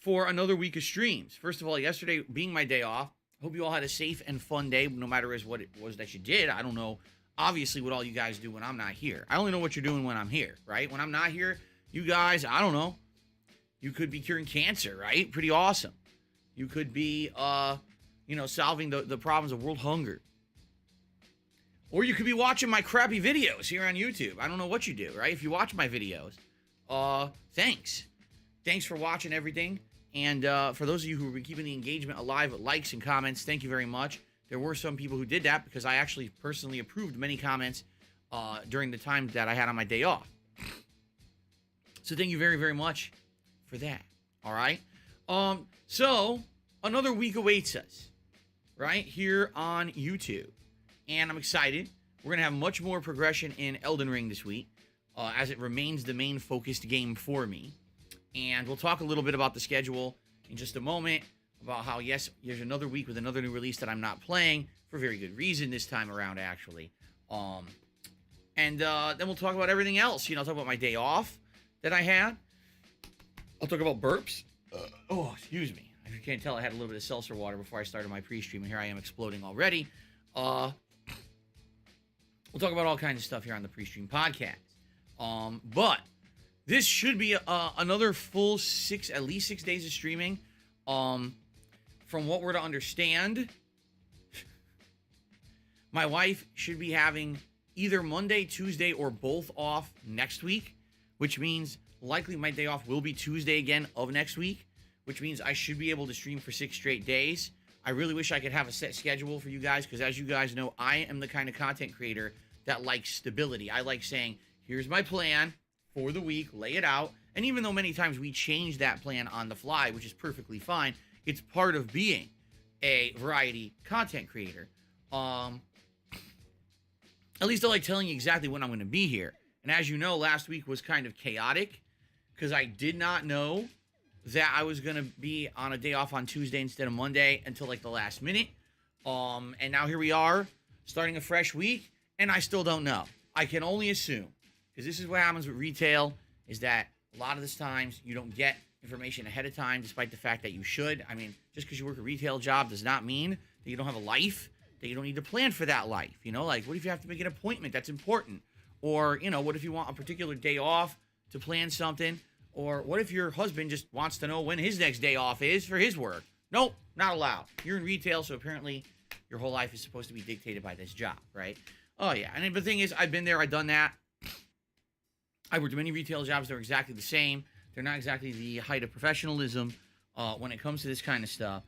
for another week of streams. First of all, yesterday being my day off, hope you all had a safe and fun day, no matter what it was that you did. I don't know, obviously, what all you guys do when I'm not here. I only know what you're doing when I'm here, right? When I'm not here, you guys, I don't know. You could be curing cancer, right? Pretty awesome. You could be, solving the problems of world hunger. Or you could be watching my crappy videos here on YouTube. I don't know what you do, right? If you watch my videos, thanks. Thanks for watching everything. And for those of you who have been keeping the engagement alive with likes and comments, thank you very much. There were some people who did that because I actually personally approved many comments during the time that I had on my day off. So thank you very, very much for that. All right. So another week awaits us right here on YouTube. And I'm excited. We're going to have much more progression in Elden Ring this week, as it remains the main focused game for me. And we'll talk a little bit about the schedule in just a moment, about how, yes, there's another week with another new release that I'm not playing, for very good reason this time around, actually. Then we'll talk about everything else. I'll talk about my day off that I had. I'll talk about burps. Excuse me. If you can't tell, I had a little bit of seltzer water before I started my pre-stream, and here I am exploding already. We'll talk about all kinds of stuff here on the pre-stream podcast. But this should be another full at least 6 days of streaming. From what we're to understand, my wife should be having either Monday, Tuesday, or both off next week, which means likely my day off will be Tuesday again of next week, which means I should be able to stream for 6 straight days. I really wish I could have a set schedule for you guys, because as you guys know, I am the kind of content creator that likes stability. I like saying, here's my plan for the week, lay it out. And even though many times we change that plan on the fly, which is perfectly fine, it's part of being a variety content creator. At least I like telling you exactly when I'm going to be here. And as you know, last week was kind of chaotic because I did not know that I was going to be on a day off on Tuesday instead of Monday until like the last minute. And now here we are starting a fresh week, and I still don't know. I can only assume, because this is what happens with retail, is that a lot of the times you don't get information ahead of time, despite the fact that you should. I mean, just because you work a retail job does not mean that you don't have a life, that you don't need to plan for that life. Like, what if you have to make an appointment that's important? Or, what if you want a particular day off to plan something? Or what if your husband just wants to know when his next day off is for his work? Nope, not allowed. You're in retail, so apparently your whole life is supposed to be dictated by this job, right? Oh, yeah. And the thing is, I've been there, I've done that. I worked many retail jobs that are exactly the same. They're not exactly the height of professionalism when it comes to this kind of stuff.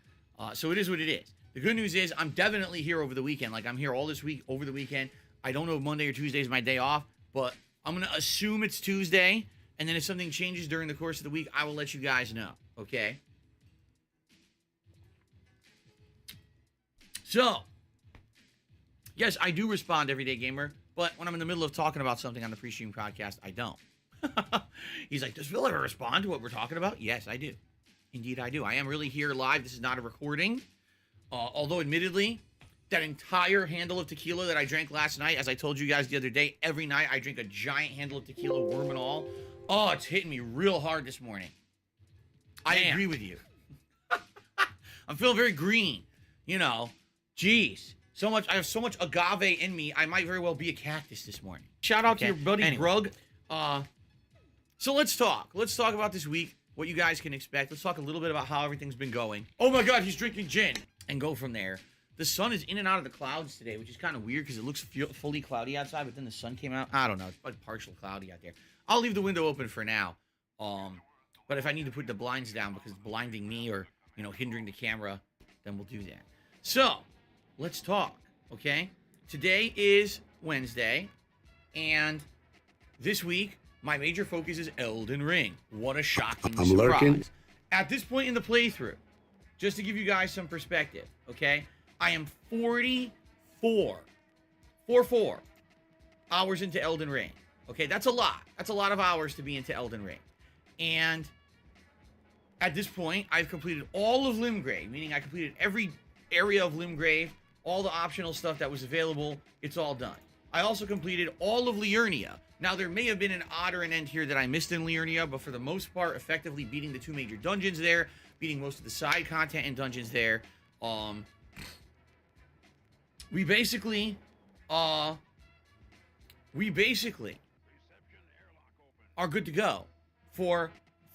So it is what it is. The good news is I'm definitely here over the weekend. Like, I'm here all this week over the weekend. I don't know if Monday or Tuesday is my day off, but I'm going to assume it's Tuesday. And then if something changes during the course of the week, I will let you guys know. Okay? So, yes, I do respond, Everyday Gamer, but when I'm in the middle of talking about something on the pre-stream podcast, I don't. He's like, does Phil ever respond to what we're talking about? Yes, I do. Indeed, I do. I am really here live. This is not a recording. Although, admittedly, that entire handle of tequila that I drank last night, as I told you guys the other day, every night I drink a giant handle of tequila, worm and all. Oh, it's hitting me real hard this morning. I agree with you. I'm feeling very green. Jeez. I have so much agave in me, I might very well be a cactus this morning. Shout out to your buddy Grug. So let's talk. Let's talk about this week, what you guys can expect. Let's talk a little bit about how everything's been going. Oh my God, he's drinking gin. And go from there. The sun is in and out of the clouds today, which is kind of weird because it looks fully cloudy outside, but then the sun came out. I don't know. It's like partial cloudy out there. I'll leave the window open for now. But if I need to put the blinds down because it's blinding me or, hindering the camera, then we'll do that. So, let's talk, okay? Today is Wednesday, and this week, my major focus is Elden Ring. What a shocking surprise. Lurking. At this point in the playthrough, just to give you guys some perspective, okay? I am 44 hours into Elden Ring. Okay, that's a lot. That's a lot of hours to be into Elden Ring. And at this point, I've completed all of Limgrave, meaning I completed every area of Limgrave, all the optional stuff that was available. It's all done. I also completed all of Liurnia, Now, there may have been an odd or an end here that I missed in Liurnia, but for the most part, effectively beating the 2 major dungeons there, beating most of the side content and dungeons there. We basically are good to go for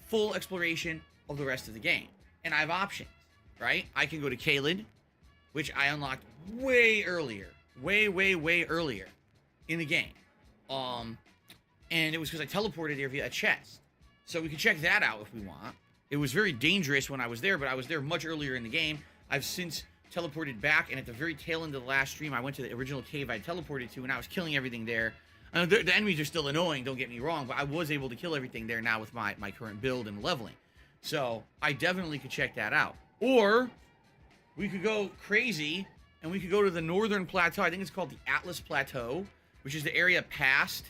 full exploration of the rest of the game. And I have options, right? I can go to Caelid, which I unlocked way earlier, way earlier in the game. And it was because I teleported there via a chest. So we can check that out if we want. It was very dangerous when I was there, but I was there much earlier in the game. I've since teleported back, and at the very tail end of the last stream, I went to the original cave I teleported to, and I was killing everything there. The enemies are still annoying, don't get me wrong, but I was able to kill everything there now with my current build and leveling. So I definitely could check that out. Or we could go crazy, and we could go to the northern plateau. I think it's called the Atlas Plateau, which is the area past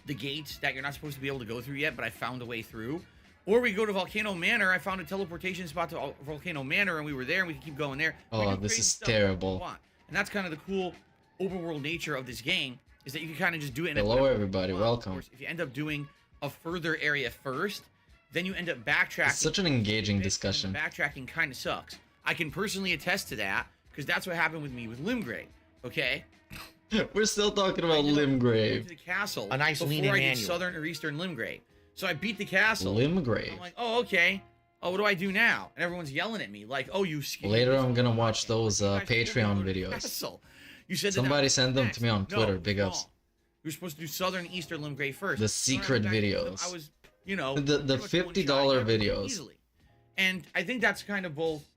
the gates that you're not supposed to be able to go through yet, but I found a way through. Or we go to Volcano Manor. I found a teleportation spot to Volcano Manor, and we were there, and we can keep going there. Oh, this is terrible. And that's kind of the cool open world nature of this game, is that you can kind of just do it in Hello, everybody. Welcome. If you end up doing a further area first, then you end up backtracking. It's such an engaging discussion. Backtracking kind of sucks. I can personally attest to that, because that's what happened with me with Limgrave, okay? We're still talking about Limgrave. To the castle a nice lean before I did manual. southern or eastern Limgrave. So I beat the castle. Limgrave. I'm like, oh, okay. Oh, what do I do now? And everyone's yelling at me like, oh, you scared. Later I'm gonna watch those Patreon videos. Castle. You said Somebody send them to me on Twitter. No, Big ups. You're supposed to do southern eastern Limgrave first. The secret videos. I was, you know, The $50 videos. Easily. And I think that's kind of both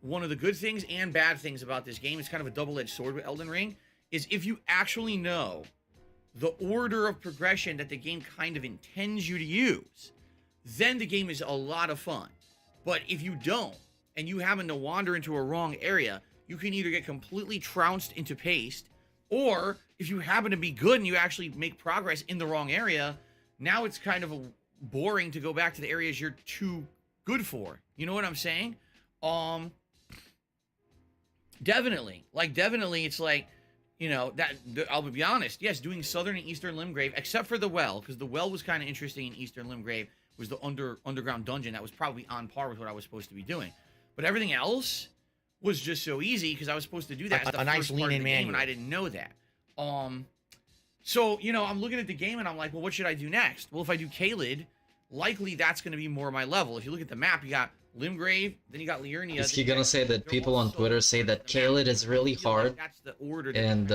one of the good things and bad things about this game. It's kind of a double-edged sword with Elden Ring. Is if you actually know the order of progression that the game kind of intends you to use, then the game is a lot of fun. But if you don't, and you happen to wander into a wrong area, you can either get completely trounced into paste, or if you happen to be good and you actually make progress in the wrong area, now it's kind of boring to go back to the areas you're too good for. You know what I'm saying? Definitely, it's like, you know, that I'll be honest. Yes, doing southern and eastern Limgrave, except for the well, because the well was kind of interesting in eastern Limgrave. Was the underground dungeon that was probably on par with what I was supposed to be doing, but everything else was just so easy because I was supposed to do that as the nice first part of the game, manual. and I didn't know that. So you know, I'm looking at the game and I'm like, well, what should I do next? Well, if I do Caelid, likely that's going to be more my level. If you look at the map, you got Limgrave, then you got Liurnia. Is he gonna say that people on Twitter say that Caelid is really hard, and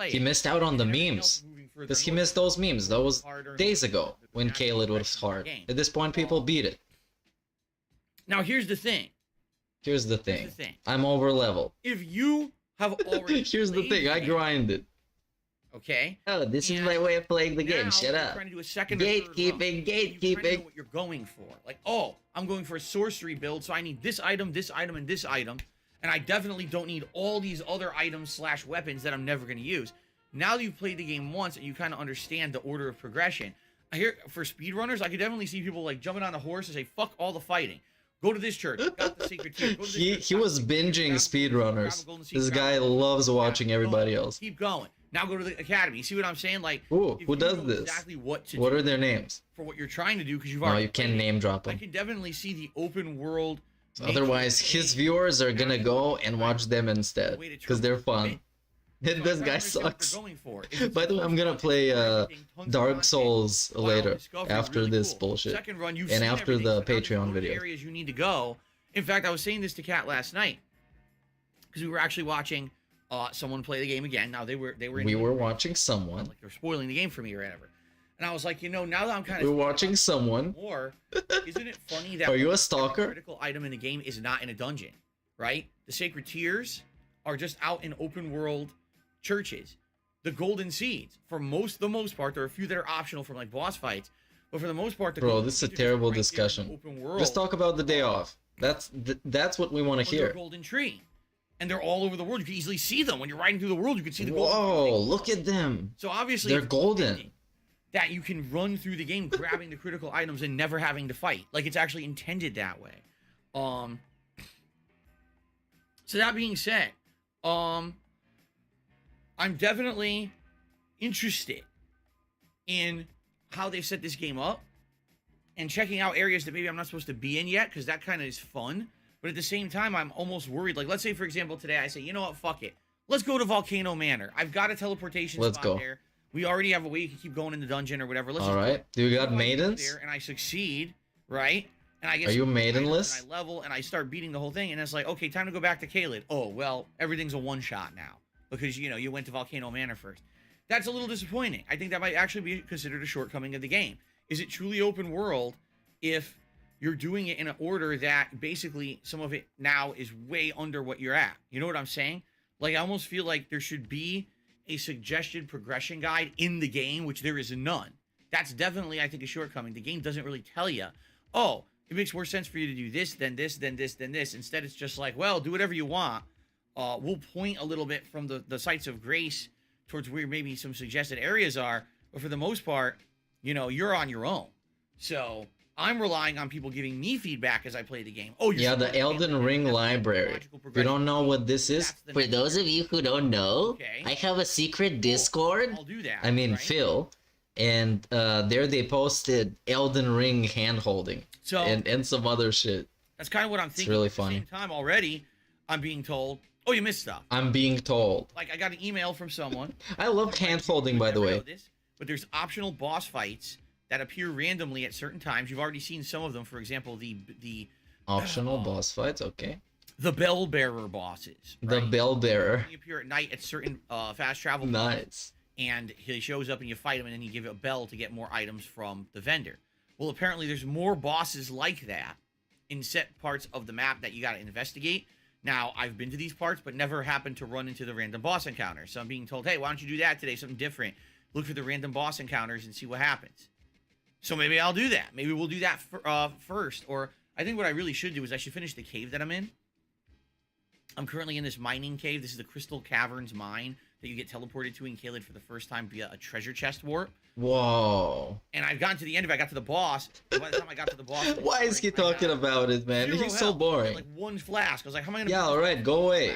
he missed out on the memes? Because he missed those memes. That was days ago when Caelid was hard. At this point, people beat it. Now, here's the thing. Here's the thing. I'm over level. If you have already Here's the thing. I grinded. Okay. Oh, this is my way of playing the game. Shut up. Trying to do a second gatekeeping. You know what you're going for. Like, oh, I'm going for a sorcery build, so I need this item, and this item, and I definitely don't need all these other items / weapons that I'm never going to use. Now that you've played the game once and you kind of understand the order of progression, I hear for speedrunners, I could definitely see people like jumping on the horse and say, "Fuck all the fighting. Go to this church. Got the secret tier." He was binging speedrunners. This guy loves watching everybody else. Keep going. Now go to the academy. You see what I'm saying? Like, ooh, who does this? Exactly what to what do are their names? For what you're trying to do, because you've No, already. you can't name drop them. I can definitely see the open world. Otherwise, his viewers are gonna go and watch them instead, because they're fun. This guy sucks. By the way, I'm gonna play Dark Souls later after this bullshit, and after the Patreon video. Areas you need to go. In fact, I was saying this to Kat last night because we were actually watching someone play the game again. Now we were watching someone. Like they're spoiling the game for me or whatever. And I was like, you know, now that I'm kind of we're watching someone. More, isn't it funny that are you a stalker? The critical item in the game is not in a dungeon, right? The sacred tears are just out in open world churches. The golden seeds, for the most part, there are a few that are optional from like boss fights, but for the most part, bro, this is a terrible discussion. Just talk about the day off. That's what we want to hear. Golden tree, and they're all over the world. You can easily see them when you're riding through the world. You can see the golden. Whoa! Look at them. So obviously, they're golden. That you can run through the game grabbing the critical items and never having to fight. Like it's actually intended that way. So that being said, I'm definitely interested in how they set this game up and checking out areas that maybe I'm not supposed to be in yet, because that kind of is fun. But at the same time, I'm almost worried. Like, let's say, for example, today I say, you know what, fuck it. Let's go to Volcano Manor. I've got a teleportation spot there. We already have a way you can keep going in the dungeon or whatever. All right. Do you got maidens? There and I succeed, right? And I get. Are you maidenless? And I level and I start beating the whole thing, and it's like, okay, time to go back to Caelid. Oh well, everything's a one-shot now because you went to Volcano Manor first. That's a little disappointing. I think that might actually be considered a shortcoming of the game. Is it truly open world if you're doing it in an order that basically some of it now is way under what you're at? You know what I'm saying? Like, I almost feel like there should be a suggested progression guide in the game, which there is none. That's definitely, I think, a shortcoming. The game doesn't really tell you, oh, it makes more sense for you to do this, then this, then this, then this. Instead, it's just like, well, do whatever you want. We'll point a little bit from the sites of grace towards where maybe some suggested areas are, but for the most part, you're on your own. So I'm relying on people giving me feedback as I play the game. Oh, yeah, the Elden Ring library. If you don't know what this is, for those of you who don't know, I have a secret Discord. I'll do that. I mean, Phil. And there they posted Elden Ring hand-holding. So, and some other shit. That's kind of what I'm thinking. It's really funny. At the same time, already, I'm being told, oh, you missed stuff. I'm being told. Like, I got an email from someone. I love hand-holding, by the way. But there's optional boss fights that appear randomly at certain times. You've already seen some of them. For example, the optional boss fights, okay. The bell bearer bosses. Right? The bell bearer. They appear at night at certain fast travel. Nice. And he shows up and you fight him, and then you give it a bell to get more items from the vendor. Well, apparently there's more bosses like that in set parts of the map that you got to investigate. Now, I've been to these parts, but never happened to run into the random boss encounters. So I'm being told, hey, why don't you do that today? Something different. Look for the random boss encounters and see what happens. So maybe I'll do that. Maybe we'll do that first. Or I think what I really should do is I should finish the cave that I'm in. I'm currently in this mining cave. This is the Crystal Caverns mine that you get teleported to in Caelid for the first time via a treasure chest warp. Whoa. And I've gotten to the end of it. I got to the boss. By the time I got to the boss... Why is he talking about it, man? He's so boring. Like one flask. I was like, how am I going to... Yeah, alright, go away.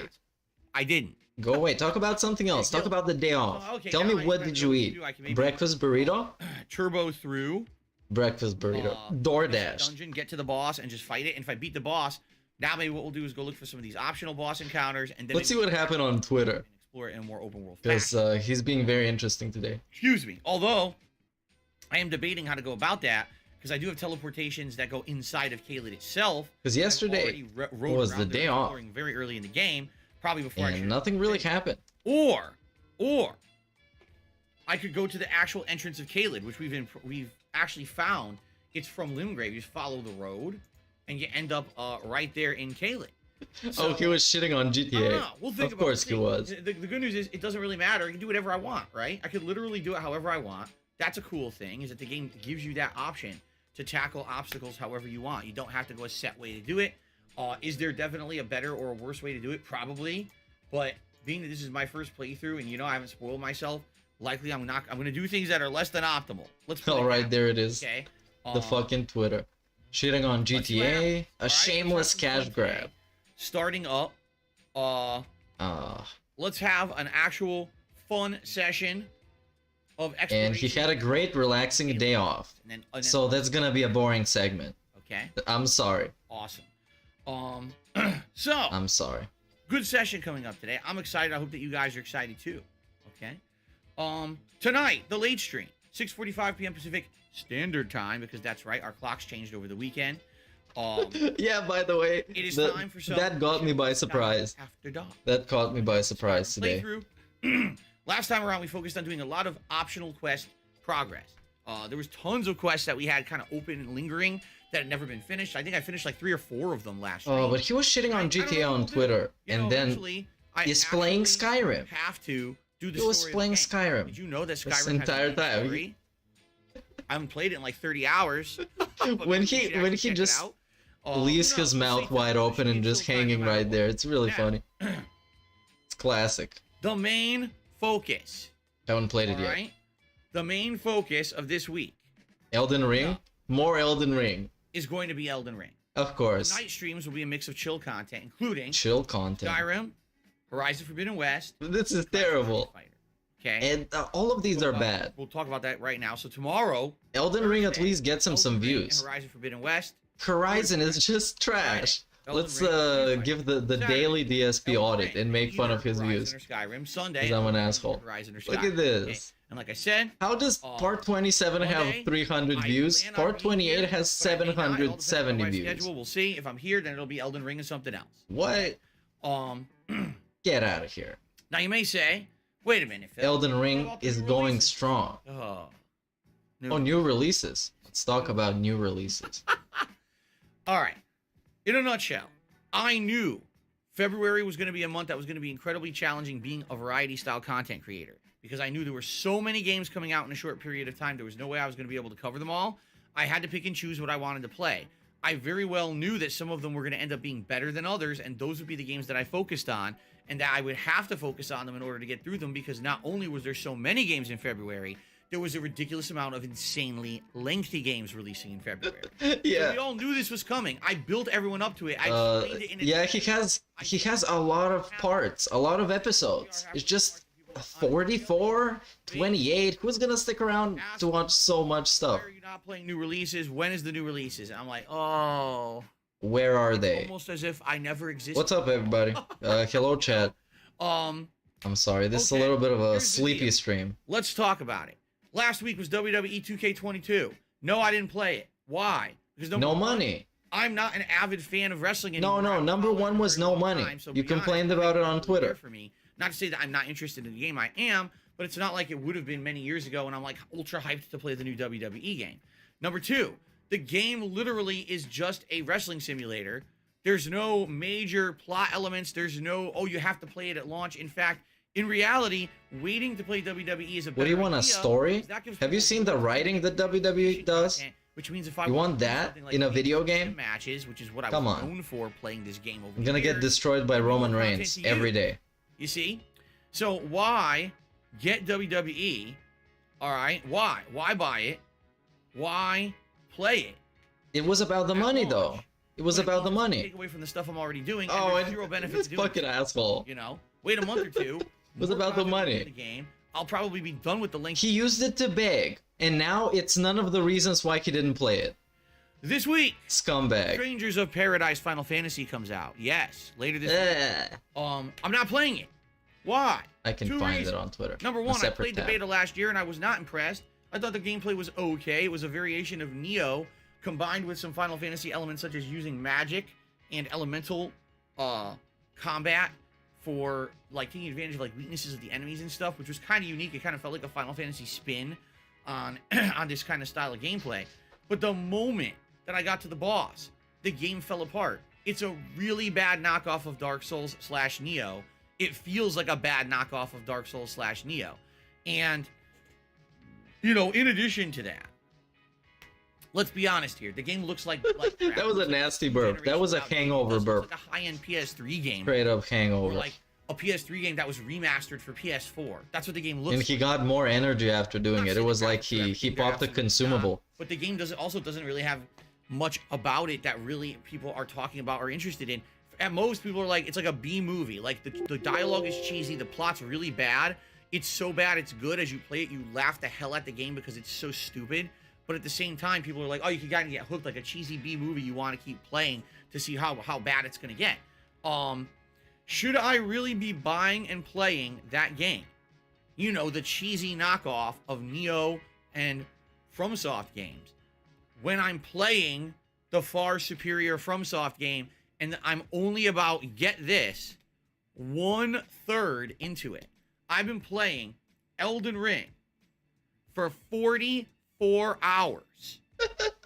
I didn't. Go away. Talk about something else. Talk about the day off. Okay, tell me, what did you eat? Breakfast burrito? Turbo through. Breakfast burrito. DoorDash. Dungeon, get to the boss, and just fight it. And if I beat the boss, now maybe what we'll do is go look for some of these optional boss encounters. And then let's see what happened on Twitter. Explore it in a more open world. Because he's being very interesting today. Excuse me. Although, I am debating how to go about that, because I do have teleportations that go inside of Caelid itself. Because yesterday was the day off. Very early in the game, probably before and nothing really happened. Or I could go to the actual entrance of Caelid, which we've actually found. It's from Limgrave. You just follow the road, and you end up right there in Caelid. So, he was shitting on GTA. We'll think of course he was. The good news is it doesn't really matter. I can do whatever I want, right? I could literally do it however I want. That's a cool thing, is that the game gives you that option to tackle obstacles however you want. You don't have to go a set way to do it. Is there definitely a better or a worse way to do it? Probably. But being that this is my first playthrough and I haven't spoiled myself, likely I'm going to do things that are less than optimal. Let's put Alright, there it is. Okay. The fucking Twitter. Shitting on GTA. A shameless cash grab. Starting up, let's have an actual fun session of exploration. And he had a great relaxing day off. And then so that's gonna be a boring segment. Okay. I'm sorry. Awesome. So I'm sorry. Good session coming up today. I'm excited. I hope that you guys are excited too. Okay. Tonight, the late stream, 6:45 p.m. Pacific Standard Time, because that's right, our clocks changed over the weekend. Yeah, by the way, it is time for some that got me by surprise. After dark. That caught me by surprise today. Last time around, we focused on doing a lot of optional quest progress. There was tons of quests that we had kind of open and lingering that had never been finished. I think I finished like 3 or 4 of them last night. Oh, but he was shitting on GTA on Twitter, and then he's playing Skyrim. Have to do the he was playing Skyrim. Did you know that Skyrim this entire time? I haven't played it in like 30 hours. when he just leaves his mouth wide open and just hanging right there, it's really funny. It's classic. The main focus. Haven't played it yet. Right? The main focus of this week. Elden Ring? More Elden Ring. Is going to be Elden Ring. Of course. The night streams will be a mix of chill content, including chill content. Skyrim, Horizon Forbidden West. This is terrible. Okay. And all of these are bad. We'll talk about that right now. So tomorrow, Elden Ring at least gets him some views. Horizon Forbidden West. Horizon is just trash. Let's give the daily DSP audit and make fun of his views. Skyrim Sunday. Because I'm an asshole. Look at this. Okay. And like I said, how does part 27 have 300 views? Part 28 has 770 views. We'll see. If I'm here, then it'll be Elden Ring and something else. What? Get out of here. Now you may say, wait a minute, Phil. Elden Ring is going strong. New releases. Let's talk about new releases. All right. In a nutshell, I knew February was going to be a month that was going to be incredibly challenging being a variety-style content creator, because I knew there were so many games coming out in a short period of time. There was no way I was going to be able to cover them all. I had to pick and choose what I wanted to play. I very well knew that some of them were going to end up being better than others, and those would be the games that I focused on, and that I would have to focus on them in order to get through them, because not only was there so many games in February, there was a ridiculous amount of insanely lengthy games releasing in February. Yeah. So we all knew this was coming. I built everyone up to it. I explained it in yeah, he has a lot of parts, a lot of episodes. It's just 44, 28. Who's gonna stick around to watch so much stuff? Why are you not playing new releases? When is the new releases? And I'm like, oh. Where are they? Almost as if I never existed. What's up, everybody? Hello, chat. I'm sorry. This is a little bit of a sleepy stream. Let's talk about it. Last week was WWE 2K22. No, I didn't play it. Why? Because no money. I'm not an avid fan of wrestling anymore. No, number one was no money. You complained about it on Twitter. For me, not to say that I'm not interested in the game. I am, but it's not like it would have been many years ago, and I'm like ultra hyped to play the new WWE game. Number two, the game literally is just a wrestling simulator. There's no major plot elements. There's no, oh, you have to play it at launch. In fact, in reality, waiting to play WWE is a better What do you want, a story? Have you seen the writing that WWE does? Which means if I want that like in a video game? Matches, which is what I was known for playing this game over I'm gonna get destroyed by Roman Reigns every day. You see? So why get WWE? All right, why? Why buy it? Why play it? It was about the money, though. It was about the money. Take away from the stuff I'm already doing. Oh, and zero benefits. This fucking asshole. You know, wait a month or two. It was about the money. The game. I'll probably be done with the link. He used it to beg, and now it's none of the reasons why he didn't play it. This week, scumbag. Strangers of Paradise Final Fantasy comes out. Yes, later this week. I'm not playing it. Why? I can find it on Twitter. Number one, I played the beta last year and I was not impressed. I thought the gameplay was okay. It was a variation of Nioh combined with some Final Fantasy elements such as using magic and elemental combat for like taking advantage of like weaknesses of the enemies and stuff, which was kind of unique. It kind of felt like a Final Fantasy spin on on this kind of style of gameplay. But the moment that I got to the boss, the game fell apart. It's a really bad knockoff of Dark Souls / Nioh. It feels like a bad knockoff of Dark Souls / Nioh. And, you know, in addition to that, let's be honest here. The game looks like that was a nasty burp. That was a hangover burp. Like a high-end PS3 game. Straight up hangover. Or like a PS3 game that was remastered for PS4. That's what the game looks like. And he got more energy after doing it. It was like he popped a consumable. But the game doesn't really have much about it that really people are talking about or interested in. At most, people are like, it's like a B movie. Like, the dialogue is cheesy. The plot's really bad. It's so bad, it's good. As you play it, you laugh the hell at the game because it's so stupid. But at the same time, people are like, oh, you can kind of get hooked like a cheesy B movie. You want to keep playing to see how bad it's going to get. Should I really be buying and playing that game? You know, the cheesy knockoff of Nioh and FromSoft games. When I'm playing the far superior FromSoft game, and I'm only about, get this, 1/3 into it. I've been playing Elden Ring for 44 hours.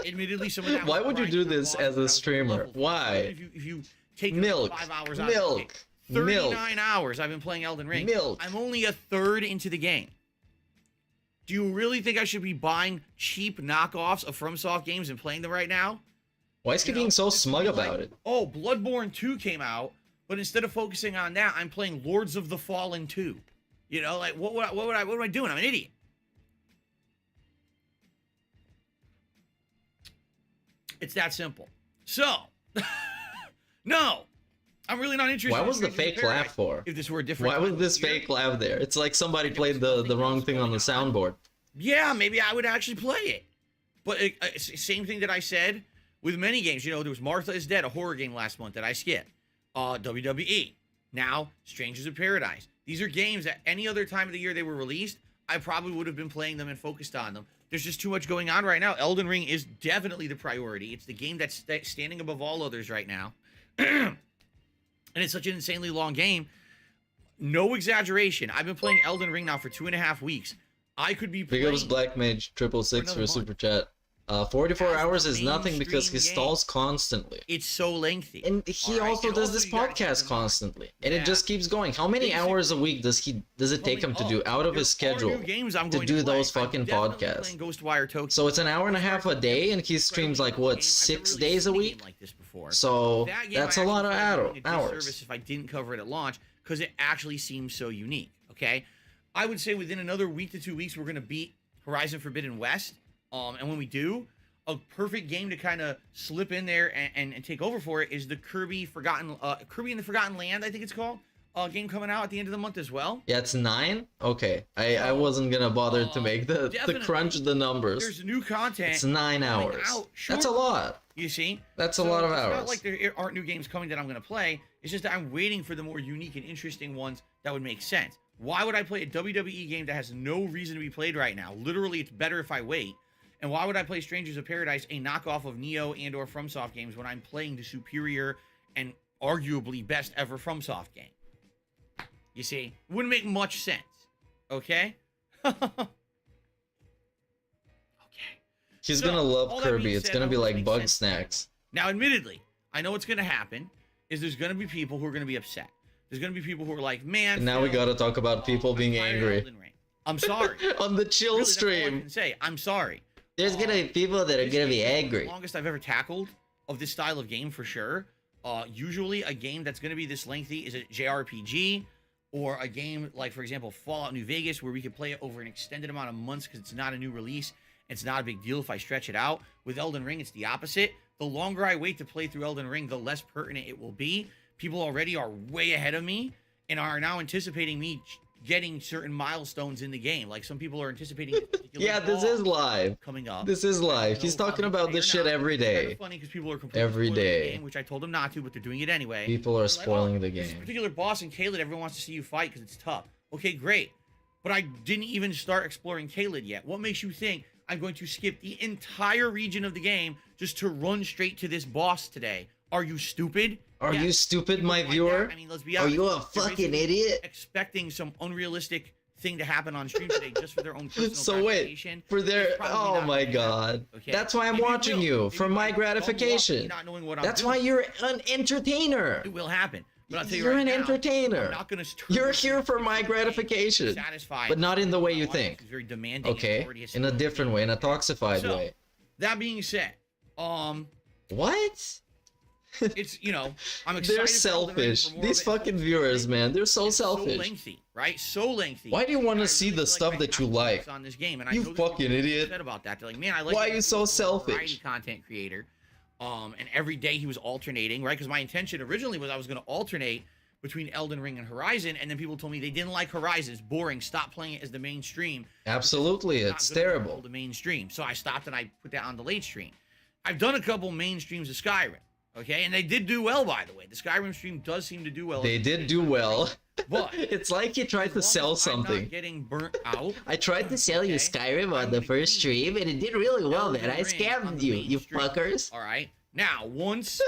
Admittedly, some of that. Why would you do this as a streamer? Why? If you take 5 hours out, milk. 39 hours I've been playing Elden Ring. I'm only 1/3 into the game. Do you really think I should be buying cheap knockoffs of FromSoft games and playing them right now? Why is he being so smug about it? Oh, Bloodborne 2 came out, but instead of focusing on that, I'm playing Lords of the Fallen 2. You know, like what am I doing? I'm an idiot. It's that simple. So, no, I'm really not interested. Why in was the Strangers in fake Paradise laugh for? If this were a different. Why was this fake laugh there? It's like somebody played the wrong thing on the soundboard. Yeah, maybe I would actually play it. But same thing that I said with many games. You know, there was Martha is Dead, a horror game last month that I skipped. WWE. Now, Strangers in Paradise. These are games that any other time of the year they were released, I probably would have been playing them and focused on them. There's just too much going on right now. Elden Ring is definitely the priority. It's the game that's standing above all others right now. And it's such an insanely long game. No exaggeration. I've been playing Elden Ring now for 2.5 weeks. I could be playing... Big Ups Black Mage 666 for super chat. 44 hours is nothing because he stalls constantly. It's so lengthy. And he also does this podcast constantly. And it just keeps going. How many hours a week does it take him to do out of his schedule to do those fucking podcasts? So it's an hour and a half a day and he streams like what, 6 days a week? So that's a lot of hours. If I didn't cover it at launch, because it actually seems so unique, okay? I would say within another week to 2 weeks, we're going to beat Horizon Forbidden West. And when we do, a perfect game to kind of slip in there and take over for it is the Kirby in the Forgotten Land, I think it's called. Game coming out at the end of the month as well. Yeah, it's 9? Okay. I wasn't going to bother to make the crunch the numbers. There's new content. It's 9 hours. That's a lot. You see? That's a lot of hours. It's not like there aren't new games coming that I'm going to play. It's just that I'm waiting for the more unique and interesting ones that would make sense. Why would I play a WWE game that has no reason to be played right now? Literally, it's better if I wait. And why would I play Strangers of Paradise, a knockoff of Neo and or FromSoft games, when I'm playing the superior and arguably best ever FromSoft game? You see? Wouldn't make much sense. Okay? Okay. He's gonna love Kirby. It's gonna be like Bug Snacks. Now, admittedly, I know what's gonna happen is there's gonna be people who are gonna be upset. There's gonna be people who are like, man. And now we gotta talk about people being angry. I'm sorry. On the chill really, stream. That's all I can say. I'm sorry. There's gonna be people that are gonna be angry. The longest I've ever tackled of this style of game for sure. Usually a game that's gonna be this lengthy is a JRPG or a game like, for example, Fallout New Vegas, where we could play it over an extended amount of months because it's not a new release. It's not a big deal if I stretch it out. With Elden Ring, it's the opposite. The longer I wait to play through Elden Ring, the less pertinent it will be. People already are way ahead of me and are now anticipating me getting certain milestones in the game. Like some people are anticipating. Yeah, this is live. Coming up. This is live. He's talking about this shit every day. It's funny because people are completely every day. The game, which I told them not to, but they're doing it anyway. People are spoiling the game. This particular boss in Caelid, everyone wants to see you fight because it's tough. Okay, great. But I didn't even start exploring Caelid yet. What makes you think I'm going to skip the entire region of the game just to run straight to this boss today? Are you stupid? Are you stupid, my viewer? I mean, let's be honest. Are you a fucking idiot? Expecting some unrealistic thing to happen on stream today just for their own personal so wait, for their... Oh my god. Okay? That's why I'm watching you, for my gratification. That's why you're an entertainer. It will happen. But I'll tell you you're right an now, entertainer. I'm not gonna you're here for my gratification. But not in the way you think. Very demanding. Okay, in a different way, in a toxified way. That being said, what? It's, you know, I'm excited. They're selfish. These fucking viewers, man, they're so selfish. So lengthy, right? So lengthy. Why do you want to see the stuff that you like? On this game, and you fucking idiot. Said about that. They're like, man, I like. Why are you so selfish? Content creator, and every day he was alternating, right? Because my intention originally was I was going to alternate between Elden Ring and Horizon, and then people told me they didn't like Horizon. It's boring. Stop playing it as the mainstream. Absolutely, it's terrible. The mainstream. So I stopped and I put that on the late stream. I've done a couple main streams of Skyrim. Okay, and they did do well, by the way. The Skyrim stream does seem to do well. They did do well. But it's like you tried to sell something. I'm not getting burnt out. I tried to sell you Skyrim on the first stream, and it did really well, man. I scammed you, you fuckers. All right. Now, once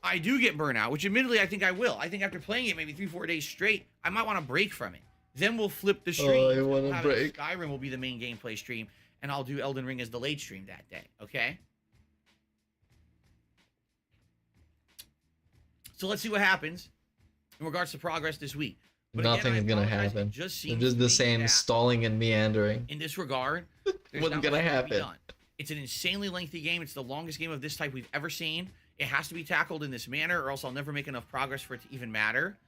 I do get burnt out, which admittedly I think I will. I think after playing it maybe 3-4 days straight, I might want to break from it. Then we'll flip the stream. Oh, I want to break. Skyrim will be the main gameplay stream, and I'll do Elden Ring as the late stream that day. Okay? So let's see what happens in regards to progress this week. But nothing is going to happen. They're just the same stalling and meandering. In this regard, what's going to happen? It's an insanely lengthy game. It's the longest game of this type we've ever seen. It has to be tackled in this manner, or else I'll never make enough progress for it to even matter.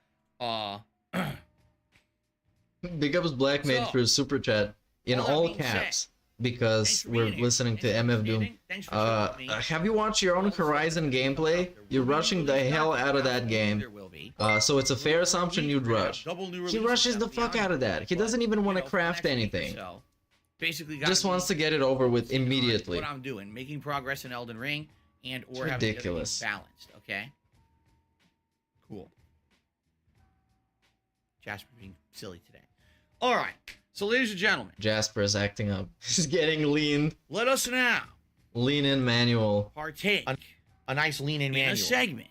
Big ups Black Mage for his super chat in all caps. because we're listening to MF Doom. Have you watched your own Horizon gameplay? You're rushing the hell out of that game. So it's a fair assumption you'd rush. He rushes the fuck out of that. He doesn't even want to craft anything. Basically, just wants to get it over with immediately. What I'm doing, making progress in Elden Ring, and or having ridiculous balanced. Okay. Cool. Jasper being silly today. All right. So, ladies and gentlemen, Jasper is acting up. He's getting lean. Let us now lean in manual. Partake a nice lean in manual. A segment.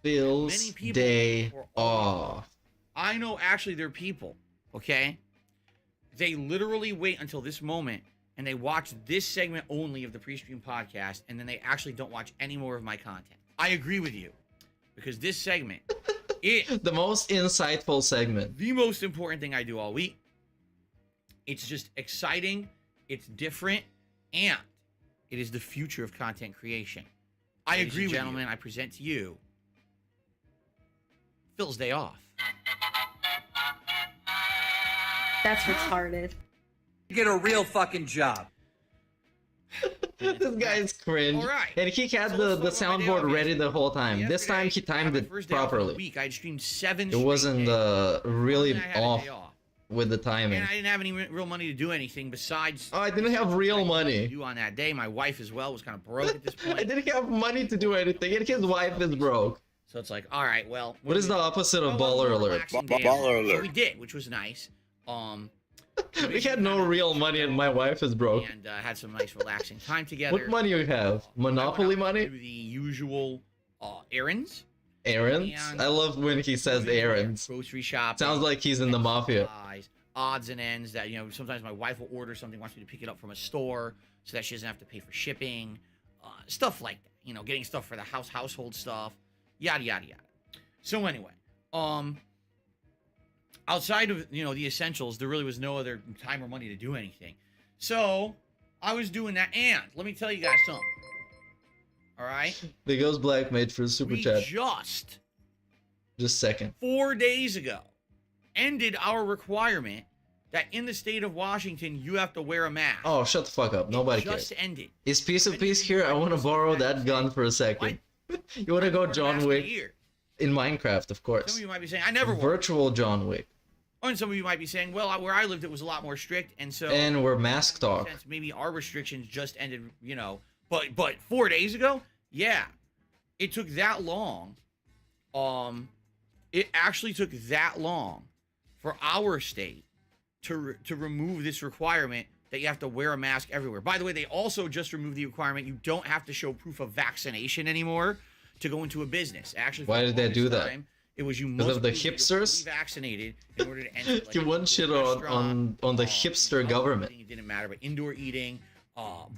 Bill's day off. I know actually there are people, okay? They literally wait until this moment and they watch this segment only of the pre-stream podcast, and then they actually don't watch any more of my content. I agree with you, because this segment the most insightful segment. The most important thing I do all week. It's just exciting, it's different, and it is the future of content creation. I agree with gentlemen, I present to you Phil's day off. That's retarded. Get a real fucking job. This guy's cringe. Right. And he had the soundboard ready the whole time. This time he timed it properly. Week, I streamed 7 it wasn't really off with the timing. And I didn't have any real money to do anything besides... Oh, I didn't have real money. ...do on that day. My wife as well was kind of broke at this point. I didn't have money to do anything, and his wife is broke. So it's like, all right, well... What is the opposite of baller alert? Baller alert. So we did, which was nice. We had no real money, and my wife is broke. And had some nice relaxing time together. What money you have? Monopoly money? The usual errands. Errands? I love when he says errands. Grocery shopping. Sounds like he's in the mafia. Odds and ends that, you know, sometimes my wife will order something, wants me to pick it up from a store so that she doesn't have to pay for shipping. Stuff like that. You know, getting stuff for the household stuff. Yada, yada, yada. So anyway, outside of, you know, the essentials, there really was no other time or money to do anything. So I was doing that, and let me tell you guys something. All right? There goes Black Mage for the super chat. Just second. 4 days ago, ended our requirement that in the state of Washington, you have to wear a mask. Oh, shut the fuck up. Nobody cares. Just ended. Is Piece of Peace here? I want to borrow that gun for a second. You want to go John Wick? In Minecraft, of course. Some of you might be saying, I never Virtual John Wick. And some of you might be saying, well, where I lived, it was a lot more strict, and so... And we're mask talk. Maybe our restrictions just ended, you know. But 4 days ago, yeah. It took that long. It actually took that long for our state to remove this requirement that you have to wear a mask everywhere. By the way, they also just removed the requirement you don't have to show proof of vaccination anymore to go into a business. Actually, why did they do that? It was you because of the hipsters. Vaccinated in order to enter. Like, you want shit on the hipster government. It didn't matter, but indoor eating,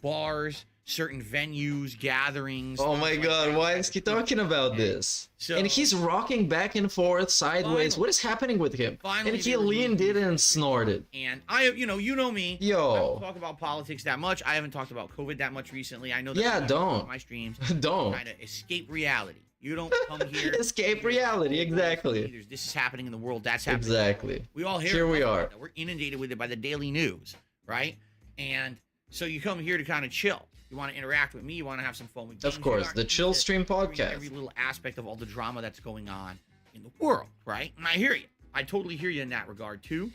bars, certain venues, gatherings. Oh my god, why is he talking about this? So, and he's rocking back and forth, sideways. What is happening with him? And he leaned in and snorted. And you know me. Yo. I don't talk about politics that much. I haven't talked about COVID that much recently. I know that. Yeah, don't. My streams. Don't. Trying to escape reality. You don't come here. Escape reality, exactly. This is happening in the world. That's happening. Exactly. We all hear. Here we are. We're inundated with it by the daily news, right? And so you come here to kind of chill. You want to interact with me. You want to have some fun with games. Of course, the Chillstream podcast. Every little aspect of all the drama that's going on in the world, right? And I hear you. I totally hear you in that regard too.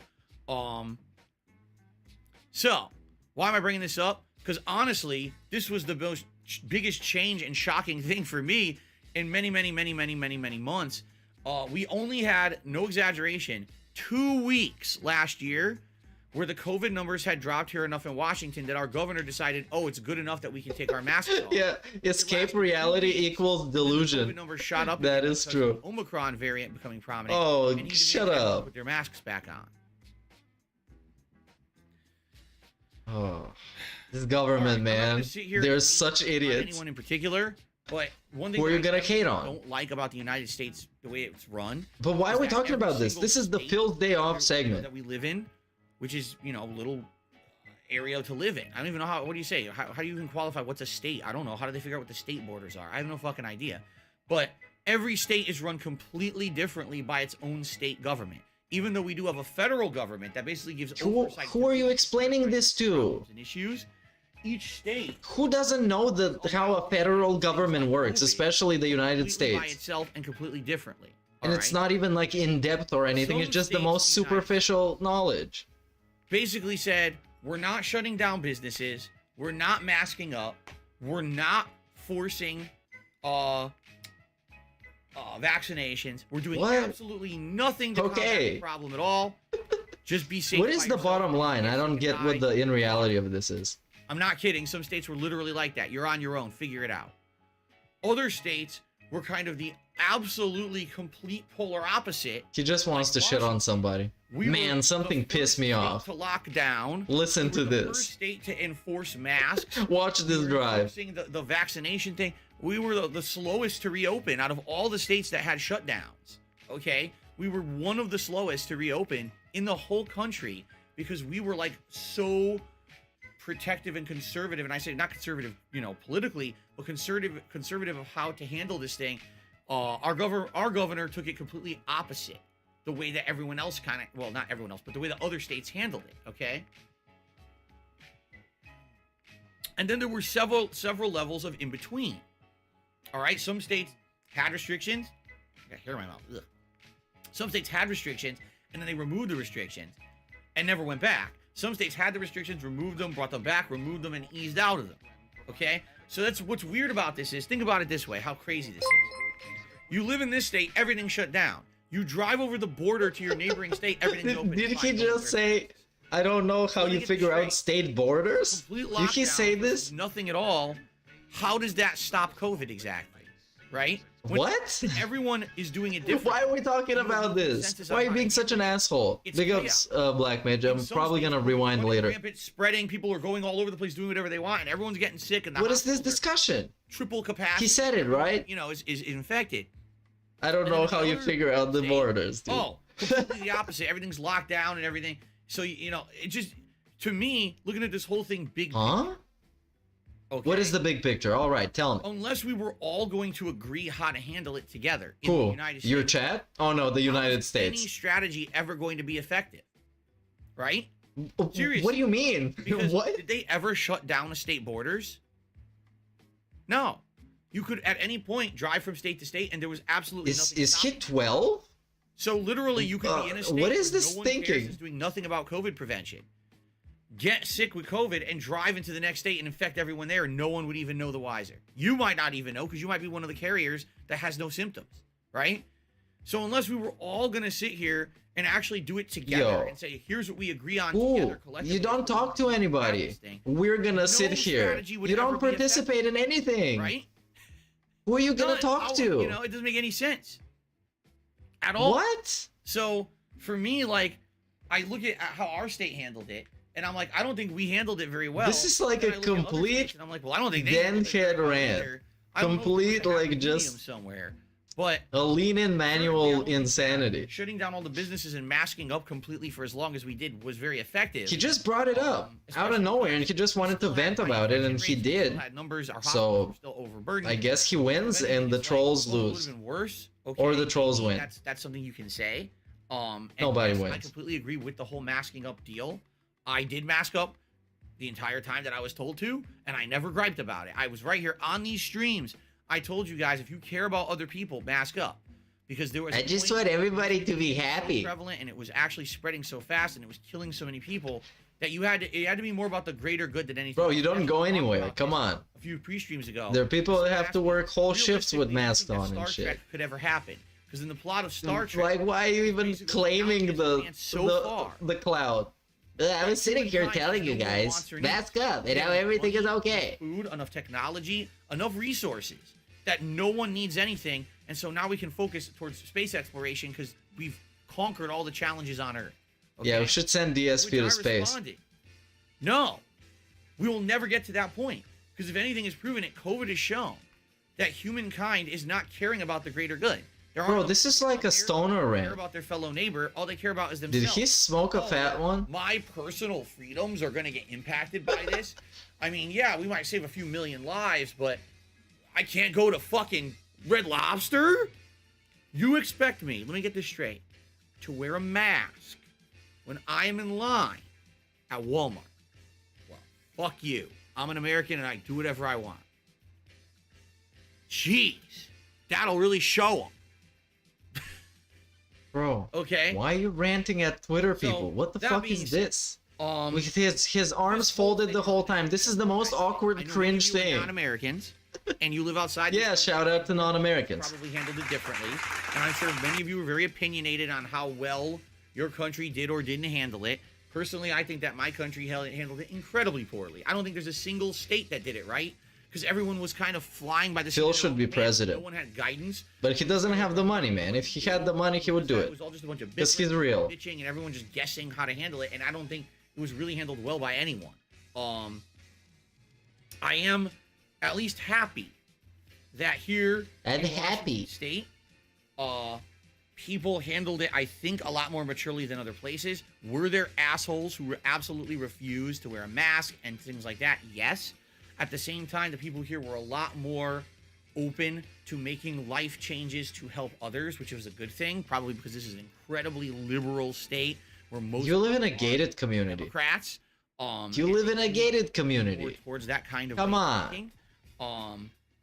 So why am I bringing this up? Because honestly, this was the biggest change and shocking thing for me in many months. We only had, no exaggeration, 2 weeks last year where the COVID numbers had dropped here enough in Washington that our governor decided, oh, it's good enough that we can take our masks off. Yeah, escape reality equals delusion. The COVID numbers shot up. That is true. Omicron variant becoming prominent. Oh, shut up. Put their masks back on. Oh, this government, man. They're such idiots. Anyone in particular. But one thing who are you gonna hate on? I don't like about the United States, the way it's run. But why are we talking about this? This is the Phil's Day Off segment that we live in, which is, you know, a little area to live in. I don't even know how. What do you say? How do you even qualify what's a state? I don't know. How do they figure out what the state borders are? I have no fucking idea. But every state is run completely differently by its own state government. even though we do have a federal government that basically gives oversight. Who are you explaining this to? And issues. Each state. Who doesn't know how a federal government works, especially the United States? By itself and completely differently. And it's not even like in depth or anything. It's just the most superficial knowledge. Basically said, we're not shutting down businesses. We're not masking up. We're not forcing vaccinations. We're doing absolutely nothing to combat the problem at all. Just be safe. What is the bottom line? I don't get what the in reality of this is. I'm not kidding. Some states were literally like that. You're on your own. Figure it out. Other states were kind of the absolutely complete polar opposite. He just wants to shit on somebody. Man, something pissed me off. To lock down. Listen to this. First state to enforce masks. Watch this drive. The vaccination thing. We were the slowest to reopen out of all the states that had shutdowns. Okay, we were one of the slowest to reopen in the whole country because we were like so protective and conservative. And I say not conservative, you know, politically, but conservative of how to handle this thing. Our governor took it completely opposite. The way that everyone else kind of, well, not everyone else, but the way that other states handled it, okay? And then there were several levels of in between. All right, some states had restrictions. I got hair in my mouth. Ugh. Some states had restrictions, and then they removed the restrictions and never went back. Some states had the restrictions, removed them, brought them back, removed them, and eased out of them, okay? So that's what's weird about this is, think about it this way, how crazy this is. You live in this state, everything's shut down. You drive over the border to your neighboring state, everything's open. Did he just say, I don't know how you figure out state borders? Did he say this? Nothing at all. How does that stop COVID exactly? Right? What? Everyone is doing it differently. Why are we talking about this? Why are you being such an asshole? Big ups, Black Mage. I'm probably gonna rewind later. Spreading, people are going all over the place doing whatever they want, and everyone's getting sick. And what is this discussion? Triple capacity. He said it, right? You know, is infected. I don't know how you figure out the borders, dude. Oh, completely the opposite. Everything's locked down and everything. So, you know, it just, to me, looking at this whole thing, big picture. Okay. What is the big picture? All right, tell me. Unless we were all going to agree how to handle it together in cool. the United States. Your chat? Oh, no, the United States. Any strategy ever going to be effective? Right? Seriously. What do you mean? Because what? Did they ever shut down the state borders? No. You could at any point drive from state to state, and there was absolutely nothing. Is he 12? So literally, you could be in a state what is this no one thinking? Cares, is doing nothing about COVID prevention. Get sick with COVID and drive into the next state and infect everyone there, and no one would even know the wiser. You might not even know because you might be one of the carriers that has no symptoms, right? So unless we were all gonna sit here and actually do it together and say, here's what we agree on together collectively. You don't talk to anybody. We're gonna sit here. You don't participate in anything. Right? Who are you gonna talk to? You know, it doesn't make any sense at all. What? So for me, like, I look at how our state handled it, and I'm like, I don't think we handled it very well. This is like a complete I'm like, well, I don't think they head rant. Complete, like, just somewhere. But a lean-in manual insanity. Shutting down all the businesses and masking up completely for as long as we did was very effective. He just brought it up out of nowhere, and he just wanted to vent about it, and he did. So I guess he wins, and the trolls lose. Or the trolls win. That's something you can say. Nobody wins. I completely agree with the whole masking up deal. I did mask up the entire time that I was told to, and I never griped about it. I was right here on these streams. I told you guys, if you care about other people, mask up, because there was. I just want everybody to be happy. Prevalent, and it was actually spreading so fast, and it was killing so many people that it had to be more about the greater good than anything. Bro, you don't go anywhere. Come on. A few pre-streams ago, there are people that have to work whole shifts with masks on and shit. Could ever happen? Because in the plot of Star Trek, like, why are you even claiming the cloud? I was sitting here telling you guys, mask up, and now everything is okay. Food, enough technology, enough resources that no one needs anything, and so now we can focus towards space exploration because we've conquered all the challenges on Earth. Okay? Yeah, we should send DSP to space. No, we will never get to that point because if anything is proven, COVID has shown that humankind is not caring about the greater good. Bro, this is like a stoner rant. Care about their fellow neighbor. All they care about is themselves. Did he smoke a fat one? My personal freedoms are going to get impacted by this. I mean, yeah, we might save a few million lives, but I can't go to fucking Red Lobster? You expect me, let me get this straight. to wear a mask when I am in line at Walmart, well, fuck you. I'm an American and I do whatever I want. Jeez, that'll really show them. Bro, okay. Why are you ranting at Twitter people? What the fuck is this? With his arms folded the whole time. This is the most awkward, cringe thing. Non-Americans, and you live outside. Yeah, shout out to non-Americans. Probably handled it differently, and I'm sure many of you were very opinionated on how well your country did or didn't handle it. Personally, I think that my country handled it incredibly poorly. I don't think there's a single state that did it right, because everyone was kind of flying by the Phil should be president. No one had guidance. But he doesn't have the money, man. If he had the money, he would do it. It was all just a bunch of because he's real. Bitching and everyone just guessing how to handle it, and I don't think it was really handled well by anyone. I am at least happy that here and in happy state, people handled it, I think, a lot more maturely than other places. Were there assholes who absolutely refused to wear a mask and things like that? Yes. At the same time, the people here were a lot more open to making life changes to help others, which was a good thing, probably because this is an incredibly liberal state where most you live in a gated community. Democrats. You live in a gated community. Towards that kind of come on.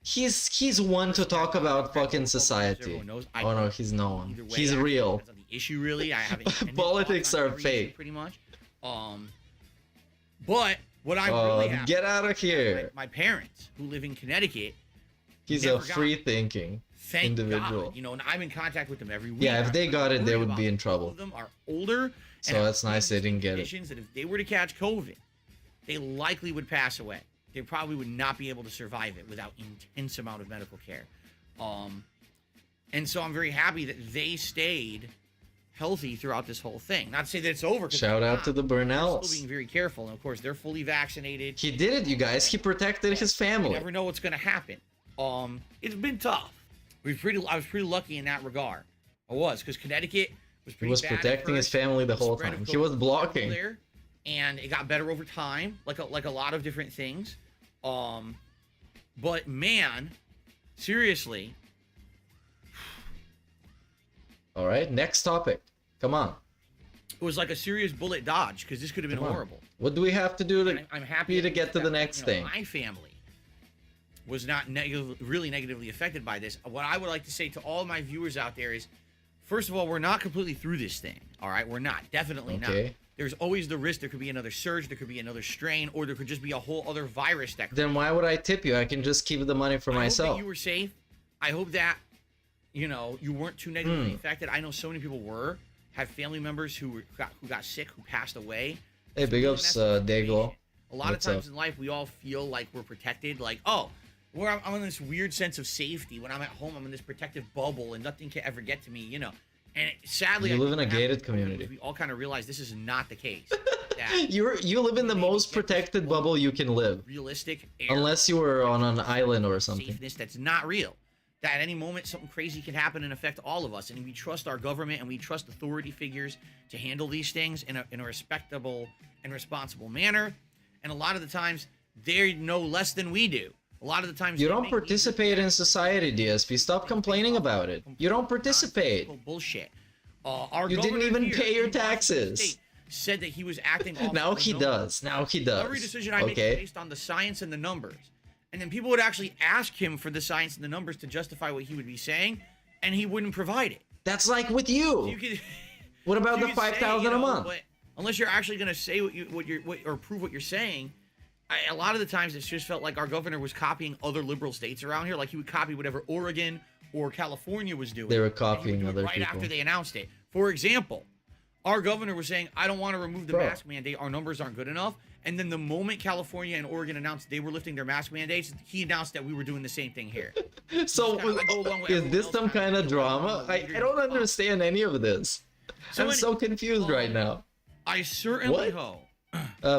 He's one to talk about fucking society. Oh no, he's no one. He's real. That's not the issue, really. I haven't. Politics are fake. Pretty much. But what I really have, get out of here. My parents, who live in Connecticut. He's a free-thinking individual. God. You know, and I'm in contact with them every week. Yeah, if they got it, they would be in trouble. All of them are older. So that's nice they didn't get it. That if they were to catch COVID, they likely would pass away. They probably would not be able to survive it without intense amount of medical care. And so I'm very happy that they stayed healthy throughout this whole thing. Not to say that it's over. Shout out to the Burnells. Still being very careful. And of course, they're fully vaccinated. He did it, you guys. He protected his family. You never know what's going to happen. It's been tough. I was pretty lucky in that regard. I was, because Connecticut was pretty bad. He was protecting his family the whole time. He was blocking. There, and it got better over time, like a lot of different things. But man, seriously. All right, next topic. Come on. It was like a serious bullet dodge, because this could have been horrible. What do we have to do to? I'm happy to get to the next thing. My family was not really negatively affected by this. What I would like to say to all of my viewers out there is, first of all, we're not completely through this thing. All right, we're not. Definitely not. There's always the risk there could be another surge, there could be another strain, or there could just be a whole other virus that could. Then why would I tip you? I can just keep the money for myself. I hope that you were safe. I hope that, you know, you weren't too negatively affected. I know so many people have family members who got sick, who passed away. Hey, big ups, Dago. A lot of times in life, we all feel like we're protected. Like, oh, I'm in this weird sense of safety. When I'm at home, I'm in this protective bubble, and nothing can ever get to me, you know. And sadly, you live in a gated community. We all kind of realize this is not the case. You live in the most protected bubble you can live. Realistic. Unless you were on an island or something. Safeness that's not real. That at any moment something crazy can happen and affect all of us, and we trust our government and we trust authority figures to handle these things in a respectable and responsible manner. And a lot of the times they know less than we do. A lot of the times you don't participate in society, DSP. Stop complaining about it. You don't participate. Bullshit. You didn't even pay your taxes. Said that he was acting. Now he does. Now he does. Every decision I make is based on the science and the numbers. And then people would actually ask him for the science and the numbers to justify what he would be saying, and he wouldn't provide it. That's like with you. What about the 5,000 a month? But unless you're actually going to say or prove what you're saying, a lot of the times it's just felt like our governor was copying other liberal states around here. Like he would copy whatever Oregon or California was doing. They were copying other right people. After they announced it. For example, our governor was saying, I don't want to remove the mask mandate. Our numbers aren't good enough. And then the moment California and Oregon announced they were lifting their mask mandates, he announced that we were doing the same thing here. So is this some kind of drama? I don't understand any of this. I'm so confused right now. I certainly hope.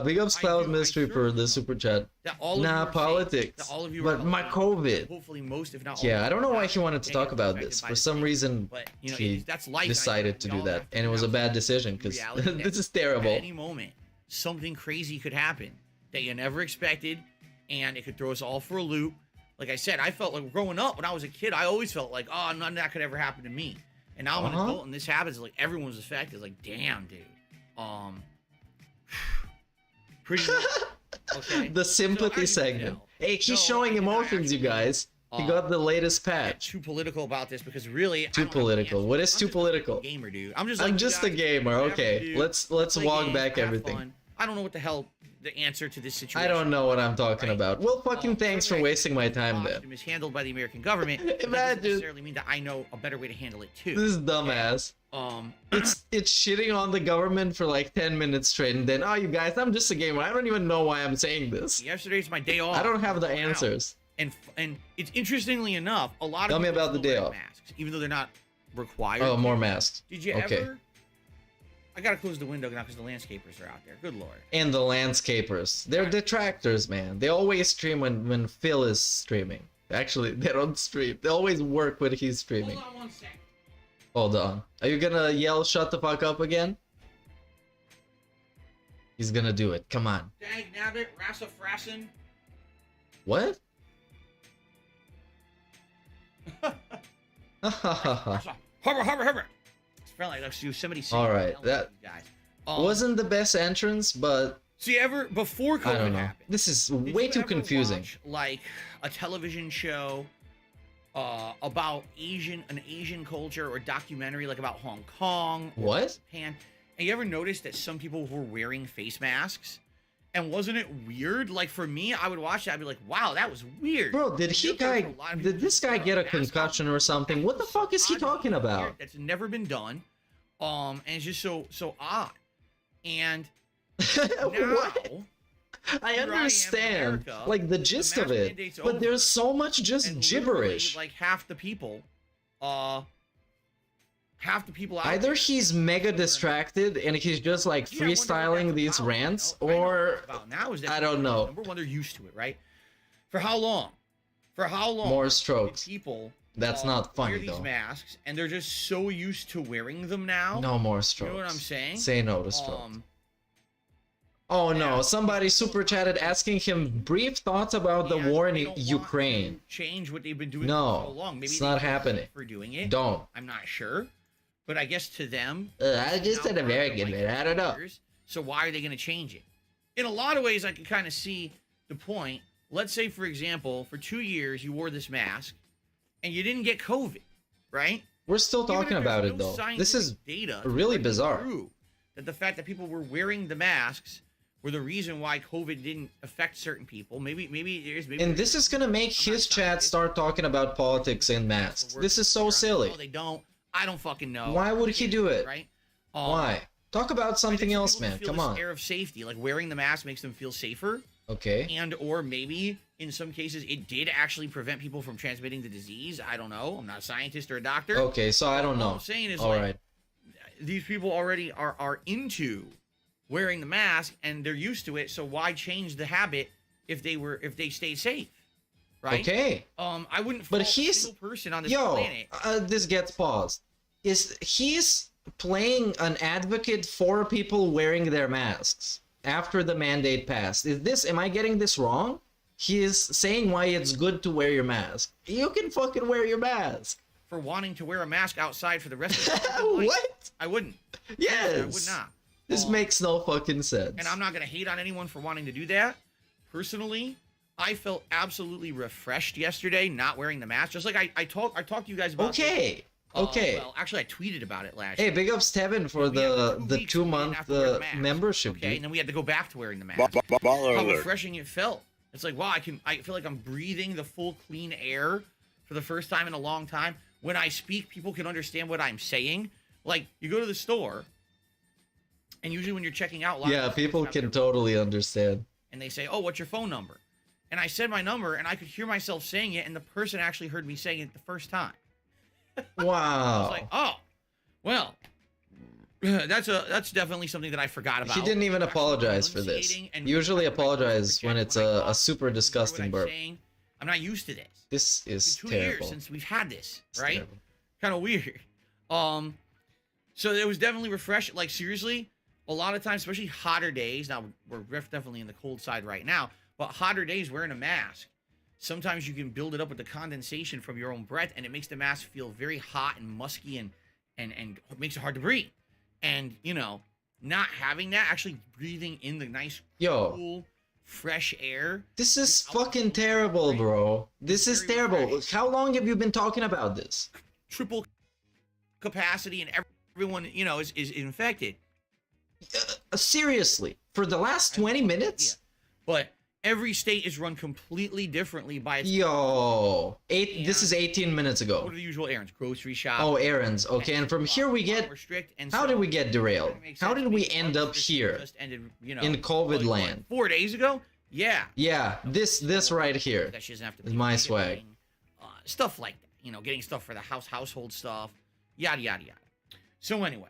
Big ups Cloud Mystery for the super chat. Nah, politics. But my COVID. Hopefully most, if not all. Yeah, I don't know why he wanted to talk about this. For some reason, he decided to do that. And it was a bad decision, because this is terrible. At any moment, something crazy could happen that you never expected, and it could throw us all for a loop. Like I said, I felt like growing up, when I was a kid, I always felt like, oh, none of that could ever happen to me. And now I'm an adult and this happens, like everyone's affected. It's like, damn, dude. Pretty okay. The sympathy segment. Hey, he's showing emotions, you guys. He got the latest patch. Too political about this because really too political. What is too political? Gamer, dude. I'm just a gamer. Okay, let's walk back everything. Fun. I don't know what the hell the answer to this situation. I don't know what I'm talking about. Well, fucking thanks for wasting my time then. Mishandled by the American government. Imagine. That doesn't necessarily mean that I know a better way to handle it too. This is dumbass. It's shitting on the government for like 10 minutes straight, and then, oh, you guys, I'm just a gamer. I don't even know why I'm saying this. Yesterday's my day off. I don't have the answers. And it's interestingly enough, a lot of tell me about the day off. Masks, even though they're not required. Oh, more masks. Did you ever? I gotta close the window now because the landscapers are out there. Good lord. And the landscapers, they're detractors, man. They always stream when Phil is streaming. Actually, they don't stream. They always work when he's streaming. Hold on 1 second. Hold on. Are you gonna yell "shut the fuck up" again? He's gonna do it. Come on. Dag nabbit, Rassafrassin. What? Hover. It's probably like Yosemite. All right, that wasn't the best entrance, but see, before COVID I don't know. happened, this is way too confusing. Watch, like a television show about an Asian culture, or a documentary like about Hong Kong or Japan, and you ever notice that some people were wearing face masks? And wasn't it weird? Like for me, I would watch that. I'd be like, "Wow, that was weird." Bro, did this guy get a concussion or something? What the fuck is he talking about? That's never been done. And it's just so odd. And what? I understand, like the gist of it, but there's so much just gibberish. Like half the people out either he's mega distracted and he's just like freestyling these rants, or I don't know. Number one, they're used to it, right? For how long? More strokes. People that's not funny wear these masks, and they're just so used to wearing them now. No more strokes. You know what I'm saying? Say no to strokes. Oh no, somebody super chatted asking him brief thoughts about the war in Ukraine. Change what they've been doing for so long. Maybe it's not happening. For doing it. Don't. I'm not sure. But I guess to them, I just an American, man. I don't know. So why are they going to change it? In a lot of ways, I can kind of see the point. Let's say, for example, for 2 years you wore this mask, and you didn't get COVID, right? We're still talking about it though. This is data really bizarre. That the fact that people were wearing the masks were the reason why COVID didn't affect certain people. Maybe there's. And this is gonna make his chat start talking about politics and masks. This is so silly. No, they don't. I don't fucking know. Why would he do it? Right? Why? Talk about something else, man. Come on. Air of safety, like wearing the mask makes them feel safer. Okay. And or maybe in some cases it did actually prevent people from transmitting the disease. I don't know. I'm not a scientist or a doctor. Okay, so I don't know. All I'm saying is, all right, these people already are into wearing the mask and they're used to it. So why change the habit if they stay safe? Right? Okay. I wouldn't. But he's a person on this planet. This gets paused. He's playing an advocate for people wearing their masks after the mandate passed. Am I getting this wrong? He is saying why it's good to wear your mask. You can fucking wear your mask. For wanting to wear a mask outside for the rest of the night. What? I wouldn't. Yes. I would not. This makes no fucking sense. And I'm not going to hate on anyone for wanting to do that. Personally, I felt absolutely refreshed yesterday not wearing the mask. Just like I talked to you guys about this. Okay. Well, actually, I tweeted about it last year. Hey, big ups Tevin for the 2-month membership. Okay, and then we had to go back to wearing the mask. How refreshing it felt. It's like, wow, I feel like I'm breathing the full clean air for the first time in a long time. When I speak, people can understand what I'm saying. Like, you go to the store, and usually when you're checking out, people can totally understand. And they say, "Oh, what's your phone number?" And I said my number, and I could hear myself saying it, and the person actually heard me saying it the first time. Wow. I was like, oh, well, that's definitely something that I forgot about. He didn't even apologize for this. Usually apologize when it's a super disgusting burp. I'm not used to this. This is terrible. 2 years since we've had this, right? Kind of weird. So it was definitely refreshing. Like, seriously, a lot of times, especially hotter days. Now, we're definitely in the cold side right now, but hotter days wearing a mask, sometimes you can build it up with the condensation from your own breath, and it makes the mask feel very hot and musky and it makes it hard to breathe. And you know, not having that, actually breathing in the nice, cool, fresh air. This is fucking terrible, bro. This is terrible. How long have you been talking about this? Triple capacity, and everyone, you know, is infected. Seriously, for the last 20 minutes? But every state is run completely differently by its this is 18 minutes ago. What are the usual errands? Grocery shop. Oh, errands. Okay, and from here we get... How did we get derailed? How did we end up here? In COVID land? 4 days ago? Yeah. Yeah, this right here is my swag. Stuff like that. You know, getting stuff for the household stuff. Yada, yada, yada. So anyway,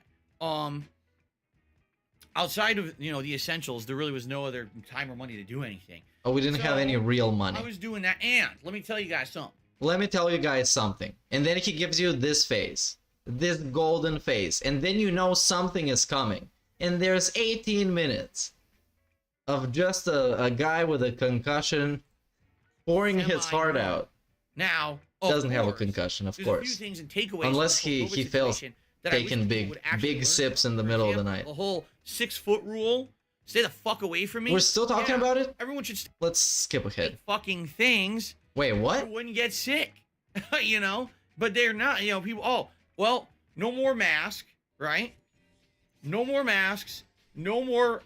outside of, you know, the essentials, there really was no other time or money to do anything. Oh, we didn't have any real money. I was doing that, and let me tell you guys something. Let me tell you guys something. And then he gives you this face. This golden face. And then you know something is coming. And there's 18 minutes of just a guy with a concussion pouring his heart out. Now, doesn't have a concussion, of course. Unless he fails taking big sips in the middle of the night. The whole 6-foot rule. Stay the fuck away from me. We're still talking about it? Everyone should Let's skip ahead. Fucking things. Wait, what? You wouldn't get sick. You know? But they're not, you know, people, oh, well, no more mask, right? No more masks. No more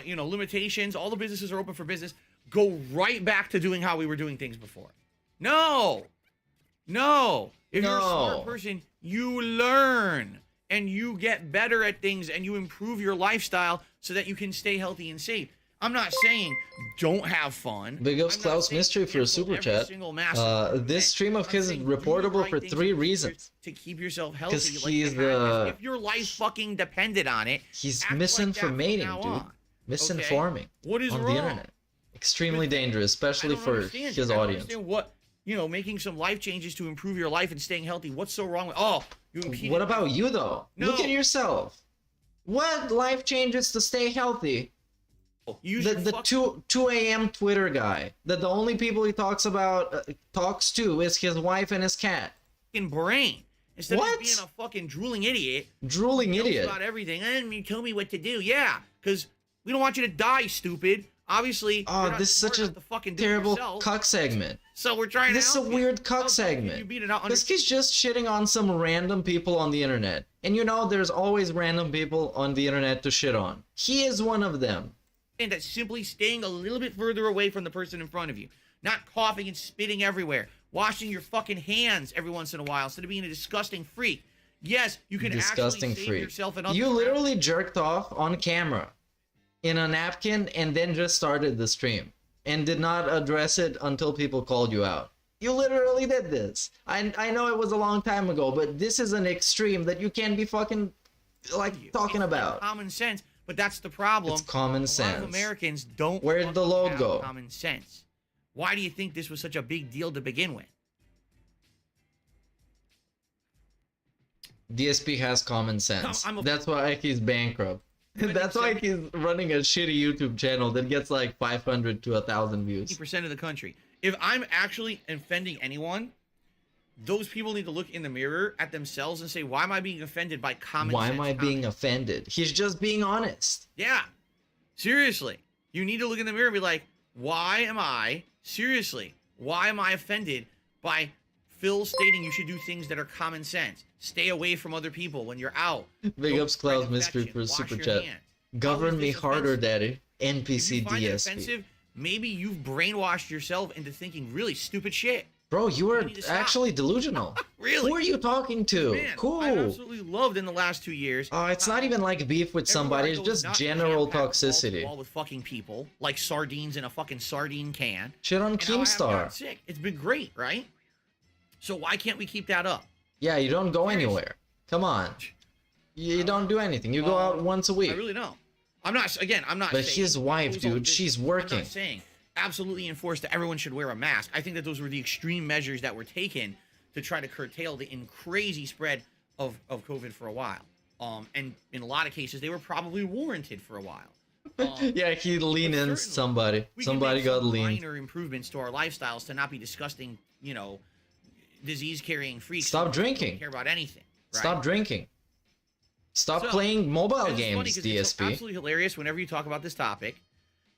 you know, limitations. All the businesses are open for business. Go right back to doing how we were doing things before. No. If you're a smart person, you learn and you get better at things and you improve your lifestyle so that you can stay healthy and safe. I'm not saying don't have fun. Big ups Klaus Mystery for a super chat. This stream of his is reportable for 3 reasons. To keep yourself healthy. Because he's if your life fucking depended on it. He's misinformating, dude. Misinforming. What is on the internet. Extremely dangerous, especially for his audience. What, you know, making some life changes to improve your life and staying healthy. What's so wrong with? What about you though? No. Look at yourself. What life changes to stay healthy? The 2 a.m. Twitter guy. That the only people he talks to is his wife and his cat. In brain. Instead of being a fucking drooling idiot. About everything. And you tell me what to do. Yeah, because we don't want you to die, stupid. Obviously. Oh, this is such a terrible cuck segment. So we're trying to. This is a weird cuck segment. This kid's just shitting on some random people on the internet. And you know, there's always random people on the internet to shit on. He is one of them. And that's simply staying a little bit further away from the person in front of you. Not coughing and spitting everywhere. Washing your fucking hands every once in a while instead of being a disgusting freak. Yes, you can actually save yourself and others. You literally jerked off on camera in a napkin and then just started the stream. And did not address it until people called you out. You literally did this. I know it was a long time ago, but this is an extreme that you can't be fucking, like, talking about. Common sense. But that's the problem. It's common sense. A lot of Americans don't. Where'd the load go? Common sense. Why do you think this was such a big deal to begin with? DSP has common sense. That's why he's bankrupt. That's why he's running a shitty YouTube channel that gets like 500 to 1,000 views. 50% of the country. If I'm actually offending anyone, those people need to look in the mirror at themselves and say, why am I being offended by common sense? Why am I being offended? He's just being honest. Yeah. Seriously. You need to look in the mirror and be like, why am I offended by Phil stating you should do things that are common sense? Stay away from other people when you're out. Big ups Cloud Mystery for a super chat. Govern me harder, daddy. NPC DSP. Maybe you've brainwashed yourself into thinking really stupid shit. Bro, you were actually delusional. Really? Who are you talking to? Man, cool. I absolutely loved in the last 2 years. It's not even like beef with somebody. It's just general toxicity. Wall with fucking people, like sardines in a fucking sardine can. Shit on Keemstar. Sick. It's been great, right? So why can't we keep that up? Yeah, you don't go anywhere. Come on. You don't do anything. You go out once a week. I really don't. I'm not saying. But his wife, dude, she's working. I'm not saying absolutely enforce that everyone should wear a mask. I think that those were the extreme measures that were taken to try to curtail the crazy spread of COVID for a while. And in a lot of cases, they were probably warranted for a while. Yeah, he leaned in somebody. Somebody got lean. Minor improvements to our lifestyles to not be disgusting, you know, disease-carrying freaks. Stop drinking. Don't care about anything. Right? Stop drinking. Stop playing mobile games, DSP. It's absolutely hilarious whenever you talk about this topic.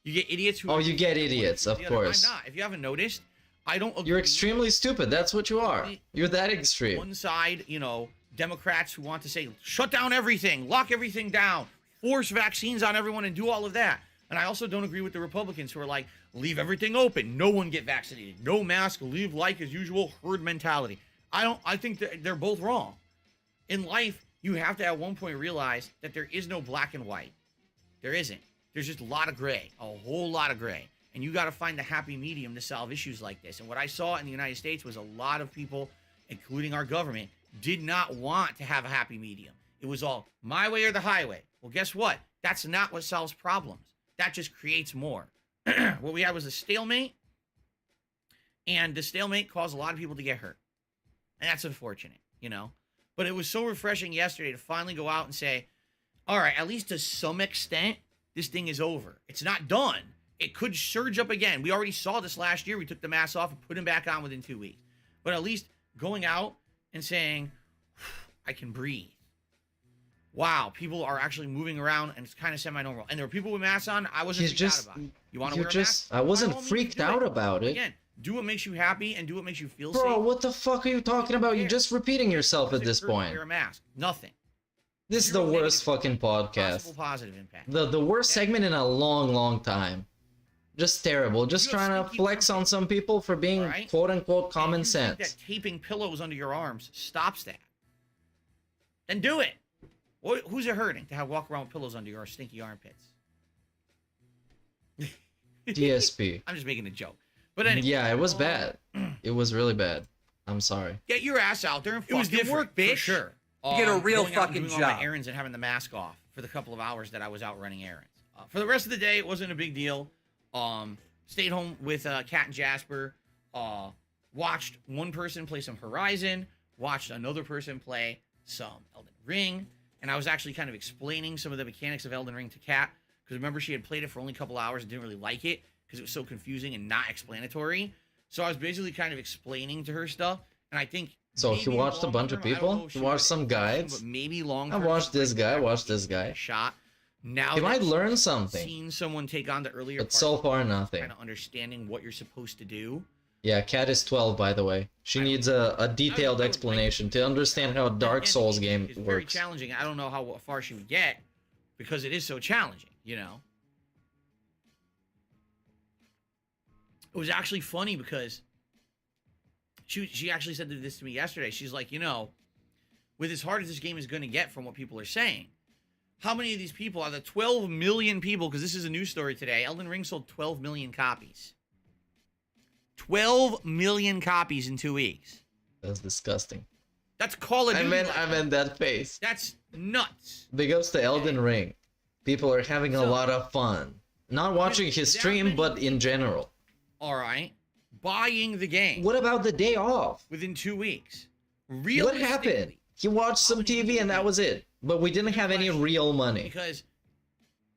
You get idiots who... Oh, you get idiots, of course. I'm not. If you haven't noticed, I don't agree. You're extremely stupid. That's what you are. You're that extreme. One side, you know, Democrats who want to say, shut down everything, lock everything down, force vaccines on everyone, and do all of that. And I also don't agree with the Republicans who are like, leave everything open, no one get vaccinated, no mask, live like as usual, herd mentality. I think that they're both wrong. In life, you have to at one point realize that there is no black and white. There isn't. There's just a lot of gray, a whole lot of gray. And you got to find the happy medium to solve issues like this. And what I saw in the United States was a lot of people, including our government, did not want to have a happy medium. It was all my way or the highway. Well, guess what? That's not what solves problems. That just creates more. What we had was a stalemate, and the stalemate caused a lot of people to get hurt. And that's unfortunate, you know? But it was so refreshing yesterday to finally go out and say, all right, at least to some extent, this thing is over. It's not done. It could surge up again. We already saw this last year. We took the mask off and put him back on within 2 weeks. But at least going out and saying, I can breathe. Wow, people are actually moving around and it's kind of semi-normal. And there were people with masks on. I wasn't freaked out about it. You want to wear a mask? I wasn't freaked out about it. Again, do what makes you happy and do what makes you feel safe. Bro, what the fuck are you talking about? You're just repeating yourself at this point. Wear a mask. Nothing. This is the worst fucking podcast. Positive impact. The worst segment in a long time. Just terrible. Just trying to flex on some people for being quote-unquote common sense. Think that taping pillows under your arms stops that. Then do it. Who's it hurting to have walk around with pillows under your stinky armpits? DSP. I'm just making a joke. But anyway. Yeah, it was bad. It was really bad. I'm sorry. Get your ass out there and fucking work, bitch. For sure. Get a real fucking job. All my errands and having the mask off for the couple of hours that I was out running errands. For the rest of the day, it wasn't a big deal. Stayed home with Kat and Jasper. Watched one person play some Horizon. Watched another person play some Elden Ring. And I was actually kind of explaining some of the mechanics of Elden Ring to Kat. Because remember, she had played it for only a couple hours and didn't really like it. Because it was so confusing and not explanatory. So I was basically kind of explaining to her stuff. And I think... So he watched a bunch of people? He watched some guides? But maybe long I watched this guy, watched this guy. Shot. Now he might learn something. Seen someone take on the earlier but so far, nothing. Kind of understanding what you're supposed to do. Yeah, Kat is 12, by the way. She needs a detailed explanation to understand how a Dark Souls game works. It's very challenging. I don't know how far she would get because it is so challenging, you know? It was actually funny because she actually said this to me yesterday. She's like, you know, with as hard as this game is going to get from what people are saying, how many of these people are the 12 million people? Because this is a news story today. Elden Ring sold 12 million copies. 12 million copies in 2 weeks. That's disgusting. That's Call of Duty. I meant that face. That's nuts. Big ups to Elden Ring. People are having a lot of fun. Not watching his stream, but in general. All right. Buying the game. What about the day off? Within 2 weeks. What happened? He watched some TV and that was it. But we didn't have any real money. Because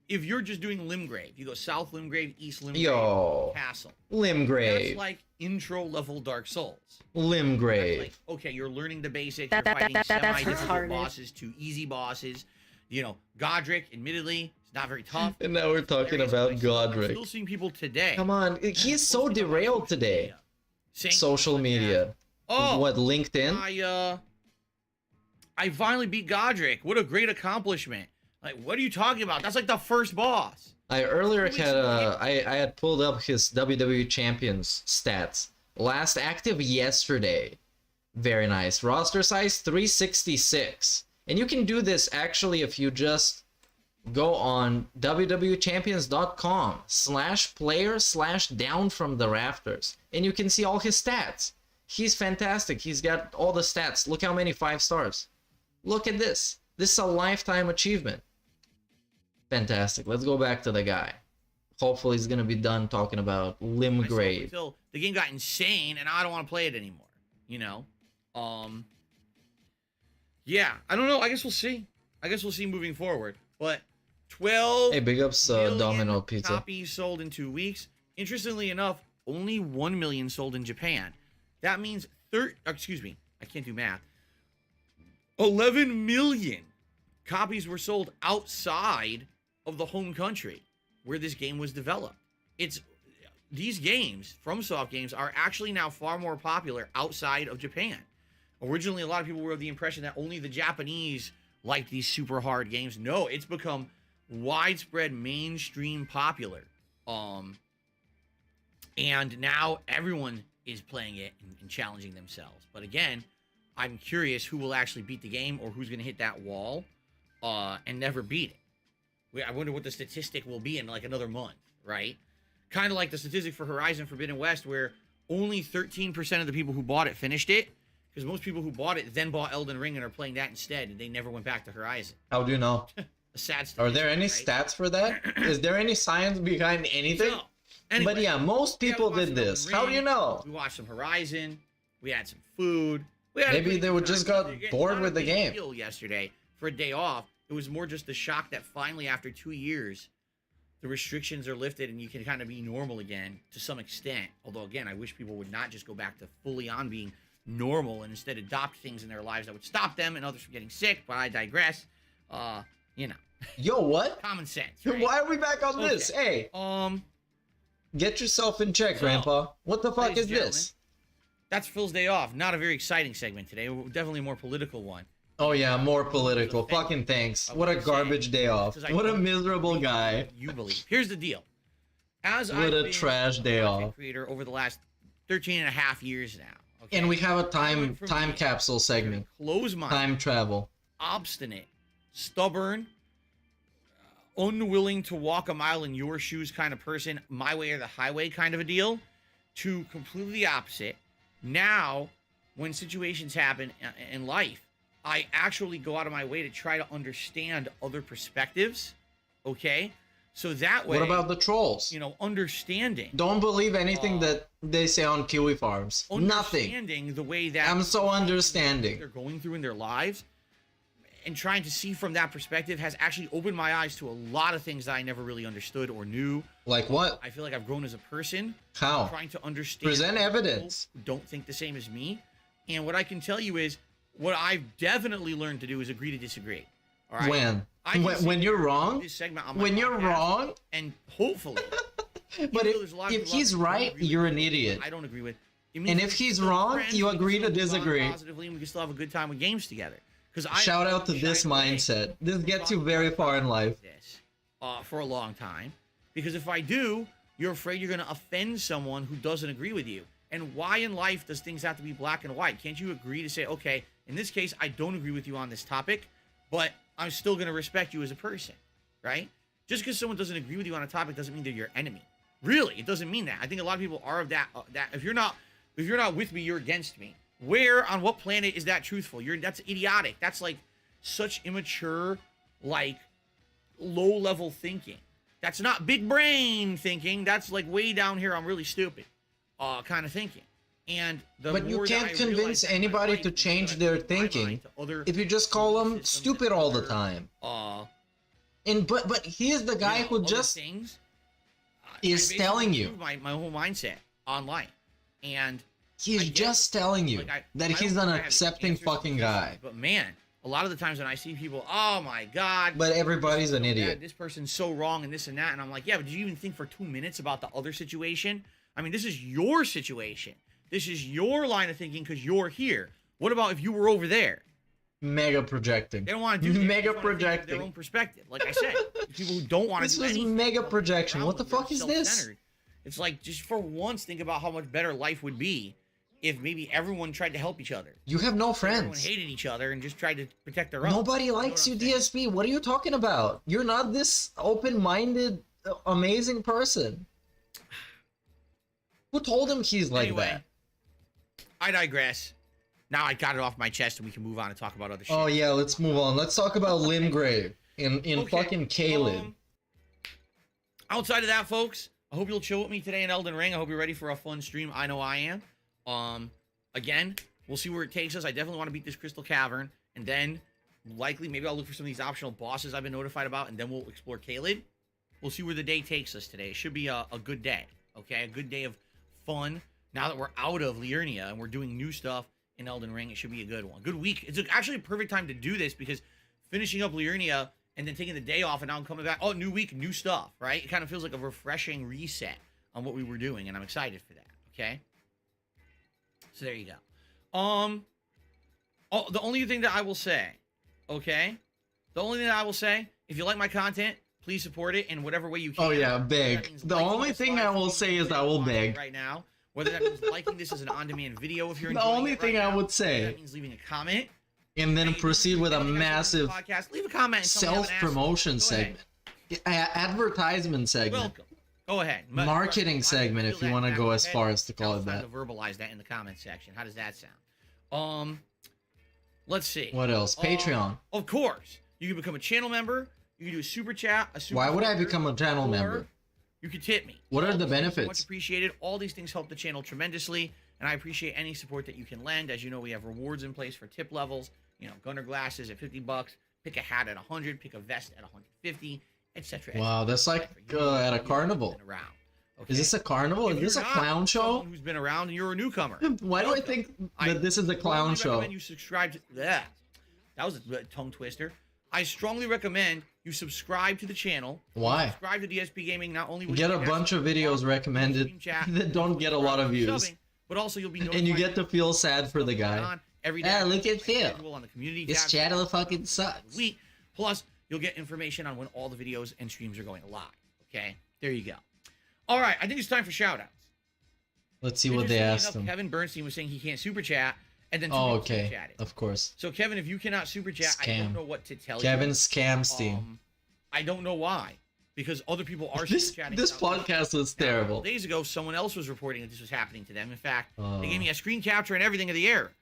if you're just doing Limgrave, you go South Limgrave, East Limgrave, Castle. Limgrave. That's like intro level Dark Souls. Limgrave. Like, okay, you're learning the basics. You're fighting semi-difficult bosses to easy bosses. You know, Godric, admittedly, it's not very tough. And now we're talking about Godric. I'm still seeing people today. Come on, he is so derailed today. Social media. Oh, what, LinkedIn? I finally beat Godric. What a great accomplishment. Like, what are you talking about? That's like the first boss. I earlier had I had pulled up his WWE Champions stats. Last active yesterday. Very nice. Roster size 366. And you can do this actually if you just go on www.champions.com/player/down-from-the-rafters. And you can see all his stats. He's fantastic. He's got all the stats. Look how many 5 stars. Look at this. This is a lifetime achievement. Fantastic. Let's go back to the guy. Hopefully he's gonna be done talking about Limgrave. Until the game got insane and I don't want to play it anymore. You know? Yeah, I don't know. I guess we'll see. I guess we'll see moving forward. But 12 hey, big ups Domino Pizza. Copies sold in 2 weeks. Interestingly enough, only 1 million sold in Japan. That means excuse me, I can't do math. 11 million copies were sold outside of the home country where this game was developed. These games, FromSoft games, are actually now far more popular outside of Japan. Originally, a lot of people were of the impression that only the Japanese liked these super hard games. No, it's become widespread mainstream popular. And now everyone is playing it and challenging themselves. But again, I'm curious who will actually beat the game or who's going to hit that wall and never beat it. I wonder what the statistic will be in like another month, right? Kind of like the statistic for Horizon Forbidden West, where only 13% of the people who bought it finished it, because most people who bought it then bought Elden Ring and are playing that instead, and they never went back to Horizon. How do you know? A sad statistic. Are there any stats for that? Is there any science behind anything? No. Anyway, but yeah, most people did this. How do you know? We watched some Horizon. We had some food. Maybe they would just got bored with the game. Yesterday for a day off, it was more just the shock that finally, after 2 years, the restrictions are lifted and you can kind of be normal again to some extent. Although, again, I wish people would not just go back to fully on being normal and instead adopt things in their lives that would stop them and others from getting sick. But I digress. You know. Yo, what? Common sense. Right? Why are we back on this? Hey. Get yourself in check, Grandpa. What the fuck is this? That's Phil's day off. Not a very exciting segment today. Definitely a more political one. Oh yeah, more political. Fucking thanks. What a garbage day off. What a miserable guy. You believe. Here's the deal. What a trash day off. Creator over the last 13 and a half years now. Okay? And we have a time capsule segment. Close mind. Time travel. Obstinate. Stubborn. Unwilling to walk a mile in your shoes kind of person. My way or the highway kind of a deal. To completely the opposite. Now, when situations happen in life, I actually go out of my way to try to understand other perspectives, okay? So that way... What about the trolls? You know, understanding. Don't believe anything that they say on Kiwi Farms. Nothing. Understanding the way that... I'm so understanding. ...they're going through in their lives and trying to see from that perspective has actually opened my eyes to a lot of things that I never really understood or knew. Like what? I feel like I've grown as a person. How? Trying to understand... Present evidence. ...who don't think the same as me. And what I can tell you is, what I've definitely learned to do is agree to disagree. All right? When you're wrong? When you're wrong? And hopefully... But if he's right, you're an idiot. I don't agree with... And if he's wrong, you agree to disagree. Positively, and we can still have a good time with games together. Shout out to this mindset. This gets you very far in life. For a long time. Because if I do, you're afraid you're going to offend someone who doesn't agree with you. And why in life does things have to be black and white? Can't you agree to say, okay, in this case, I don't agree with you on this topic, but I'm still going to respect you as a person, right? Just because someone doesn't agree with you on a topic doesn't mean they're your enemy. Really, it doesn't mean that. I think a lot of people are of that. That if you're not with me, you're against me. Where on what planet is that truthful? That's idiotic. That's like such immature, like low level thinking. That's not big brain thinking. That's like way down here. I'm really stupid, kind of thinking. And but you can't convince anybody to change their thinking if you just call them stupid all the time. But he is the guy who just is telling you my whole mindset online, and he's just telling you that he's an accepting fucking guy. But man, a lot of the times when I see people, oh my god, but everybody's an idiot. This person's so wrong and this and that, and I'm like, yeah, but did you even think for 2 minutes about the other situation? I mean, this is your situation. This is your line of thinking because you're here. What about if you were over there? Mega projecting. They don't want to do mega projecting. Their own perspective. Like I said, people who don't want to do anything. This is mega projection. What the fuck is this? It's like, just for once, think about how much better life would be if maybe everyone tried to help each other. You have no friends. Everyone hated each other and just tried to protect their own. Nobody likes you, DSP. What are you talking about? You're not this open-minded, amazing person. Who told him he's like that? I digress. Now I got it off my chest and we can move on and talk about other shit. Oh yeah, let's move on. Let's talk about Limgrave in fucking Caelid. Outside of that, folks, I hope you'll chill with me today in Elden Ring. I hope you're ready for a fun stream. I know I am. Again, we'll see where it takes us. I definitely want to beat this Crystal Cavern, and then likely maybe I'll look for some of these optional bosses I've been notified about, and then we'll explore Caelid. We'll see where the day takes us today. It should be a good day, okay? A good day of fun. Now that we're out of Liurnia and we're doing new stuff in Elden Ring. It should be a good one. Good week. It's actually a perfect time to do this because finishing up Liurnia and then taking the day off and now I'm coming back. Oh, new week, new stuff, right? It kind of feels like a refreshing reset on what we were doing, and I'm excited for that, okay? So there you go. Oh, the only thing that I will say, okay? The only thing that I will say, if you like my content, please support it in whatever way you can. Oh yeah, beg. The only thing I will say is I will beg. Right now, whether that means liking this as an on-demand video if you're enjoying The only it thing right I now, would say. that means leaving a comment. And then Hey, proceed with a anything else massive on the podcast, leave a comment. And tell me I haven't asked you. self-promotion Go ahead. segment. Advertisement segment. Welcome. Go ahead. Marketing segment, if you want to go as far as to call it that. To verbalize that in the comment section. How does that sound? Let's see. What else? Patreon. Of course. You can become a channel member. You can do a super chat. Why would I become a channel member? You could tip me. What are the Much benefits? appreciated. All these things help the channel tremendously, and I appreciate any support that you can lend. As you know, we have rewards in place for tip levels. You know, gunner glasses at $50, pick a hat at 100, pick a vest at 150, etc. Wow, that's like at a carnival. Around. Okay? Is this a carnival? Is this a clown show? Who's been around and you're a newcomer? Why do I think that this is a clown show? I recommend you subscribe to that. That was a tongue twister. I strongly recommend you subscribe to the channel. Why? Subscribe to dspgaming. Not only will Get you a bunch of videos recommended that don't get a lot of views. but also you'll be And you get to feel sad for the guy. every day. Yeah, look at Phil. On the community This tab. channel fucking sucks. Week. Plus, you'll get information on when all the videos and streams are going live. Okay, there you go. All right, I think it's time for shoutouts. Let's see what they asked him. Kevin Bernstein was saying he can't super chat, and then Oh, super okay. chatted. Of course. So Kevin, if you cannot super chat, I don't know what to tell Kevin you. Scamstein. I don't know why, because other people are This super chatting. podcast was Now, a terrible. couple days ago, someone else was reporting that this was happening to them. In fact, Oh. they gave me a screen capture and everything of the error.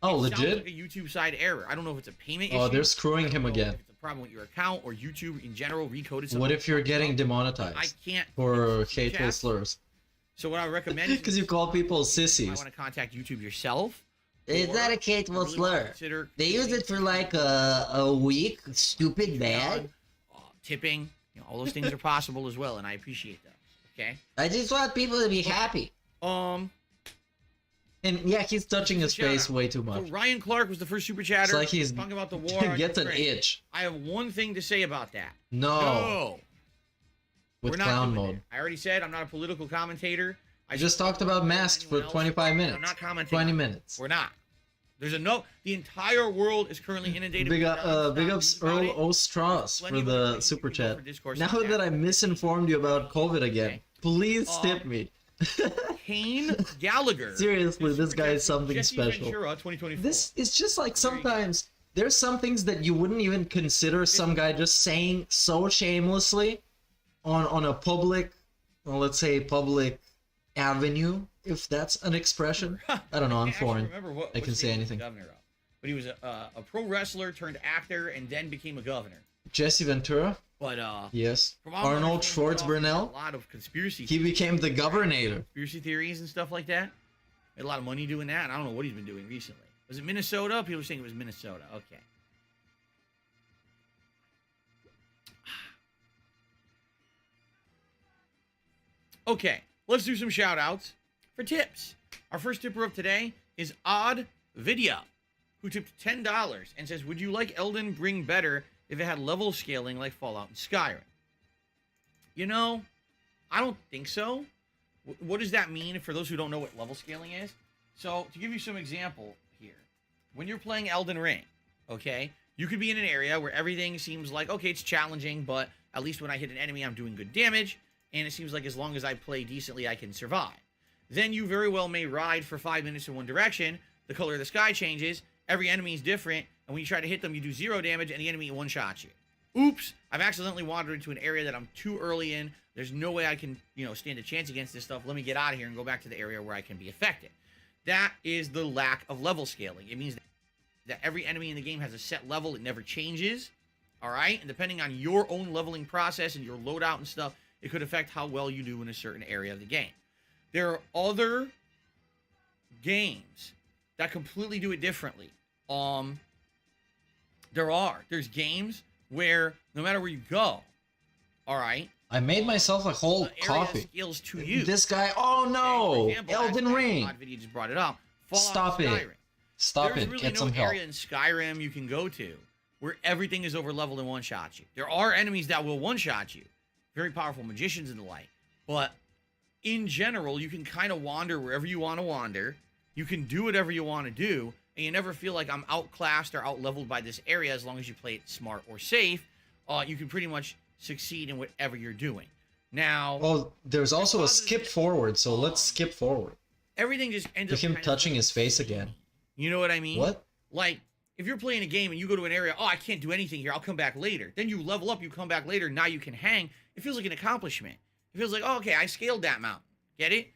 Oh, It sounds legit? like a YouTube side error. I don't know if it's a payment issue. Oh, they're screwing I don't him know again. If it's a problem with your account or YouTube in general recoded something. What if you're getting I demonetized can't for super hateful chat. slurs? So what I recommend is Because you call people you might sissies. want to contact YouTube yourself. It's or not a you hateful really wanna slur. consider They use it for like a week. Stupid bad. tipping. You know, all those things are possible as well, and I appreciate that. Okay. I just want people to be happy. And yeah, he's touching his Shout out. face way too So much. Ryan Clark was the first super chatter. It's like he's talking about the war. on gets an Ukraine. itch. I have one thing to say about that. No. We're With not clown doing mode. it. I already said I'm not a political commentator. I just talked about Masked for Anyone else? 25 I'm minutes. not commenting. 20 on it. minutes. We're not. There's a no. The entire world is currently inundated. Big, with big nonstop ups news about Earl it. Ostras Plenty for of other the things super you can go chat. for discourse Now on that I misinformed you about COVID again, Okay. please tip me. Kane Gallagher. Seriously, this guy is Super chat something Jesse special. Ventura, 2024. This is just like There you go. sometimes there's some things that you wouldn't even consider some guy just saying so shamelessly on a public, well, let's say public avenue, if that's an expression. I don't know, I'm I actually foreign. remember what I can state say he was anything. Governor of. But he was a pro wrestler turned actor and then became a governor. Jesse Ventura? But Yes. from all my Arnold understanding, a Schwarzenegger? lot of conspiracy He became the governor. conspiracy theories and stuff like that. Made a lot of money doing that. And I don't know what he's been doing recently. Was it Minnesota? People were saying it was Minnesota. Okay. Okay, let's do some shout outs for tips. Our first tipper of today is Odd Vidya, who tipped $10 and says, would you like Elden Ring better if it had level scaling like Fallout and Skyrim? You know, I don't think so. What does that mean for those who don't know what level scaling is? So, to give you some example here, when you're playing Elden Ring, okay, you could be in an area where everything seems like, okay, it's challenging, but at least when I hit an enemy, I'm doing good damage, and it seems like as long as I play decently, I can survive. Then you very well may ride for 5 minutes in one direction, the color of the sky changes, every enemy is different, and when you try to hit them, you do 0 damage, and the enemy one-shots you. Oops, I've accidentally wandered into an area that I'm too early in. There's no way I can, stand a chance against this stuff. Let me get out of here and go back to the area where I can be effective. That is the lack of level scaling. It means that every enemy in the game has a set level. It never changes, all right? And depending on your own leveling process and your loadout and stuff, it could affect how well you do in a certain area of the game. There are other games that completely do it differently. There's games where no matter where you go, all right? I made myself a whole the area coffee. scales to you. This guy, oh no! Okay, for example, Elden as Ring! Odd Video just brought it up. Fallout Stop and it. Skyrim. Stop There's it. really Get no some help. area in Skyrim you can go to where everything is over leveled and one shot you. There are enemies that will one shot you, very powerful magicians and the like. But in general, you can kind of wander wherever you want to wander. You can do whatever you want to do, and you never feel like I'm outclassed or outleveled by this area as long as you play it smart or safe. You can pretty much succeed in whatever you're doing. Now, Well, there's also a skip forward, so let's skip forward. everything just ends With up him kind of touching his face again. You know what I mean? What? Like, if you're playing a game and you go to an area, oh, I can't do anything here, I'll come back later. Then you level up, you come back later, now you can hang. It feels like an accomplishment. It feels like, oh, okay, I scaled that mountain. Get it?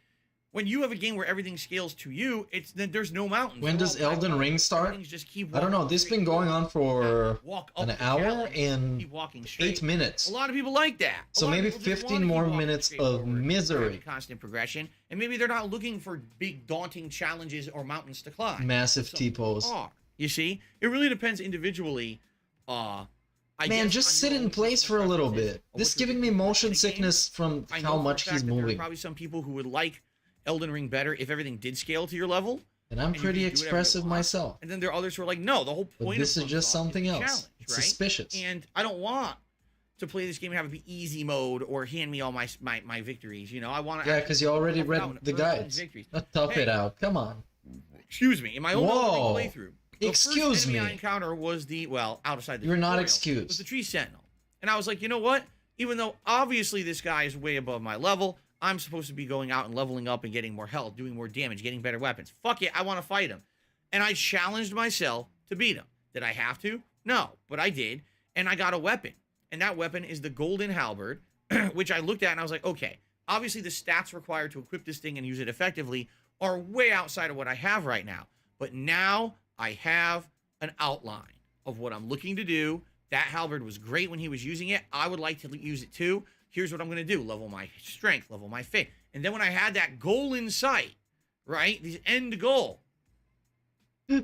When you have a game where everything scales to you, then there's no mountains. When does Elden Ring start? Just keep I don't know. walking This has straight been going on for walk up an the hour challenge, and keep walking straight. 8 minutes. A lot of people like that. A So lot of maybe people just 15 wanna more keep walking minutes straight of forward, misery. having constant progression, and maybe they're not looking for big, daunting challenges or mountains to climb. Massive Some T-pose. are. You see, it really depends individually. I Man, guess just on sit your in own place for a personal little preferences bit. of This what is you're giving me doing in motion the game. sickness from I know how for a much fact he's that there are moving. probably some people who would like Elden Ring better if everything did scale to your level. And I'm and you pretty can do whatever you expressive want. myself. And then there are others who are like, no, the whole But point this of is just Plunge-a-thon something is else. challenge, It's right? suspicious. And I don't want to play this game and have it be easy mode or hand me all my victories. You know, I want to. Yeah, because you already read the guides. Tough it out. Come on. Excuse me. In my own Whoa. playthrough, the Excuse first enemy me. I encounter was outside the You're not tutorial, excused. was the tree sentinel. And I was like, you know what? Even though obviously this guy is way above my level, I'm supposed to be going out and leveling up and getting more health, doing more damage, getting better weapons. Fuck it, I want to fight him. And I challenged myself to beat him. Did I have to? No, but I did. And I got a weapon. And that weapon is the golden halberd, which I looked at and I was like, okay, obviously the stats required to equip this thing and use it effectively are way outside of what I have right now. But now I have an outline of what I'm looking to do. That halberd was great when he was using it. I would like to use it too. Here's what I'm going to do. Level my strength, level my faith. And then when I had that goal in sight, right, the end goal,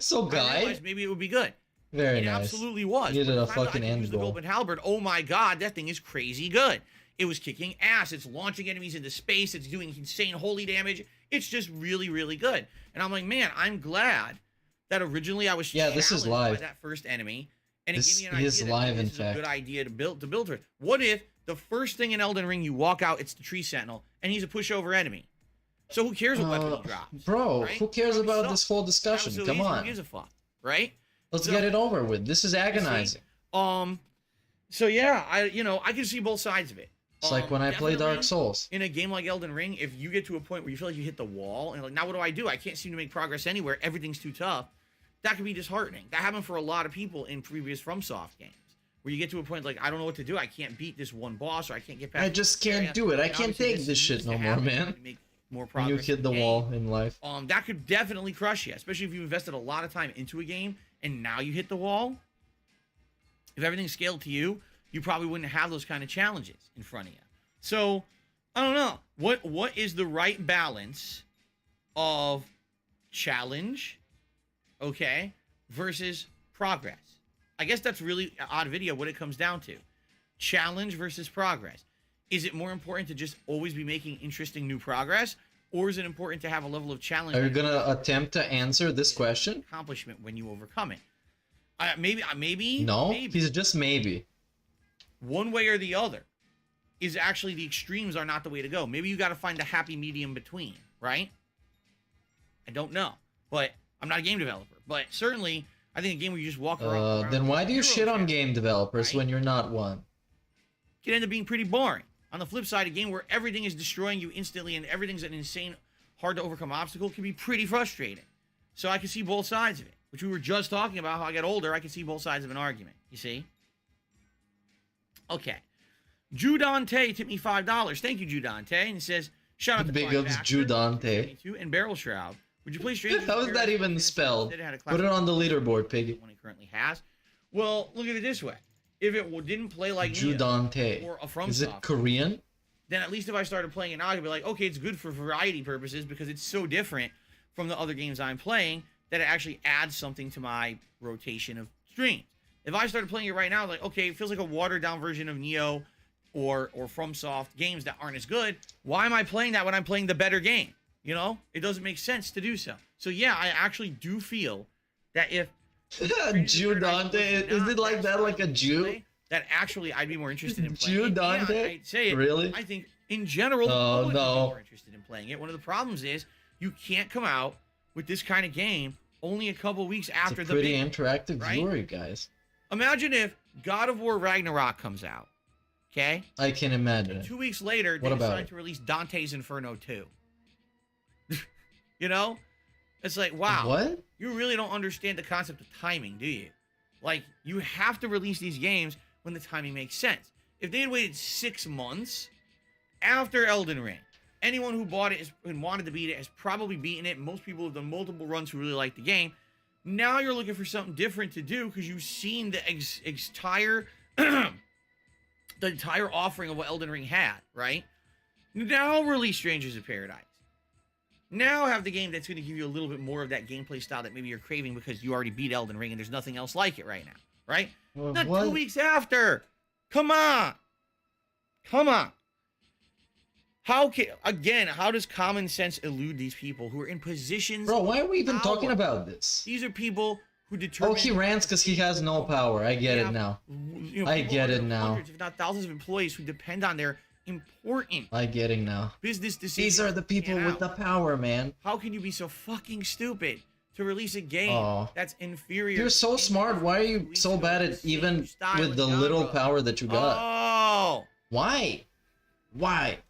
So, I guy. realized maybe it would be good. Very It nice. absolutely was. You did By a the time that fucking I could end use the goal. golden halberd, oh my god, that thing is crazy good. It was kicking ass. It's launching enemies into space. It's doing insane holy damage. It's just really, really good. And I'm like, man, I'm glad that originally I was Yeah, this is challenged live. by that first enemy, and it This gave me an is idea live, that in this is a fact. good idea to build with. What if the first thing in Elden Ring you walk out, it's the tree sentinel, and he's a pushover enemy? So who cares what weapon he drops? Bro, right? who cares Probably about sucks. this whole That was discussion? so Come easy, on. Who gives a fuck, right? Let's So- get it over with. This is agonizing. So yeah, I can see both sides of it. It's like when I play Definitely Dark Souls. in a game like Elden Ring, if you get to a point where you feel like you hit the wall and like, now what do? I can't seem to make progress anywhere. Everything's too tough. That can be disheartening. That happened for a lot of people in previous FromSoft games, where you get to a point like, I don't know what to do. I can't beat this one boss, or I can't get past. I this just area. can't do it. I And can't obviously take this shit needs to no more, happen man. to make more When progress you hit in the game. wall in life. That could definitely crush you, especially if you invested a lot of time into a game and now you hit the wall. If everything's scaled to you, you probably wouldn't have those kind of challenges in front of you. So, I don't know. What is the right balance of challenge, okay, versus progress? I guess that's really odd video what it comes down to. Challenge versus progress. Is it more important to just always be making interesting new progress, or is it important to have a level of challenge? Are you gonna attempt to answer this question? Accomplishment when you overcome it. Maybe. No, Maybe. he's just maybe. One way or the other is actually the extremes are not the way to go. Maybe you got to find a happy medium between, right? I don't know, but I'm not a game developer. But certainly, I think a game where you just walk around. Then why do you hero shit on shit game developers right? when you're not one? Can end up being pretty boring. On the flip side, a game where everything is destroying you instantly and everything's an insane, hard to overcome obstacle can be pretty frustrating. So I can see both sides of it, which we were just talking about. How I get older, I can see both sides of an argument. You see? Okay. Judante tipped me $5. Thank you, Judante. And he says, shout out to Big Fly ups, Factor, Judante. 72, and Barrel Shroud. Would you play Stranger? How is that even spelled? Put it on the leaderboard, Piggy. One he currently has. Well, look at it this way. If it didn't play like Judante. or a FromSoft, Is it Korean? then at least if I started playing it now, I could be like, okay, it's good for variety purposes because it's so different from the other games I'm playing that it actually adds something to my rotation of streams. If I started playing it right now, like, okay, it feels like a watered down version of Neo or FromSoft games that aren't as good. Why am I playing that when I'm playing the better game? You know, it doesn't make sense to do so. So yeah, I actually do feel that if Jew Dante, is it like that, like a Jew? That actually I'd be more interested in playing. Jew Dante? Yeah, I'd say it. Really? I think in general, Oh, would be no. more interested in playing it. One of the problems is you can't come out with this kind of game only a couple weeks after It's a pretty the big, interactive right? viewer, you guys. Imagine if God of War Ragnarok comes out. Okay? I can imagine it. 2 weeks later, What they about decide it? to release Dante's Inferno 2. You know? It's like, wow. What? You really don't understand the concept of timing, do you? Like, you have to release these games when the timing makes sense. If they had waited 6 months after Elden Ring, anyone who bought it and wanted to beat it has probably beaten it. Most people have done multiple runs who really like the game. Now you're looking for something different to do because you've seen the entire the entire offering of what Elden Ring had, right? Now release Strangers of Paradise. Now have the game that's going to give you a little bit more of that gameplay style that maybe you're craving because you already beat Elden Ring and there's nothing else like it right now, right? Not What? 2 weeks after. Come on. Come on. How does common sense elude these people who are in positions? Bro, why are we even of talking power? about this? These are people who determine. Oh, he rants because he has no power. I get it now. I people get it under now. Hundreds, if not thousands, of employees who depend on their important I get it now. business decisions. These are the people pan with the out. power, man. How can you be so fucking stupid to release a game Oh. that's inferior? You're to so any smart. Why are you release so of bad the at same even style with and the little genre? power that you got? Oh. Why? Why?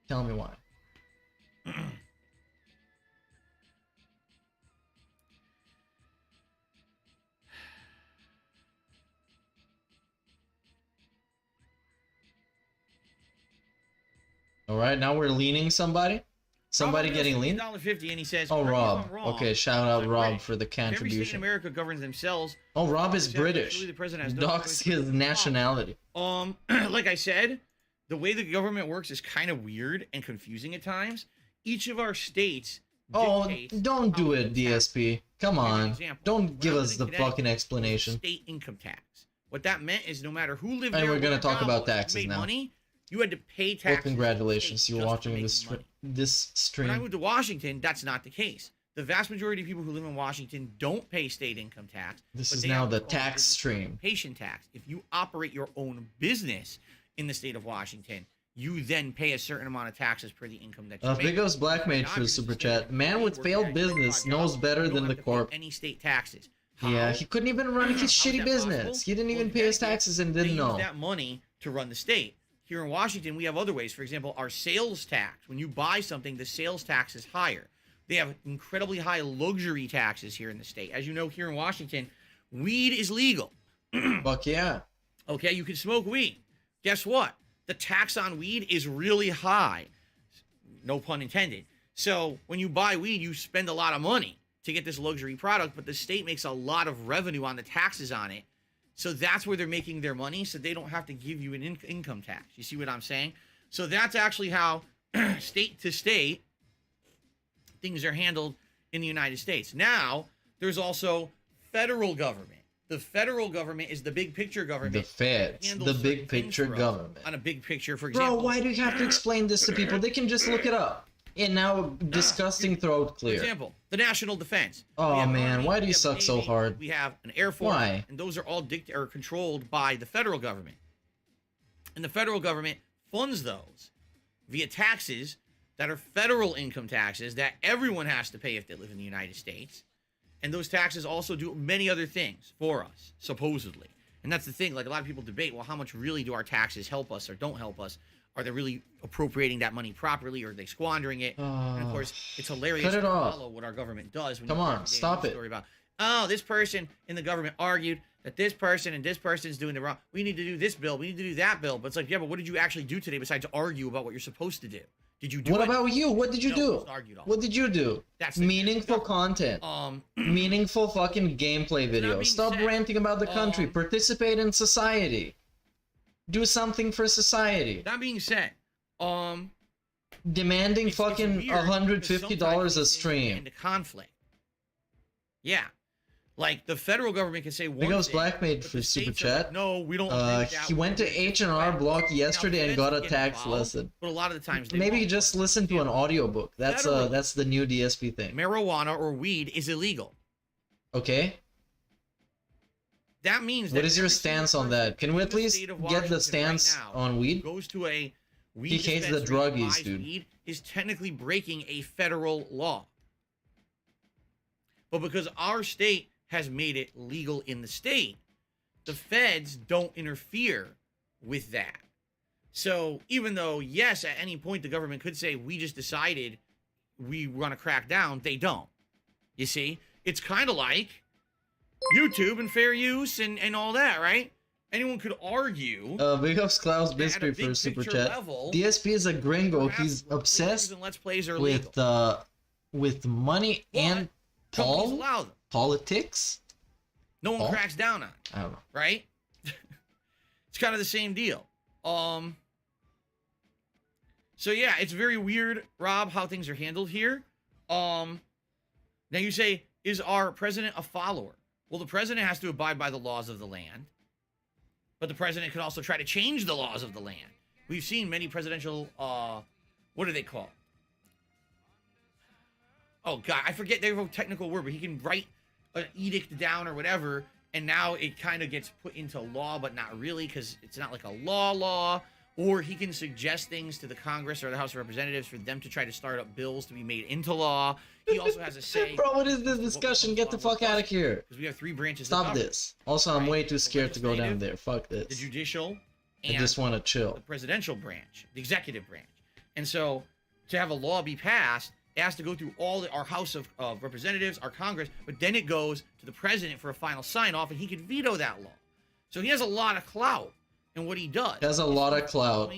Tell me why. All right, now we're leaning somebody. Somebody getting leaned. $50 and he says, Oh, "Correct me if Rob. I'm wrong, Okay, shout but out I'm Rob British. for the If every state in contribution. America governs themselves. Oh, Rob is Surely British. the president has no Docs choice but his to nationality. Like I said, the way the government works is kind of weird and confusing at times. Each of our states. Oh, dictates don't do how it, many taxes. DSP. Come Here's an on. example. Don't When give I us lived in the Connecticut, fucking there was a explanation. State income tax. What that meant is no matter who lived And there, we're gonna where talk you about made taxes now. money, you had to pay taxes. Well, to the congratulations. state You're just for watching making this money. this When I stream. moved to Washington, that's not the case. The vast majority of people who live in Washington don't pay state income tax. This but is they now have the their own tax business stream. occupation tax. If you operate your own business in the state of Washington, you then pay a certain amount of taxes per the income that you make. Big Ups Black Mage Now for you're the just super a state chat. Man employee with working failed at your business job. knows better You than don't the have to pay corp. any state taxes. Yeah, How? he couldn't even run his How's shitty that business. possible? He didn't Well, even in pay his Connecticut, taxes and they didn't use know. that money to run the state. Here in Washington, we have other ways. For example, our sales tax. When you buy something, the sales tax is higher. They have incredibly high luxury taxes here in the state. As you know, here in Washington, weed is legal. Fuck yeah. Okay, you can smoke weed. Guess what? The tax on weed is really high. No pun intended. So when you buy weed, you spend a lot of money to get this luxury product, but the state makes a lot of revenue on the taxes on it. So that's where they're making their money, so they don't have to give you an income tax. You see what I'm saying? So that's actually how state to state things are handled in the United States. Now, there's also federal government. The federal government is the big picture government. The feds. handles The certain big things picture for us. government. On a big picture, for example. Bro, why do you have to explain this to people? They can just look it up. And now, disgusting throat For clear. example, the national defense. Oh, We have an man, army, why do we you have a suck so navy, hard? We have an air force. Why? And those are all controlled by the federal government. And the federal government funds those via taxes that are federal income taxes that everyone has to pay if they live in the United States. And those taxes also do many other things for us, supposedly. And that's the thing. Like, a lot of people debate, well, how much really do our taxes help us or don't help us? Are they really appropriating that money properly, or are they squandering it? And of course, it's hilarious cut it to off. follow what our government does. When Come you on, hear a stop news it. Story about, oh, this person in the government argued that this person and this person is doing the wrong. We need to do this bill. We need to do that bill. But it's like, yeah, but what did you actually do today besides argue about what you're supposed to do? Did you do What it? about you? What did you No, do? just argued all What did you do? That's the Meaningful government. content. Meaningful fucking gameplay videos. being Stop said, ranting about the country. Participate in society. Do something for society. That being said, Demanding it's fucking weird because $150 sometimes a these things get stream. into conflict. Yeah, Like the federal government can say one Big Ups thing, Blackmaid but for the super states are like, chat. no, we don't. agree with that. He went to H&R Block yesterday and feds got a get tax involved, lesson. But a lot of the times, they Maybe won't. he just listened to an audiobook. That's the new DSP thing. Marijuana or weed is illegal. Okay. That means. What that is your every single stance on person that? Can we in at the least state of get Washington the right stance now on weed? Goes to a weed He hates the dispensary and druggies, buys dude. weed is technically breaking a federal law. But because our state has made it legal in the state, the feds don't interfere with that. So even though, yes, at any point the government could say, we just decided we want to crack down, they don't. You see? It's kind of like YouTube and fair use and all that, right? Anyone could argue. Big Ups Klaus at a Biscuit big for super picture chat. level, DSP is a gringo. perhaps He's obsessed and Let's Plays are legal. with money But and companies allow them. politics. No one Paul? cracks down on it, I don't know. right? It's kind of the same deal. So yeah, it's very weird, Rob, how things are handled here. Now you say, is our president a follower? Well, the president has to abide by the laws of the land, but the president could also try to change the laws of the land. We've seen many presidential, what are they called? Oh God, I forget their technical word, but he can write an edict down or whatever, and now it kind of gets put into law, but not really, because it's not like a law. Or he can suggest things to the Congress or the House of Representatives for them to try to start up bills to be made into law. He also has a say. Bro, what is this discussion? Get the fuck out of here. Because we have three branches. Stop this. Also, I'm way too scared to go down there. Fuck The this. judicial. I just want to The chill. presidential branch, the executive branch. And so to have a law be passed, it has to go through our House of Representatives, our Congress, but then it goes to the president for a final sign-off, and he can veto that law. So he has a lot of clout in what he does. He has a lot of clout.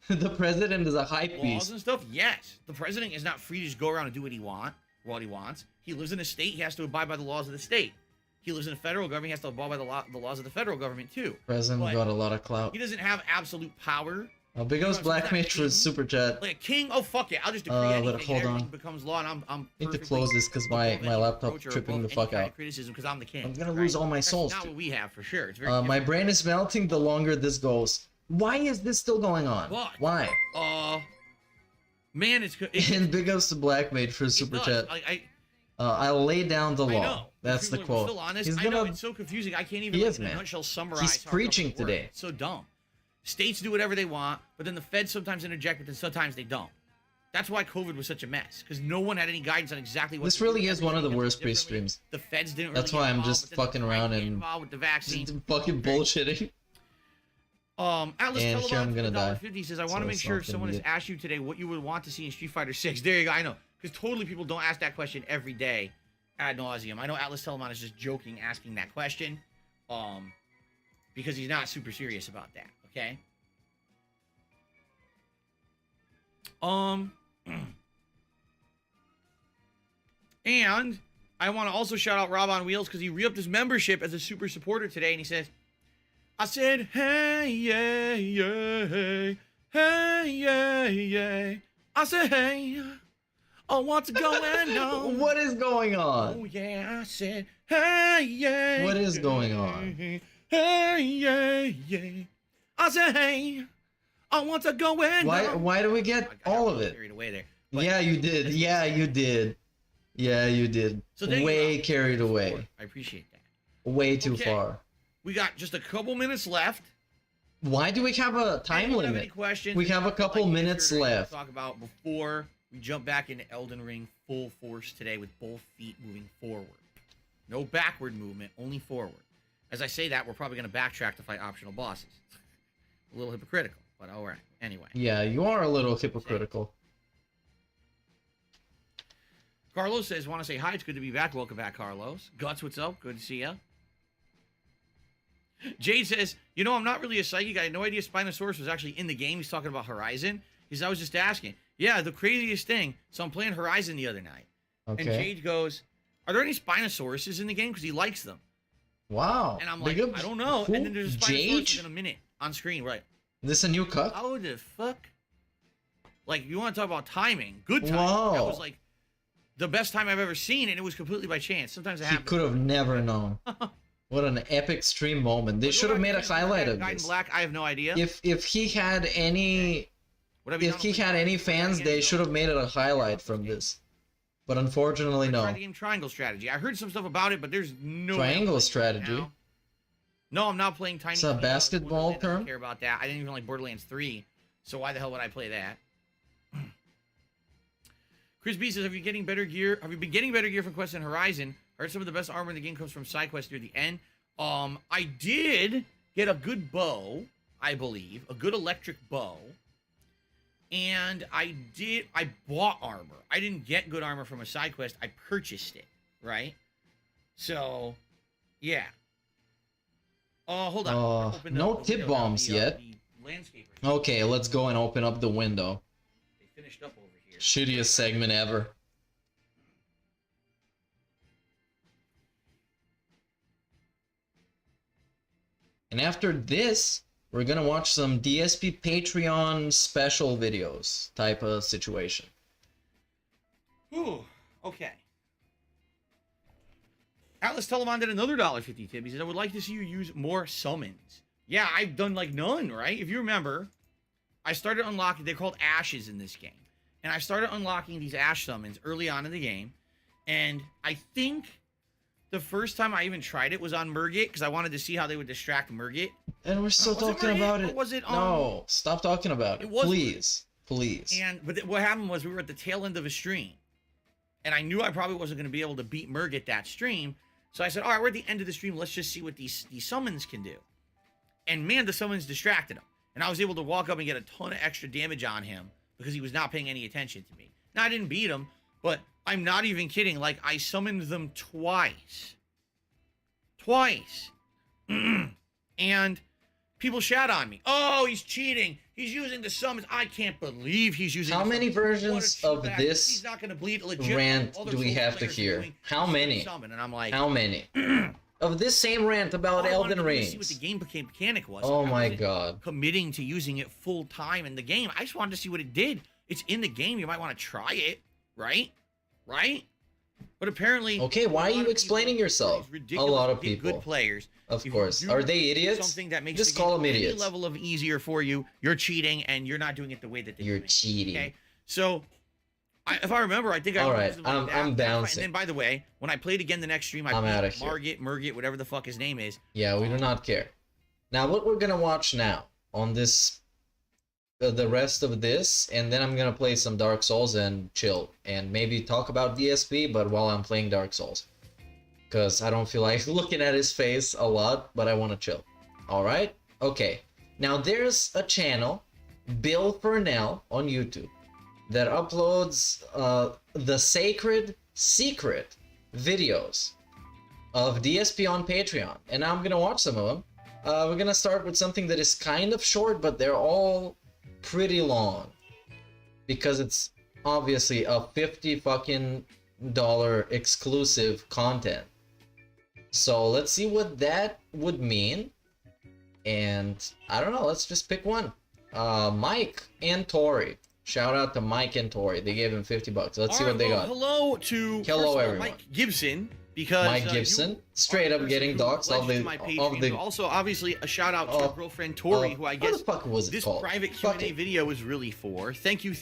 The president is a hype Laws beast. and stuff, yes. The president is not free to just go around and do what he wants. He lives in a state, he has to abide by the laws of the state. He lives in a federal government, he has to abide by the laws of the federal government too. President But got a lot of clout. he doesn't have absolute power. Big Ups Black Mage for super chat. Like a king, oh fuck it, I'll just decree But anything hold and everything on. becomes law, and I'm Need to perfectly close this because my above any laptop's approach or tripping above the fuck any kind out. of criticism because I'm the king. I'm gonna right? lose all my souls, That's not dude. what we have for sure. It's very My different. brain is melting the longer this goes. Why is this still going on? What? Why? Man, And big ups to Black Mage for super does. chat. I will lay down the I law. know. That's the People are quote. still honest. He's I know gonna. it's so confusing. I can't even He like, is, in a man. nutshell summarize. He's how preaching government works. today. It's so dumb. States do whatever they want, but then the feds sometimes interject, but then sometimes they don't. That's why COVID was such a mess, because no one had any guidance on exactly what. This to do. really is one of the Everything worst happened differently. pre-streams. The feds didn't. That's really why get I'm involved, just but then fucking the around get and involved with the vaccine. fucking bullshitting. Atlas And here I'm gonna die. $50 says, I want So to make it's sure not if gonna someone be has it. asked you today what you would want to see in Street Fighter 6. There you go. I know, because totally people don't ask that question every day ad nauseum. I know Atlas Telemon is just joking asking that question, because he's not super serious about that. Okay. And I want to also shout out Rob on Wheels because he re-upped his membership as a super supporter today, and he says, I said, hey, yeah, yeah, hey, hey, yeah, yeah. I said, hey, oh, what's going on? What is going on? Oh, yeah, I said, hey, yeah. What is going on? Hey, yeah, yeah. I said, hey, oh, what's going on? Why do we get I got all of really it? carried away there. But Yeah, you did. Yeah, you did. Yeah, you did. So there you Way go. carried away. I appreciate that. Way too Okay. far. We got just a couple minutes left. Why do we have a time Anyone have any limit? questions We have a that you'd couple like minutes answered or left. Talk about before we jump back into Elden Ring full force today with both feet moving forward. No backward movement, only forward. As I say that, we're probably going to backtrack to fight optional bosses. A little hypocritical, but all right. Anyway. Yeah, you are a little hypocritical. Carlos says, want to say hi. It's good to be back. Welcome back, Carlos. Guts, what's up? Good to see ya. Jade says, you know, I'm not really a psychic. I had no idea Spinosaurus was actually in the game. He's talking about Horizon. He says, I was just asking. Yeah, the craziest thing. So I'm playing Horizon the other night. Okay. And Jade goes, are there any Spinosauruses in the game? Because he likes them. Wow. And I'm like, Big up- I don't know. Who? And then there's a Jade? Spinosaurus within a minute on screen, right? Is this a new cut? How the fuck? Like, you want to talk about timing? Good timing. Whoa. That was like the best time I've ever seen, and it was completely by chance. Sometimes it He happens. could have never known. What an epic stream moment. They should have made a highlight of Guy in this. Black, I have no idea. If he had any fans, they should have made it a highlight from this. But unfortunately, no. Tried the game Triangle Strategy. I heard some stuff about it, but there's no Triangle Strategy? now. No, I'm not playing Tiny. It's a basketball I term? don't care about that. I didn't even like Borderlands 3, so why the hell would I play that? Chris B says, have you been getting better gear from Quest and Horizon? I heard some of the best armor in the game comes from side quests near the end. I did get a good bow, I believe, a good electric bow. And I bought armor. I didn't get good armor from a side quest. I purchased it, right? So, yeah. Hold on. No tip bombs yet. Okay, let's go and open up the window. They finished up over here. Shittiest segment ever. And after this, we're gonna watch some DSP Patreon special videos type of situation. Ooh, okay. Atlas Telemann did another $1.50 tip. He said, I would like to see you use more summons. Yeah, I've done like none, right? If you remember, I started unlocking, they're called ashes in this game. And I started unlocking these ash summons early on in the game. And I think the first time I even tried it was on Murgit, because I wanted to see how they would distract Murgit. And we're still talking about it. Was it no, stop talking about it. Please. Please. But what happened was we were at the tail end of a stream. And I knew I probably wasn't going to be able to beat Murgit that stream. So I said, all right, we're at the end of the stream. Let's just see what these summons can do. And man, the summons distracted him. And I was able to walk up and get a ton of extra damage on him because he was not paying any attention to me. Now, I didn't beat him, but I'm not even kidding. Like, I summoned them twice. Twice. And people shout on me. Oh, he's cheating. He's using the summons. I can't believe he's using How many versions of this He's not gonna bleed legit. rant do we have to hear? How many? And I'm like, how many? Of this same rant about Elden Ring. See what the game mechanic was. Oh my god. Committing to using it full time in the game. I just wanted to see what it did. It's in the game. You might want to try it, right? Right? But apparently, okay, why are you explaining yourself? A lot of people. Good players. Of course. Are they idiots? Something that makes just call them idiots. Any level of easier for you. You're cheating, and you're not doing it the way that you're cheating. Okay, so if I remember, I think I. All right, I'm bouncing. And then, by the way, when I played again the next stream, I played Murgit, whatever the fuck his name is. Yeah, we do not care. Now, what we're gonna watch now on this, the rest of this, and then I'm gonna play some Dark Souls and chill, and maybe talk about DSP, but while I'm playing Dark Souls. Because I don't feel like looking at his face a lot, but I want to chill. Alright? Okay. Now there's a channel, Bill Furnell, on YouTube, that uploads the Sacred Secret videos of DSP on Patreon. And now I'm going to watch some of them. We're going to start with something that is kind of short, but they're all pretty long. Because it's obviously a $50 fucking exclusive content. So let's see what that would mean. And I don't know, let's just pick one. Mike and Tori. Shout out to Mike and Tori. They gave him $50. Let's see what they got. Hello to everyone. Mike Gibson. Because Mike Gibson, straight up getting doxxed of the also obviously a shout out to our girlfriend Tori, who I guess what the fuck was this called? Private Q&A video is really for. Thank you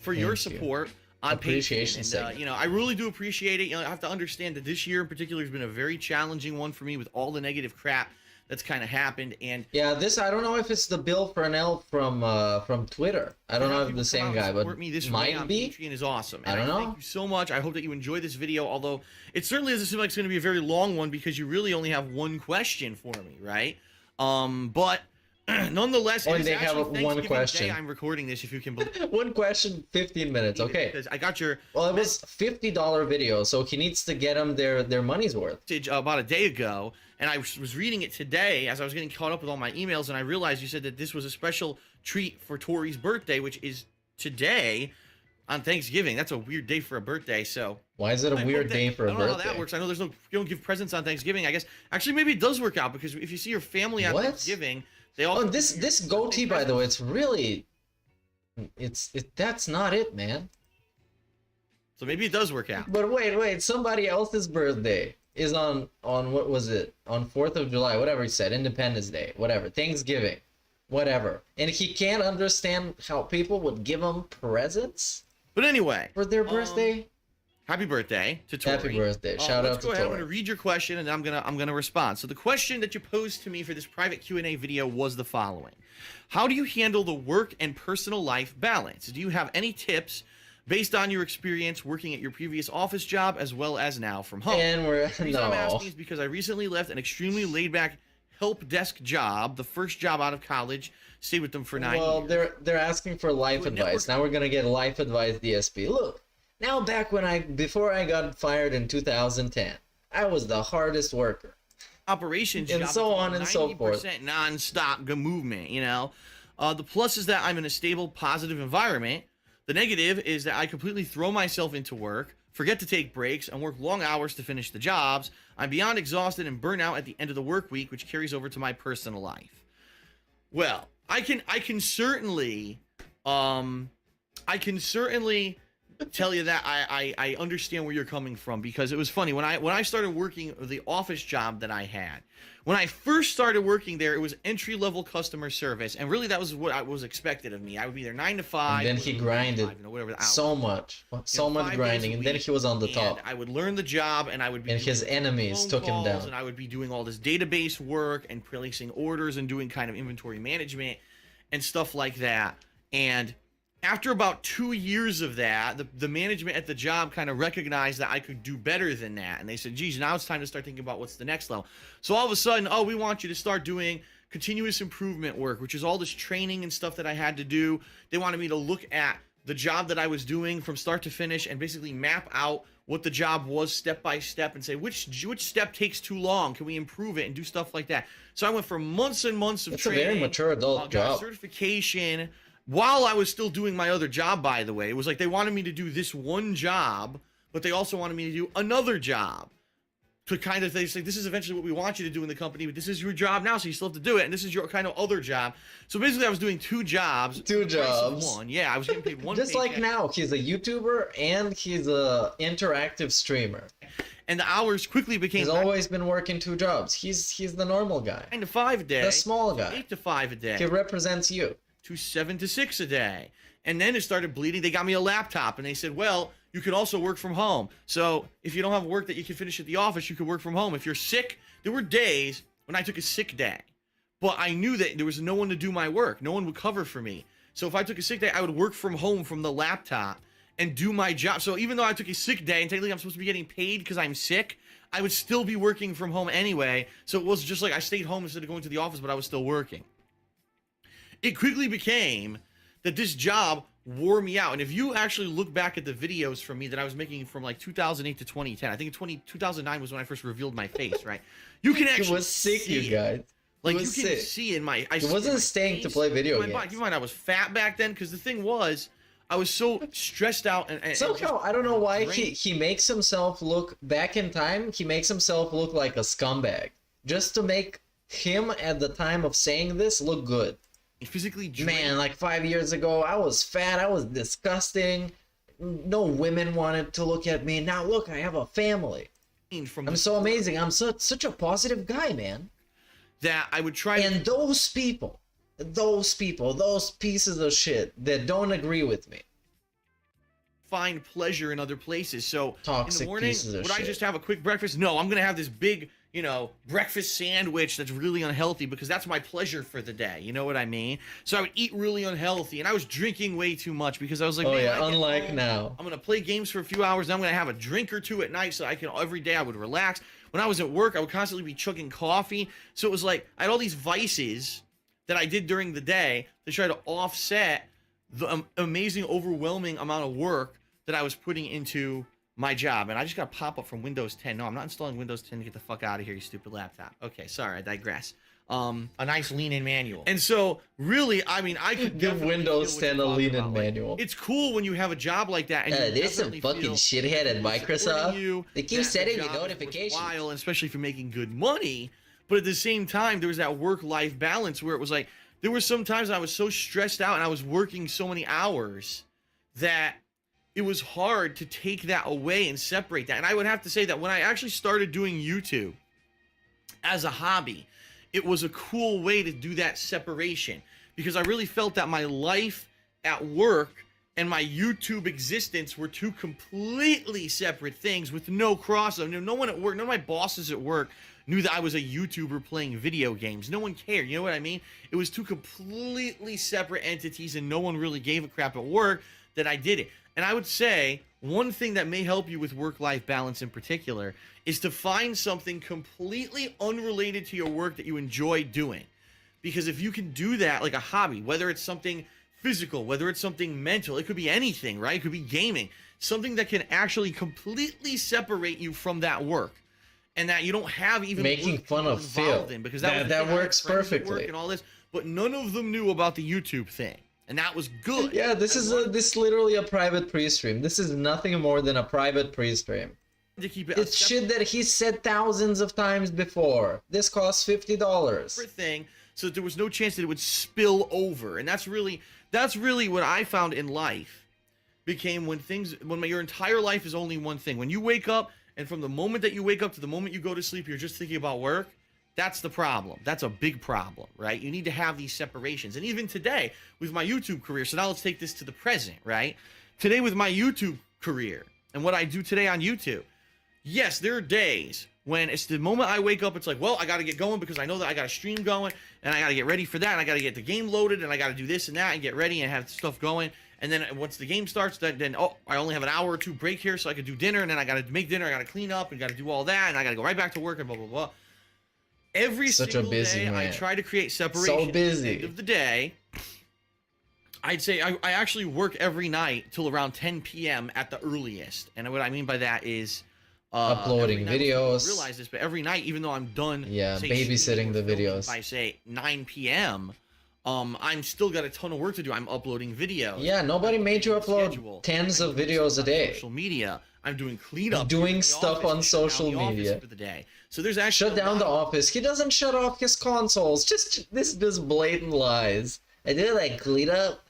for your support on appreciation Patreon. And, I really do appreciate it. I have to understand that this year in particular has been a very challenging one for me with all the negative crap that's kind of happened. And yeah, this I don't know if it's the Bill Furnell from Twitter. I don't know if it's the same guy, but might be. Patreon is awesome. And I don't know. Thank you so much. I hope that you enjoy this video. Although it certainly doesn't seem like it's going to be a very long one because you really only have one question for me, right? But nonetheless, and they have one question. Day I'm recording this, if you can believe. One question, 15 minutes. Okay. Because I got your. Well, it was $50 video, so he needs to get them their money's worth. About a day ago, and I was reading it today as I was getting caught up with all my emails, and I realized you said that this was a special treat for Tori's birthday, which is today on Thanksgiving. That's a weird day for a birthday. So why is it a weird day for a birthday? I don't know how that works. I know you don't give presents on Thanksgiving. I guess actually maybe it does work out because if you see your family on Thanksgiving. They all this goatee, by the way, it's really, that's not it, man. So maybe it does work out. But wait, somebody else's birthday is on what was it? On 4th of July, whatever he said, Independence Day, whatever, Thanksgiving, whatever. And he can't understand how people would give him presents But anyway, for their birthday. Happy birthday to Tori. Happy birthday. Shout out to Let's go ahead. I'm Tori. going to read your question and I'm going to respond. So the question that you posed to me for this private Q&A video was the following. How do you handle the work and personal life balance? Do you have any tips based on your experience working at your previous office job as well as now from home? And we're The reason I'm asking is because I recently left an extremely laid-back help desk job, the first job out of college, stayed with them for 9 years. Well, they're asking for life advice. Now we're gonna get life advice, DSP. Look, now before I got fired in 2010, I was the hardest worker. Operations And job, so on and so forth. 90% non-stop movement, you know. The plus is that I'm in a stable, positive environment. The negative is that I completely throw myself into work, forget to take breaks, and work long hours to finish the jobs. I'm beyond exhausted and burnt out at the end of the work week, which carries over to my personal life. Well, I can certainly tell you that I understand where you're coming from, because it was funny when I started working the office job that I had. When I first started working there, it was entry-level customer service, and really that was what was expected of me. I would be there 9 to 5. And then he grinded whatever the hours. so much grinding, and then he was on the top. I would learn the job, and I would be. And his enemies took him down. And I would be doing all this database work and placing orders and doing kind of inventory management and stuff like that. And after about 2 years of that, the management at the job kind of recognized that I could do better than that. And they said, geez, now it's time to start thinking about what's the next level. So all of a sudden, oh, we want you to start doing continuous improvement work, which is all this training and stuff that I had to do. They wanted me to look at the job that I was doing from start to finish and basically map out what the job was step by step and say, which step takes too long? Can we improve it and do stuff like that? So I went for months and months of training. It's a very mature adult got job. Certification. While I was still doing my other job, by the way. It was like they wanted me to do this one job, but they also wanted me to do another job. To kind of, they say, this is eventually what we want you to do in the company, but this is your job now, so you still have to do it, and this is your kind of other job. So basically, I was doing two jobs. Two jobs. One. Yeah, I was getting paid one Just paycheck. like now, he's a YouTuber and he's a interactive streamer. And the hours quickly became... He's always been working two jobs. He's the normal guy. 9 to 5 a day. The small guy. 8 to 5 a day. He represents you. To 7 to 6 a day. And then it started bleeding. They got me a laptop, and they said, well, you can also work from home. So if you don't have work that you can finish at the office, you can work from home. If you're sick, there were days when I took a sick day. But I knew that there was no one to do my work. No one would cover for me. So if I took a sick day, I would work from home from the laptop and do my job. So even though I took a sick day, and technically I'm supposed to be getting paid because I'm sick, I would still be working from home anyway. So it was just like I stayed home instead of going to the office, but I was still working. It quickly became that this job wore me out. And if you actually look back at the videos from me that I was making from like 2008 to 2010, I think 2009 was when I first revealed my face, right? You can actually He was sick, see you guys. like He you was can sick. see in my He wasn't staying to play video games. Keep in mind, I was fat back then because the thing was, I was so stressed out and Somehow, I don't know why drained. he makes himself look, back in time, he makes himself look like a scumbag. Just to make him, at the time of saying this, look good. physically drained. Man, like 5 years ago, I was fat, I was disgusting. No women wanted to look at me. Now look, I have a family. From I'm so amazing. I'm such a positive guy, man. that I would try And those people, those pieces of shit that don't agree with me. find pleasure in other places. So Toxic in the morning, pieces of would I shit. just have a quick breakfast? No, I'm gonna have this big, breakfast sandwich that's really unhealthy because that's my pleasure for the day. You know what I mean? So I would eat really unhealthy, and I was drinking way too much because I was like, Oh man, yeah, I get unlike home, now. I'm gonna play games for a few hours, and I'm gonna have a drink or two at night so I can every day I would relax. When I was at work, I would constantly be chugging coffee. So it was like I had all these vices that I did during the day to try to offset the amazing, overwhelming amount of work that I was putting into my job. And I just got a pop-up from Windows 10. No, I'm not installing Windows 10 to get the fuck out of here, you stupid laptop. Okay, sorry, I digress. A nice lean-in manual. And so, really, I mean, I could Give definitely Windows feel what 10 a you're talking lean-in about. Like, manual. it's cool when you have a job like that. And you There's some definitely fucking feel shithead at people supporting Microsoft. you, They keep that the sending you job is notifications. worthwhile, and especially if you're making good money. But at the same time, there was that work-life balance where it was like, there were some times I was so stressed out and I was working so many hours that it was hard to take that away and separate that. And I would have to say that when I actually started doing YouTube as a hobby, it was a cool way to do that separation, because I really felt that my life at work and my YouTube existence were two completely separate things with no crossover. No one at work, none of my bosses at work knew that I was a YouTuber playing video games. No one cared, you know what I mean? It was two completely separate entities, and no one really gave a crap at work that I did it. And I would say one thing that may help you with work-life balance in particular is to find something completely unrelated to your work that you enjoy doing. Because if you can do that, like a hobby, whether it's something physical, whether it's something mental, it could be anything, right? It could be gaming, something that can actually completely separate you from that work, and that you don't have even making fun of Phil, because that works perfectly, and all this, but none of them knew about the YouTube thing, and that was good. Yeah, this is literally a private pre-stream. This is nothing more than a private pre-stream. To keep it's shit that he said thousands of times before. This costs $50. Thing, so that there was no chance that it would spill over, and that's really what I found in life became when your entire life is only one thing. When you wake up, and from the moment that you wake up to the moment you go to sleep, you're just thinking about work. That's the problem. That's a big problem, right? You need to have these separations. And even today with my YouTube career, so now let's take this to the present, right? Today with my YouTube career and what I do today on YouTube, yes, there are days when it's the moment I wake up, it's like, well, I got to get going because I know that I got a stream going, and I got to get ready for that, and I got to get the game loaded, and I got to do this and that and get ready and have stuff going. And then once the game starts, then oh, I only have an hour or two break here so I could do dinner, and then I got to make dinner, I got to clean up, and got to do all that, and I got to go right back to work, and blah, blah, blah. Every single day, I try to create separation. So busy. At the end of the day, I'd say I actually work every night till around 10 p.m. at the earliest. And what I mean by that is uploading videos. I realize this, but every night, even though I'm done, say, babysitting the videos by say 9 p.m., I'm still got a ton of work to do. I'm uploading videos. Yeah, nobody made you upload tens of videos a day. Social media. I'm doing cleanup. Doing stuff on social media. For the day. So there's actually shut down the office. He doesn't shut off his consoles. This is just blatant lies. I did like clean up.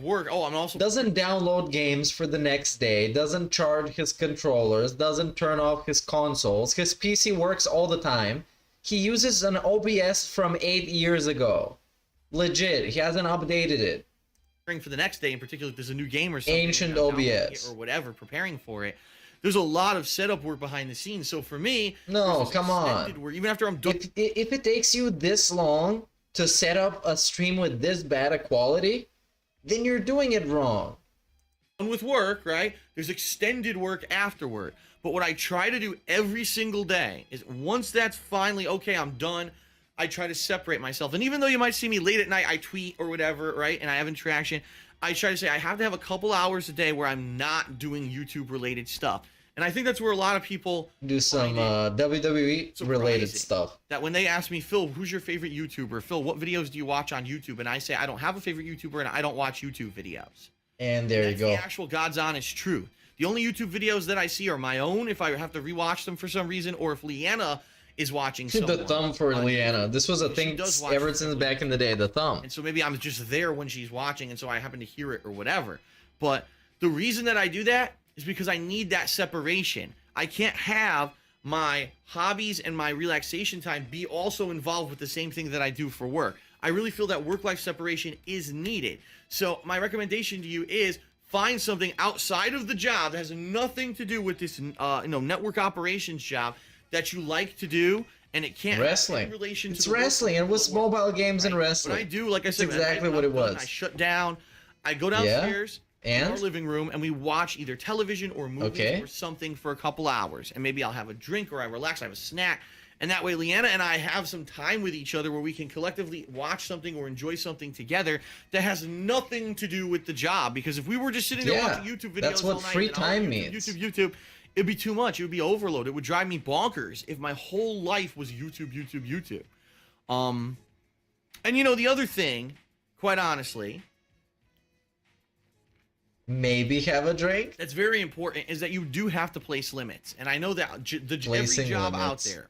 Work. Oh, I'm also doesn't download games for the next day. Doesn't charge his controllers. Doesn't turn off his consoles. His PC works all the time. He uses an OBS from 8 years ago. Legit, he hasn't updated it. For the next day, in particular, if there's a new game or something, ancient OBS or whatever, preparing for it. There's a lot of setup work behind the scenes. So for me, no, come on. Work, even after I'm done, if it takes you this long to set up a stream with this bad a quality, then you're doing it wrong. With work, right? There's extended work afterward. But what I try to do every single day is once that's finally okay, I'm done. I try to separate myself. And even though you might see me late at night, I tweet or whatever, right? And I have interaction. I try to say I have to have a couple hours a day where I'm not doing YouTube related stuff. And I think that's where a lot of people do some WWE related stuff. That when they ask me, Phil, who's your favorite YouTuber? Phil, what videos do you watch on YouTube? And I say, I don't have a favorite YouTuber and I don't watch YouTube videos. And there you go. That's the actual God's honest truth. The only YouTube videos that I see are my own if I have to rewatch them for some reason, or if Leanna is watching someone. The thumb for Leanna. This was a thing ever since back in the day, the thumb. And so maybe I'm just there when she's watching, and so I happen to hear it or whatever. But the reason that I do that is because I need that separation. I can't have my hobbies and my relaxation time be also involved with the same thing that I do for work. I really feel that work-life separation is needed. So my recommendation to you is find something outside of the job that has nothing to do with this network operations job that you like to do, and it can't wrestling. Have any relation to it's wrestling. It was mobile games and wrestling. What I do, like I said, exactly what it was. I shut down. I go downstairs in our living room, and we watch either television or movies or something for a couple hours. And maybe I'll have a drink or I relax. I have a snack, and that way, Leanna and I have some time with each other where we can collectively watch something or enjoy something together that has nothing to do with the job. Because if we were just sitting there watching YouTube videos, that's what all night, free time means. YouTube. It'd be too much. It would be overload. It would drive me bonkers if my whole life was YouTube. And the other thing, quite honestly, maybe have a drink. That's very important, is that you do have to place limits. And I know that every job out there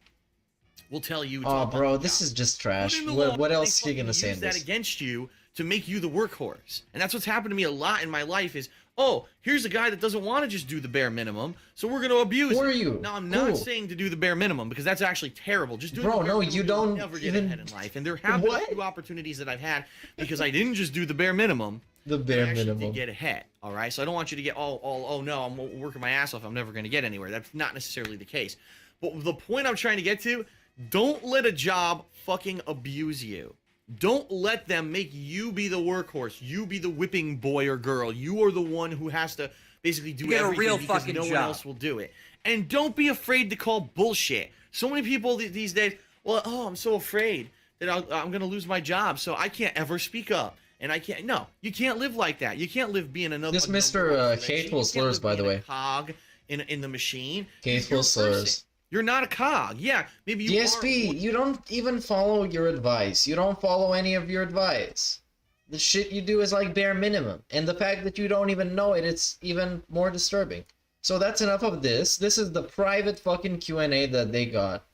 will tell you. Oh, bro, this is just trash. What else are you gonna say? Use that against you to make you the workhorse, and that's what's happened to me a lot in my life. Is oh, here's a guy that doesn't want to just do the bare minimum, so we're going to abuse Who him. are you? Now, I'm not Who? saying to do the bare minimum, because that's actually terrible. Just doing Bro, the bare no, minimum, you you'll don't never get even- ahead in life. And there have been a What? few opportunities that I've had because I didn't just do the bare minimum. The bare I actually minimum. did get ahead, all right? So I don't want you to get, oh no, I'm working my ass off. I'm never going to get anywhere. That's not necessarily the case. But the point I'm trying to get to, don't let a job fucking abuse you. Don't let them make you be the workhorse. You be the whipping boy or girl. You are the one who has to basically do Get a everything real because fucking no one job. else will do it. And don't be afraid to call bullshit. So many people these days, well, oh, I'm so afraid that I'm going to lose my job, so I can't ever speak up. And I can't. No, you can't live like that. You can't live being another. This a number Mr. on the machine. Hateful You can't slurs, live by the being a way. cog in the machine. Hateful You're a person. slurs. You're not a cog. Yeah, maybe you DSP, are. you don't even follow your advice. You don't follow any of your advice. The shit you do is like bare minimum. And the fact that you don't even know it, it's even more disturbing. So that's enough of this. This is the private fucking Q&A that they got.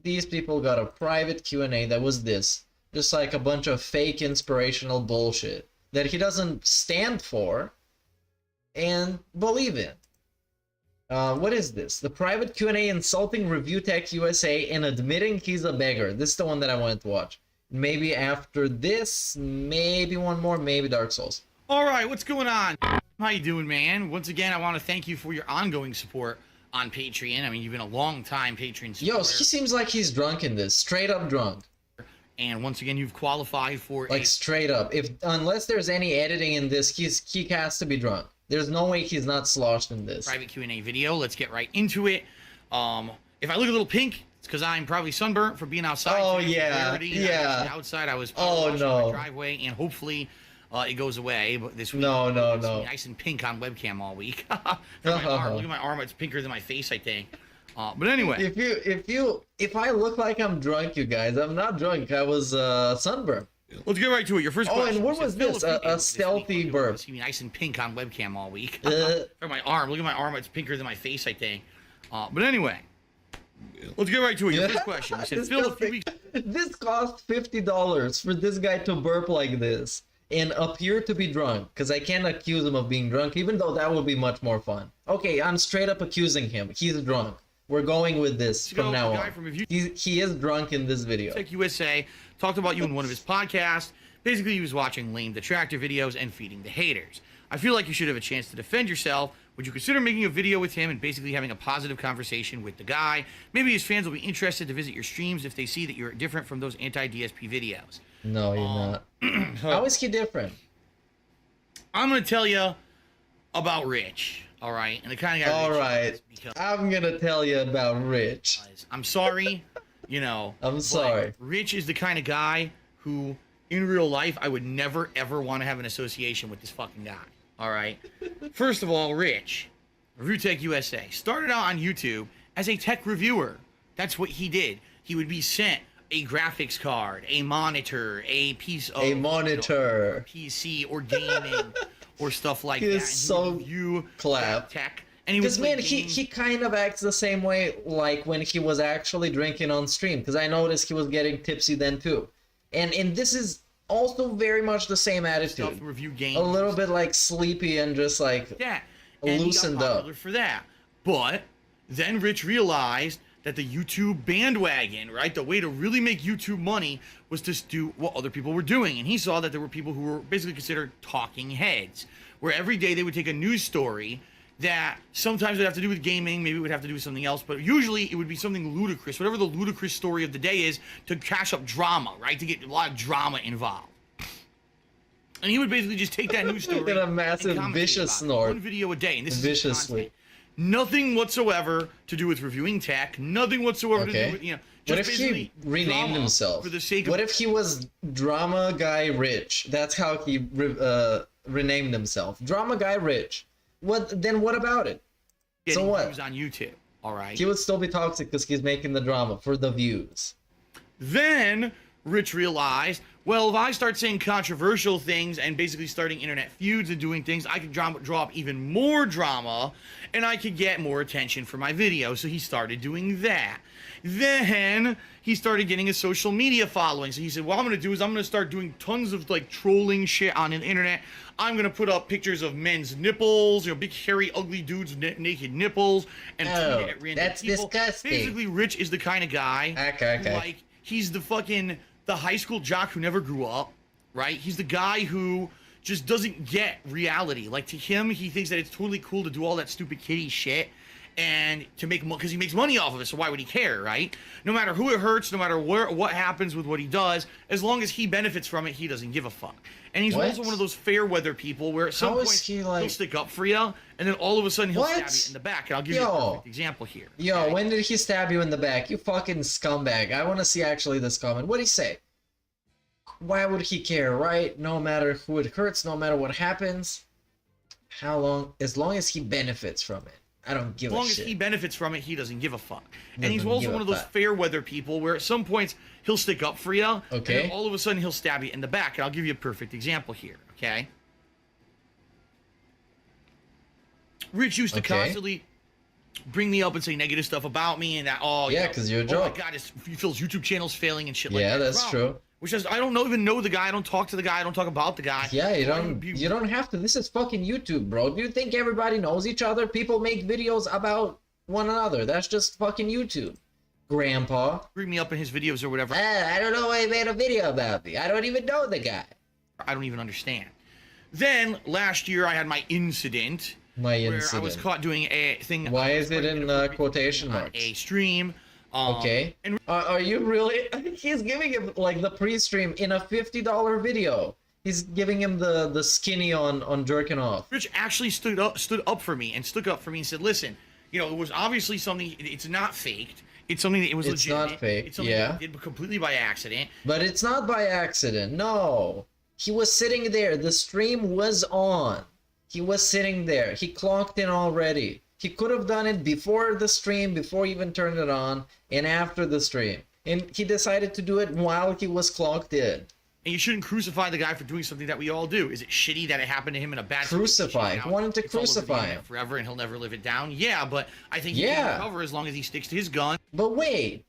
These people got a private Q&A that was this. Just like a bunch of fake inspirational bullshit that he doesn't stand for and believe in. What is this? The private Q&A insulting Review Tech USA and admitting he's a beggar. This is the one that I wanted to watch. Maybe after this, maybe one more, maybe Dark Souls. All right, what's going on? How you doing, man? Once again, I want to thank you for your ongoing support on Patreon. I mean, you've been a long time Patreon supporter. Yo, he seems like he's drunk in this. Straight up drunk. And once again, you've qualified for Like straight up. Unless there's any editing in this, he has to be drunk. There's no way he's not sloshed in this. private Q&A video. Let's get right into it. If I look a little pink, it's because I'm probably sunburnt for being outside. Oh, today. yeah, Already, yeah. Outside, I was Oh, washing no. my driveway, and hopefully it goes away. But this week, No, no, it's no. nice and pink on webcam all week. My arm. Look at my arm; it's pinker than my face, I think. But anyway, If I look like I'm drunk, you guys, I'm not drunk. I was sunburned. let's get right to it. Your first Oh, question. and what It says, was "Fill this? a A video this stealthy week. burp. See me nice and pink on webcam all week. Uh. Or my arm. Look at my arm; it's pinker than my face, I think. But anyway, let's get right to it. Your first question. It said, This "Fill a cost- few weeks." This cost $50 for this guy to burp like this and appear to be drunk, because I can't accuse him of being drunk, even though that would be much more fun. Okay, I'm straight up accusing him. He's drunk. We're going with this Go, from now the guy on. from Review He is drunk in this video. Tech USA talked about you in one of his podcasts. Basically, he was watching lame detractor videos and feeding the haters. I feel like you should have a chance to defend yourself. Would you consider making a video with him and basically having a positive conversation with the guy? Maybe his fans will be interested to visit your streams if they see that you're different from those anti-DSP videos. No, you're not. How is he different? I'm going to tell you about Rich, all right? And the kind of guy All Rich right. is because I'm gonna tell you about Rich. I'm sorry, I'm sorry. but Rich is the kind of guy who, in real life, I would never, ever want to have an association with this fucking guy. All right? First of all, Rich, Review Tech USA, started out on YouTube as a tech reviewer. That's what he did. He would be sent a graphics card, a monitor, a piece of A monitor. PC or gaming or stuff like He that. is And he so would review clap. tech. And he would Because play man, he games. kind of acts the same way like when he was actually drinking on stream. Because I noticed he was getting tipsy then too, and this is also very much the same stuff, attitude. review games. A little bit like sleepy and just like that. And loosened he got up. popular for that. But then Rich realized that the YouTube bandwagon, right? The way to really make YouTube money was to do what other people were doing. And he saw that there were people who were basically considered talking heads, where every day they would take a news story that sometimes would have to do with gaming, maybe it would have to do with something else, but usually it would be something ludicrous, whatever the ludicrous story of the day is, to cash up drama, right? To get a lot of drama involved. And he would basically just take that news story In a massive and commentate vicious about it. snort. One video a day, and this is Viciously. content. Nothing whatsoever to do with reviewing tech. Nothing whatsoever to Okay. do with, What just if basically he renamed drama himself? for the sake of. What if he was Drama Guy Rich? That's how he renamed himself. Drama Guy Rich. Then what about it? getting so what? views on YouTube? All right. He would still be toxic because he's making the drama for the views. Then Rich realized, well, if I start saying controversial things and basically starting internet feuds and doing things, I could draw up even more drama and I could get more attention for my video. So he started doing that. Then he started getting a social media following. So he said, what I'm going to do is I'm going to start doing tons of like trolling shit on the internet. I'm going to put up pictures of men's nipples, big hairy ugly dudes naked nipples, and tweet it at random that's people. disgusting. Basically, Rich is the kind of guy Okay. who, like, he's the high school jock who never grew up, right? He's the guy who just doesn't get reality. Like, to him, he thinks that it's totally cool to do all that stupid kiddie shit and to make money, because he makes money off of it, so why would he care, right? No matter who it hurts, no matter what happens with what he does, as long as he benefits from it, he doesn't give a fuck. And he's also one of those fair weather people where at some point he'll stick up for you, and then all of a sudden he'll stab you in the back. And I'll give you a perfect example here. Yo, when did he stab you in the back? You fucking scumbag. I want to see actually this comment. What'd he say? Why would he care, right? No matter who it hurts, no matter what happens. How long? As long as he benefits from it. I don't give a shit. As long as he benefits from it, he doesn't give a fuck. And he's also one of those fair weather people where at some points he'll stick up for you, and then all of a sudden he'll stab you in the back. And I'll give you a perfect example here, okay? Rich used to constantly bring me up and say negative stuff about me and that, because you're a joke. Oh my God, he feels YouTube channels failing and shit like that. Yeah, that's true. Which is, I don't even know the guy, I don't talk to the guy, I don't talk about the guy. Yeah, you don't have to. This is fucking YouTube, bro. Do you think everybody knows each other? People make videos about one another. That's just fucking YouTube. Grandpa. Bring me up in his videos or whatever. I don't know why he made a video about me. I don't even know the guy. I don't even understand. Then, last year, I had my incident. Where I was caught doing a thing. Why is it in quotation marks? A stream. Okay. And are you really? I think he's giving him like the pre-stream in a $50 video. He's giving him the skinny on jerking off. Rich actually stood up for me and said, "Listen, it was obviously something. It's not faked. It's something that it was legitimate. It's not fake. It's something that he did completely by accident. But it's not by accident. No, he was sitting there. The stream was on. He was sitting there. He clocked in already. He could have done it before the stream, before he even turned it on, and after the stream. And he decided to do it while he was clocked in. And you shouldn't crucify the guy for doing something that we all do. Is it shitty that it happened to him in a bad situation? He wanted to crucify him forever, and he'll never live it down. Yeah, but I think he can recover as long as he sticks to his gun. But wait.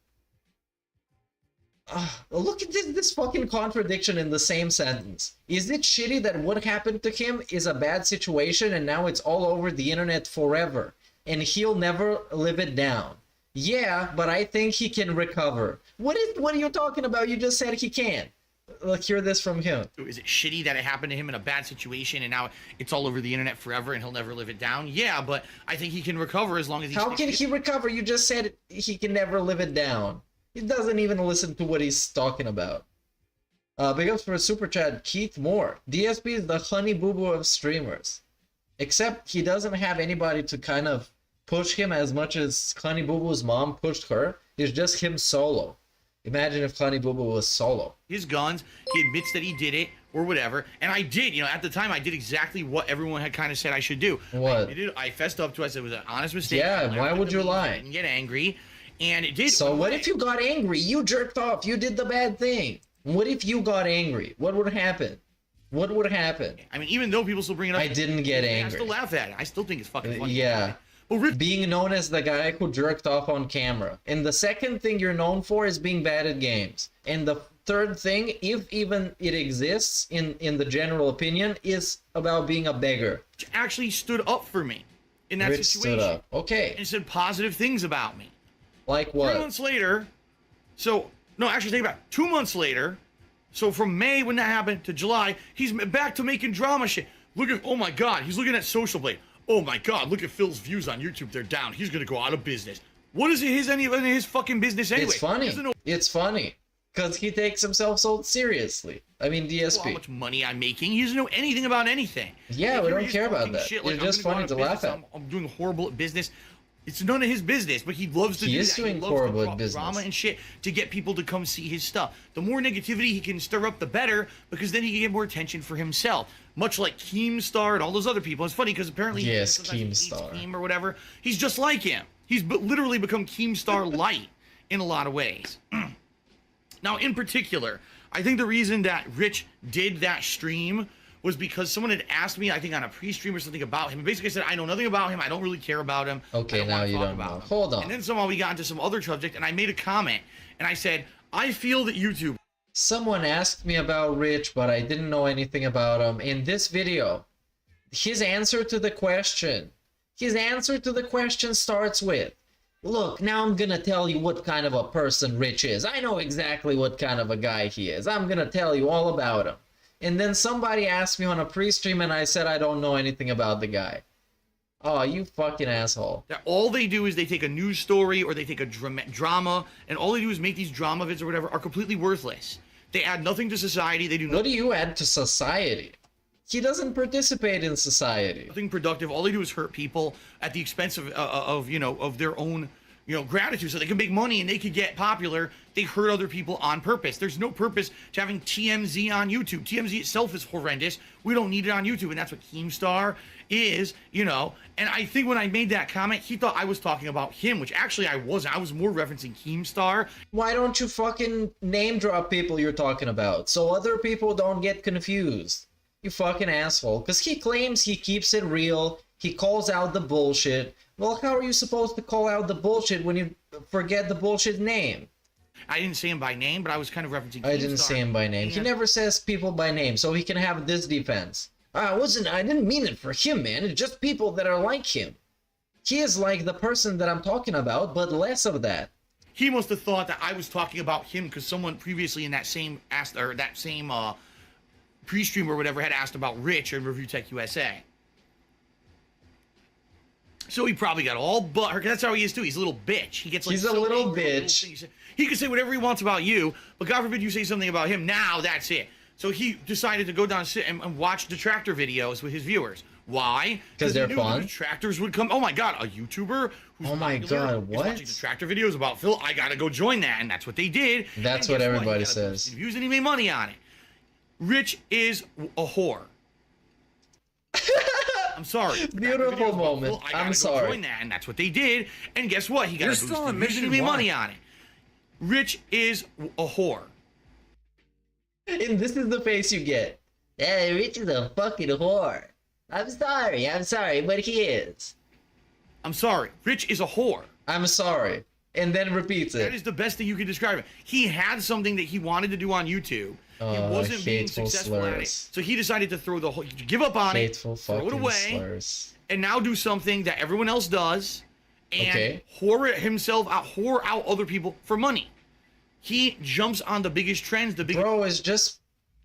Look at this fucking contradiction in the same sentence. Is it shitty that what happened to him is a bad situation and now it's all over the internet forever and he'll never live it down? Yeah, but I think he can recover. What are you talking about? You just said he can. Let's hear this from him. Is it shitty that it happened to him in a bad situation and now it's all over the internet forever and he'll never live it down? Yeah, but I think he can recover as long as he... How can he recover? You just said he can never live it down. He doesn't even listen to what he's talking about. Big ups for a super chat, Keith Moore. DSP is the honey boo boo of streamers. Except he doesn't have anybody to kind of push him as much as Honey Boo Boo's mom pushed her. It's just him solo. Imagine if Honey Boo Boo was solo. His guns, he admits that he did it or whatever. And I did, at the time I did exactly what everyone had kind of said I should do. What? I fessed up to it. I said it was an honest mistake. Yeah, why would you lie? I didn't get angry. And it did. So what if you got angry? You jerked off. You did the bad thing. What if you got angry? What would happen? What would happen? I mean, even though people still bring it up. I didn't get angry. I still laugh at it. I still think it's fucking funny. Yeah. Well, being known as the guy who jerked off on camera. And the second thing you're known for is being bad at games. And the third thing, if even it exists in the general opinion, is about being a beggar. Actually stood up for me in that Rich situation. Stood up. Okay. And said positive things about me. Like what? 3 months later, actually take it back. 2 months later, so from May when that happened to July, he's back to making drama shit. Oh my God, he's looking at Social Blade. Oh my God, look at Phil's views on YouTube. They're down. He's gonna go out of business. What is any of his fucking business anyway? It's funny. It's funny. Because he takes himself so seriously. I mean, DSP. How much money I'm making. He doesn't know anything about anything. Yeah, we don't care about that. It's just funny to laugh at. I'm doing horrible at business. It's none of his business, but he loves to do that. He is doing horrible at business. Drama and shit to get people to come see his stuff. The more negativity he can stir up, the better, because then he can get more attention for himself. Much like Keemstar and all those other people. It's funny because apparently Keemstar Keem or whatever. He's just like him. He's literally become Keemstar light in a lot of ways. Now, in particular, I think the reason that Rich did that stream was because someone had asked me, I think on a pre-stream or something about him. Basically, I said, I know nothing about him. I don't really care about him. Okay, now you don't know. Hold on. And then somehow we got into some other subject, and I made a comment, and I said, I feel that YouTube... Someone asked me about Rich, but I didn't know anything about him. In this video, his answer to the question starts with, look, now I'm gonna tell you what kind of a person Rich is. I know exactly what kind of a guy he is. I'm gonna tell you all about him. And then somebody asked me on a pre-stream and I said I don't know anything about the guy. Oh, you fucking asshole. That all they do is they take a news story or they take a drama, and all they do is make these drama vids or whatever are completely worthless. They add nothing to society. They do nothing. What do you add to society? He doesn't participate in society. Nothing productive. All they do is hurt people at the expense of you know, of their own, you know, gratitude, so they can make money and they can get popular. They hurt other people on purpose. There's no purpose to having TMZ on YouTube. TMZ itself is horrendous. We don't need it on YouTube, and that's what Keemstar is, you know. And I think when I made that comment, he thought I was talking about him, which actually I wasn't. I was more referencing Keemstar. Why don't you fucking name drop people you're talking about so other people don't get confused? You fucking asshole. Because he claims he keeps it real. He calls out the bullshit. Well, how are you supposed to call out the bullshit when you forget the bullshit name? I didn't say him by name, but I was kind of referencing Keemstar. I didn't say him by name. He never says people by name, so he can have this defense. I didn't mean it for him, man. It's just people that are like him. He is like the person that I'm talking about, but less of that. He must have thought that I was talking about him because someone previously in that same pre-stream or whatever had asked about Rich and Review Tech USA. So he probably got all butthurt. That's how he is too. He's a little bitch. He gets like he's a little bitch. He can say whatever he wants about you, but God forbid you say something about him. Now that's it. So he decided to go down and sit and watch detractor videos with his viewers. Why? Because they're fun. The detractors would come. Oh my God, a YouTuber who's God, what? watching detractor videos about Phil. I gotta go join that, and that's what they did. That's what everybody says. Views and he made money on it. Rich is a whore. I'm sorry. Beautiful moment. I'm sorry. Join that, and that's what they did. And guess what? He got a boost in views and he made money on it. Rich is a whore. And this is the face you get. Yeah, Rich is a fucking whore. I'm sorry, but he is. I'm sorry. Rich is a whore. I'm sorry. And then repeats it. That is the best thing you can describe it. He had something that he wanted to do on YouTube. He wasn't being successful at it. So he decided to throw the whole, give up on it, throw it away, and now do something that everyone else does, and whore himself out, whore out other people for money. He jumps on the biggest trends, Bro, it's just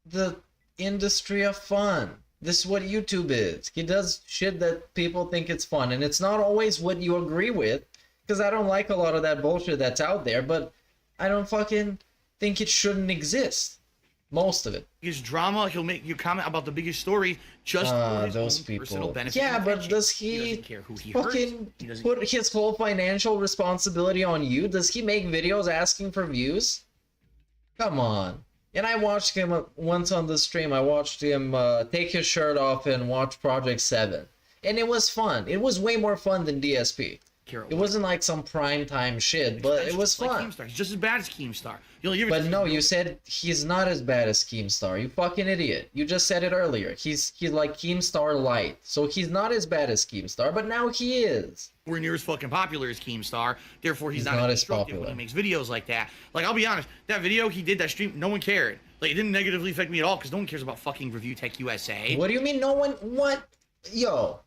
the industry of fun. This is what YouTube is. He does shit that people think it's fun, and it's not always what you agree with, because I don't like a lot of that bullshit that's out there, but I don't fucking think it shouldn't exist. Most of it. His drama, he'll make you comment about the biggest story just for his those own people. personal benefit. Yeah, but does he care who he fucking put his whole financial responsibility on you? Does he make videos asking for views? Come on. And I watched him once on the stream. I watched him take his shirt off and watch Project 7. And it was fun. It was way more fun than DSP. It wasn't like some prime time shit, but it was fun. He's just as bad as Keemstar. But no, you said he's not as bad as Keemstar. You fucking idiot. You just said it earlier. He's like Keemstar light. So he's not as bad as Keemstar, but now he is. We're near as fucking popular as Keemstar. Therefore, he's not as as popular when he makes videos like that. Like, I'll be honest, that video he did, that stream, no one cared. Like, it didn't negatively affect me at all because no one cares about fucking Review Tech USA. What do you mean no one? What? Yo,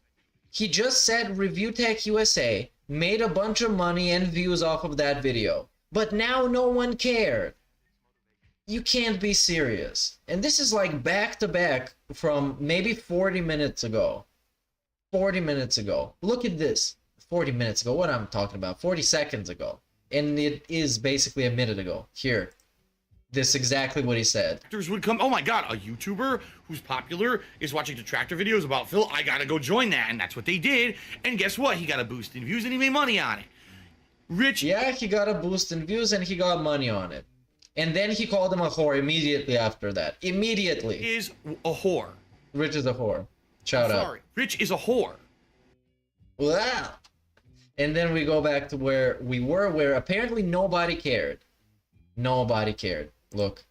he just said Review Tech USA made a bunch of money and views off of that video, but now no one cared. You can't be serious. And this is like back to back from maybe 40 minutes ago. 40 minutes ago. Look at this. 40 minutes ago. What I'm talking about. 40 seconds ago. And it is basically a minute ago. Here. This is exactly what he said. Would come, oh my God, a YouTuber who's popular is watching detractor videos about Phil. I gotta go join that, and that's what they did. And guess what? He got a boost in views and he made money on it. Rich, yeah, he got a boost in views and he got money on it. And then he called him a whore immediately after that. Immediately. Is a whore. Rich is a whore. Shout out. Sorry, Rich is a whore. Wow. And then we go back to where we were, where apparently nobody cared. Nobody cared. Look.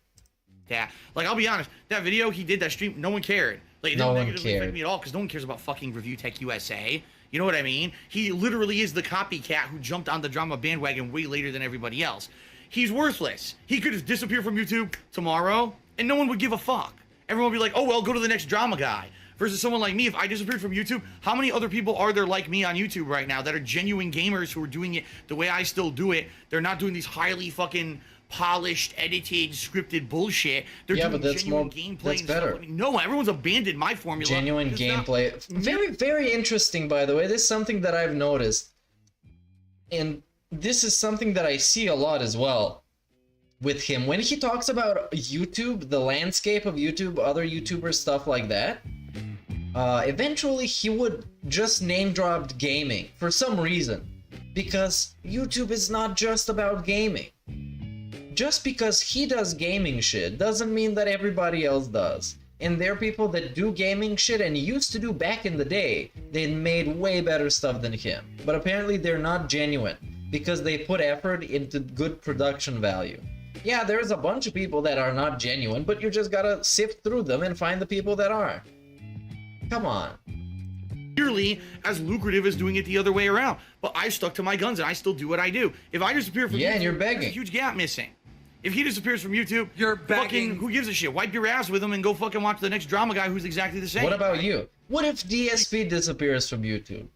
Yeah, like I'll be honest, that video he did, that stream, no one cared. Like it No didn't one negatively affect cared. me at all because no one cares about fucking Review Tech USA. You know what I mean? He literally is the copycat who jumped on the drama bandwagon way later than everybody else. He's worthless. He could just disappear from YouTube tomorrow, and no one would give a fuck. Everyone would be like, oh well, go to the next drama guy. Versus someone like me, if I disappeared from YouTube, how many other people are there like me on YouTube right now that are genuine gamers who are doing it the way I still do it? They're not doing these highly fucking polished, edited, scripted bullshit. They're doing but that's genuine more, gameplay. that's and better. stuff. I mean, no, everyone's abandoned my formula. Genuine It's gameplay. Very, very interesting, by the way. This is something that I've noticed. And this is something that I see a lot as well with him. When he talks about YouTube, the landscape of YouTube, other YouTubers, stuff like that, eventually he would just name drop gaming for some reason. Because YouTube is not just about gaming. Just because he does gaming shit doesn't mean that everybody else does. And there are people that do gaming shit and used to do back in the day. They made way better stuff than him. But apparently they're not genuine because they put effort into good production value. Yeah, there's a bunch of people that are not genuine, but you just gotta sift through them and find the people that are. Come on. nearly as lucrative as doing it the other way around. But I stuck to my guns and I still do what I do. If I disappear from YouTube, and you're begging. there's a huge gap missing. If he disappears from YouTube, You're fucking, begging. who gives a shit? Wipe your ass with him and go fucking watch the next drama guy who's exactly the same. What about you? What if DSP disappears from YouTube?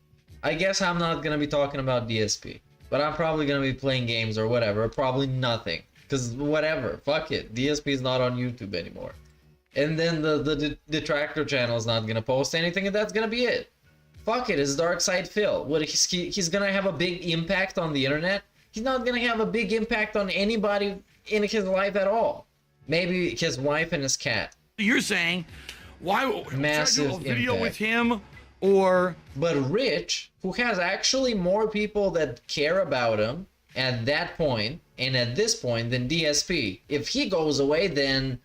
I guess I'm not gonna be talking about DSP, but I'm probably gonna be playing games or whatever. Probably nothing, cause whatever. Fuck it. DSP is not on YouTube anymore, and then the detractor channel is not gonna post anything, and that's gonna be it. Fuck it. It's Dark Side Phil. What he's gonna have a big impact on the internet? He's not gonna have a big impact on anybody in his life at all. Maybe his wife and his cat. You're saying, why Massive should I do a video impact. with him or... But Rich, who has actually more people that care about him at that point and at this point than DSP, if he goes away, then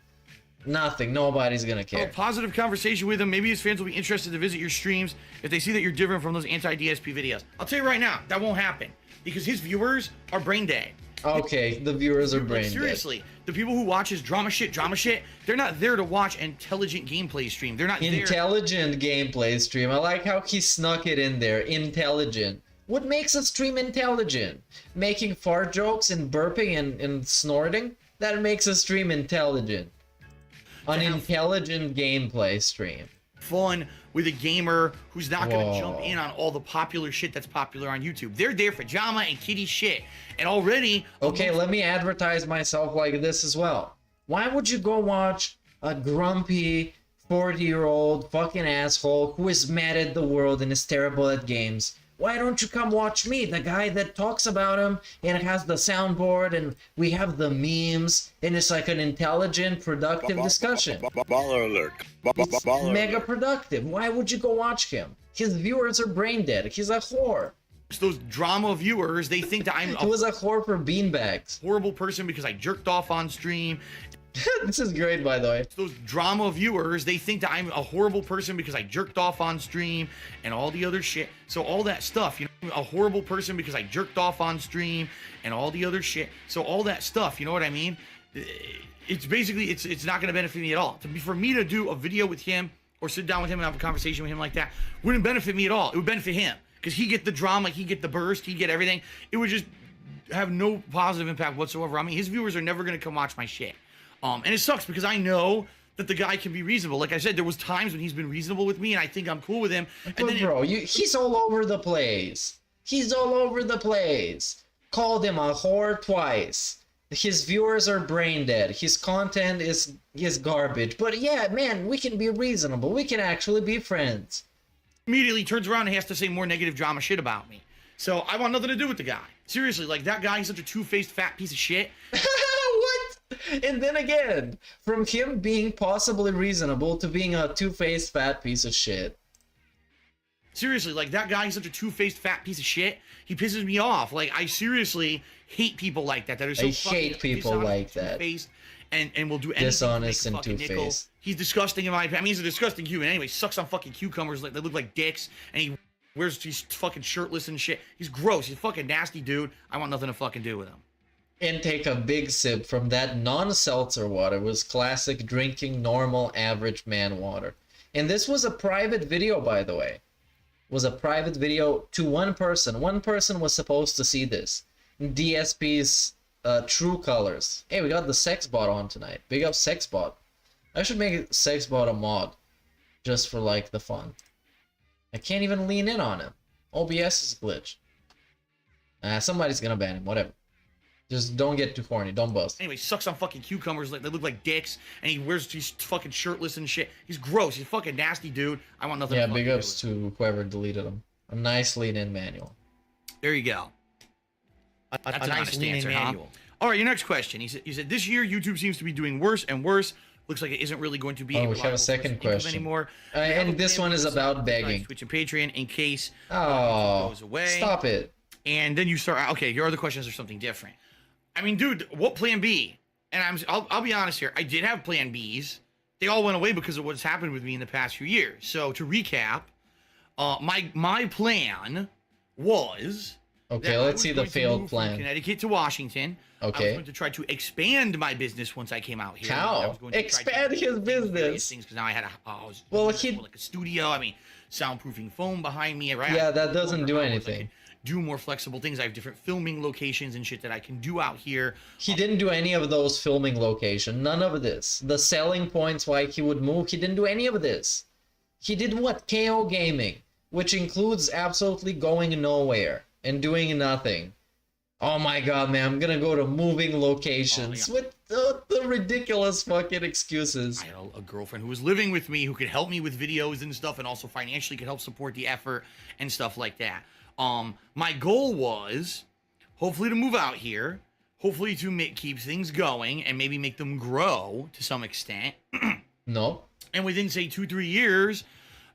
nothing. Nobody's gonna a care. positive conversation with him. Maybe his fans will be interested to visit your streams if they see that you're different from those anti-DSP videos. I'll tell you right now, that won't happen because his viewers are brain dead. Okay, the viewers are brain dead. Seriously, the people who watch his drama shit, they're not there to watch intelligent gameplay stream. They're not there. Intelligent gameplay stream. I like how he snuck it in there. Intelligent. What makes a stream intelligent? Making fart jokes and burping and snorting? That makes a stream intelligent. An intelligent gameplay stream. Fun with a gamer who's not going Whoa. to jump in on all the popular shit that's popular on YouTube. They're there for drama and kitty shit. And already... Okay, let me advertise myself like this as well. Why would you go watch a grumpy 40-year-old fucking asshole who is mad at the world and is terrible at games? Why don't you come watch me, the guy that talks about him and has the soundboard and we have the memes and it's like an intelligent, productive discussion. Baller alert. It's Baller mega alert. productive. Why would you go watch him? His viewers are brain dead. He's a whore. those drama viewers, they think that I'm He a was a whore for beanbags. horrible person because I jerked off on stream. This is great, by the way. Those drama viewers, they think that I'm a horrible person because I jerked off on stream and all the other shit. So all that stuff, you know, a horrible person because I jerked off on stream and all the other shit. So all that stuff, you know what I mean? It's basically, it's not going to benefit me at all. For me to do a video with him or sit down with him and have a conversation with him like that wouldn't benefit me at all. It would benefit him because he'd get the drama, he'd get the burst, he'd get everything. It would just have no positive impact whatsoever on me. His viewers are never going to come watch my shit. And it sucks because I know that the guy can be reasonable. Like I said, there was times when he's been reasonable with me and I think I'm cool with him. And But then bro, he's all over the place. He's all over the place. Called him a whore twice. His viewers are brain dead. His content is garbage. But yeah, man, we can be reasonable. We can actually be friends. immediately turns around and has to say more negative drama shit about me. So I want nothing to do with the guy. Seriously, like that guy, he's such a two-faced fat piece of shit. What? And then again, from him being possibly reasonable to being a two-faced fat piece of shit. Seriously, like that guy, he's such a two-faced fat piece of shit. He pisses me off. Like I seriously hate people like that. That are so I fucking hate people dishonest, like that. two-faced, and will do anything Dishonest to make and a fucking nickel. two-faced. He's disgusting in my opinion. I mean, he's a disgusting human anyway. Sucks on fucking cucumbers like they look like dicks, and he wears he's fucking shirtless and shit. He's gross. He's a fucking nasty dude. I want nothing to fucking do with him. and take a big sip from that non-seltzer water. It was classic drinking normal average man water. And this was a private video, by the way. It was a private video to one person. One person was supposed to see this. DSP's true colors. Hey, we got the Sexbot on tonight. Big up Sexbot. I should make Sexbot a mod. Just for like the fun. I can't even lean in on him. OBS is glitched. Somebody's gonna ban him, whatever. Just don't get too horny, don't bust. Anyway, sucks on fucking cucumbers, like they look like dicks, and he's fucking shirtless and shit. He's gross, he's a fucking nasty dude. I want nothing yeah, to big do ups to whoever deleted him. A nice lean-in manual. There you go. That's a nice lean-in manual. All right, your next question. He said, this year YouTube seems to be doing worse and worse. Looks like it isn't really going to be we have a second question anymore. And this one is about begging. Twitch and Patreon in case goes away. Stop it. And then you start. Okay, your other questions are something different. I mean, dude, what plan B? And I'll be honest here. I did have plan Bs. They all went away because of what's happened with me in the past few years. So to recap, my plan was. Okay, let's see the failed plan. From Connecticut to Washington. Okay. I was going to try to expand my business once I came out here. How? Expand his business. Because now I had like a studio. I mean, soundproofing foam behind me. Right? Yeah, that doesn't do anything. Do more flexible things. I have different filming locations and shit that I can do out here. He didn't do any of those filming locations. None of this. The selling points why he would move. He didn't do any of this. He did what? KO gaming, which includes absolutely going nowhere and doing nothing. Oh my god, man, I'm gonna go to moving locations with the ridiculous fucking excuses. I had a girlfriend who was living with me who could help me with videos and stuff, and also financially could help support the effort and stuff like that. My goal was hopefully to move out here, hopefully to keep things going and maybe make them grow to some extent. No. And within, say, 2-3 years,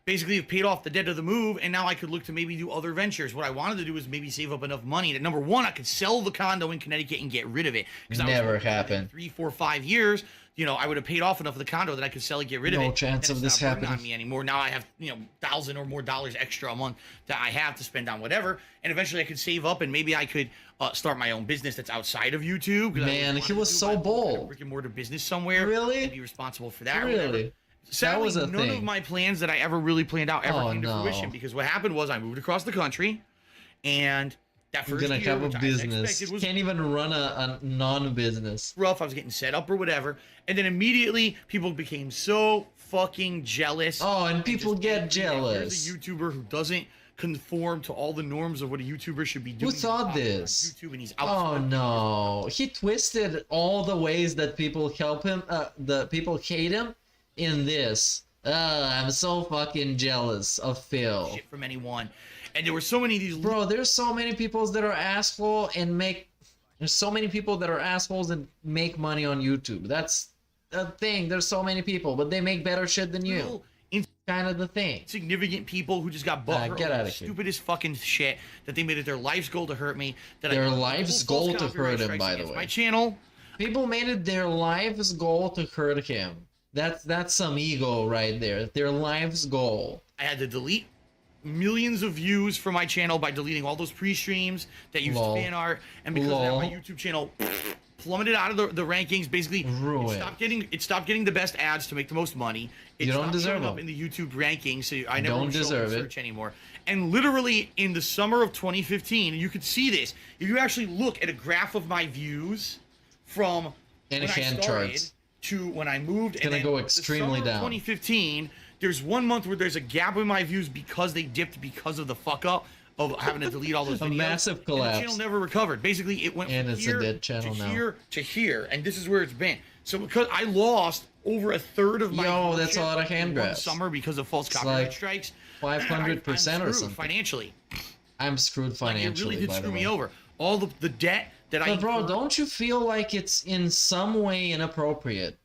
basically have paid off the debt of the move, and now I could look to maybe do other ventures. What I wanted to do was maybe save up enough money that, number one, I could sell the condo in Connecticut and get rid of it. Never happened. 3, 4, 5 years, I would have paid off enough of the condo that I could sell it, get rid of it. No chance of this happening on me anymore. Now I have, $1,000 or more extra a month that I have to spend on whatever, and eventually I could save up, and maybe I could start my own business that's outside of YouTube. Man, he was so bold. Brick and mortar business somewhere. Really? And be responsible for that. Really? Sadly, that was a none thing. of my plans that I ever really planned out ever came to fruition, because what happened was I moved across the country, and that first You're gonna year, have a which business. was Can't even run a non-business. rough. I was getting set up or whatever, and then immediately people became so fucking jealous. Oh, and people just get angry that jealous. here's a YouTuber who doesn't conform to all the norms of what a YouTuber should be doing. Who thought this? YouTube, and he's Oh no, he twisted all the ways that people help him. The people hate him in this. I'm so fucking jealous of Phil. Shit from anyone, and there were so many of these. Bro, there's so many people that are asshole and make. There's so many people that are assholes and make money on YouTube. That's the thing. There's so many people, but they make better shit than you. Kind of the thing. Significant people who just got butthurt get over out the of here. stupidest fucking shit that they made it their life's goal to hurt me. That Their I life's full goal to copyright hurt him, strikes by the against way. My channel. People made it their life's goal to hurt him. That's some ego right there. Their life's goal. I had to delete millions of views from my channel by deleting all those pre-streams that used Lol. fan art, and because of that, my YouTube channel plummeted out of the rankings. Basically, Ruined. it stopped getting the best ads to make the most money. It You don't stopped deserve showing up them. in the YouTube rankings, so I never Don't would show up in deserve it. search anymore. And literally in the summer of 2015, you could see this if you actually look at a graph of my views from And when I hand started charts. to when I moved. It's gonna and go then extremely the summer down. Of 2015. There's one month where there's a gap in my views because they dipped because of the fuck up of having to delete all those videos. A massive And collapse. the channel never recovered. Basically, it went And from it's a here dead channel to now. here to here, and this is where it's been. So because I lost over a third of my That's a viewership lot of hand in one grabs. summer because of false It's copyright like strikes. 500% or I'm screwed something. financially. I'm screwed Like, financially. it really did by the screw way. me over. All the debt that I. But bro, incurred- don't you feel like it's in some way inappropriate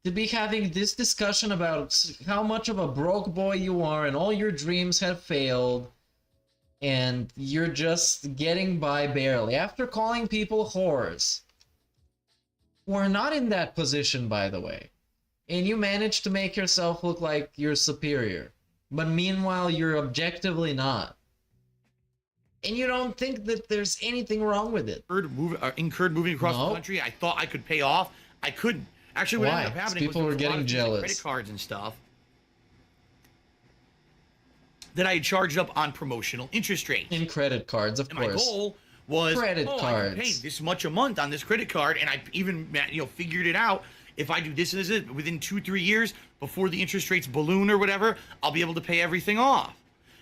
to be having this discussion about how much of a broke boy you are and all your dreams have failed and you're just getting by barely after calling people whores who are not in that position, by the way, and you manage to make yourself look like you're superior, but meanwhile you're objectively not. and you don't think that there's anything wrong with it. Incurred moving across the No. country. I thought I could pay off. I couldn't. Actually, what Why? ended up happening People was were there was a lot getting of things like jealous. credit cards and stuff that I had charged up on promotional interest rates. In credit cards, of And my course. goal was, Credit I cards. can pay this much a month on this credit card, and I even figured it out. If I do this and this, within 2-3 years before the interest rates balloon or whatever, I'll be able to pay everything off.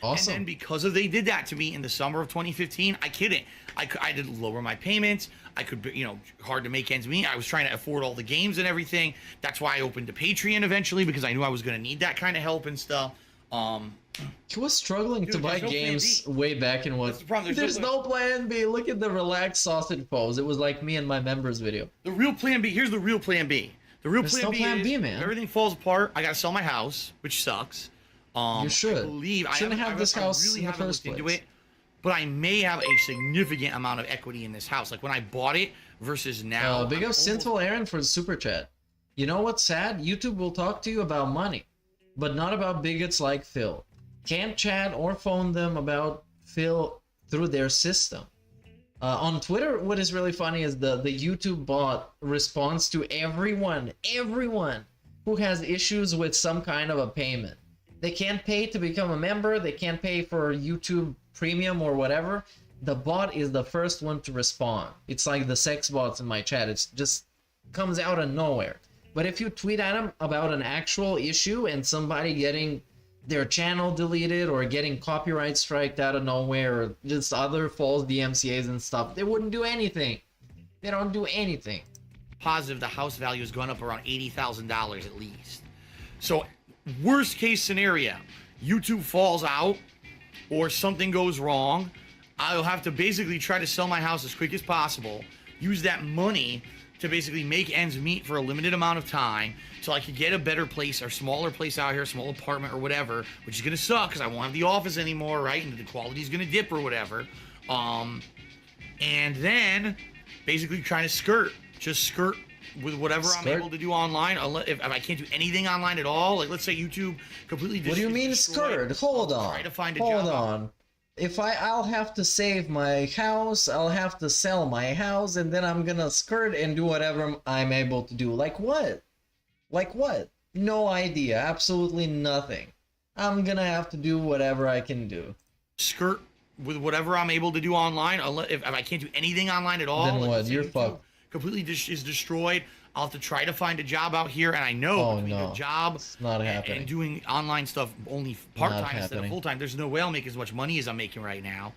Awesome. And then because they did that to me in the summer of 2015, I couldn't. I did lower my payments. I could, hard to make ends meet. I was trying to afford all the games and everything. That's why I opened a Patreon eventually, because I knew I was going to need that kind of help and stuff. He was struggling to Dude, buy there's no plan games B. way back in what? That's the problem, There's no plan B. Look at the relaxed sausage pose. It was like me and my members video. The real plan B. Here's the real plan B. The real There's plan no B plan is B, man. if everything falls apart, I gotta sell my house, which sucks. You should. I believe Shouldn't have this house really in the haven't first looked into place. it, but I may have a significant amount of equity in this house. Like when I bought it versus now. Big up I'm Sinful Aaron for the super chat. You know what's sad? YouTube will talk to you about money, but not about bigots like Phil. Can't chat or phone them about Phil through their system. On Twitter, what is really funny is the YouTube bot responds to everyone who has issues with some kind of a payment. They can't pay to become a member, they can't pay for YouTube Premium or whatever. The bot is the first one to respond. It's like the sex bots in my chat. It's just comes out of nowhere. But if you tweet at them about an actual issue and somebody getting their channel deleted or getting copyright striked out of nowhere or just other false DMCAs and stuff, they wouldn't do anything. They don't do anything. positive the house value has gone up around $80,000 at least. So worst case scenario, YouTube falls out or something goes wrong, I'll have to basically try to sell my house as quick as possible, use that money to basically make ends meet for a limited amount of time so I could get a better place or smaller place out here, a small apartment or whatever, which is gonna suck because I won't have the office anymore, right? And the quality's gonna dip or whatever. And then basically trying to just skirt with whatever I'm able to do online. If I can't do anything online at all, like let's say YouTube completely What do you mean skirt? Hold on. Try to find a Hold job. on. If I'll have to save my house, I'll have to sell my house, and then I'm gonna skirt and do whatever I'm able to do. Like what? Like what? No idea. Absolutely nothing. I'm gonna have to do whatever I can do. Skirt with whatever I'm able to do online. If I can't do anything online at all, Then like, what? let's say You're YouTube fucked. Completely is destroyed. I'll have to try to find a job out here, and I know between a job It's not happening. and doing online stuff only part-time instead of happening. full-time, there's no way I'll make as much money as I'm making right now.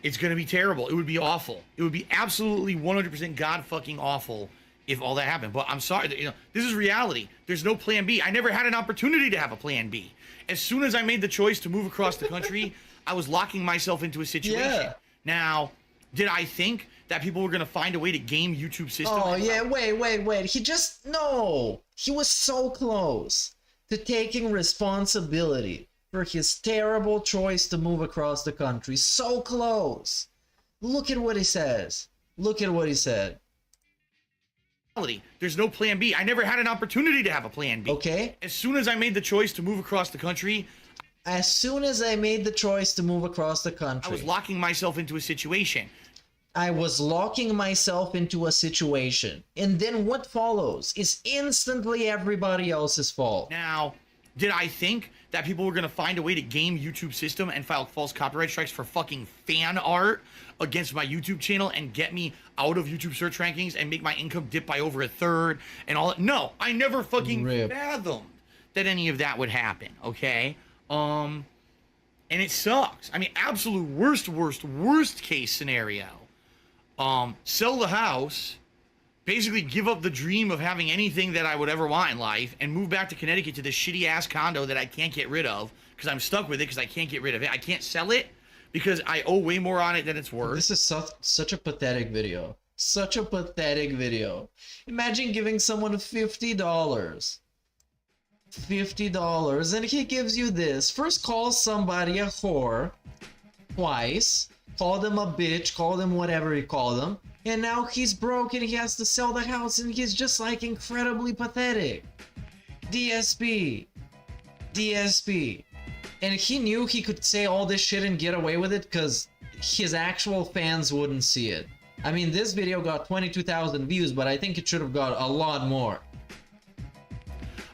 It's gonna be terrible. It would be awful. It would be absolutely 100% god fucking awful if all that happened. But I'm sorry, this is reality. There's no plan B. I never had an opportunity to have a plan B. As soon as I made the choice to move across the country, I was locking myself into a situation. Yeah. Now, did I think that people were gonna find a way to game YouTube system? Oh yeah, wait. He was so close to taking responsibility for his terrible choice to move across the country. So close. Look at what he says. Look at what he said. There's no plan B. I never had an opportunity to have a plan B. Okay? As soon as I made the choice to move across the country, As soon as I made the choice to move across the I country, was locking myself into a situation. I was locking myself into a situation. And then what follows is instantly everybody else's fault. Now, did I think that people were going to find a way to game YouTube system and file false copyright strikes for fucking fan art against my YouTube channel and get me out of YouTube search rankings and make my income dip by over a third and all that? No, I never fucking fathomed that any of that would happen, okay? And it sucks. I mean, absolute worst case scenario. Sell the house, basically give up the dream of having anything that I would ever want in life, and move back to Connecticut to this shitty ass condo that I can't get rid of because I'm stuck with it because I can't get rid of it. I can't sell it because I owe way more on it than it's worth. This is such a pathetic video. Such a pathetic video. Imagine giving someone $50. $50 and he gives you this. First call somebody a whore. Twice. Call them a bitch. Call them whatever you call them. And now he's broke and he has to sell the house and he's just like incredibly pathetic. DSP. DSP. And he knew he could say all this shit and get away with it because his actual fans wouldn't see it. I mean, this video got 22,000 views, but I think it should have got a lot more.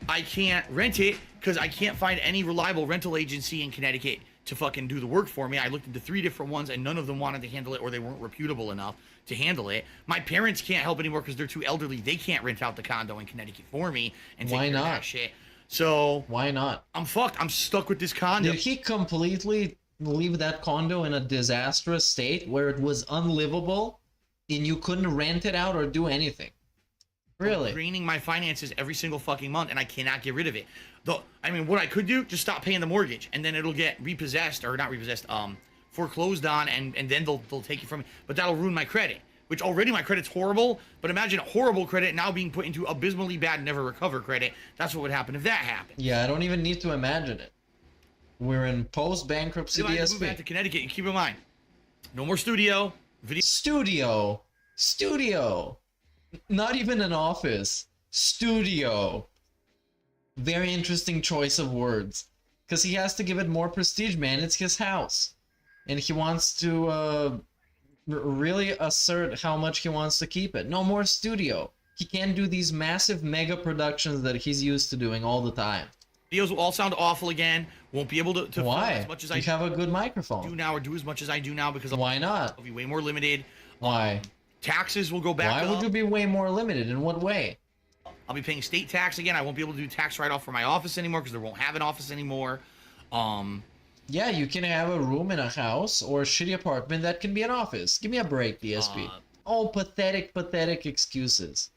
I can't rent it because I can't find any reliable rental agency in Connecticut to fucking do the work for me. I looked into 3 different ones and none of them wanted to handle it, or they weren't reputable enough to handle it. My parents can't help anymore because they're too elderly. They can't rent out the condo in Connecticut for me and take Why care of not? that shit. So why not? I'm fucked. I'm stuck with this condo. Did he completely leave that condo in a disastrous state where it was unlivable and you couldn't rent it out or do anything? Really? I'm draining my finances every single fucking month, and I cannot get rid of it. Though, I mean, what I could do, just stop paying the mortgage, and then it'll get repossessed, or not repossessed, foreclosed on, and then they'll take it from me. But that'll ruin my credit, which already my credit's horrible. But imagine horrible credit now being put into abysmally bad, never recover credit. That's what would happen if that happened. Yeah, I don't even need to imagine it. We're in post-bankruptcy If I move back DSP. to Connecticut, and keep in mind, no more studio, video. Studio. Not even an office. Studio. Very interesting choice of words. Because he has to give it more prestige, man. It's his house. And he wants to really assert how much he wants to keep it. No more studio. He can't do these massive mega productions that he's used to doing all the time. Videos will all sound awful again. Won't be able to film Why? as much as I You have a good do microphone. now, or do as much as I do now, because Why not? I'll be way more limited. Why? Taxes will go back Why up. would you be way more limited? In what way? I'll be paying state tax again. I won't be able to do tax write-off for my office anymore because they won't have an office anymore. Yeah, you can have a room in a house or a shitty apartment that can be an office. Give me a break, DSP. All pathetic excuses.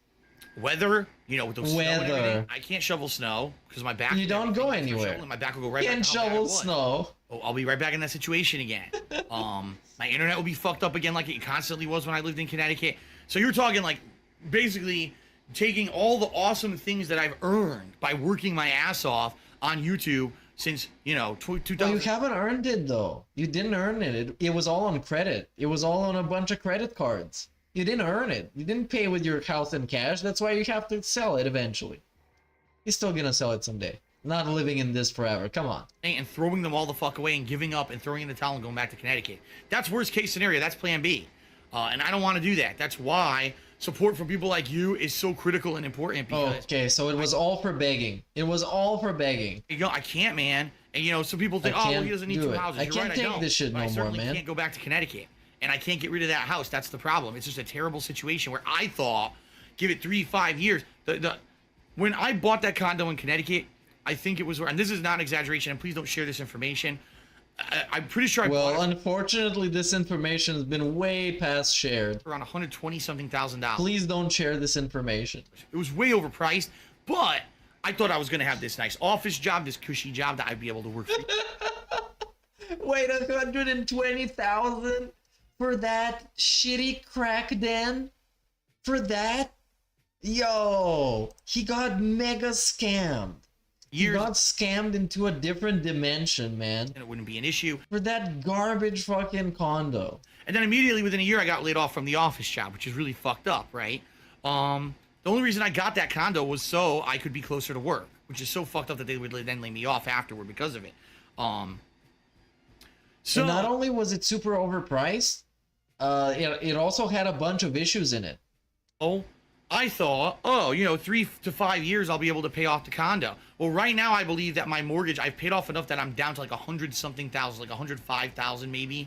Weather, you know, with those snow and Weather. everything, I can't shovel snow because my back. You don't go everything is anywhere. shoveling, my back will go right Can't back how bad it shovel was. snow. Oh, I'll be right back in that situation again. My internet will be fucked up again like it constantly was when I lived in Connecticut. So you're talking like basically taking all the awesome things that I've earned by working my ass off on YouTube since, you know, 2000. Well, you haven't earned it though. You didn't earn it. It was all on credit. It was all on a bunch of credit cards. You didn't earn it. You didn't pay with your house in cash. That's why you have to sell it eventually. You're still gonna sell it someday. Not living in this forever. Come on. And throwing them all the fuck away and giving up and throwing in the towel and going back to Connecticut. That's worst case scenario. That's plan B. And I don't want to do that. That's why support from people like you is so critical and important. Because Okay, so it was all for begging. It was all for begging. you know, I can't, man. And you know, some people think, I oh, well, can't he doesn't need do 2 it. houses. I You're can't right, take I don't. this shit But no I more, certainly man. can't go back to Connecticut. And I can't get rid of that house. That's the problem. It's just a terrible situation where I thought, give it 3-5 years. When I bought that condo in Connecticut, I think it was, and this is not an exaggeration, and please don't share this information. I'm pretty sure I bought Well, it unfortunately, this information has been way past shared. for around $120,000. Please don't share this information. It was way overpriced, but I thought I was going to have this nice office job, this cushy job that I'd be able to work for. Wait, 120,000 for that shitty crack den? For that? Yo, he got mega scammed. He Years, got scammed into a different dimension, man. and it wouldn't be an issue. For that garbage fucking condo. And then immediately within a year, I got laid off from the office job, which is really fucked up, right? The only reason I got that condo was so I could be closer to work, which is so fucked up that they would then lay me off afterward because of it. So And not only was it super overpriced, it also had a bunch of issues in it. I thought, oh, you know, 3 to 5 years I'll be able to pay off the condo. Well, right now I believe that my mortgage, I've paid off enough that I'm down to like 100-something thousand, like 105,000 maybe.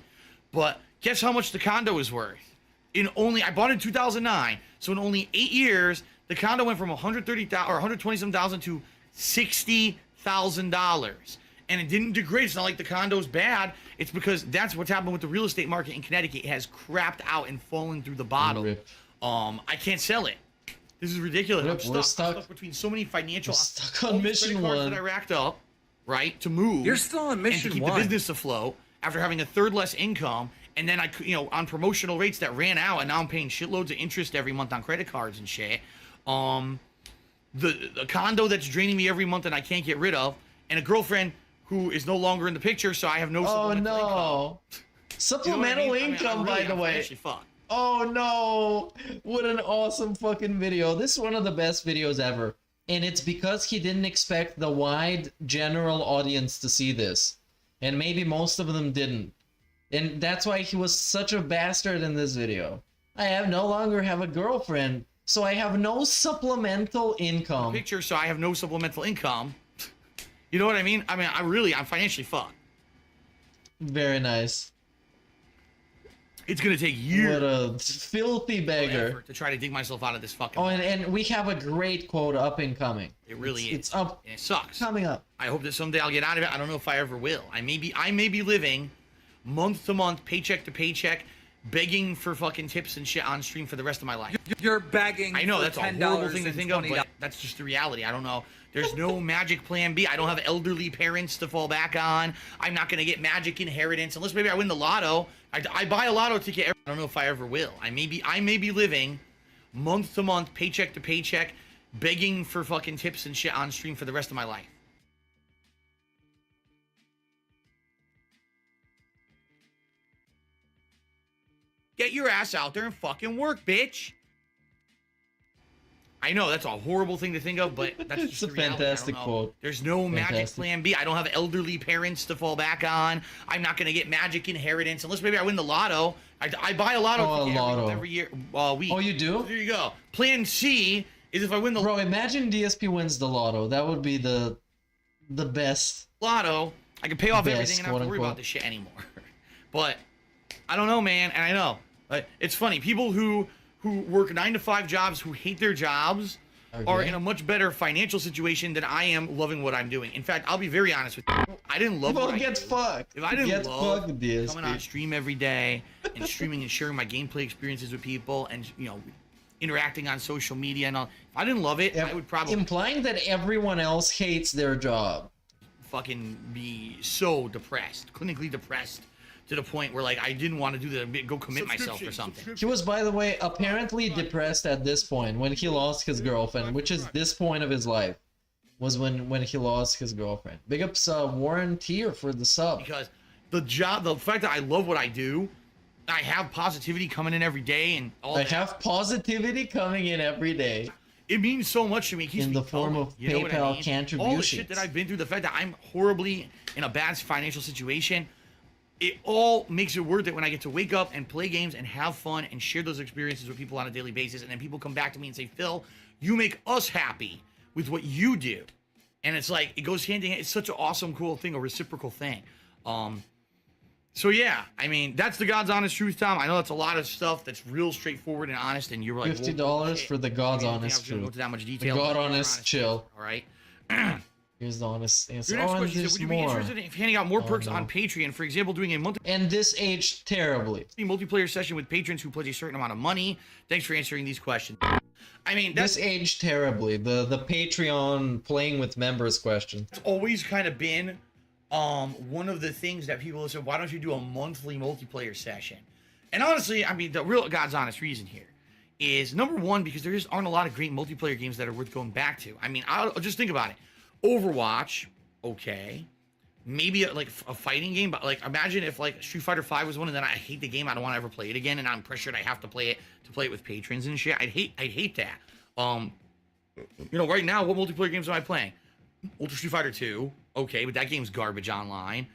But guess how much the condo is worth? I bought it in 2009, so in only 8 years, the condo went from 130,000 or 120,000 to $60,000. And it didn't degrade. It's not like the condo's bad. It's because that's what's happened with the real estate market in Connecticut. It has crapped out and fallen through the bottom. Rip. I can't sell it. This is ridiculous. Rip, I'm we're stuck stuck. between so many financial. We're stuck all on these mission credit cards one. that I racked up, right, to move. You're still on and mission to keep one. the business afloat after having a third less income, and then on promotional rates that ran out, and now I'm paying shitloads of interest every month on credit cards and shit. The condo that's draining me every month and I can't get rid of, and a girlfriend who is no longer in the picture, so I have no. Oh supplemental income. no. You know what I Supplemental mean? income, I'm by really the way. financially fucked. Oh no! What an awesome fucking video. This is one of the best videos ever. And it's because he didn't expect the wide general audience to see this. and maybe most of them didn't. And that's why he was such a bastard in this video. I have no longer have a girlfriend, so I have no supplemental income. Picture, so I have no supplemental income. You know what I mean? I'm financially fucked. Very nice. It's gonna take years. What a filthy beggar. To try to dig myself out of this fucking. Oh, and we have a great quote up and coming. It really is. It's up. And it sucks. Coming up. I hope that someday I'll get out of it. I don't know if I ever will. I may be living month to month, paycheck to paycheck, begging for fucking tips and shit on stream for the rest of my life. You're begging. I know that's a horrible thing to think of, $20. but that's just the reality. I don't know. There's no magic plan B. I don't have elderly parents to fall back on. I'm not gonna get magic inheritance unless maybe I win the lotto. I buy a lotto ticket. I don't know if I ever will. I may be living month to month, paycheck to paycheck, begging for fucking tips and shit on stream for the rest of my life. Get your ass out there and fucking work, bitch. I know that's a horrible thing to think of, but that's just it's a the reality. fantastic quote. There's no magic plan B. I don't have elderly parents to fall back on. I'm not gonna get magic inheritance unless maybe I win the lotto. I buy a lotto ticket every year. Week. Oh, you do? So there you go. Plan C is if I win the Bro, imagine DSP wins the lotto. That would be the best. lotto. I can pay off Best, everything and not have to worry about this shit anymore. But I don't know, man, and I know. It's funny. People who work 9-to-5 jobs, who hate their jobs, are in a much better financial situation than I am loving what I'm doing. In fact, I'll be very honest with you. I didn't love what I do. Fucked. If I didn't love DSP. coming on stream every day and streaming and sharing my gameplay experiences with people and, you know, interacting on social media and all, if I didn't love it, I would probably... Implying that everyone else hates their job. Fucking be so depressed, clinically depressed, to the point where, like, I didn't want to do go commit myself or something. He was, by the way, apparently depressed at this point when he lost his girlfriend, which is this point of his life, was when he lost his girlfriend. Big ups Warren Tier for the sub. Because the fact that I love what I do, I have positivity coming in every day and all that. I have positivity coming in every day. It means so much to me. It keeps in me the form going, of you know what I PayPal mean? contributions. All the shit that I've been through, the fact that I'm horribly in a bad financial situation, it all makes it worth it when I get to wake up and play games and have fun and share those experiences with people on a daily basis. And then people come back to me and say, Phil, you make us happy with what you do. And it's like, it goes hand in hand. It's such an awesome, cool thing, a reciprocal thing. So yeah, I mean, that's the God's honest truth, Tom. I know that's a lot of stuff that's real straightforward and honest, and you're like, $50 for the God's honest truth. Go into that much detail. The God honest chill. All right. Here's the honest answer. Your next Oh, and question there's is, would you be more. interested in handing out more perks no. on Patreon? For example, doing a And this aged terribly. multiplayer session with patrons who pledge a certain amount of money. Thanks for answering these questions. I mean, This aged terribly. The Patreon playing with members question. It's always kind of been one of the things that people have said, why don't you do a monthly multiplayer session? And honestly, I mean, the real God's honest reason here is, number one, because there just aren't a lot of great multiplayer games that are worth going back to. I mean, I'll just think about it. Overwatch, okay. Maybe like a fighting game, but like imagine if like Street Fighter 5 was one and then I hate the game, I don't want to ever play it again, and I'm pressured I have to play it with patrons and shit. I'd hate that. You know, right now, what multiplayer games am I playing? Ultra Street Fighter 2, okay, but that game's garbage online.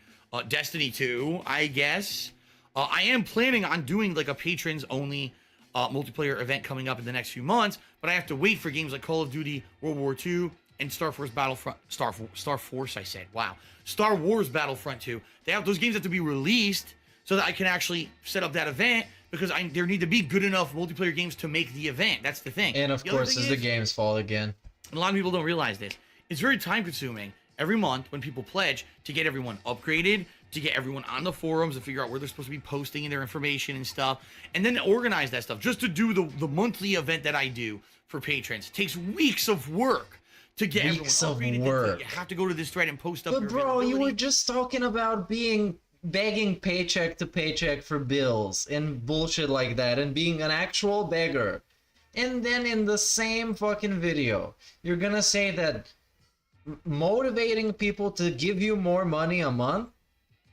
Destiny 2, I guess. I am planning on doing like a patrons only multiplayer event coming up in the next few months, but I have to wait for games like Call of Duty, World War II, and Star Wars Battlefront, Star Wars Battlefront 2. Those games have to be released so that I can actually set up that event, because there need to be good enough multiplayer games to make the event. That's the thing. And of course, it's the game's fault again. And a lot of people don't realize this. It's very time consuming every month when people pledge to get everyone upgraded, to get everyone on the forums and figure out where they're supposed to be posting their information and stuff, and then organize that stuff. Just to do the monthly event that I do for patrons, it takes weeks of work to get Weeks of everyone upgraded. work. You have to go to this thread and post up But your bro, you availability. were just talking about begging paycheck to paycheck for bills and bullshit like that, and being an actual beggar. And then in the same fucking video, you're gonna say that motivating people to give you more money a month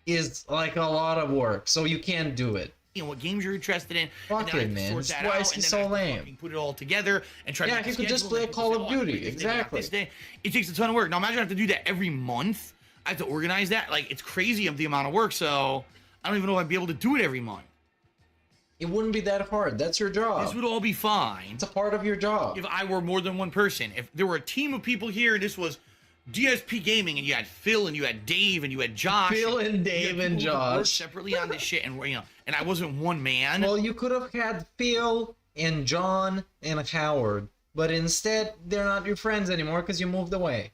is like a lot of work, so you can't do it. You know what games you're interested in. Fuck and then I it, have to man. sort that Why out, is he and then so I have to lame? fucking put it all together and try to Yeah, make he a could just schedule, play and Call people of say, Duty, this day, not exactly. this day. It takes a ton of work. Now imagine I have to do that every month. I have to organize that. Like, it's crazy of the amount of work, so I don't even know if I'd be able to do it every month. It wouldn't be that hard. That's your job. This would all be fine. It's a part of your job. If I were more than one person. If there were a team of people here and this was DSP Gaming and you had Phil and you had Dave and you had Josh. Phil and Dave and Josh. Separately on this shit and, you know, and I wasn't one man. Well, you could have had Phil and John and Howard, but instead they're not your friends anymore because you moved away.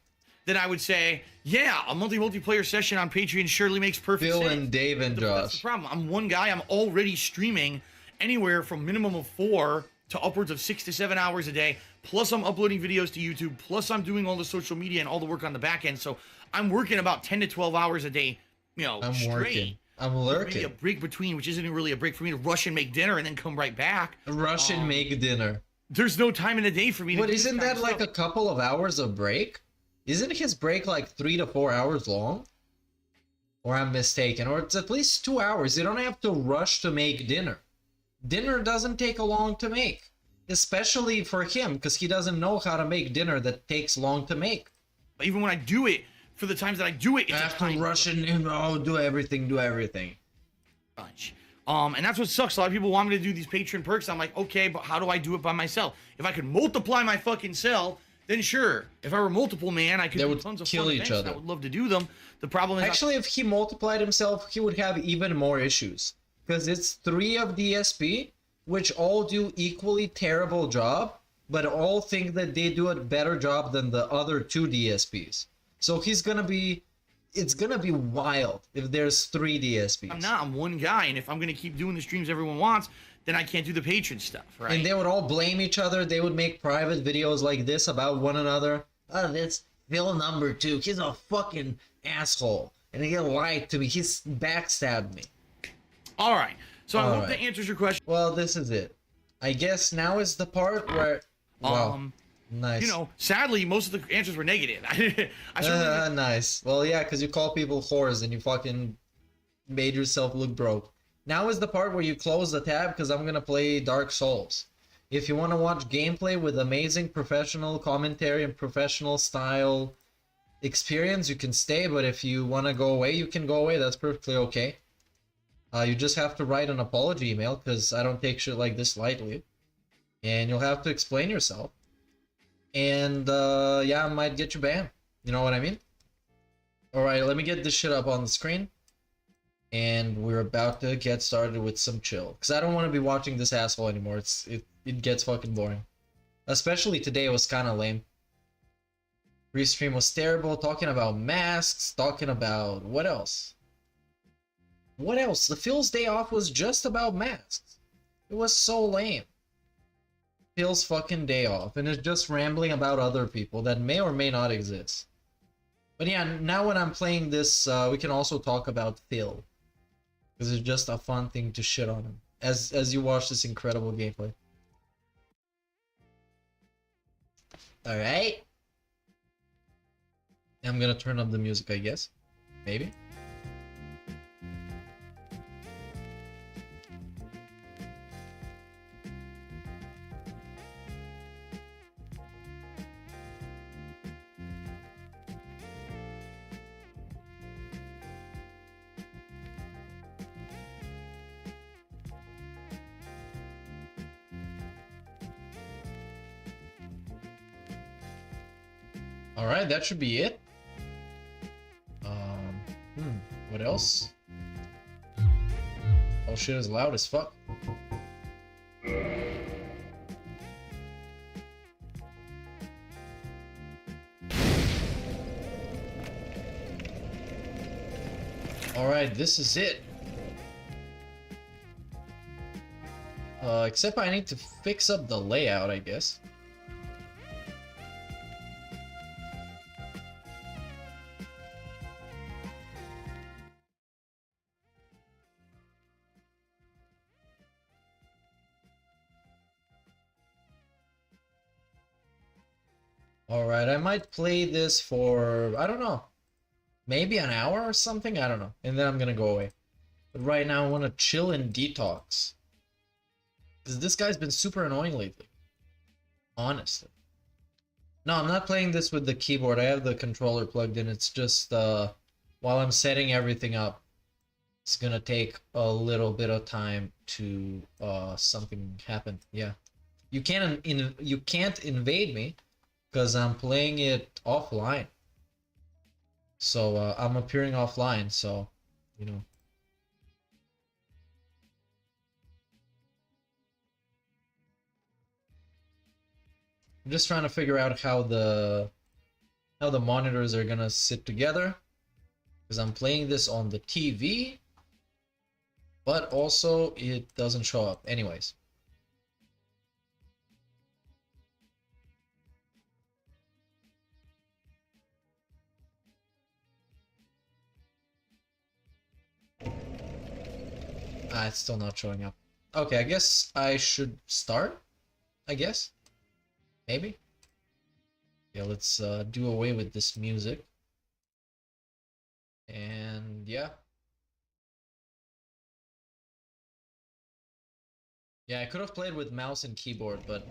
Then I would say, yeah, a multiplayer session on Patreon surely makes perfect sense. Phil and Dave and Josh. That's the problem. I'm one guy. I'm already streaming anywhere from minimum of 4 to upwards of 6 to 7 hours a day. Plus I'm uploading videos to YouTube. Plus I'm doing all the social media and all the work on the back end. So I'm working about 10 to 12 hours a day, you know, I'm straight. working. I'm lurking. Maybe a break between, which isn't really a break for me to rush and make dinner and then come right back. Rush and make dinner. There's no time in the day for me to But do isn't this kind that of like stuff. a couple of hours of break? Isn't his break like 3 to 4 hours long? Or I'm mistaken. Or it's at least 2 hours. You don't have to rush to make dinner. Dinner doesn't take long to make. Especially for him, because he doesn't know how to make dinner that takes long to make. Even when I do it, for the times that I do it, it's I have to rush and do everything. Bunch. And that's what sucks. A lot of people want me to do these Patreon perks. I'm like, okay, but how do I do it by myself? If I could multiply my fucking self, then sure. If I were multiple man, I could They do would tons of kill fun each events. other. I would love to do them. The problem is, Actually, if he multiplied himself, he would have even more issues. Because it's 3 of DSP, which all do equally terrible job, but all think that they do a better job than the other 2 DSPs. So it's gonna be wild if there's 3 DSPs. I'm one guy, and if I'm gonna keep doing the streams everyone wants, then I can't do the Patreon stuff, right? And they would all blame each other. They would make private videos like this about one another. Oh, that's Phil number 2. He's a fucking asshole. And he lied to me. He's backstabbed me. All right. So I All hope right. that answers your question. Well, this is it. I guess now is the part where... Wow. Nice. You know, sadly, most of the answers were negative. I certainly Nice. Well, yeah, because you call people whores and you fucking made yourself look broke. Now is the part where you close the tab because I'm going to play Dark Souls. If you want to watch gameplay with amazing professional commentary and professional style experience, you can stay. But if you want to go away, you can go away. That's perfectly okay. You just have to write an apology email because I don't take shit like this lightly. And you'll have to explain yourself. And yeah, I might get you banned. You know what I mean? Alright, let me get this shit up on the screen. And we're about to get started with some chill. Because I don't want to be watching this asshole anymore. It gets fucking boring. Especially today, it was kind of lame. Restream was terrible, talking about masks, talking about... What else? What else? The Phil's day off was just about masks. It was so lame. Phil's fucking day off, and it's just rambling about other people that may or may not exist. But yeah, now when I'm playing this, we can also talk about Phil. Because it's just a fun thing to shit on him. As you watch this incredible gameplay. Alright. I'm gonna turn up the music, I guess. Maybe. Alright, that should be it. What else? Oh shit is loud as fuck. Alright, this is it. Except I need to fix up the layout, I guess. Alright, I might play this for, I don't know, maybe an hour or something? I don't know. And then I'm gonna go away. But right now I want to chill and detox. Because this guy's been super annoying lately. Honestly. No, I'm not playing this with the keyboard. I have the controller plugged in. It's just while I'm setting everything up, it's gonna take a little bit of time to something happen. Yeah, you can't invade me because I'm playing it offline. So I'm appearing offline. So, you know. I'm just trying to figure out how the monitors are gonna sit together, because I'm playing this on the TV, but also it doesn't show up. Anyways. It's still not showing up. Okay, I guess I should start. I guess. Maybe. Yeah, let's do away with this music. And yeah. Yeah, I could have played with mouse and keyboard, but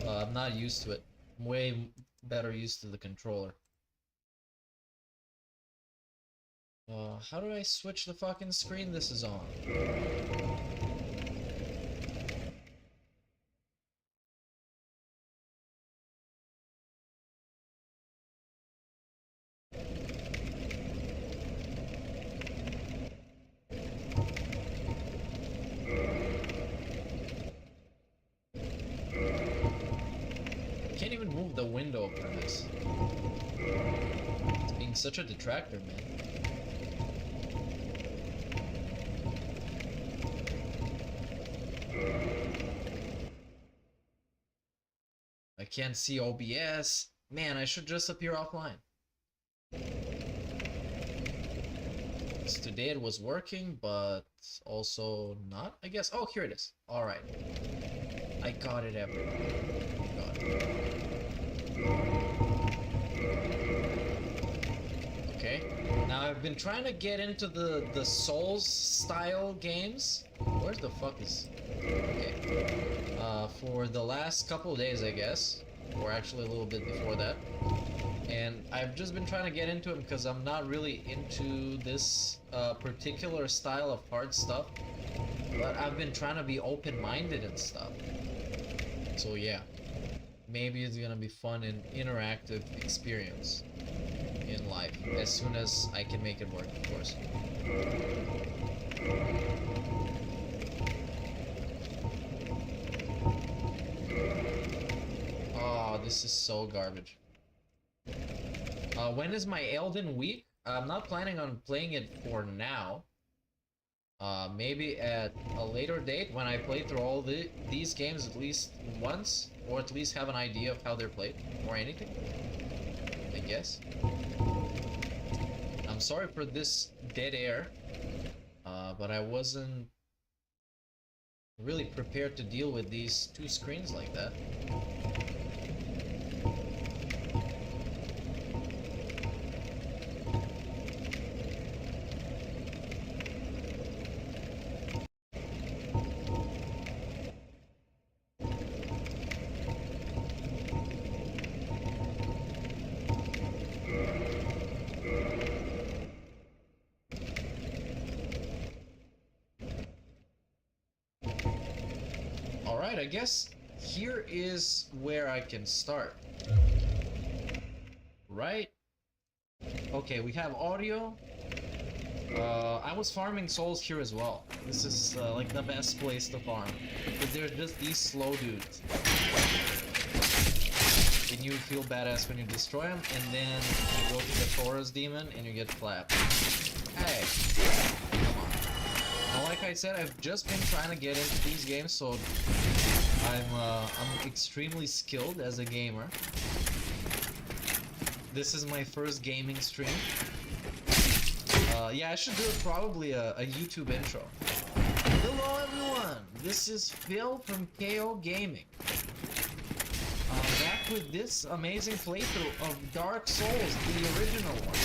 I'm not used to it. I'm way better used to the controller. How do I switch the fucking screen this is on? Can't even move the window for this. It's being such a detractor, man. I can't see OBS. Man, I should just appear offline. Today it was working, but also not, I guess. Oh, here it is. Alright. I got it everywhere. Got it. Okay. Now I've been trying to get into the Souls style games. Where the fuck is... Okay. For the last couple of days, I guess. Or actually a little bit before that. And I've just been trying to get into it because I'm not really into this particular style of hard stuff. But I've been trying to be open-minded and stuff. So yeah. Maybe it's gonna be fun and interactive experience in life. As soon as I can make it work, of course. Oh, this is so garbage. When is my Elden week? I'm not planning on playing it for now. Maybe at a later date when I play through all these games at least once, or at least have an idea of how they're played, or anything, I guess. I'm sorry for this dead air, but I wasn't really prepared to deal with these two screens like that. I guess here is where I can start. Right? Okay, we have audio. I was farming souls here as well. This is like the best place to farm. But they're just these slow dudes. And you feel badass when you destroy them, and then you go to the Taurus demon and you get clapped. Hey! Come on. Now, like I said, I've just been trying to get into these games, so I'm extremely skilled as a gamer. This is my first gaming stream. Yeah, I should do probably a YouTube intro. Hello everyone, this is Phil from KO Gaming. Back with this amazing playthrough of Dark Souls, the original one.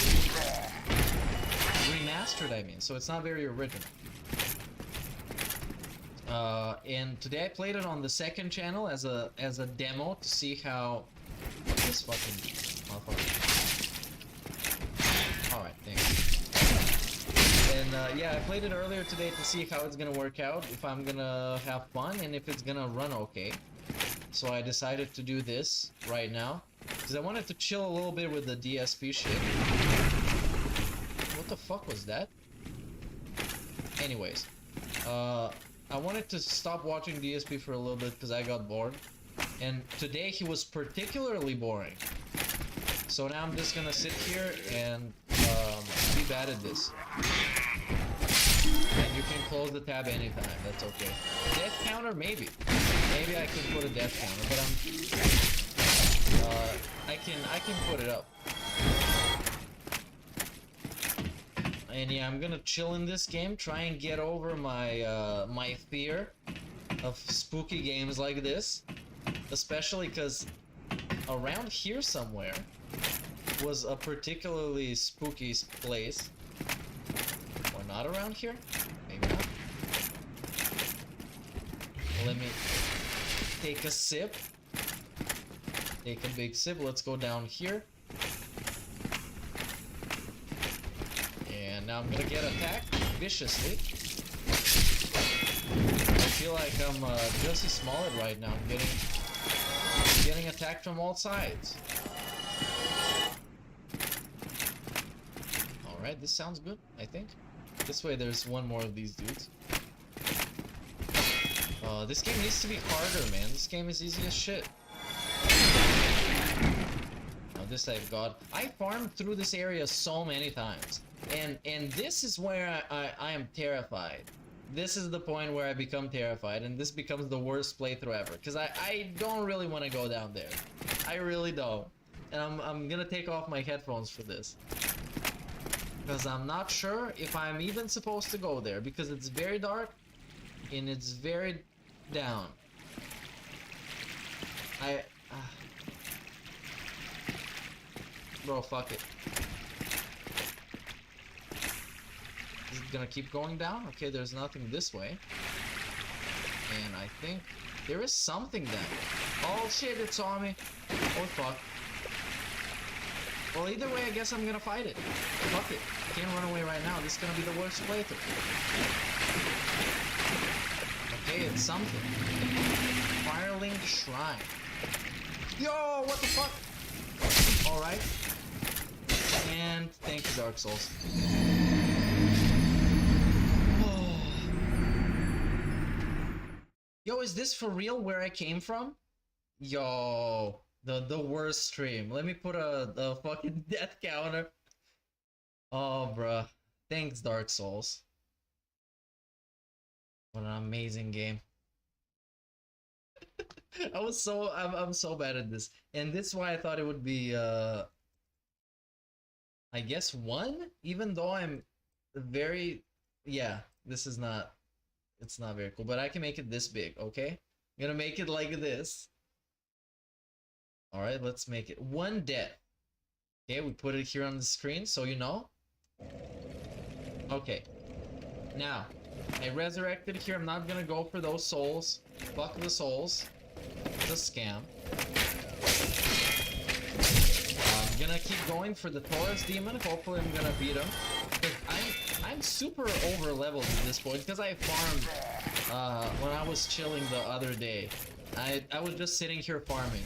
Remastered, I mean, so it's not very original. And today I played it on the second channel as a demo to see how this fucking motherfucker. Alright, thanks. And yeah, I played it earlier today to see how it's gonna work out, if I'm gonna have fun, and if it's gonna run okay. So I decided to do this right now, because I wanted to chill a little bit with the DSP shit. What the fuck was that? Anyways, I wanted to stop watching DSP for a little bit because I got bored. And today he was particularly boring. So now I'm just gonna sit here and be bad at this. And you can close the tab anytime, that's okay. Death counter, maybe. Maybe I could put a death counter, but I can put it up. And yeah, I'm gonna chill in this game, try and get over my my fear of spooky games like this, especially because around here somewhere was a particularly spooky place. Or not around here? Maybe not. Let me take a sip. Take a big sip. Let's go down here. And now I'm gonna get attacked viciously. I feel like I'm Jussie Smollett right now. I'm getting attacked from all sides. Alright, this sounds good, I think. This way there's one more of these dudes. This game needs to be harder, man. This game is easy as shit. Now this I've got. I farmed through this area so many times. And this is where I am terrified. This is the point where I become terrified, and this becomes the worst playthrough ever. Because I don't really want to go down there. I really don't. And I'm gonna take off my headphones for this. Because I'm not sure if I'm even supposed to go there. Because it's very dark, and it's very down. Bro, fuck it. Is it gonna keep going down? Okay, there's nothing this way. And I think there is something then. Oh shit, it saw me. Oh fuck. Well, either way, I guess I'm gonna fight it. Fuck it. I can't run away right now. This is gonna be the worst playthrough. Okay, it's something. Firelink Shrine. Yo, what the fuck? Alright. And thank you, Dark Souls. Yo, is this for real where I came from? Yo, the worst stream. Let me put a fucking death counter. Oh, bruh. Thanks, Dark Souls. What an amazing game. I'm so bad at this. And this is why I thought it would be I guess 1, even though I'm very, yeah, this is not, it's not very cool, but I can make it this big, okay? I'm gonna make it like this. All right, let's make it 1 death. Okay, we put it here on the screen so you know. Okay, now I resurrected here. I'm not gonna go for those souls. Fuck the souls. It's a scam. I'm gonna keep going for the Taurus demon. Hopefully I'm gonna beat him. I'm super over leveled at this point because I farmed when I was chilling the other day. I was just sitting here farming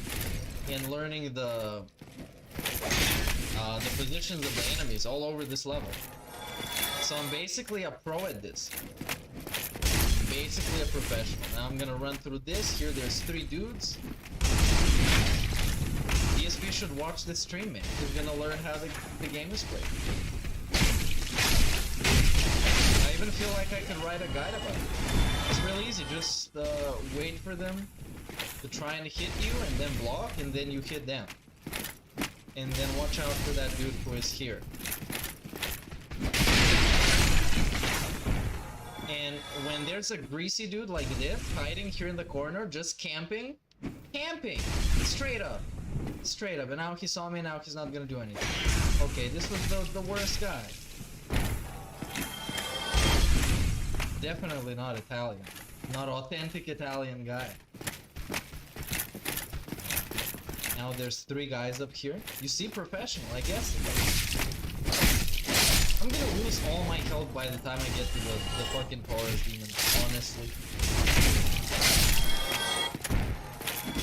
and learning the positions of the enemies all over this level. So I'm basically a pro at this. Basically a professional. Now I'm gonna run through this. Here there's 3 dudes. DSP should watch this stream, man. He's gonna learn how the game is played. I even feel like I could write a guide about it. It's really easy. Just wait for them to try and hit you and then block and then you hit them. And then watch out for that dude who is here. And when there's a greasy dude like this, hiding here in the corner, just camping, straight up, and now he saw me, now he's not gonna do anything. Okay, this was the worst guy. Definitely not Italian, not authentic Italian guy. Now there's 3 guys up here. You see, professional, I guess. I'm gonna lose all my health by the time I get to the fucking Taurus demon, honestly.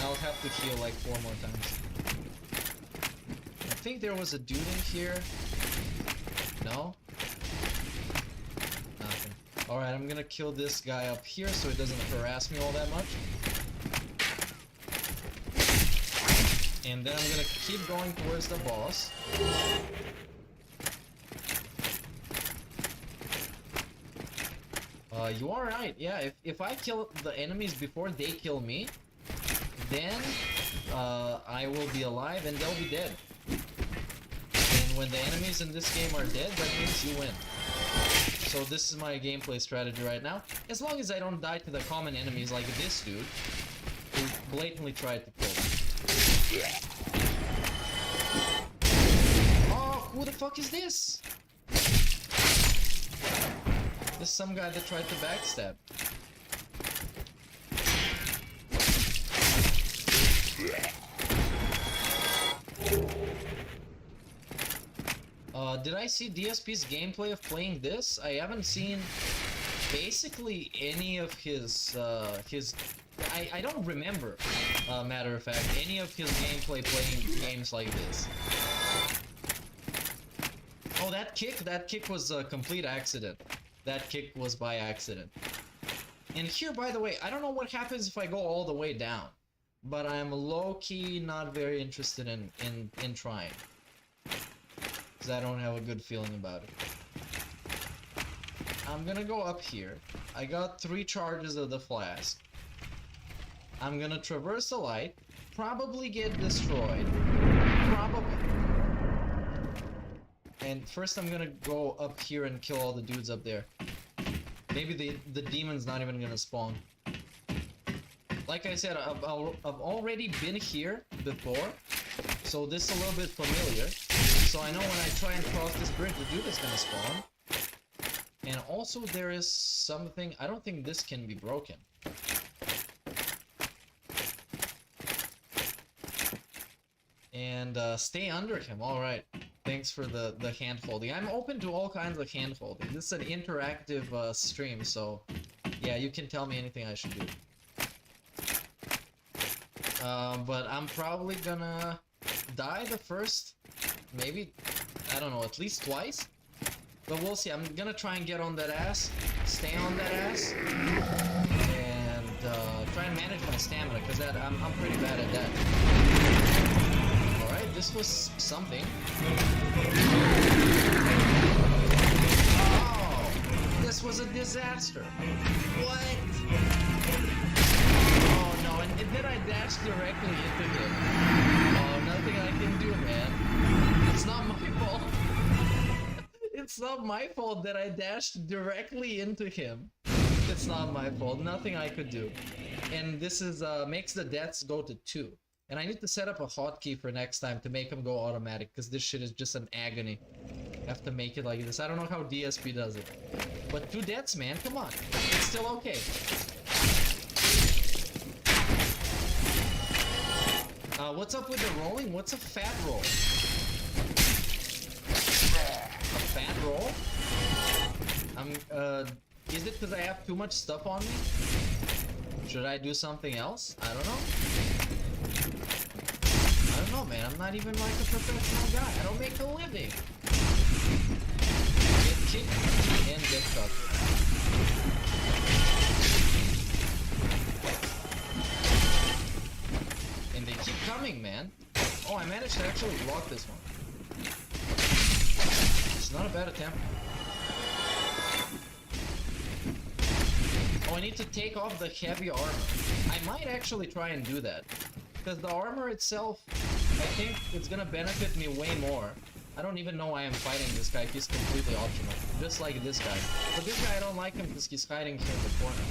I'll have to heal like 4 more times. I think there was a dude in here. No? Nothing. Alright, I'm gonna kill this guy up here so it doesn't harass me all that much. And then I'm gonna keep going towards the boss. You are right, yeah, if I kill the enemies before they kill me, then I will be alive and they'll be dead. And when the enemies in this game are dead, that means you win. So this is my gameplay strategy right now. As long as I don't die to the common enemies like this dude, who blatantly tried to kill me. Oh, who the fuck is this? This is some guy that tried to backstab. Did I see DSP's gameplay of playing this? I haven't seen basically any of his I don't remember, matter of fact, any of his gameplay playing games like this. Oh, that kick was a complete accident. That kick was by accident. And here, by the way, I don't know what happens if I go all the way down, but I'm low-key not very interested in trying. Because I don't have a good feeling about it. I'm gonna go up here. I got 3 charges of the flask. I'm gonna traverse the light, probably get destroyed. Probably. And first I'm gonna go up here and kill all the dudes up there. Maybe the demon's not even gonna spawn. Like I said, I've already been here before, so this is a little bit familiar. So I know when I try and cross this bridge, the dude is gonna spawn. And also there is something, I don't think this can be broken. And stay under him, alright. Thanks for the hand holding. I'm open to all kinds of hand holding. This is an interactive stream, so yeah, you can tell me anything I should do. But I'm probably gonna die the first, maybe, I don't know, at least twice. But we'll see. I'm gonna try and get on that ass, stay on that ass, and try and manage my stamina, because I'm pretty bad at that. Alright, this was something. Oh, this was a disaster. What? Oh no, and then I dashed directly into him. Oh, nothing I can do, man. It's not my fault. It's not my fault that I dashed directly into him. It's not my fault. Nothing I could do. And this is makes the deaths go to 2. And I need to set up a hotkey for next time to make them go automatic, because this shit is just an agony. I have to make it like this. I don't know how DSP does it. But 2 deaths, man, come on. It's still okay. What's up with the rolling? What's a fat roll? A fat roll? Is it because I have too much stuff on me? Should I do something else? I don't know. I don't know, man. I'm not even like a professional guy. I don't make a living. Get kicked and get stuck. And they keep coming, man. Oh, I managed to actually block this one. It's not a bad attempt. Oh, I need to take off the heavy armor. I might actually try and do that. Because the armor itself, I think it's gonna benefit me way more. I don't even know why I'm fighting this guy. He's completely optional. Just like this guy. But this guy, I don't like him because he's hiding here in the corner.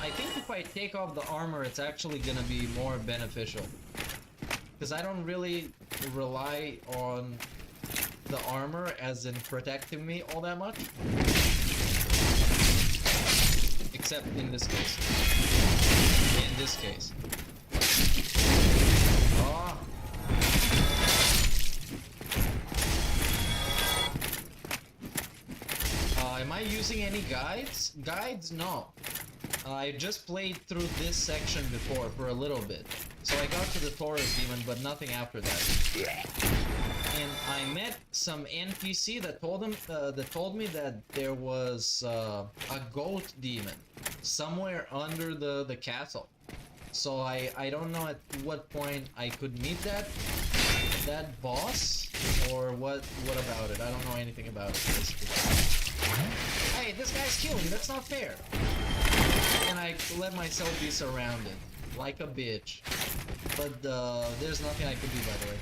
I think if I take off the armor, it's actually gonna be more beneficial. Because I don't really rely on the armor as in protecting me all that much. Except in this case. In this case. Oh. I using any guides? Guides? No. I just played through this section before for a little bit. So I got to the Taurus demon, but nothing after that. And I met some NPC that told me that there was a goat demon somewhere under the castle. So I don't know at what point I could meet that boss, or what about it. I don't know anything about it, basically. Hey, this guy's killing, that's not fair. And I let myself be surrounded like a bitch. But there's nothing I could do, by the way.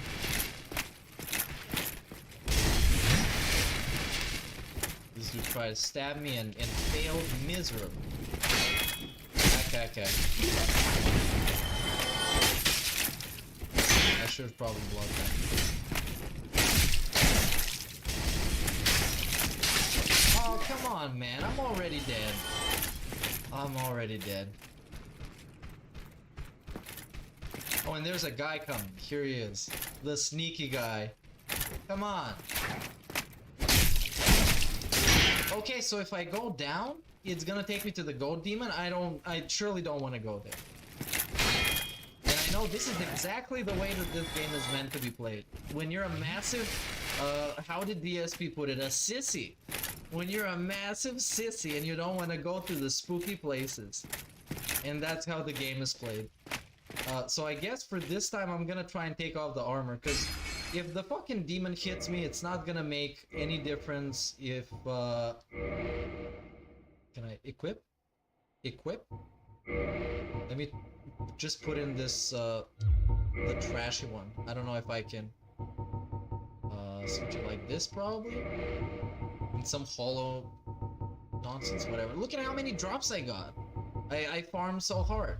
This dude tried to stab me and failed miserably. Okay. I should have probably blocked that. Oh, come on, man. I'm already dead. I'm already dead. Oh, and there's a guy coming. Here he is. The sneaky guy. Come on. Okay, so if I go down, it's gonna take me to the goat demon. I surely don't want to go there. And I know this is exactly the way that this game is meant to be played. When you're a massive, how did DSP put it? A sissy. When you're a massive sissy and you don't want to go through the spooky places. And that's how the game is played. So I guess for this time I'm gonna try and take off the armor, because if the fucking demon hits me, it's not gonna make any difference if, Can I equip? Equip? Let me just put in this, the trashy one. I don't know if I can, switch it like this, probably? And some hollow nonsense, whatever. Look at how many drops I got! I farmed so hard.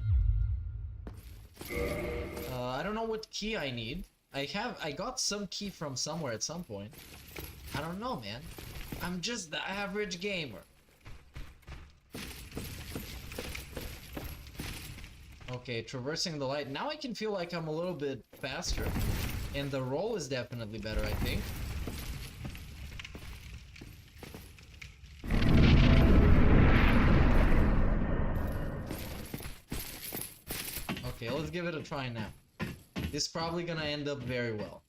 I don't know what key I need. I got some key from somewhere at some point. I don't know, man. I'm just the average gamer. Okay, traversing the light. Now I can feel like I'm a little bit faster. And the roll is definitely better, I think. Okay, let's give it a try now. This is probably gonna end up very well.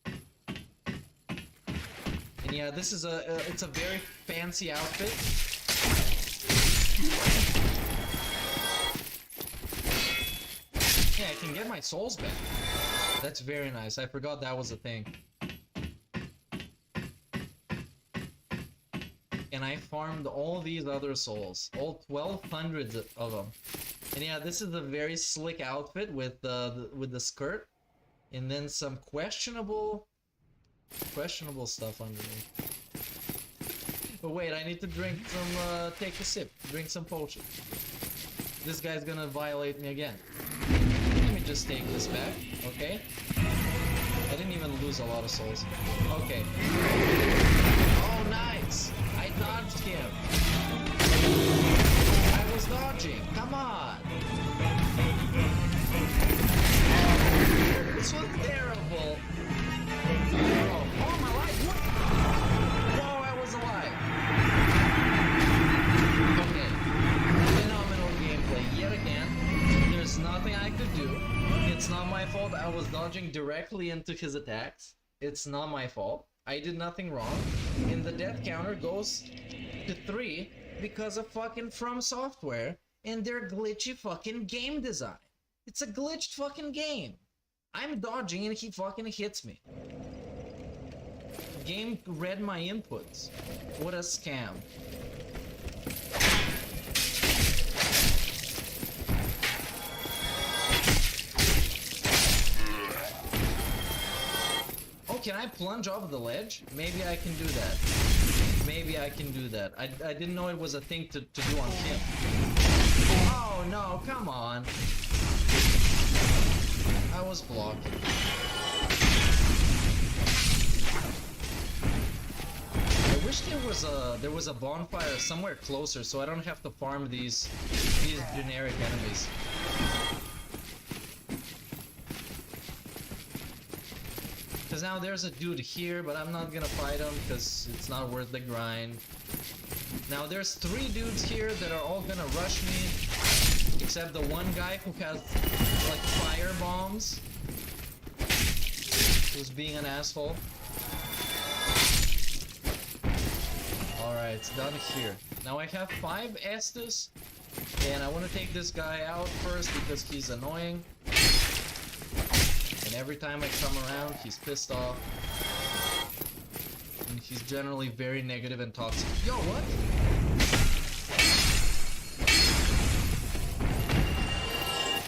And yeah, this is it's a very fancy outfit. Yeah, I can get my souls back. That's very nice. I forgot that was a thing. And I farmed all these other souls. All 1,200 of them. And yeah, this is a very slick outfit with the skirt. And then some questionable stuff underneath. But wait, I need to drink some, take a sip. Drink some potion. This guy's gonna violate me again. Let me just take this back, okay? I didn't even lose a lot of souls. Okay. Oh, nice! I dodged him! I was dodging! Come on! Oh, this was terrible! Oh, my life! What? Whoa, I was alive! Okay. Phenomenal gameplay yet again. There's nothing I could do. It's not my fault I was dodging directly into his attacks. It's not my fault. I did nothing wrong. And the death counter goes to 3 because of fucking From Software and their glitchy fucking game design. It's a glitched fucking game. I'm dodging and he fucking hits me. Game read my inputs. What a scam. Oh, can I plunge off the ledge? Maybe I can do that. Maybe I can do that. I didn't know it was a thing to do on him. Oh no, come on. I was blocked. I wish there was a bonfire somewhere closer so I don't have to farm these generic enemies. Because now there's a dude here, but I'm not gonna fight him because it's not worth the grind. Now there's 3 dudes here that are all gonna rush me, except the one guy who has like fire bombs, who's being an asshole. Alright, it's done here. Now I have 5 Estus, and I want to take this guy out first because he's annoying. And every time I come around, he's pissed off. And he's generally very negative and toxic. Yo, what?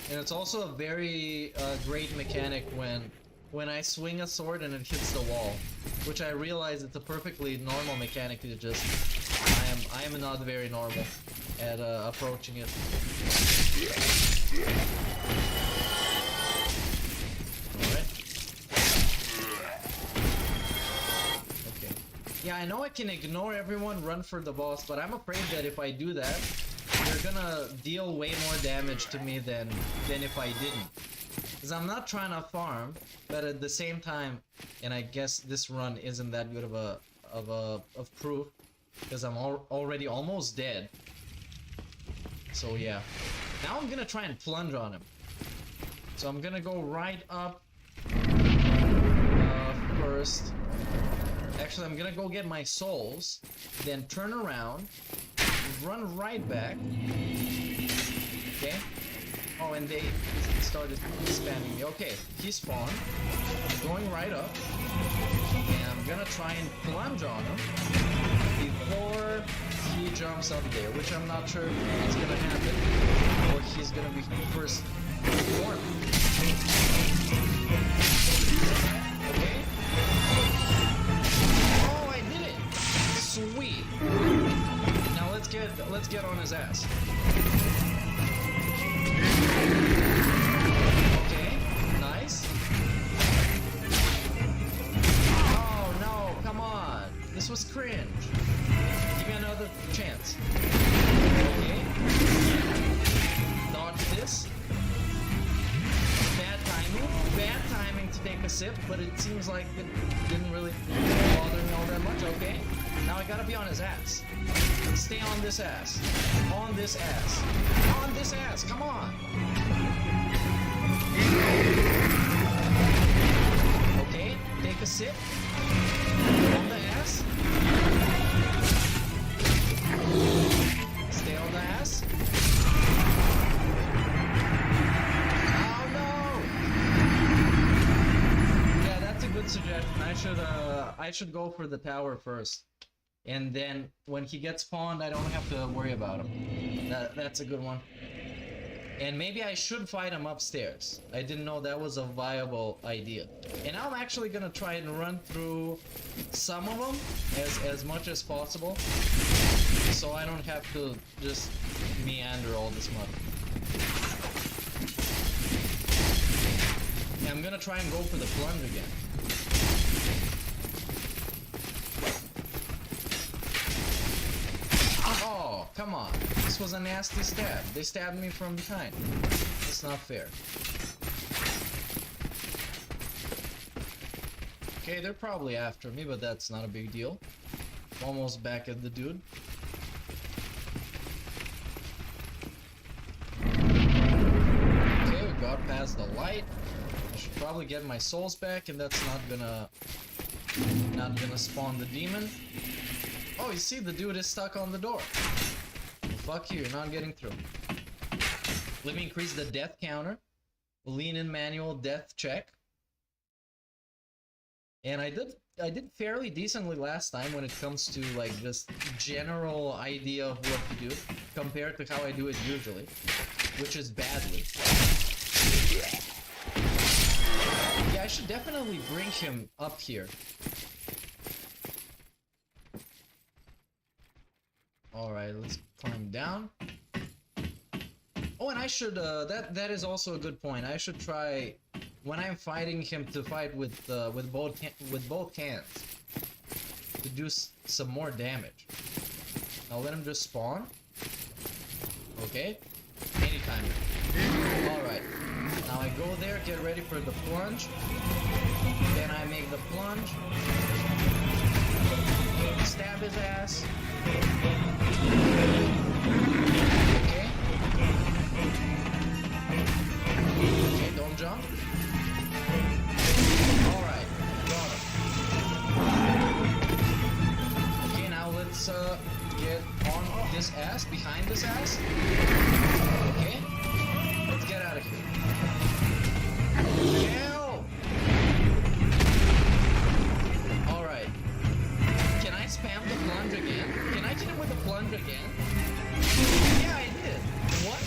And it's also a very great mechanic when I swing a sword and it hits the wall, which I realize it's a perfectly normal mechanic. It just I am not very normal at approaching it. Alright. Okay. Yeah, I know I can ignore everyone, run for the boss, but I'm afraid that if I do that, they're gonna deal way more damage to me than if I didn't. Because I'm not trying to farm, but at the same time, and I guess this run isn't that good of proof, because I'm already almost dead. So yeah. Now I'm gonna try and plunge on him. So I'm gonna go right up first. Actually, I'm gonna go get my souls, then turn around, run right back. Okay. Oh, and they started spamming me. Okay, he spawned. I'm going right up. And I'm gonna try and plunge on him before he jumps up there, which I'm not sure what's gonna happen. Or he's gonna be first for me. Okay. Oh, I did it! Sweet. Now let's get on his ass. Okay, nice. Oh no, come on. This was cringe. Give me another chance. Okay. Dodge this. Bad timing to take a sip, but it seems like it didn't really bother me all that much. Okay. Now I gotta be on his ass. Stay on this ass. On this ass. On this ass. Come on. Okay, take a sip. On the ass. Stay on the ass. Oh no! Yeah, that's a good suggestion. I should go for the tower first. And then when he gets spawned, I don't have to worry about him. That's a good one. And maybe I should fight him upstairs. I didn't know that was a viable idea. And I'm actually gonna try and run through some of them as much as possible, so I don't have to just meander all this much. And I'm gonna try and go for the plunge again. Oh, come on. This was a nasty stab. They stabbed me from behind. It's not fair. Okay, they're probably after me, but that's not a big deal. Almost back at the dude. Okay, we got past the light. I should probably get my souls back, and that's not gonna spawn the demon. Oh, you see, the dude is stuck on the door. Fuck you, you're not getting through. Let me increase the death counter. Lean in manual death check. And I did fairly decently last time when it comes to like just general idea of what to do compared to how I do it usually, which is badly. Yeah, I should definitely bring him up here. Alright, let's climb down. Oh, and I should, that is also a good point. I should try, when I'm fighting him, to fight with both hands. To do some more damage. Now let him just spawn. Okay. Anytime. Alright. Now I go there, get ready for the plunge. Then I make the plunge. Stab his ass. this ass, behind this ass. Okay? Let's get out of here. Hell! Alright. Can I spam the plunge again? Can I hit him with the plunge again? Yeah, I did. What?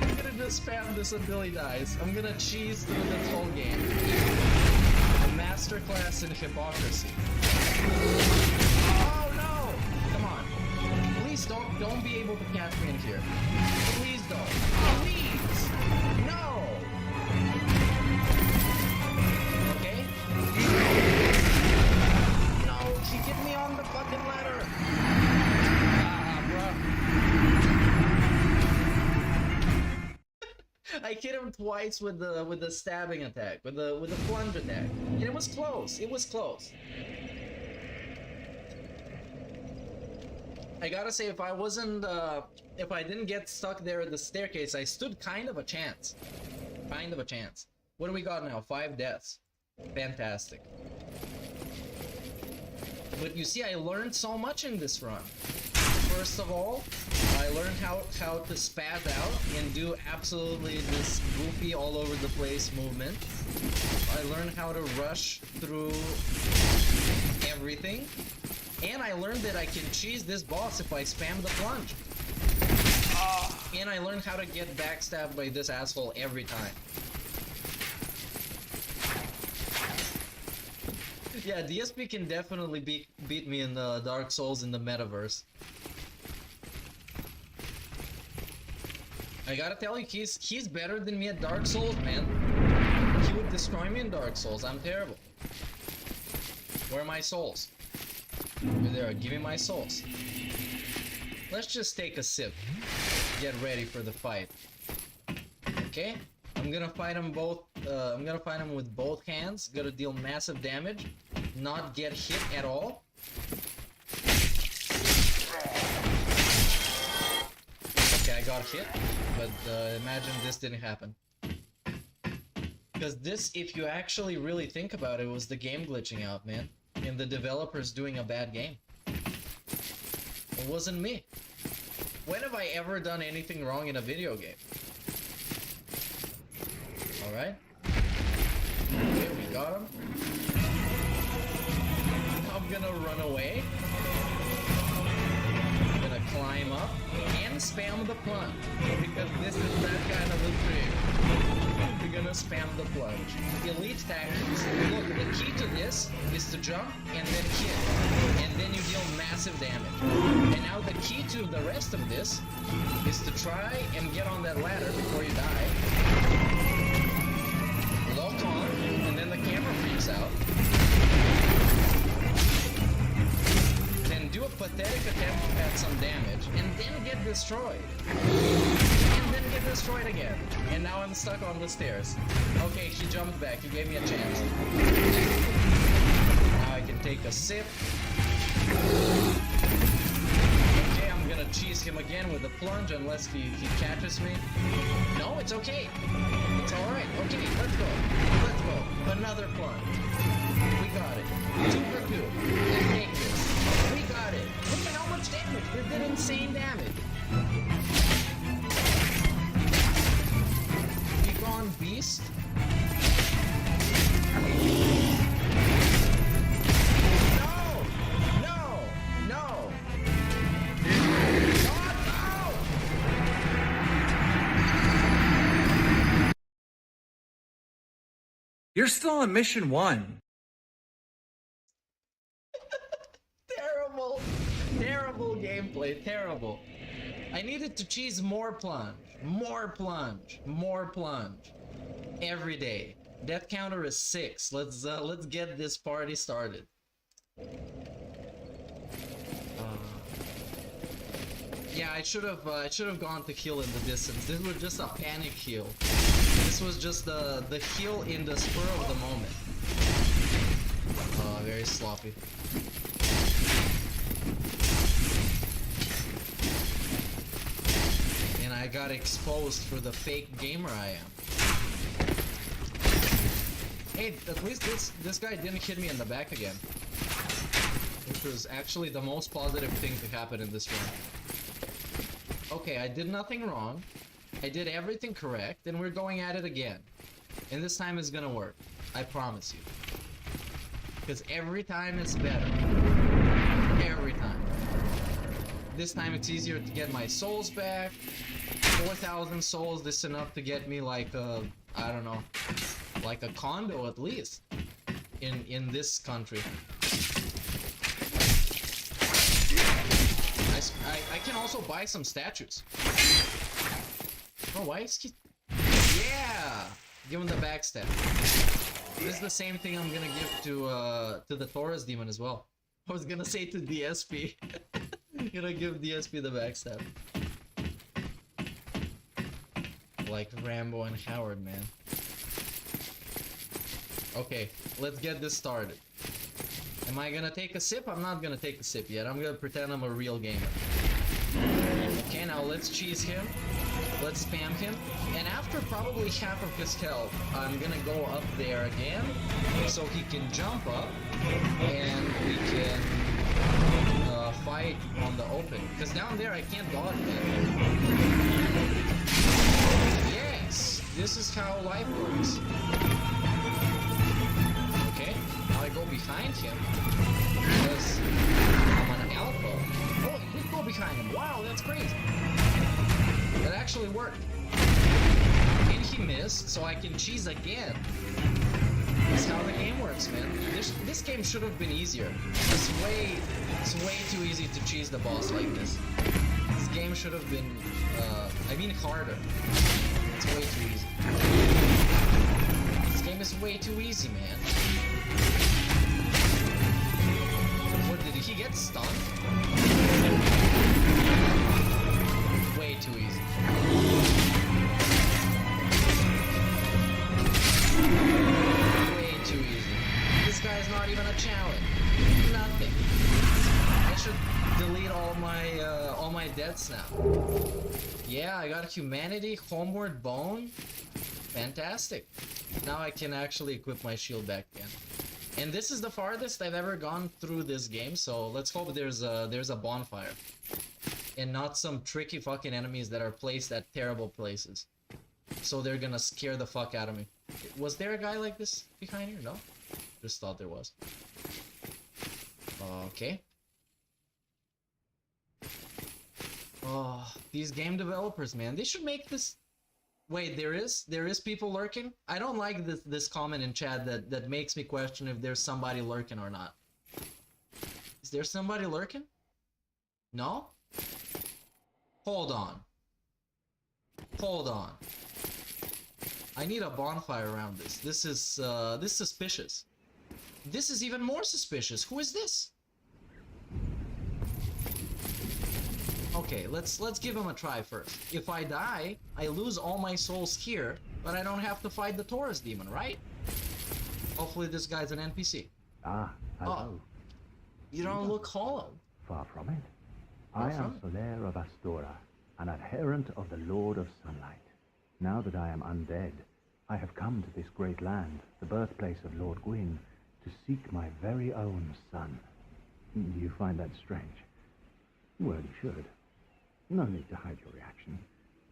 I'm gonna just spam this until he dies. I'm gonna cheese through this whole game. A masterclass in hypocrisy. Oh no! Come on. Please don't be able to catch me in here. Please don't. Please! No! Okay? No, he get me on the fucking ladder! Bruh. I hit him twice with the stabbing attack, with the plunge attack. And it was close. It was close. I gotta say, if I didn't get stuck there at the staircase, I stood kind of a chance. Kind of a chance. What do we got now? 5 deaths. Fantastic. But you see, I learned so much in this run. First of all, I learned how to spaz out and do absolutely this goofy all over the place movement. I learned how to rush through everything. And I learned that I can cheese this boss if I spam the plunge. And I learned how to get backstabbed by this asshole every time. Yeah, DSP can definitely beat me in the Dark Souls in the metaverse. I gotta tell you, he's better than me at Dark Souls, man. He would destroy me in Dark Souls. I'm terrible. Where are my souls? Over there, give me my souls. Let's just take a sip. Get ready for the fight. Okay? I'm gonna fight him both. I'm gonna fight him with both hands. Gonna deal massive damage. Not get hit at all. Okay, I got hit, but imagine this didn't happen. Because this, if you actually really think about it, was the game glitching out, man. And the developers doing a bad game. It wasn't me. When have I ever done anything wrong in a video game? Alright. Okay, we got him. I'm gonna run away. I'm gonna climb up and spam the plunge. Because this is that kind of a thing. We're gonna spam the plunge. Elite tactics. Look, the key to this is to jump and then hit. And then you deal massive damage. And now the key to the rest of this is to try and get on that ladder before you die. Lock on, and then the camera freaks out. Then do a pathetic attempt to add some damage, and then get destroyed. And then get destroyed again. And now I'm stuck on the stairs. Okay, he jumped back. He gave me a chance. Now I can take a sip. Okay, I'm gonna cheese him again with a plunge unless he catches me. No, it's okay. It's alright. Okay, let's go. Let's go. Another plunge. We got it. 2 for 2. Let's take this. We got it. Look at how much damage. This did insane damage. Begone, beast. No! No! No! God, no! You're still on mission 1. Terrible. Terrible gameplay. Terrible. I needed to cheese more plunge. More plunge. More plunge. Every day. Death counter is 6. Let's get this party started. Yeah, I should have gone to heal in the distance. This was just a panic heal. This was just the heal in the spur of the moment. Very sloppy. And I got exposed for the fake gamer I am. Hey, at least this guy didn't hit me in the back again. Which is actually the most positive thing to happen in this run. Okay, I did nothing wrong. I did everything correct, and we're going at it again. And this time it's gonna work. I promise you. Because every time it's better. Every time. This time it's easier to get my souls back. 4,000 souls, this is enough to get me like a, I don't know, like a condo at least. In this country. I can also buy some statues. Oh, why is he... Yeah! Give him the backstab. This is the same thing I'm gonna give to the Taurus demon as well. I was gonna say to DSP. I'm gonna give DSP the backstab. Like Rambo and Howard, man. Okay, let's get this started. Am I gonna take a sip? I'm not gonna take a sip yet. I'm gonna pretend I'm a real gamer. Okay, now let's cheese him. Let's spam him. And after probably half of his health, I'm gonna go up there again so he can jump up and we can fight on the open. Because down there I can't dodge, man. Yes! This is how life works. Okay, now I go behind him because I'm an alpha. Oh, he did go behind him. Wow, that's crazy. That actually worked. And he missed, so I can cheese again. That's how the game works, man. This game should have been easier. It's way too easy to cheese the boss like this. This game should have been, I mean harder. It's way too easy. This game is way too easy, man. What, did he get stunned? Way too easy. Way too easy. This guy's not even a challenge. Nothing. I should delete all my deaths now. Yeah, I got humanity, homeward bone. Fantastic. Now I can actually equip my shield back again. And this is the farthest I've ever gone through this game, so let's hope there's a bonfire. And not some tricky fucking enemies that are placed at terrible places. So they're gonna scare the fuck out of me. Was there a guy like this behind here? No? Just thought there was. Okay. Oh, these game developers, man. They should make this... Wait, there is people lurking? I don't like this comment in chat that makes me question if there's somebody lurking or not. Is there somebody lurking? No? Hold on. Hold on. I need a bonfire around this. This is suspicious. This is even more suspicious. Who is this? Okay, let's give him a try first. If I die, I lose all my souls here, but I don't have to fight the Taurus demon, right? Hopefully this guy's an NPC. Ah, hello. Oh, you don't look hollow. Far from it. I am Solaire of Astora, an adherent of the Lord of Sunlight. Now that I am undead, I have come to this great land, the birthplace of Lord Gwyn, to seek my very own son. Do you find that strange? Well, you should. No need to hide your reaction.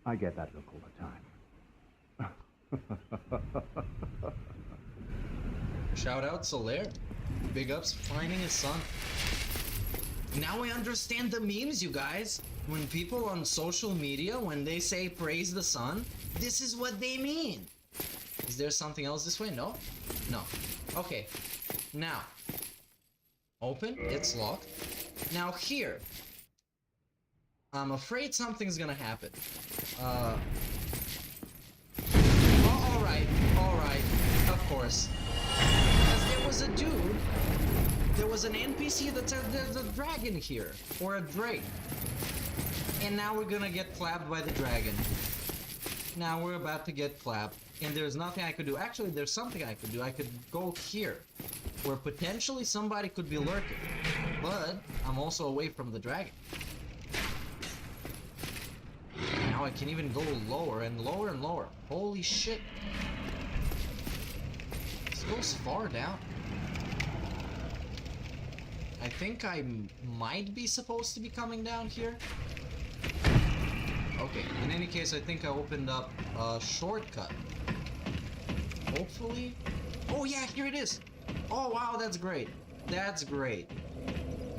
I get that look all the time. Shout out Solaire. Big ups for finding his son. Now I understand the memes, you guys. When people on social media, when they say praise the sun, this is what they mean. Is there something else this way? No? No. Okay. Now. Open. It's locked. Now here. I'm afraid something's gonna happen. Alright. Of course. Because there was a dude. There was an NPC that said there's a dragon here. Or a drake. And now we're gonna get clapped by the dragon. Now we're about to get clapped. And there's nothing I could do. Actually, there's something I could do. I could go here. Where potentially somebody could be lurking. But I'm also away from the dragon. Now I can even go lower and lower and lower. Holy shit. This goes far down. I think I might be supposed to be coming down here. Okay, in any case, I think I opened up a shortcut. Hopefully. Oh yeah, here it is. Oh wow, that's great. That's great.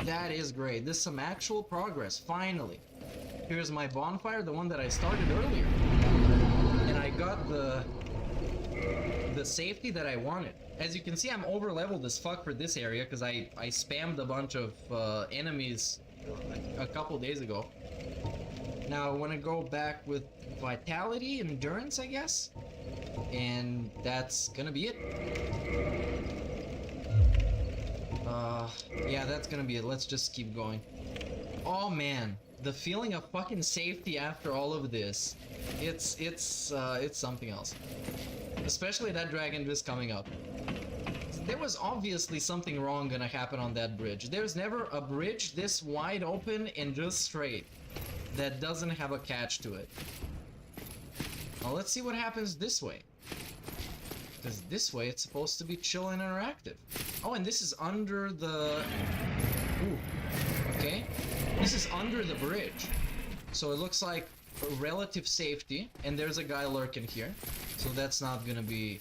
That is great. This is some actual progress, finally. Here's my bonfire, the one that I started earlier. And I got the safety that I wanted. As you can see, I'm over leveled as fuck for this area because I spammed a bunch of enemies a couple days ago. Now I want to go back with vitality, endurance, I guess. And that's gonna be it. Yeah, that's gonna be it. Let's just keep going. Oh man, the feeling of fucking safety after all of this. It's something else. Especially that dragon just coming up. There was obviously something wrong gonna happen on that bridge. There's never a bridge this wide open and just straight that doesn't have a catch to it. Now let's see what happens this way. Because this way it's supposed to be chill and interactive. Oh, and this is under the... Ooh. Okay. This is under the bridge. So it looks like a relative safety. And there's a guy lurking here. So that's not gonna be...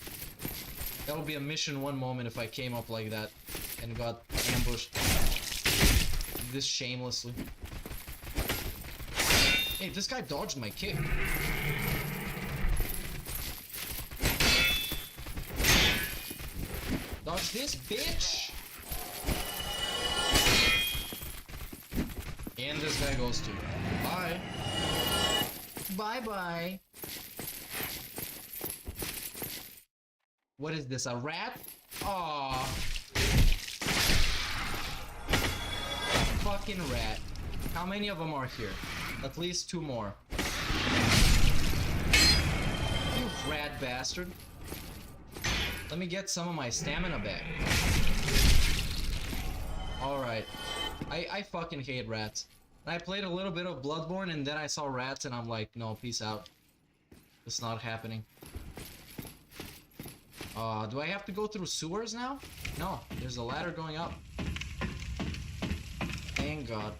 That would be a mission 1 moment if I came up like that and got ambushed this shamelessly. Hey, this guy dodged my kick. Dodge this, bitch! And this guy goes too. Bye. Bye-bye. What is this, a rat? Aww. Fucking rat. How many of them are here? At least 2 more. You rat bastard. Let me get some of my stamina back. Alright. I fucking hate rats. I played a little bit of Bloodborne and then I saw rats and I'm like, no, peace out. It's not happening. Do I have to go through sewers now? No, there's a ladder going up. Thank God.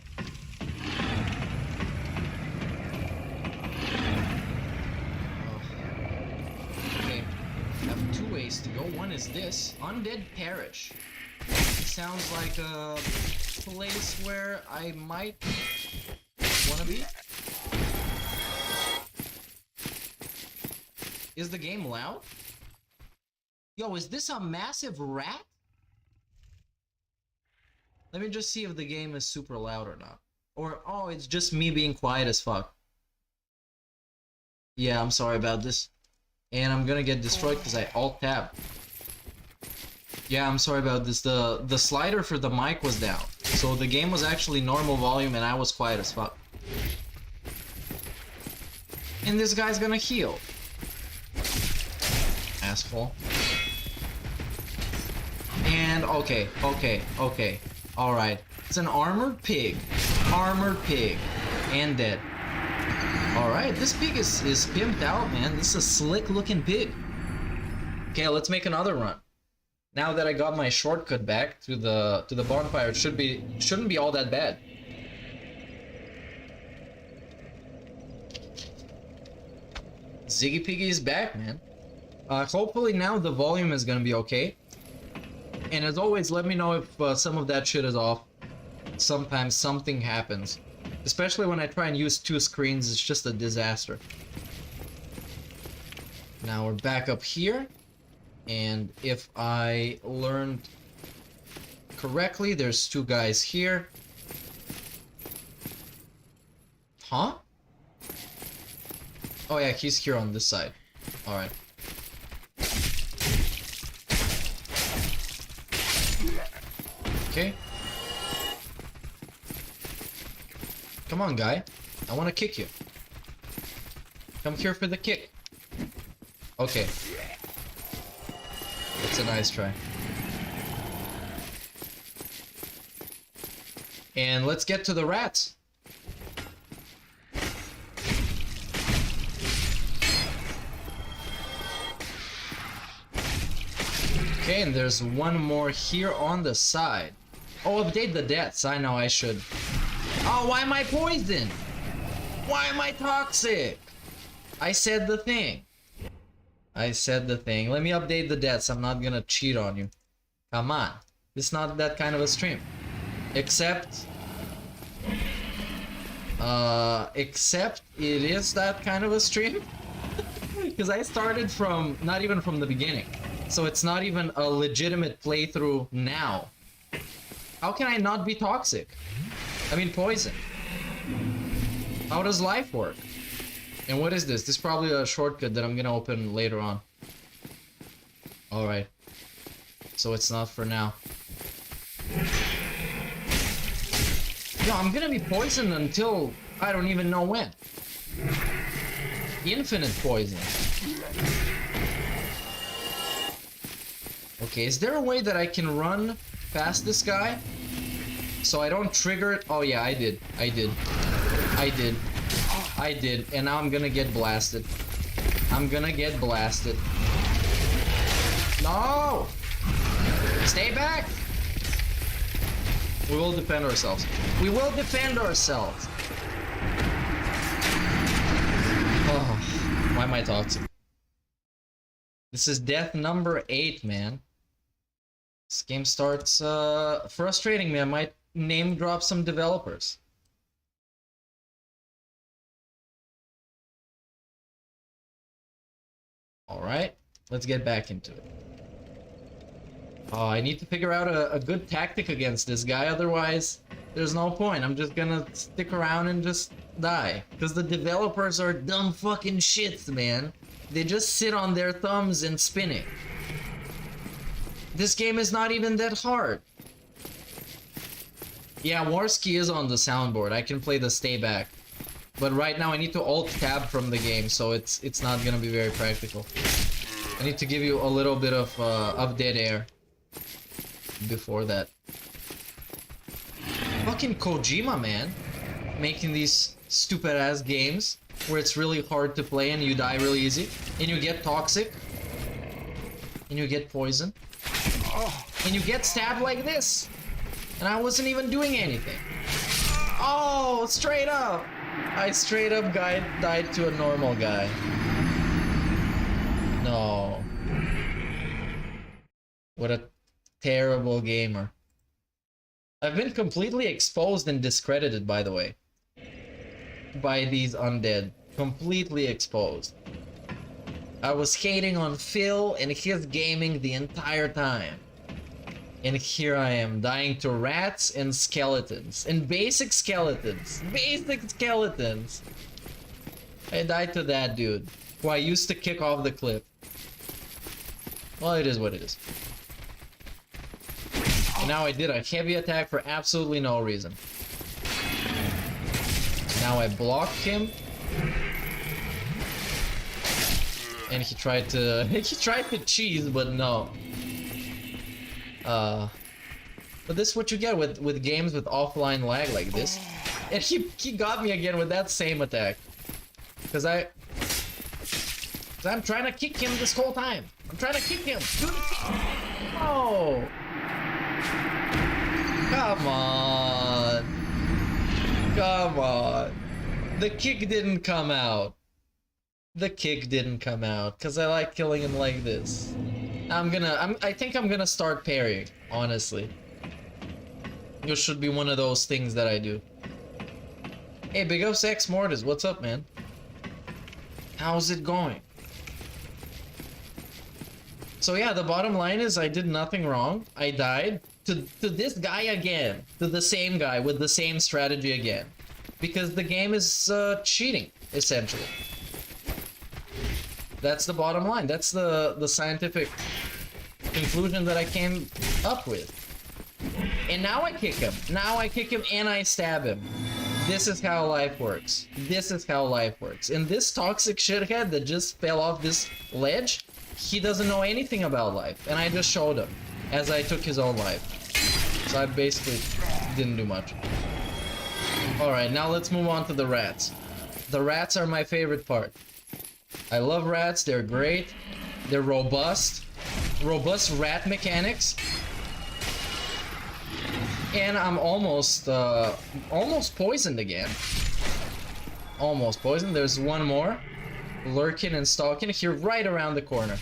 Okay, I have 2 ways to go. One is this, Undead Parish. Sounds like a place where I might wanna be. Is the game loud? Yo, is this a massive rat? Let me just see if the game is super loud or not. Or, oh, it's just me being quiet as fuck. Yeah, I'm sorry about this. And I'm gonna get destroyed because I alt-tab. Yeah, I'm sorry about this. The slider for the mic was down. So the game was actually normal volume and I was quiet as fuck. And this guy's gonna heal. Asshole. And okay. Alright. It's an armored pig. Armored pig. And dead. Alright, this pig is pimped out, man. This is a slick looking pig. Okay, let's make another run. Now that I got my shortcut back to the bonfire, it shouldn't be all that bad. Ziggy Piggy is back, man. Hopefully now the volume is gonna be okay. And as always, let me know if some of that shit is off. Sometimes something happens. Especially when I try and use 2 screens, it's just a disaster. Now we're back up here. And if I learned correctly, there's 2 guys here. Huh? Oh yeah, he's here on this side. Alright. Okay. Come on, guy. I want to kick you. Come here for the kick. Okay. That's a nice try. And let's get to the rats. Okay, and there's one more here on the side. Oh, update the deaths. I know I should. Oh, why am I poisoned? Why am I toxic? I said the thing. I said the thing. Let me update the deaths. I'm not gonna cheat on you. Come on. It's not that kind of a stream. Except it is that kind of a stream. Because I started from, not even from the beginning. So it's not even a legitimate playthrough now. How can I not be toxic? I mean poison. How does life work? And what is this? This is probably a shortcut that I'm gonna open later on. Alright. So it's not for now. No, I'm gonna be poisoned until I don't even know when. Infinite poison. Okay, is there a way that I can run past this guy so I don't trigger it? Oh yeah, I did. And now I'm gonna get blasted. I'm gonna get blasted. No! Stay back! We will defend ourselves. We will defend ourselves! Oh, why am I toxic? This is death number 8, man. This game starts frustrating me. I might name drop some developers. Alright, let's get back into it. Oh, I need to figure out a good tactic against this guy, otherwise there's no point. I'm just gonna stick around and just die. Because the developers are dumb fucking shits, man. They just sit on their thumbs and spin it. This game is not even that hard. Yeah, Warski is on the soundboard. I can play the stay back. But right now I need to alt-tab from the game, so it's not gonna be very practical. I need to give you a little bit of dead air before that. Fucking Kojima, man. Making these stupid-ass games where it's really hard to play and you die really easy. And you get toxic. And you get poison. And you get stabbed like this. And I wasn't even doing anything. Oh, straight up. I straight up died to a normal guy. No. What a terrible gamer. I've been completely exposed and discredited, by the way. By these undead. Completely exposed. I was hating on Phil and his gaming the entire time. And here I am, dying to rats and skeletons. And basic skeletons. Basic skeletons. I died to that dude, who I used to kick off the cliff. Well, it is what it is. And now I did a heavy attack for absolutely no reason. Now I blocked him. And he tried to cheese, but no. But this is what you get with games with offline lag like this. And he got me again with that same attack. Cause I'm trying to kick him this whole time. I'm trying to kick him. Oh. Come on. Come on. The kick didn't come out. The kick didn't come out. Cause I like killing him like this. I think I'm gonna start parrying, honestly. This should be one of those things that I do. Hey, Big Ups X Mortis, what's up, man? How's it going? So yeah, the bottom line is I did nothing wrong. I died to this guy again. To the same guy with the same strategy again. Because the game is cheating, essentially. That's the bottom line. That's the scientific conclusion that I came up with. And now I kick him. Now I kick him and I stab him. This is how life works. This is how life works. And this toxic shithead that just fell off this ledge, he doesn't know anything about life. And I just showed him as I took his own life. So I basically didn't do much. Alright, now let's move on to the rats. The rats are my favorite part. I love rats, they're great. They're robust. Robust rat mechanics. And I'm almost poisoned again. Almost poisoned. There's one more. Lurking and stalking here right around the corner.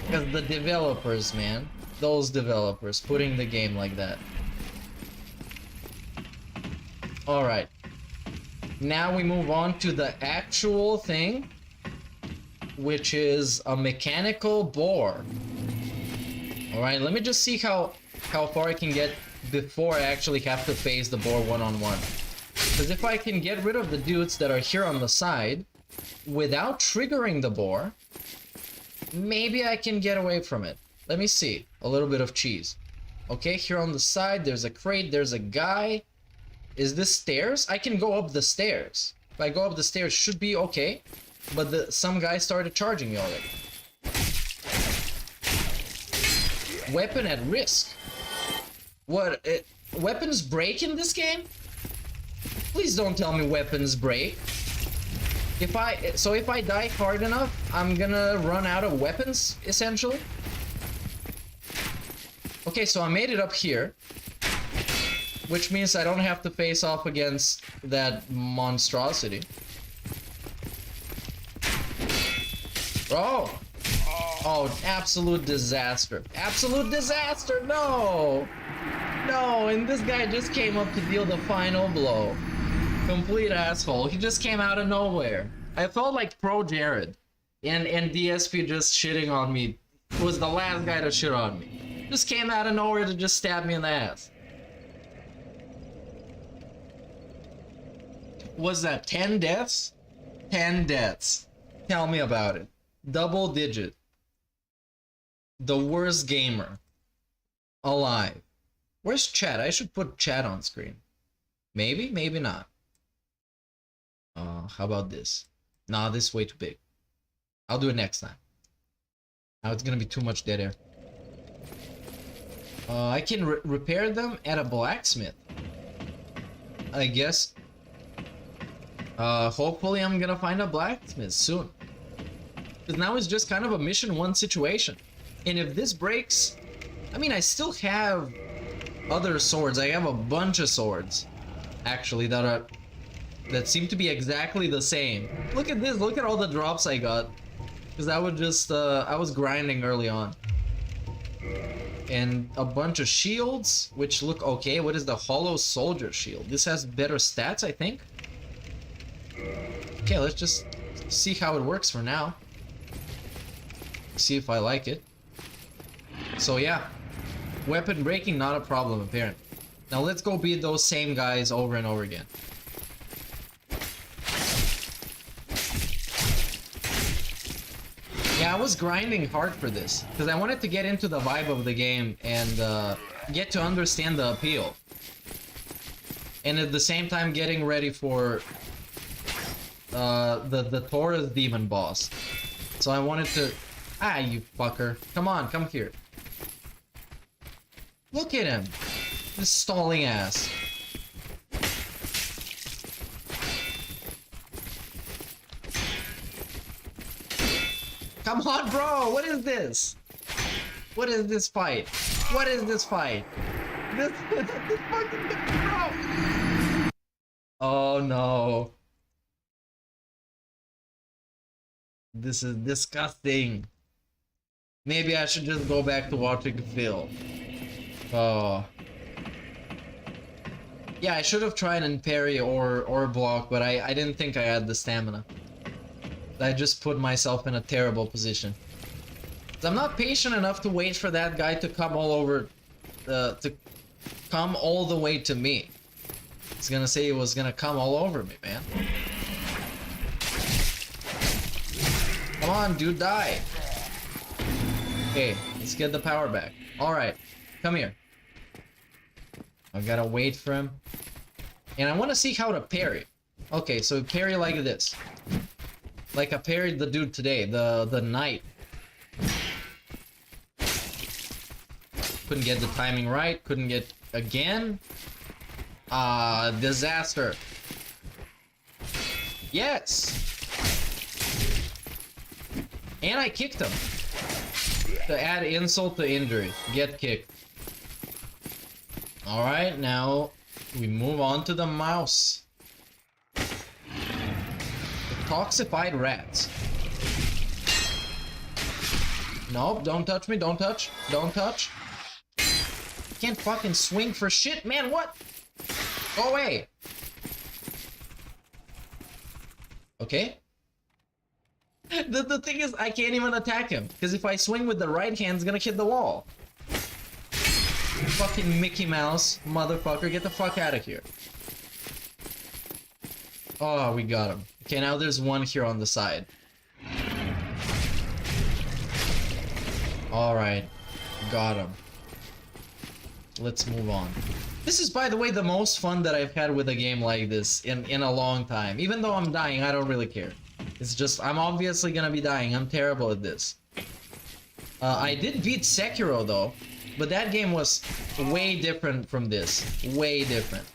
Because the developers, man. Those developers putting the game like that. Alright. Now we move on to the actual thing, which is a mechanical boar. Alright, let me just see how far I can get before I actually have to face the boar one-on-one. Because if I can get rid of the dudes that are here on the side without triggering the boar, maybe I can get away from it. Let me see. A little bit of cheese. Okay, here on the side, there's a crate, there's a guy. Is this stairs? I can go up the stairs. If I go up the stairs, should be okay. But some guy started charging me already. Weapon at risk. What? Weapons break in this game? Please don't tell me weapons break. If I die hard enough, I'm gonna run out of weapons, essentially. Okay, so I made it up here. Which means I don't have to face off against that monstrosity. Oh! Oh, absolute disaster. Absolute disaster! No! No, and this guy just came up to deal the final blow. Complete asshole. He just came out of nowhere. I felt like Pro Jared. And DSP just shitting on me. Was the last guy to shit on me. Just came out of nowhere to just stab me in the ass. Was that 10 deaths? 10 deaths. Tell me about it. Double digit. The worst gamer alive. Where's chat? I should put chat on screen. Maybe, maybe not. How about this? Nah, this is way too big. I'll do it next time. Now it's gonna be too much dead air. I can repair them at a blacksmith, I guess. Hopefully I'm gonna find a blacksmith soon. Because now it's just kind of a mission 1 situation. And if this breaks, I mean, I still have other swords. I have a bunch of swords, actually, that seem to be exactly the same. Look at this. Look at all the drops I got. Because I was just, I was grinding early on. And a bunch of shields, which look okay. What is the Hollow Soldier shield? This has better stats, I think. Okay, let's just see how it works for now. See if I like it. So yeah, weapon breaking, not a problem apparently. Now let's go beat those same guys over and over again. Yeah, I was grinding hard for this because I wanted to get into the vibe of the game and get to understand the appeal. And at the same time getting ready for the Taurus demon boss. So I wanted to... Ah, you fucker. Come on, come here. Look at him. This stalling ass. Come on, bro. What is this? What is this fight? What is this fight? This fucking bro. Oh no. This is disgusting. Maybe I should just go back to watching Phil. Oh. Yeah, I should have tried and parry or block, but I didn't think I had the stamina. I just put myself in a terrible position. I'm not patient enough to wait for that guy to come all over, to come all the way to me. He's gonna say he was gonna come all over me, man. Come on, dude, die. Okay, let's get the power back. Alright, come here. I gotta wait for him. And I want to see how to parry. Okay, so parry like this. Like I parried the dude today, the knight. Couldn't get the timing right, couldn't get again. Disaster. Yes! And I kicked him. To add insult to injury. Get kicked. Alright, now we move on to the mouse. The toxified rats. Nope, don't touch me, don't touch, don't touch. Can't fucking swing for shit, man, what? Go away. Okay. The thing is, I can't even attack him, because if I swing with the right hand, it's gonna hit the wall. Fucking Mickey Mouse, motherfucker, get the fuck out of here. Oh, we got him. Okay, now there's one here on the side. Alright, got him. Let's move on. This is, by the way, the most fun that I've had with a game like this in a long time. Even though I'm dying, I don't really care. It's just, I'm obviously gonna be dying. I'm terrible at this. I did beat Sekiro, though. But that game was way different from this. Way different.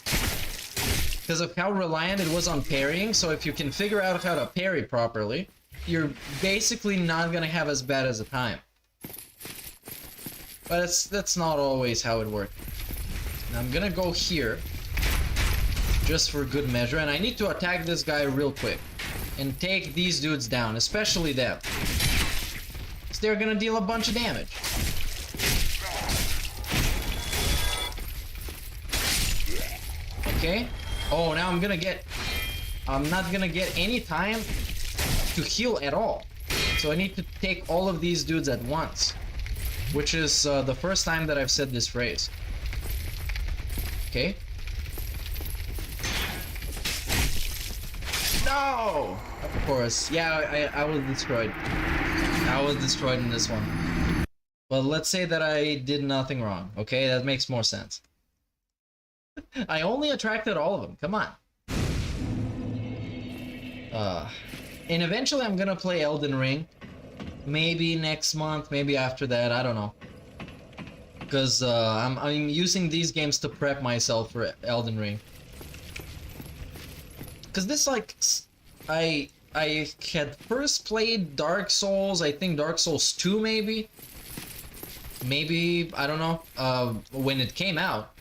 Because of how reliant it was on parrying, so if you can figure out how to parry properly, you're basically not gonna have as bad as a time. But that's not always how it works. Now I'm gonna go here, just for good measure, and I need to attack this guy real quick. And take these dudes down, especially them. Because they're gonna deal a bunch of damage. Okay. Oh, now I'm not gonna get any time to heal at all. So I need to take all of these dudes at once. Which is the first time that I've said this phrase. Okay. No! Of course. Yeah, I was destroyed. I was destroyed in this one. But let's say that I did nothing wrong. Okay, that makes more sense. I only attracted all of them. Come on. And eventually I'm gonna play Elden Ring. Maybe next month, maybe after that, I don't know. Because I'm using these games to prep myself for Elden Ring. Because this, like, I had first played Dark Souls, I think Dark Souls 2 maybe? Maybe, I don't know, when it came out.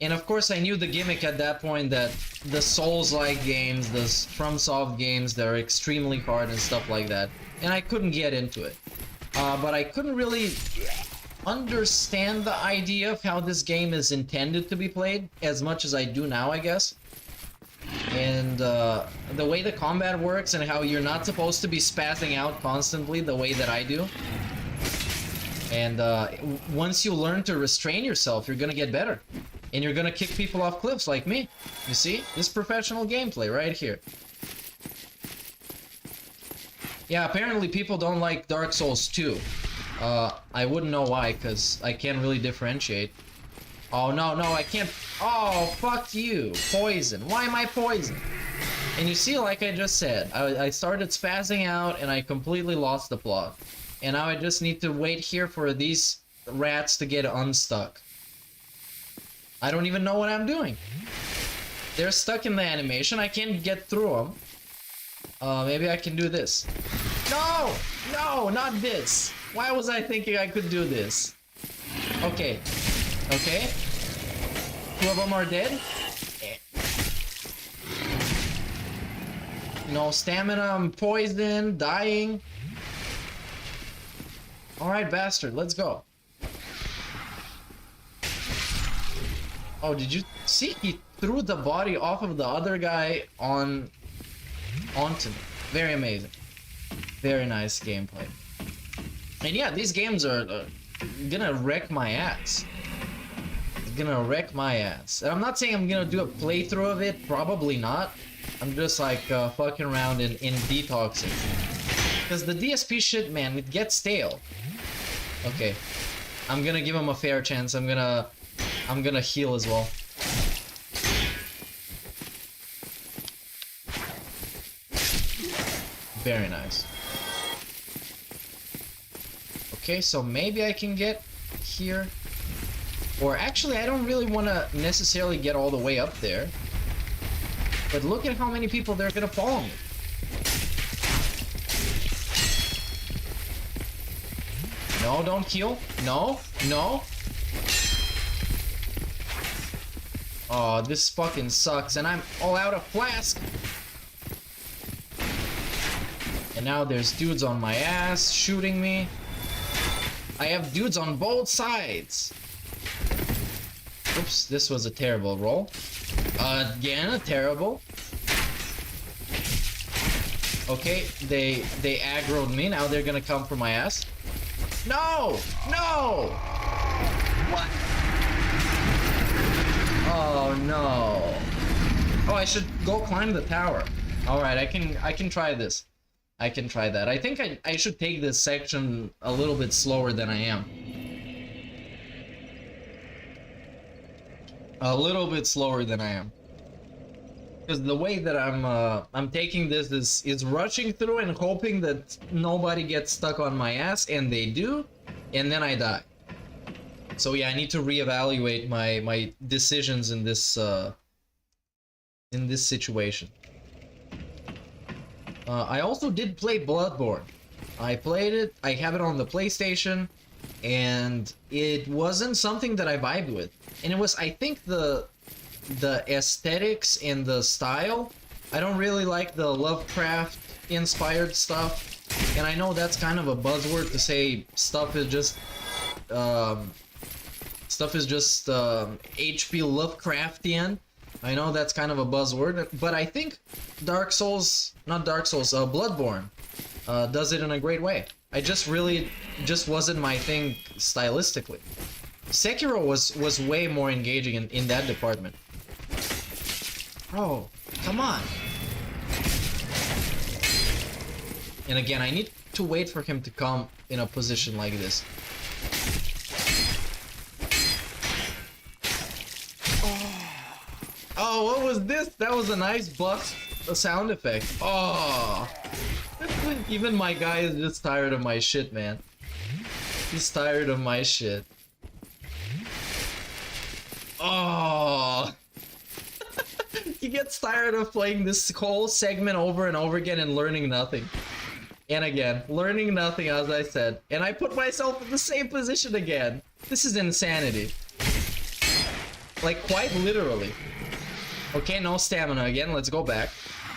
And of course I knew the gimmick at that point that the Souls-like games, the FromSoft games, they're extremely hard and stuff like that. And I couldn't get into it. But I couldn't really understand the idea of how this game is intended to be played as much as I do now, I guess. And the way the combat works and how you're not supposed to be spazzing out constantly the way that I do. And once you learn to restrain yourself, you're gonna get better. And you're gonna kick people off cliffs like me. You see? This professional gameplay right here. Yeah, apparently people don't like Dark Souls 2. I wouldn't know why, because I can't really differentiate. Oh, no, I can't. Oh, fuck you. Poison. Why am I poisoned? And you see, like I just said, I started spazzing out and I completely lost the plot. And now I just need to wait here for these rats to get unstuck. I don't even know what I'm doing. They're stuck in the animation. I can't get through them. Maybe I can do this. No! No, not this. Why was I thinking I could do this? Okay. Okay. Two of them are dead. No stamina, I'm poisoned, dying. Alright, bastard, let's go. Oh, did you see? He threw the body off of the other guy onto me. Very amazing. Very nice gameplay. And yeah, these games are gonna wreck my ass. It's gonna wreck my ass. And I'm not saying I'm gonna do a playthrough of it, probably not. I'm just like fucking around in detoxing. Because the DSP shit, man, it gets stale. Okay. I'm gonna give him a fair chance. I'm gonna heal as well. Very nice. Okay, so maybe I can get here. Or actually, I don't really want to necessarily get all the way up there. But look at how many people they're gonna follow me. No, don't heal. No, no. Oh, this fucking sucks, and I'm all out of flask. And now there's dudes on my ass shooting me. I have dudes on both sides. Oops, this was a terrible roll. Again, terrible. Okay, they aggroed me. Now they're gonna come for my ass. No! No! What? Oh no! Oh, I should go climb the tower. All right, I can try this. I can try that. I think I should take this section a little bit slower than I am. A little bit slower than I am. Because the way that I'm taking this is rushing through and hoping that nobody gets stuck on my ass, and they do, and then I die. So yeah, I need to reevaluate my decisions in this situation. I also did play Bloodborne. I played it, I have it on the PlayStation, and it wasn't something that I vibed with. And it was, I think, the aesthetics and the style. I don't really like the Lovecraft inspired stuff. And I know that's kind of a buzzword to say stuff is just HP Lovecraftian. I know that's kind of a buzzword, but I think Bloodborne does it in a great way. I just wasn't my thing stylistically. Sekiro was way more engaging in that department. Oh, come on. And again, I need to wait for him to come in a position like this. Oh, what was this? That was a nice buff sound effect. Oh. Even my guy is just tired of my shit, man. He's tired of my shit. Oh. He gets tired of playing this whole segment over and over again and learning nothing. And again, learning nothing, as I said. And I put myself in the same position again. This is insanity. Like, quite literally. Okay, no stamina again. Let's go back.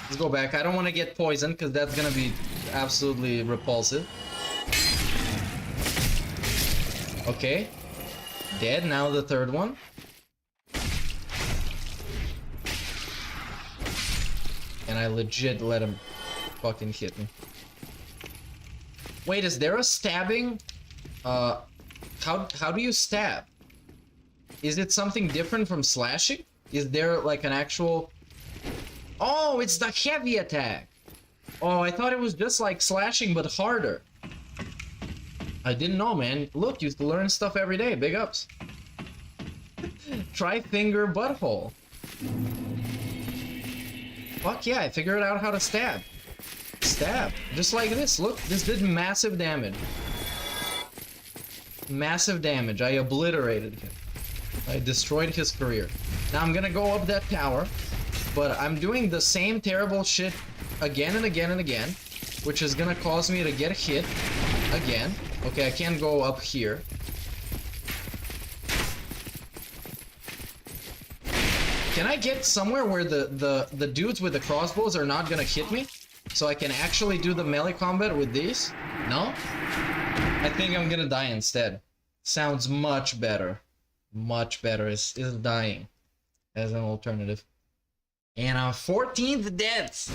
Let's go back. I don't want to get poisoned because that's gonna be absolutely repulsive. Okay. Dead. Now the third one. And I legit let him fucking hit me. Wait, is there a stabbing? How do you stab? Is it something different from slashing? Is there like an actual... Oh, it's the heavy attack! Oh, I thought it was just like slashing but harder. I didn't know, man. Look, you learn stuff every day. Big ups. Try finger butthole. Fuck yeah, I figured out how to stab. Stab. Just like this. Look, this did massive damage. Massive damage. I obliterated him. I destroyed his career. Now I'm gonna go up that tower, but I'm doing the same terrible shit again and again and again, which is gonna cause me to get hit again. Okay, I can't go up here. Can I get somewhere where the dudes with the crossbows are not gonna hit me? So I can actually do the melee combat with these? No? I think I'm gonna die instead. Sounds much better. Much better is dying as an alternative. And 14th deaths!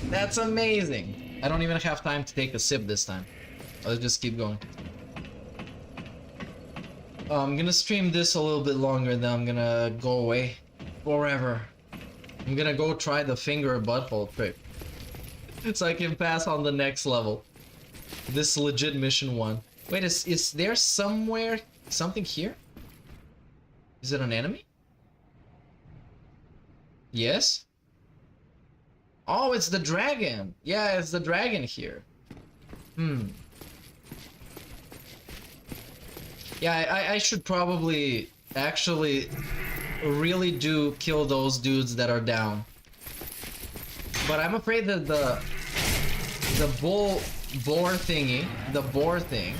That's amazing! I don't even have time to take a sip this time. Let's just keep going. I'm gonna stream this a little bit longer, then I'm gonna go away forever. I'm gonna go try the finger butthole trick, so I can pass on the next level. This legit mission 1. Wait, is there somewhere something here? Is it an enemy? Yes? Oh, it's the dragon! Yeah, it's the dragon here. Yeah, I should probably actually really do kill those dudes that are down. But I'm afraid that the boar thingy, the boar thing,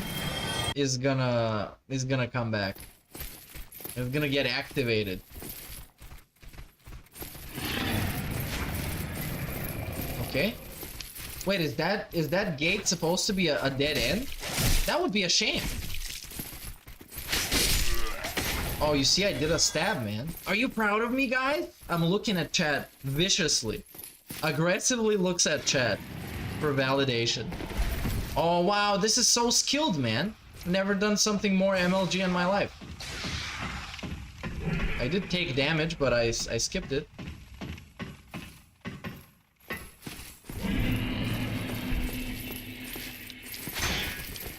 is gonna come back. It's gonna get activated. Okay. Wait, is that gate supposed to be a dead end? That would be a shame. Oh, you see, I did a stab, man. Are you proud of me, guys? I'm looking at chat viciously. Aggressively looks at chat for validation. Oh, wow, this is so skilled, man. Never done something more MLG in my life. I did take damage, but I skipped it.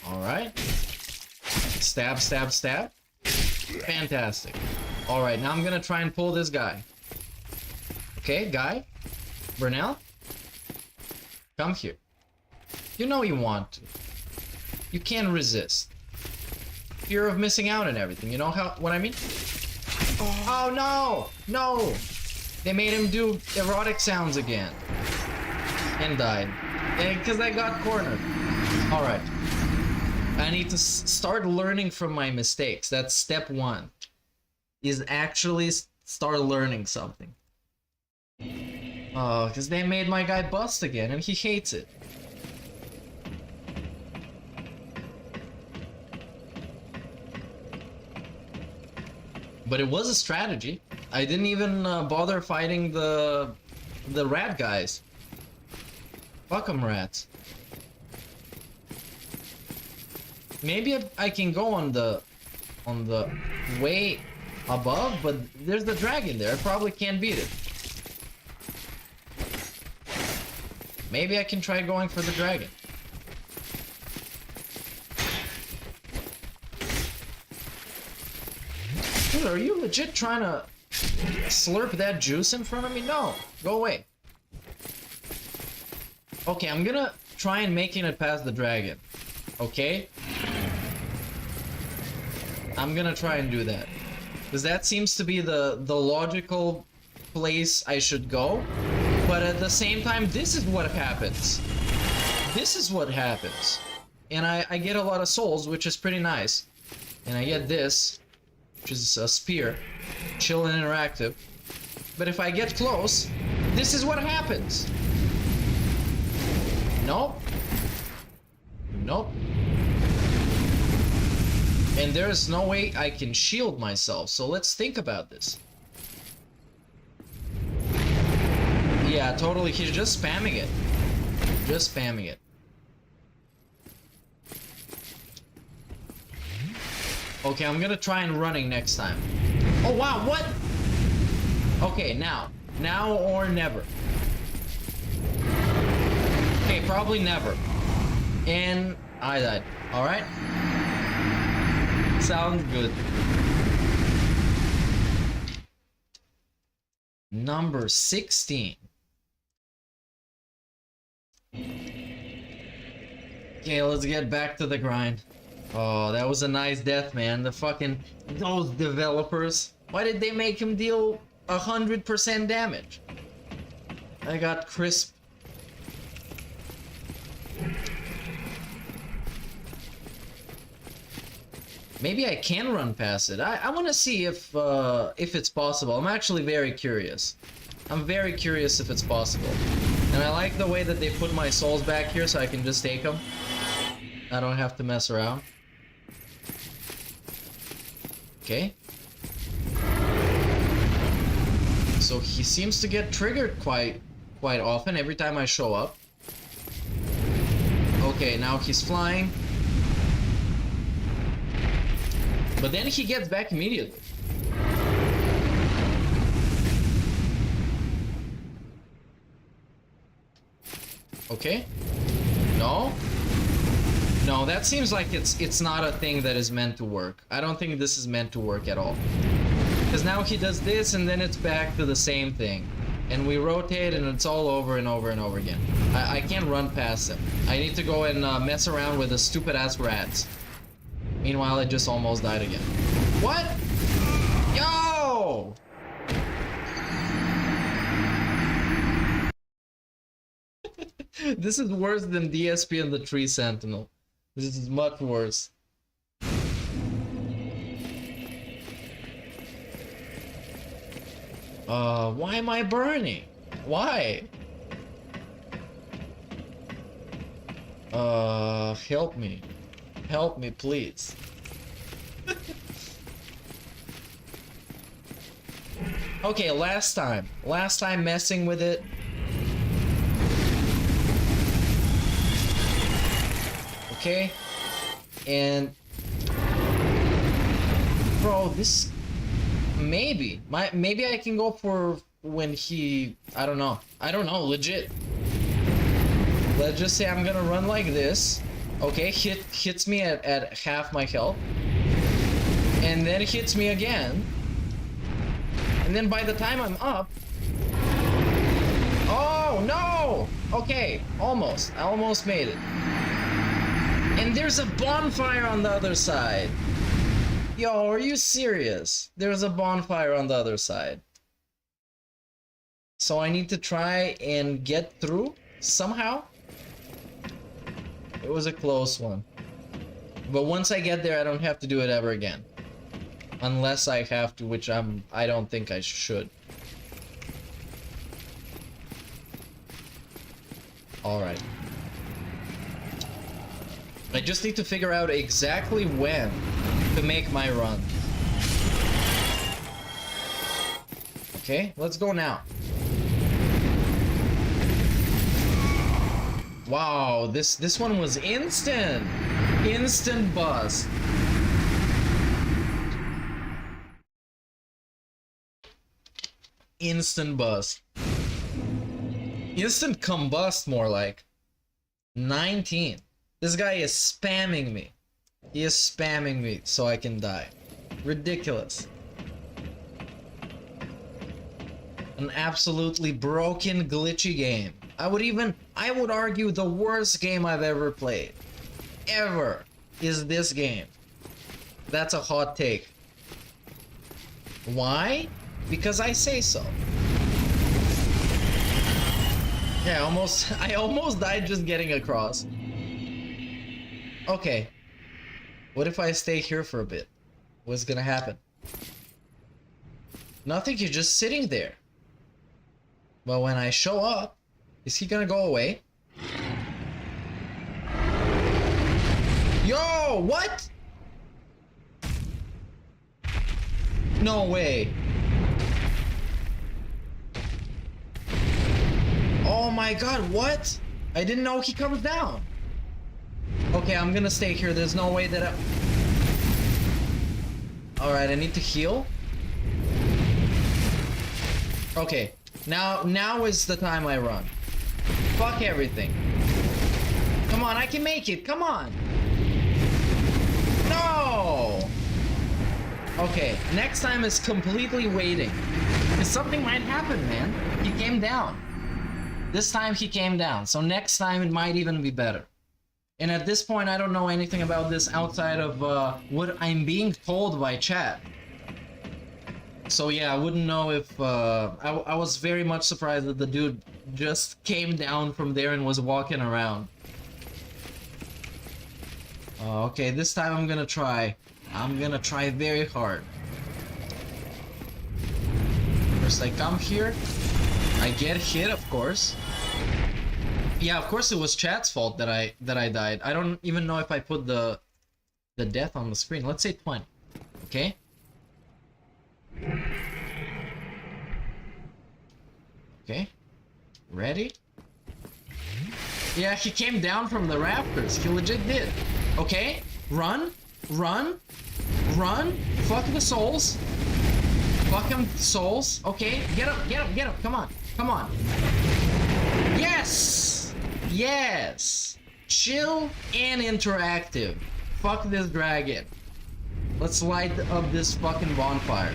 Alright. Stab, stab, stab. Fantastic. Alright, now I'm gonna try and pull this guy. Okay, guy. Burnell. Come here. You know you want to. You can't resist. Fear of missing out and everything. You know what I mean? Oh no! No! They made him do erotic sounds again. And died. Because I got cornered. Alright. I need to start learning from my mistakes. That's step one. Is actually start learning something. Oh, because they made my guy bust again and he hates it. But it was a strategy. I didn't even bother fighting the rat guys. Fuck 'em rats. Maybe I can go on the way above, but there's the dragon there. I probably can't beat it. Maybe I can try going for the dragon. Dude, are you legit trying to slurp that juice in front of me? No, go away. Okay, I'm gonna try and making it past the dragon. Okay? I'm gonna try and do that. Because that seems to be the logical place I should go. But at the same time, this is what happens. This is what happens. And I get a lot of souls, which is pretty nice. And I get this, which is a spear. Chill and interactive. But if I get close, this is what happens. Nope. Nope. And there's no way I can shield myself, so let's think about this. Yeah, totally, he's just spamming it. Just spamming it. Okay, I'm gonna try and running next time. Oh wow, what? Okay, now. Now or never. Okay, probably never. And I died. Alright? Sounds good. Number 16. Okay, let's get back to the grind. Oh, that was a nice death, man. The fucking... those developers. Why did they make him deal 100% damage? I got crisp. Maybe I can run past it. I want to see if it's possible. I'm actually very curious. I'm very curious if it's possible. And I like the way that they put my souls back here so I can just take them. I don't have to mess around. Okay. So he seems to get triggered quite often every time I show up. Okay, now he's flying. But then he gets back immediately. Okay. No. No, that seems like it's not a thing that is meant to work. I don't think this is meant to work at all. Because now he does this and then it's back to the same thing. And we rotate and it's all over and over and over again. I can't run past him. I need to go and mess around with the stupid ass rats. Meanwhile, I just almost died again. What? Yo! This is worse than DSP and the Tree Sentinel. This is much worse. Why am I burning? Why? Help me. Help me, please. Okay, last time messing with it. Okay. And bro, this maybe I can go for when he I don't know, legit. Let's just say I'm gonna run like this. Okay, hits me at half my health. And then hits me again. And then by the time I'm up... Oh, no! Okay, almost. I almost made it. And there's a bonfire on the other side. Yo, are you serious? There's a bonfire on the other side. So I need to try and get through somehow. It was a close one. But once I get there, I don't have to do it ever again. Unless I have to, which I don't think I should. Alright. I just need to figure out exactly when to make my run. Okay, let's go now. Wow, this one was instant! Instant buzz. Instant buzz. Instant combust, more like. 19. This guy is spamming me. He is spamming me so I can die. Ridiculous. An absolutely broken, glitchy game. I would argue the worst game I've ever played. Ever is this game. That's a hot take. Why? Because I say so. Yeah, I almost died just getting across. Okay. What if I stay here for a bit? What's gonna happen? Nothing, you're just sitting there. But when I show up, is he gonna go away? Yo, what? No way. Oh my god, what? I didn't know he comes down. Okay, I'm gonna stay here. There's no way that I... Alright, I need to heal. Okay, now is the time I run. Fuck everything. Come on, I can make it. Come on. No! Okay, next time is completely waiting. Because something might happen, man. He came down. This time he came down, so next time it might even be better. And at this point, I don't know anything about this outside of what I'm being told by chat. So yeah, I wouldn't know if... I was very much surprised that the dude just came down from there and was walking around. Okay, this time I'm gonna try. I'm gonna try very hard. First I come here. I get hit, of course. Yeah, of course it was chat's fault that I died. I don't even know if I put the death on the screen. Let's say 20. Okay? Okay. Ready? Yeah, he came down from the rafters. He legit did. Okay? Run. Run. Run. Fuck the souls. Fuck them souls. Okay? Get up, get up, get up. Come on. Come on. Yes! Yes! Chill and interactive. Fuck this dragon. Let's light up this fucking bonfire.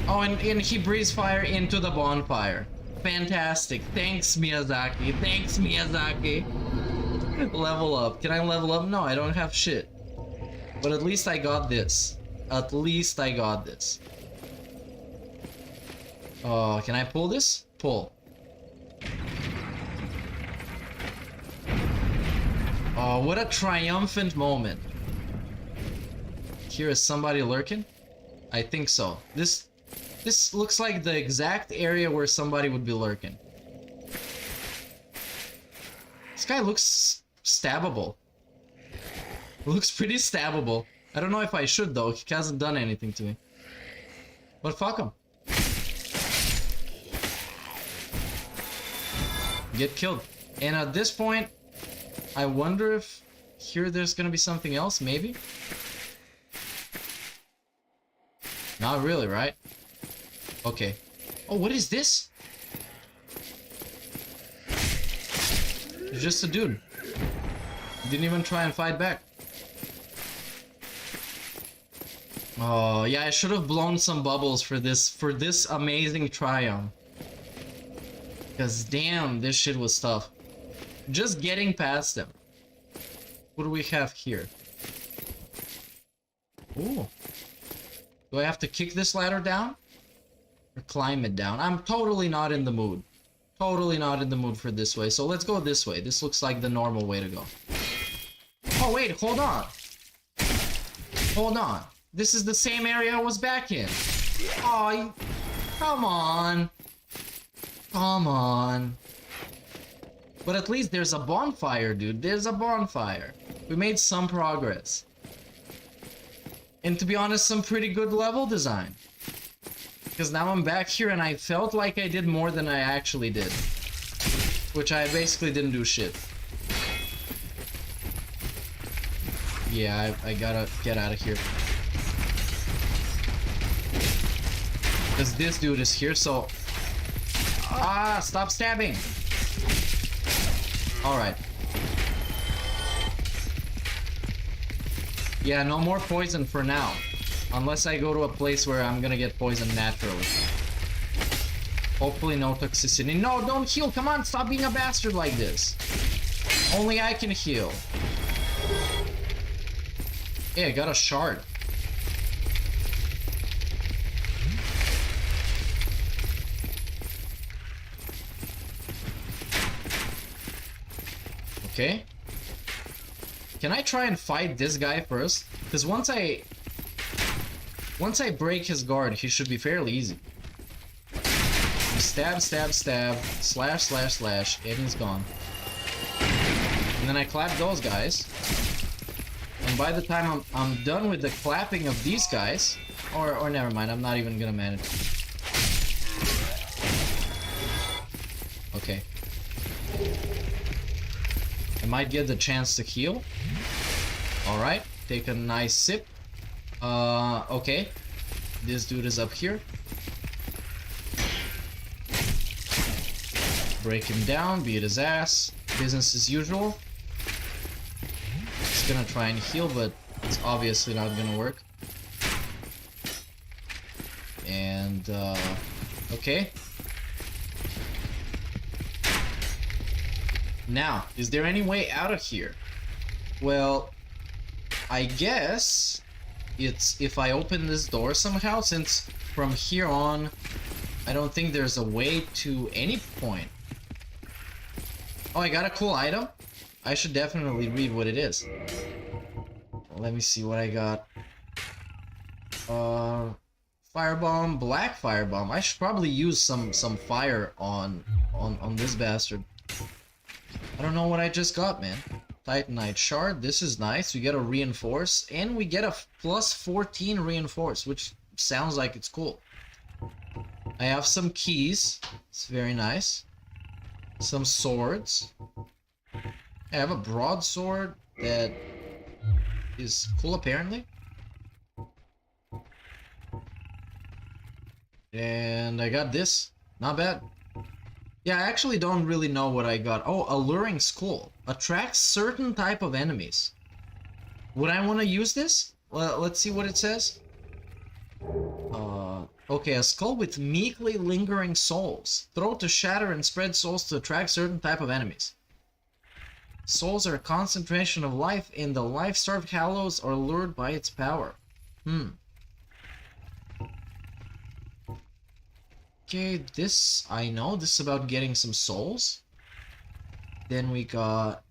Oh, and he breathes fire into the bonfire. Fantastic. Thanks, Miyazaki. Thanks, Miyazaki. Level up. Can I level up? No, I don't have shit. But at least I got this. At least I got this. Oh, can I pull this? Pull. Oh, what a triumphant moment. Here is somebody lurking? I think so. This looks like the exact area where somebody would be lurking. Let's guy looks stabbable. Looks pretty stabbable. I don't know if I should though. He hasn't done anything to me. But fuck him. Get killed. And at this point, I wonder if here there's gonna be something else, maybe? Not really, right? Okay. Oh, what is this? It's just a dude. Didn't even try and fight back. Oh, yeah, I should have blown some bubbles for this amazing triumph. Because damn, this shit was tough. Just getting past them. What do we have here? Ooh. Do I have to kick this ladder down? Or climb it down? I'm totally not in the mood. Totally not in the mood for this way. So let's go this way. This looks like the normal way to go. Oh wait, hold on. Hold on. This is the same area I was back in. Oh, come on. Come on. But at least there's a bonfire, dude. There's a bonfire. We made some progress. And to be honest, some pretty good level design. Because now I'm back here and I felt like I did more than I actually did. Which I basically didn't do shit. Yeah, I gotta get out of here. Because this dude is here, so... Ah, stop stabbing! Alright. Yeah, no more poison for now. Unless I go to a place where I'm gonna get poisoned naturally. Hopefully no toxicity. No, don't heal! Come on, stop being a bastard like this! Only I can heal. Hey, I got a shard. Okay. Can I try and fight this guy first? Because once I break his guard, he should be fairly easy. Stab, stab, stab, slash, slash, slash, and he's gone. And then I clap those guys. And by the time I'm done with the clapping of these guys, or never mind, I'm not even gonna manage. Okay. I might get the chance to heal. Alright, take a nice sip. Okay. This dude is up here. Break him down, beat his ass. Business as usual. Just gonna try and heal, but it's obviously not gonna work. And, okay. Now, is there any way out of here? Well, I guess it's if I open this door somehow, since from here on, I don't think there's a way to any point. Oh, I got a cool item? I should definitely read what it is. Let me see what I got. Firebomb, black firebomb. I should probably use some fire on this bastard. I don't know what I just got, man. Titanite shard, this is nice. We get a reinforce, and we get a plus 14 reinforce, which sounds like it's cool. I have some keys. It's very nice. Some swords. I have a broadsword that is cool, apparently. And I got this. Not bad. Yeah, I actually don't really know what I got. Oh, Alluring Skull. Attracts certain type of enemies. Would I want to use this? Well, let's see what it says. Okay, a skull with meekly lingering souls. Throw to shatter and spread souls to attract certain type of enemies. Souls are a concentration of life, and the life-starved hallows are lured by its power. Okay, this I know. This is about getting some souls. Then we got...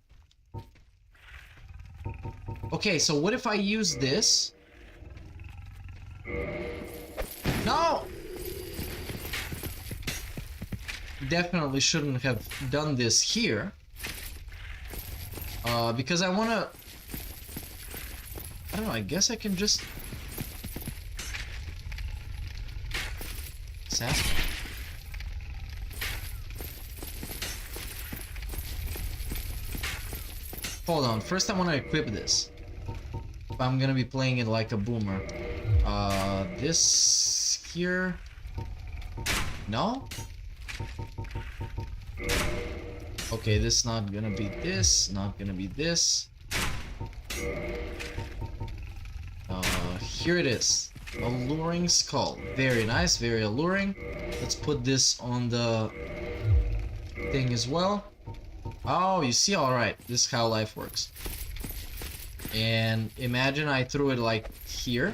Okay, so what if I use this? No! Definitely shouldn't have done this here. Because I wanna... I don't know, I guess I can just... Assassin. Hold on, first I want to equip this. If I'm gonna be playing it like a boomer. This here... No? Okay, this not gonna be this, not gonna be this. Here it is. Alluring skull. Very nice, very alluring. Let's put this on the thing as well. Oh, you see, alright. This is how life works. And imagine I threw it like here.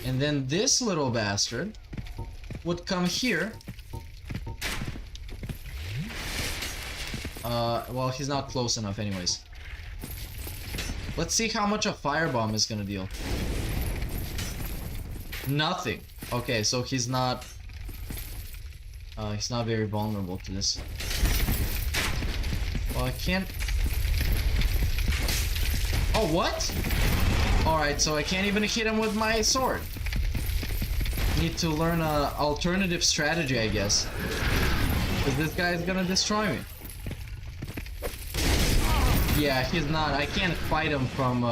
And then this little bastard would come here. Well, he's not close enough anyways. Let's see how much a firebomb is gonna deal. Nothing. Okay, so he's not very vulnerable to this. Well, I can't... Oh, what? Alright, so I can't even hit him with my sword. Need to learn a alternative strategy, I guess. Because this guy is gonna destroy me. Yeah, he's not. I can't fight him from,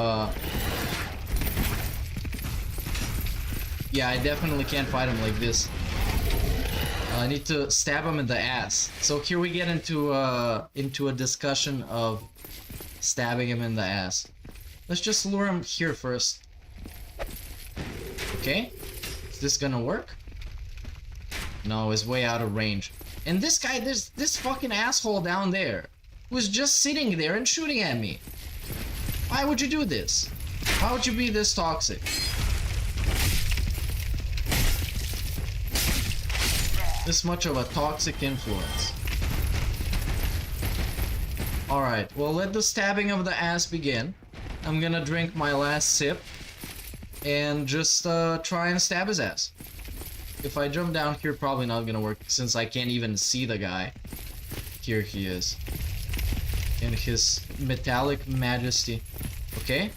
Yeah, I definitely can't fight him like this. I need to stab him in the ass. So here we get into a discussion of stabbing him in the ass. Let's just lure him here first. Okay? Is this gonna work? No, it's way out of range. And this guy, there's this fucking asshole down there who's just sitting there and shooting at me. Why would you do this? Why would you be this toxic? This much of a toxic influence. Alright, well, let the stabbing of the ass begin. I'm gonna drink my last sip and just try and stab his ass. If I jump down here, probably not gonna work since I can't even see the guy. Here he is. In his metallic majesty. Okay?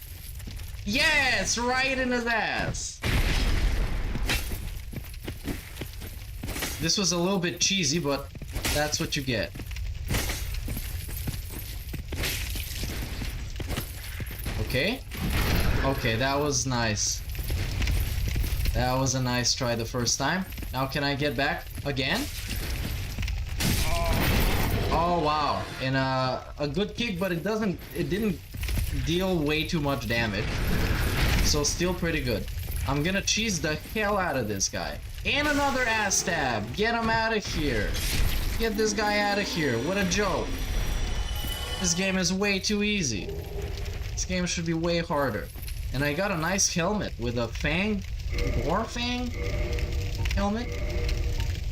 Yes! Right in his ass! This was a little bit cheesy, but that's what you get. Okay? Okay, that was nice. That was a nice try the first time. Now can I get back again? Oh wow. And a good kick, but it didn't deal way too much damage. So still pretty good. I'm gonna cheese the hell out of this guy. And another ass stab. Get him out of here. Get this guy out of here. What a joke. This game is way too easy. This game should be way harder. And I got a nice helmet with a fang. Boar fang? Helmet?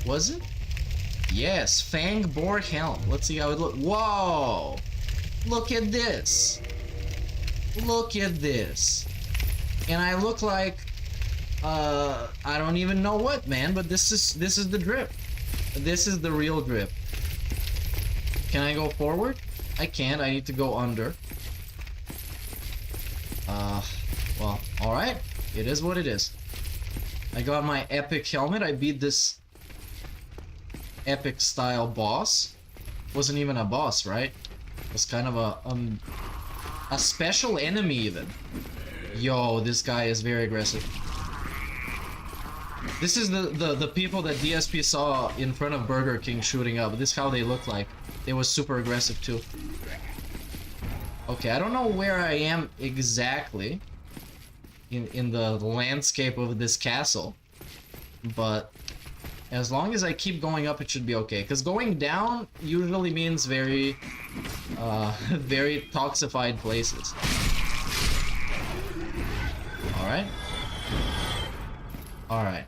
Was it? Yes, fang boar helm. Let's see how it looks. Whoa! Look at this. Look at this. And I look like I don't even know what, man, but this is the drip. This is the real drip. Can I go forward? I can't. I need to go under. Well, alright. It is what it is. I got my epic helmet. I beat this epic style boss. Wasn't even a boss, right? It was kind of a special enemy even. Yo, this guy is very aggressive. This is the people that DSP saw in front of Burger King shooting up. This is how they look like. They was super aggressive too. Okay, I don't know where I am exactly in the landscape of this castle, but as long as I keep going up, it should be okay. Because going down usually means very, very toxified places. Alright. Alright.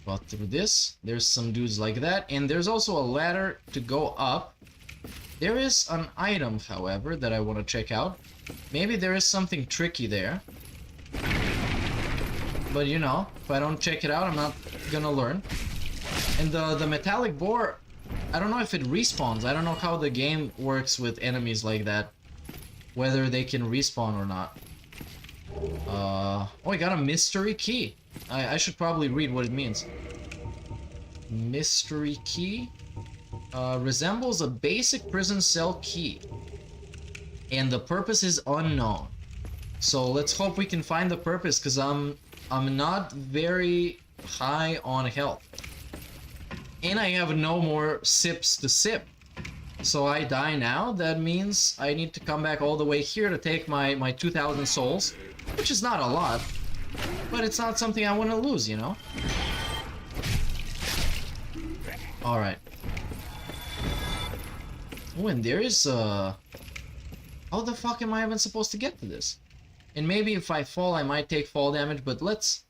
Well, through this, there's some dudes like that, and there's also a ladder to go up. There is an item, however, that I want to check out. Maybe there is something tricky there. But you know, if I don't check it out, I'm not gonna learn. And the metallic boar I don't know if it respawns. I don't know how the game works with enemies like that. Whether they can respawn or not. Oh, I got a mystery key. I should probably read what it means. Mystery key. Resembles a basic prison cell key. And the purpose is unknown. So let's hope we can find the purpose, because I'm not very high on health. And I have no more sips to sip. So I die now. That means I need to come back all the way here to take my 2,000 souls. Which is not a lot. But it's not something I want to lose, you know? Alright. Oh, and there is how the fuck am I even supposed to get to this? And maybe if I fall, I might take fall damage, but let's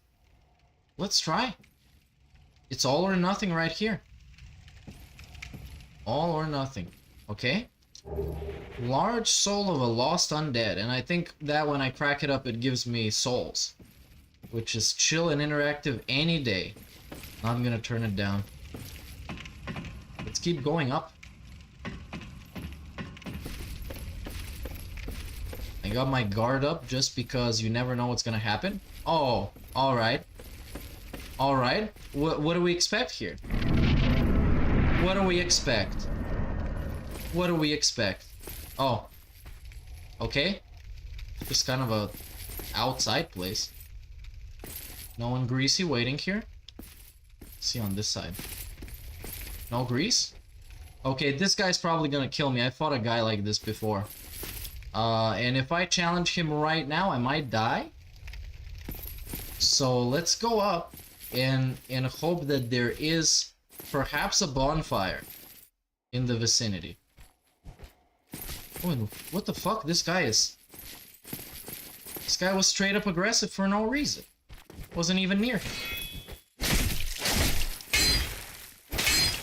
try. It's all or nothing right here. All or nothing. Okay. Large soul of a lost undead, and I think that when I crack it up, it gives me souls, which is chill and interactive any day. I'm gonna turn it down. Let's keep going up. I got my guard up just because you never know what's gonna happen. Oh, alright. Alright. What do we expect here? What do we expect? What do we expect? Oh. Okay. Just kind of a outside place. No one greasy waiting here. Let's see on this side. No grease? Okay, this guy's probably gonna kill me. I fought a guy like this before. And if I challenge him right now, I might die. So let's go up and hope that there is perhaps a bonfire in the vicinity. Oh, and what the fuck? This guy was straight up aggressive for no reason. Wasn't even near him.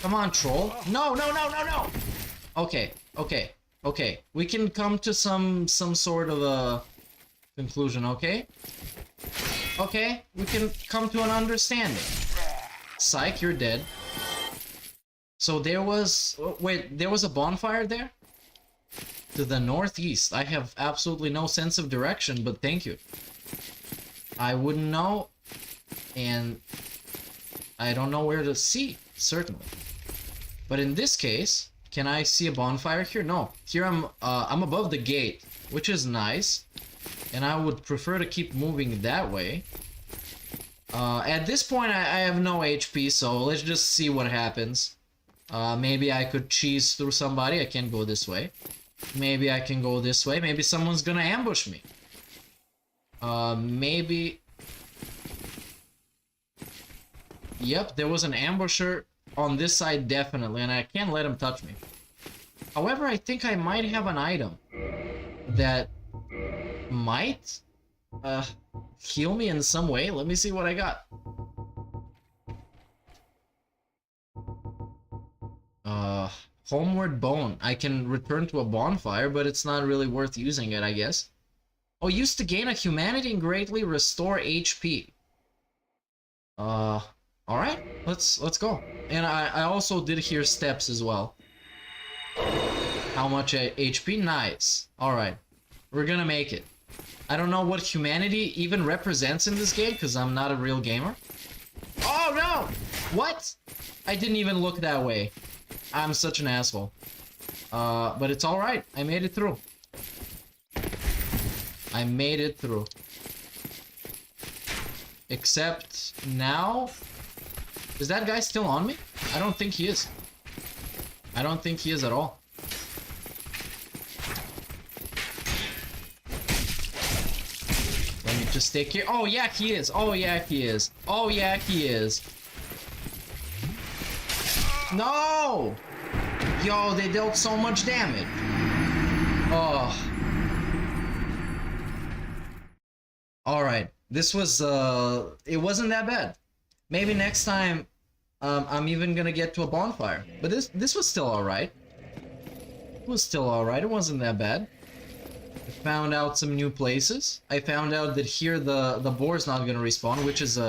Come on, troll. No, no, no, no, no! Okay, okay, okay. We can come to some sort of a conclusion, okay? Okay, we can come to an understanding. Psych, you're dead. So there was... wait, there was a bonfire there? To the northeast. I have absolutely no sense of direction, but thank you. I wouldn't know, and I don't know where to see, certainly. But in this case, can I see a bonfire here? No. Here I'm above the gate, which is nice, and I would prefer to keep moving that way. At this point, I have no HP, so let's just see what happens. Maybe I could cheese through somebody. I can't go this way. Maybe I can go this way. Maybe someone's gonna ambush me. Maybe... Yep, there was an ambusher on this side, definitely, and I can't let him touch me. However, I think I might have an item that might heal me in some way. Let me see what I got. Homeward Bone. I can return to a bonfire, but it's not really worth using it, I guess. Oh, used to gain a humanity and greatly restore HP. Alright, let's go. And I also did hear steps as well. How much HP? Nice. Alright, we're gonna make it. I don't know what humanity even represents in this game, because I'm not a real gamer. Oh no! What? I didn't even look that way. I'm such an asshole. But it's alright. I made it through. I made it through. Except now... Is that guy still on me? I don't think he is. I don't think he is at all. Let me just stay here. Oh yeah, he is. Oh yeah, he is. Oh yeah, he is. No! Yo, they dealt so much damage. Oh. Alright. This was, it wasn't that bad. Maybe next time, I'm even gonna get to a bonfire. But this was still alright. It was still alright. It wasn't that bad. I found out some new places. I found out that here the boar's not gonna respawn, which is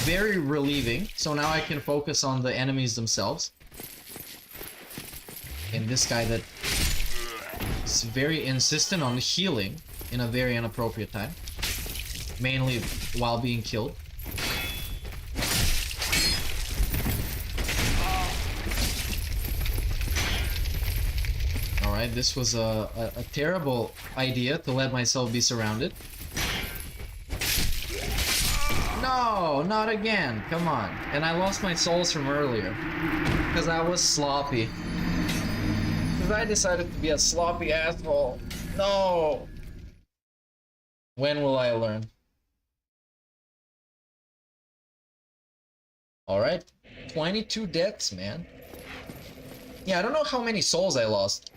very relieving. So now I can focus on the enemies themselves. And this guy that is very insistent on healing in a very inappropriate time. Mainly while being killed. Alright, this was a terrible idea to let myself be surrounded. No, not again. Come on. And I lost my souls from earlier. Because I was sloppy. Because I decided to be a sloppy asshole. No! When will I learn? Alright. 22 deaths, man. Yeah, I don't know how many souls I lost.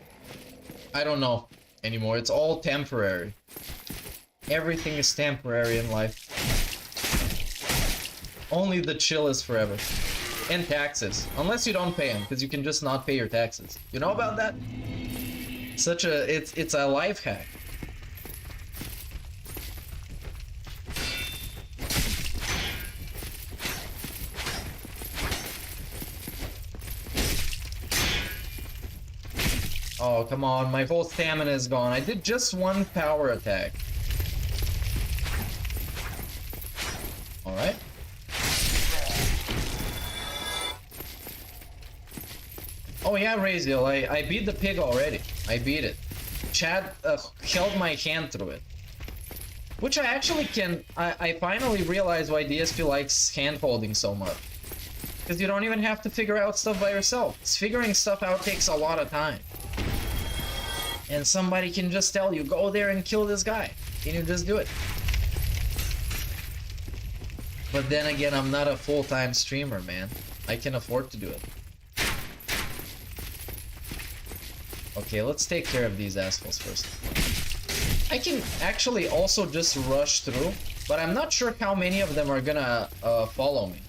I don't know anymore. It's all temporary. Everything is temporary in life. Only the chill is forever. And taxes. Unless you don't pay them, because you can just not pay your taxes. You know about that? It's a life hack. Oh, come on, my whole stamina is gone. I did just one power attack. Alright. Oh yeah, Raziel, I beat the pig already. I beat it. Chad held my hand through it. Which I actually can... I finally realized why DSP likes hand-holding so much. Because you don't even have to figure out stuff by yourself. Figuring stuff out takes a lot of time. And somebody can just tell you, go there and kill this guy. And you just do it. But then again, I'm not a full-time streamer, man. I can afford to do it. Okay, let's take care of these assholes first. I can actually also just rush through, but I'm not sure how many of them are gonna follow me.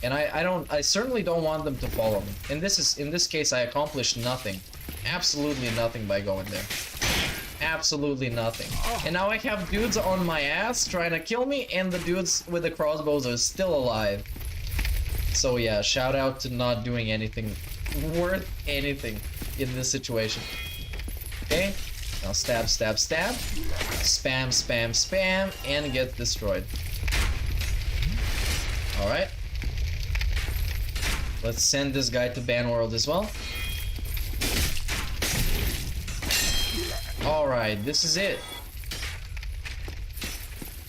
And I certainly don't want them to follow me. In this case, I accomplished nothing. Absolutely nothing by going there. Absolutely nothing. And now I have dudes on my ass trying to kill me, and the dudes with the crossbows are still alive. So yeah, shout out to not doing anything worth anything in this situation. Okay, now stab, stab, stab. Spam, spam, spam, and get destroyed. Alright. Let's send this guy to Ban World as well. Alright, this is it.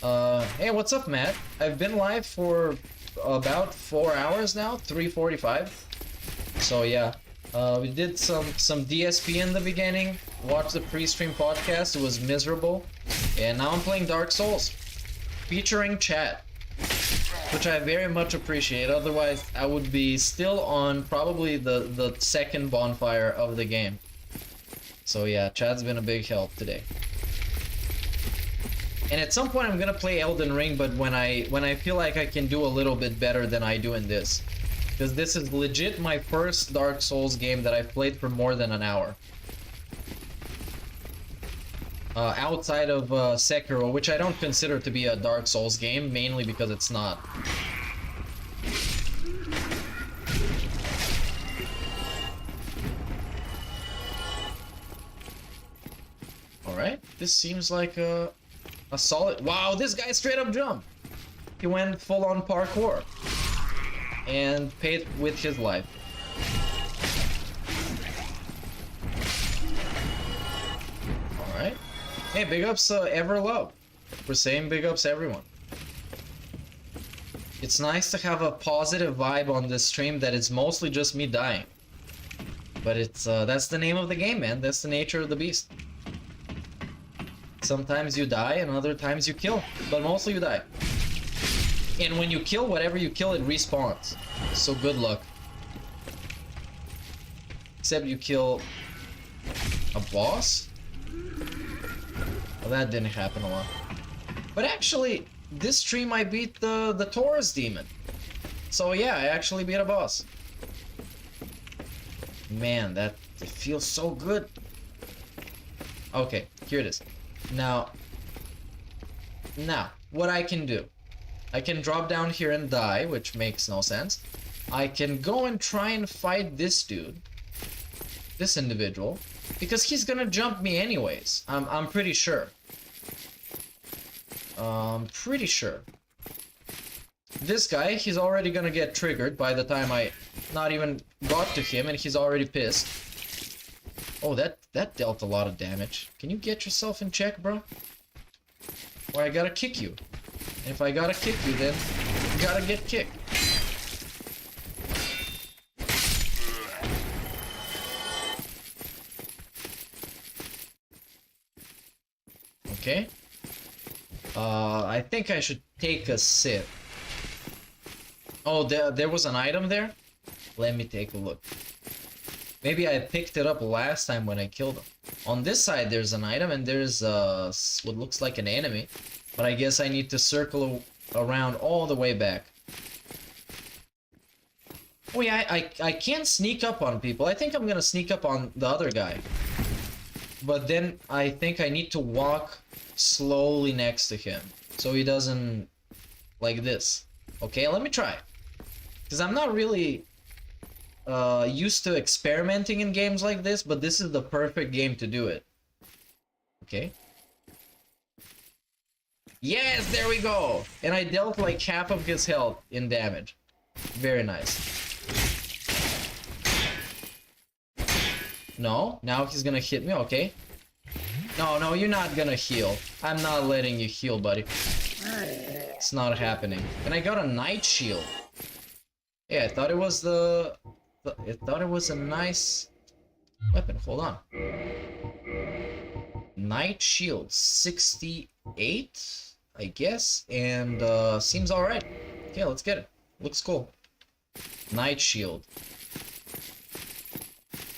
Hey, what's up, Matt? I've been live for about 4 hours now, 3:45. So yeah, we did some DSP in the beginning, watched the pre-stream podcast, it was miserable, and now I'm playing Dark Souls, featuring chat, which I very much appreciate. Otherwise, I would be still on probably the second bonfire of the game. So yeah, chat's been a big help today. And at some point I'm gonna play Elden Ring, but when I feel like I can do a little bit better than I do in this. Because this is legit my first Dark Souls game that I've played for more than an hour. Outside of Sekiro, which I don't consider to be a Dark Souls game, mainly because it's not. Alright, this seems like a solid... Wow, this guy straight up jumped! He went full on parkour. And paid with his life. Alright. Hey, big ups Everlove. We're saying big ups everyone. It's nice to have a positive vibe on this stream that it's mostly just me dying. But it's that's the name of the game, man. That's the nature of the beast. Sometimes you die and other times you kill, but mostly you die. And when you kill whatever you kill, it respawns. So good luck. Except you kill a boss? Well, that didn't happen a lot. But actually, this stream I beat the Taurus demon. So yeah, I actually beat a boss. Man, it feels so good. Okay, here it is. Now, what I can do. I can drop down here and die, which makes no sense. I can go and try and fight this dude. this individual, because he's gonna jump me anyways. I'm pretty sure. Pretty sure. This guy, he's already gonna get triggered by the time I not even got to him, and he's already pissed. Oh, that dealt a lot of damage. Can you get yourself in check, bro? Or I gotta kick you. And if I gotta kick you, then you gotta get kicked. Okay. I think I should take a sip. Oh, there was an item there? Let me take a look. Maybe I picked it up last time when I killed him. On this side there's an item, and there's what looks like an enemy. But I guess I need to circle around all the way back. Oh yeah, I can't sneak up on people. I think I'm gonna sneak up on the other guy. But then I think I need to walk slowly next to him, so he doesn't... like this. Okay, let me try. Because I'm not really used to experimenting in games like this, but this is the perfect game to do it. Okay. Yes, there we go! And I dealt like half of his health in damage. Very nice. No, now he's gonna hit me, okay. No, you're not gonna heal. I'm not letting you heal, buddy. It's not happening. And I got a night shield. Yeah, I thought it was I thought it was a nice weapon. Hold on. Night shield 68, I guess, and seems alright. Okay, let's get it. Looks cool. Night shield.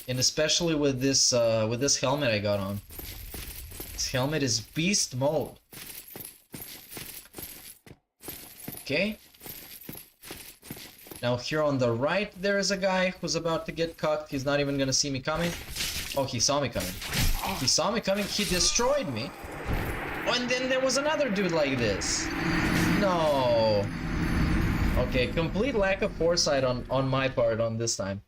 And especially with this helmet I got on. This helmet is beast mode. Okay. Now here on the right there is a guy who's about to get cucked. He's not even gonna see me coming. Oh, he saw me coming. He saw me coming. He destroyed me. Oh, and then there was another dude like this. No. Okay, complete lack of foresight on my part on this time.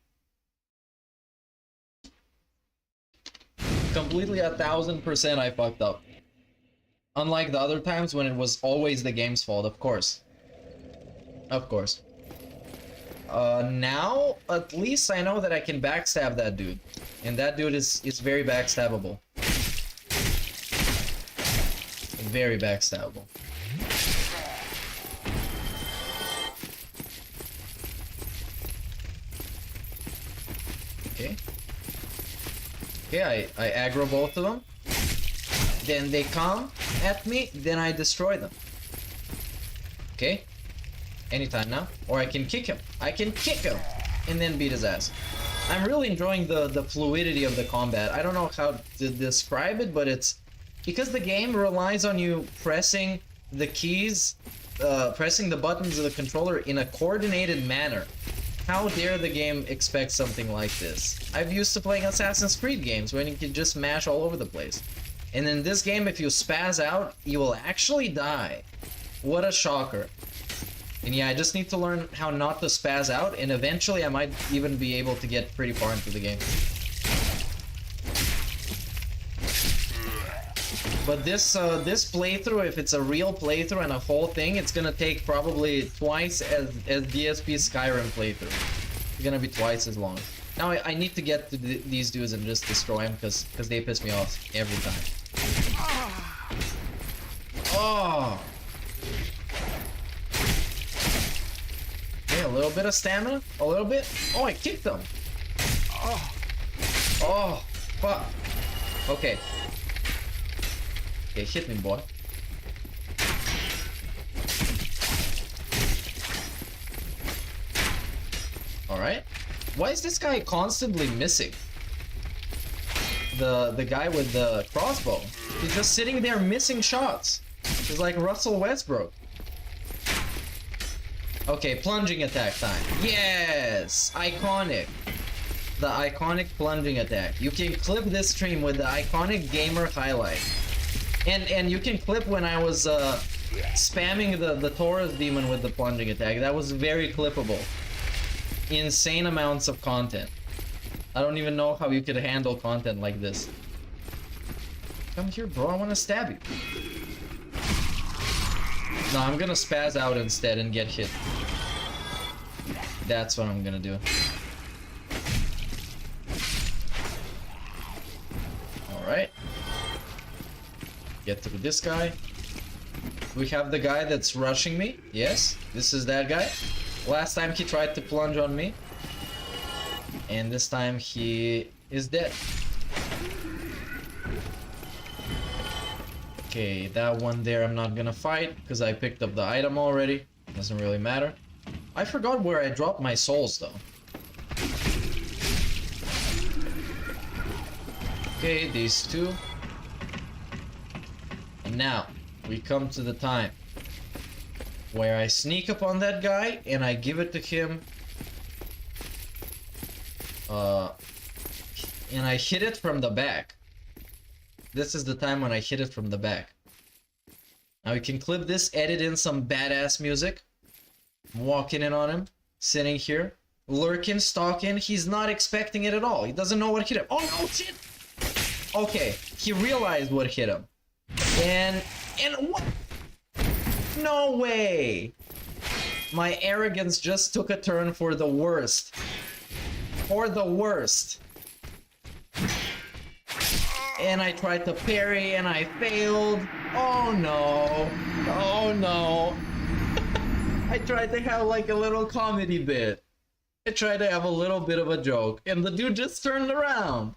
Completely 1000% I fucked up. Unlike the other times when it was always the game's fault, of course. Of course. Now, at least I know that I can backstab that dude. And that dude is very backstabbable. Very backstabbable. Okay. Okay, I aggro both of them. Then they come at me, then I destroy them. Okay? Anytime now. Or I can kick him. I can kick him! And then beat his ass. I'm really enjoying the fluidity of the combat. I don't know how to describe it, but it's... because the game relies on you pressing the keys, pressing the buttons of the controller in a coordinated manner. How dare the game expect something like this? I've used to playing Assassin's Creed games when you can just mash all over the place. And in this game, if you spaz out, you will actually die. What a shocker. And yeah, I just need to learn how not to spaz out, and eventually I might even be able to get pretty far into the game. But this playthrough, if it's a real playthrough and a whole thing, it's gonna take probably twice as DSP Skyrim playthrough. It's gonna be twice as long. Now I need to get to these dudes and just destroy them because they piss me off every time. Oh! Okay, a little bit of stamina, a little bit. Oh, I kicked them. Oh, fuck. Okay. Okay, hit me, boy. Alright. Why is this guy constantly missing? The guy with the crossbow. He's just sitting there missing shots. He's like Russell Westbrook. Okay, plunging attack time. Yes! Iconic. The iconic plunging attack. You can clip this stream with the iconic gamer highlight. And you can clip when I was spamming the Taurus demon with the plunging attack. That was very clippable. Insane amounts of content. I don't even know how you could handle content like this. Come here, bro. I want to stab you. No, I'm gonna spaz out instead and get hit. That's what I'm gonna do. Alright. Get through this guy. We have the guy that's rushing me. Yes, this is that guy. Last time he tried to plunge on me. And this time he is dead. Okay, that one there I'm not gonna fight because I picked up the item already. Doesn't really matter. I forgot where I dropped my souls though. Okay, these two. And now we come to the time where I sneak up on that guy and I give it to him. And I hit it from the back. This is the time when I hit it from the back. Now we can clip this, edit in some badass music. I'm walking in on him, sitting here, lurking, stalking. He's not expecting it at all. He doesn't know what hit him. Oh no, shit! Okay, he realized what hit him. And what? No way! My arrogance just took a turn for the worst. For the worst. And I tried to parry and I failed. Oh no. Oh no. I tried to have like a little comedy bit. I tried to have a little bit of a joke. And the dude just turned around.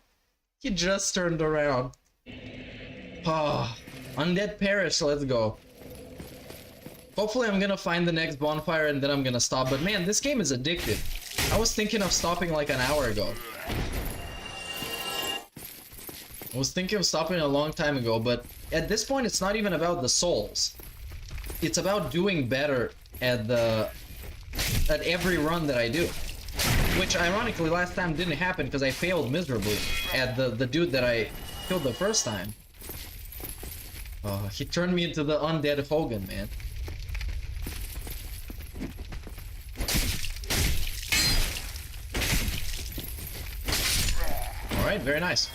He just turned around. Ah, Undead Parish, let's go. Hopefully I'm gonna find the next bonfire and then I'm gonna stop. But man, this game is addictive. I was thinking of stopping like an hour ago. I was thinking of stopping a long time ago, but at this point it's not even about the souls. It's about doing better at every run that I do. Which ironically last time didn't happen because I failed miserably at the dude that I killed the first time. Oh, he turned me into the undead Hogan, man. Alright, very nice.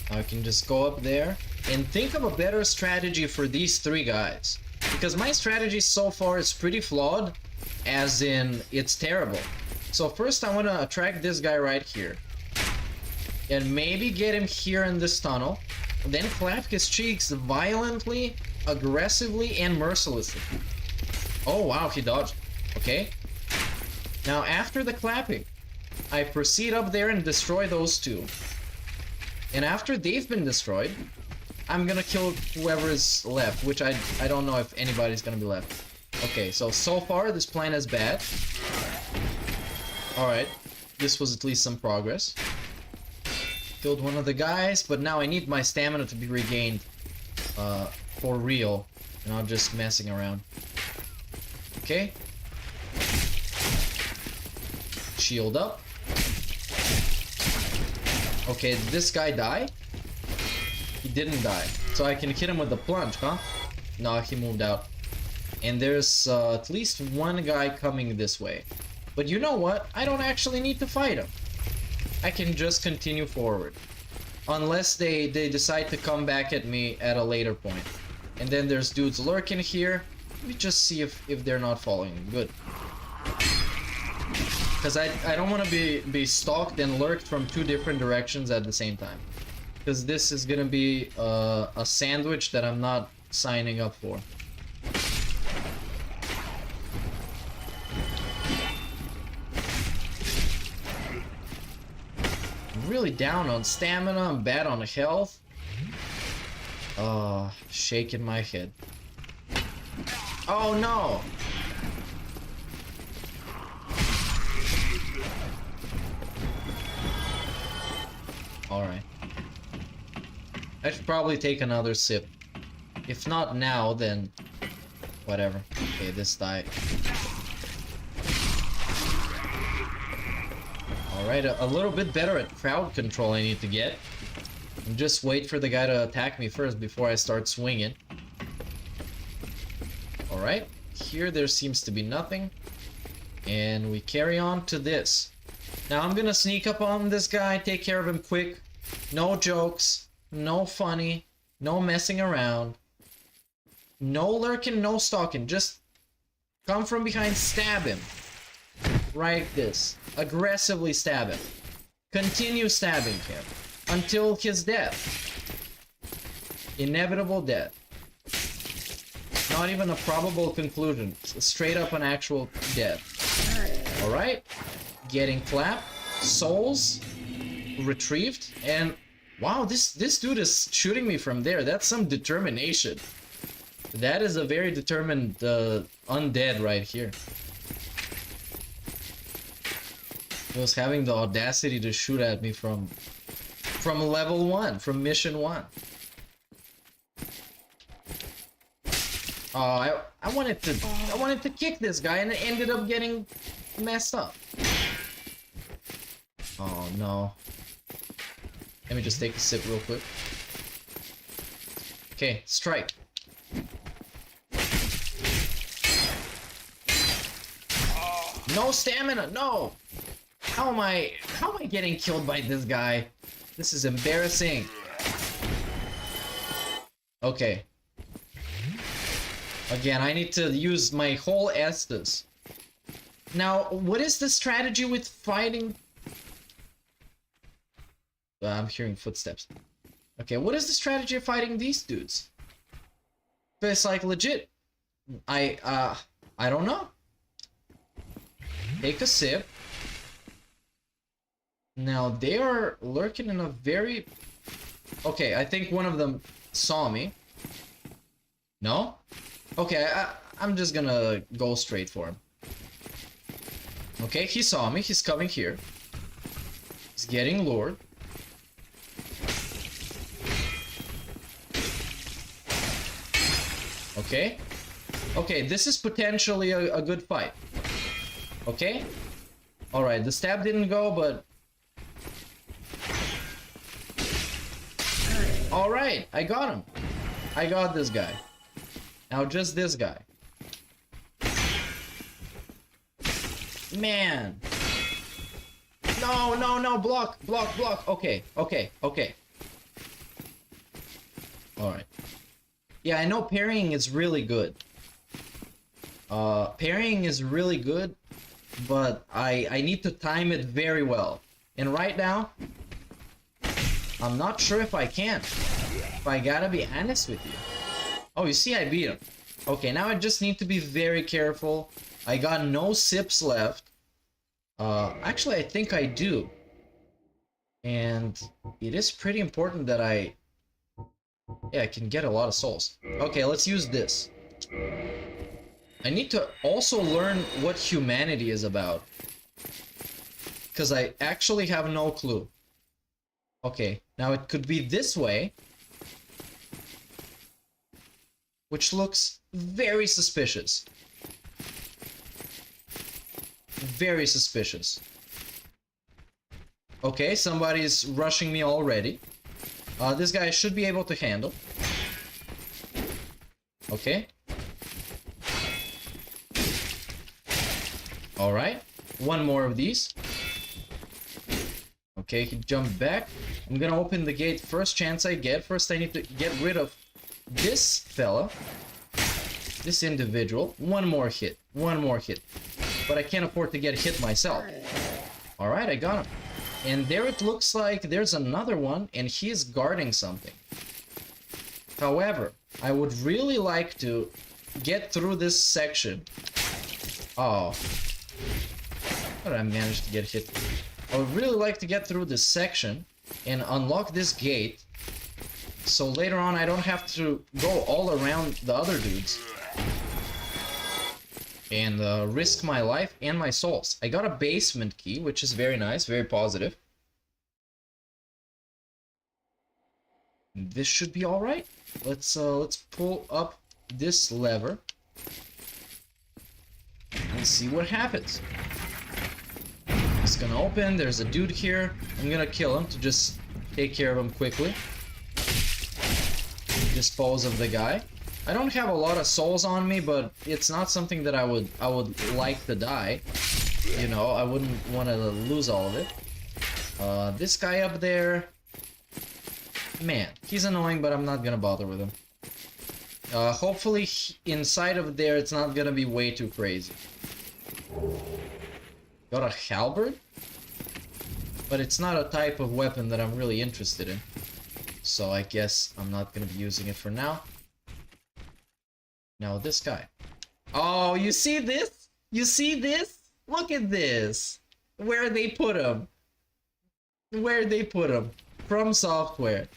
I can just go up there and think of a better strategy for these three guys. Because my strategy so far is pretty flawed, as in, it's terrible. So first I want to attract this guy right here. And maybe get him here in this tunnel. Then clap his cheeks violently, aggressively, and mercilessly. Oh wow, he dodged. Okay. Now after the clapping, I proceed up there and destroy those two. And after they've been destroyed, I'm gonna kill whoever is left, which I don't know if anybody's gonna be left. Okay, so far this plan is bad. Alright, this was at least some progress. Killed one of the guys, but now I need my stamina to be regained for real, and not just messing around. Okay. Shield up. Okay, did this guy die? He didn't die. So I can hit him with the plunge, huh? No, he moved out. And there's at least one guy coming this way. But you know what? I don't actually need to fight him. I can just continue forward. Unless they decide to come back at me at a later point. And then there's dudes lurking here. Let me just see if they're not following me. Good. Because I don't want to be stalked and lurked from two different directions at the same time. Because this is going to be a sandwich that I'm not signing up for. I'm really down on stamina, I'm bad on health. Shaking my head. Oh no! Alright. I should probably take another sip. If not now, then whatever. Okay, this died. Alright, a little bit better at crowd control I need to get. And just wait for the guy to attack me first before I start swinging. Alright, here there seems to be nothing. And we carry on to this. Now I'm gonna sneak up on this guy, take care of him quick. No jokes, no funny, no messing around. No lurking, no stalking, just come from behind, stab him. Like this. Aggressively stab him. Continue stabbing him until his death. Inevitable death. Not even a probable conclusion. Straight up an actual death. Alright. Getting clapped. Souls retrieved. And wow, this dude is shooting me from there. That's some determination. That is a very determined undead right here. He was having the audacity to shoot at me from level 1, from mission 1. I wanted to kick this guy and it ended up getting messed up. Oh no. Let me just take a sip real quick. Okay, strike. No stamina, no! How am I getting killed by this guy? This is embarrassing. Okay. Again, I need to use my whole Estus. Now, what is the strategy with fighting? I'm hearing footsteps. Okay, what is the strategy of fighting these dudes? It's like legit. I don't know. Take a sip. Now they are lurking in a very... Okay, I think one of them saw me. No? Okay, I'm just gonna go straight for him. Okay, he saw me. He's coming here. He's getting lured. Okay. Okay, this is potentially a good fight. Okay? Alright, the stab didn't go, but... Alright, I got him. I got this guy. Now just this guy. Man. No, no, no, block, block, block. Okay, okay, okay. Alright. Yeah, I know parrying is really good. Parrying is really good, but I need to time it very well. And right now, I'm not sure if I can. If I gotta be honest with you. Oh, you see, I beat him. Okay, now I just need to be very careful. I got no sips left. Actually, I think I do. And it is pretty important that I can get a lot of souls. Okay, let's use this. I need to also learn what humanity is about. Because I actually have no clue. Okay, now it could be this way. Which looks very suspicious. Very suspicious. Okay, somebody's rushing me already. This guy should be able to handle. Okay. Alright. One more of these. Okay, he jumped back. I'm gonna open the gate first chance I get. First I need to get rid of this fella. This individual. One more hit. One more hit. But I can't afford to get hit myself. Alright, I got him. And there it looks like there's another one, and he is guarding something. However, I would really like to get through this section. Oh. How did I manage to get hit? I would really like to get through this section and unlock this gate, so later on I don't have to go all around the other dudes and risk my life and my souls. I got a basement key, which is very nice, very positive. This should be all right. Let's pull up this lever and see what happens. It's gonna open. There's a dude here. I'm gonna kill him to just take care of him quickly. Dispose of the guy. I don't have a lot of souls on me, but it's not something that I would like to die. you know, I wouldn't want to lose all of it. This guy up there, man, he's annoying, but I'm not gonna bother with him. Hopefully inside of there it's not gonna be way too crazy. Got a halberd? But it's not a type of weapon that I'm really interested in. So I guess I'm not gonna be using it for now. Now this guy. Oh, you see this? You see this? Look at this. Where they put him. Where they put him. From Software.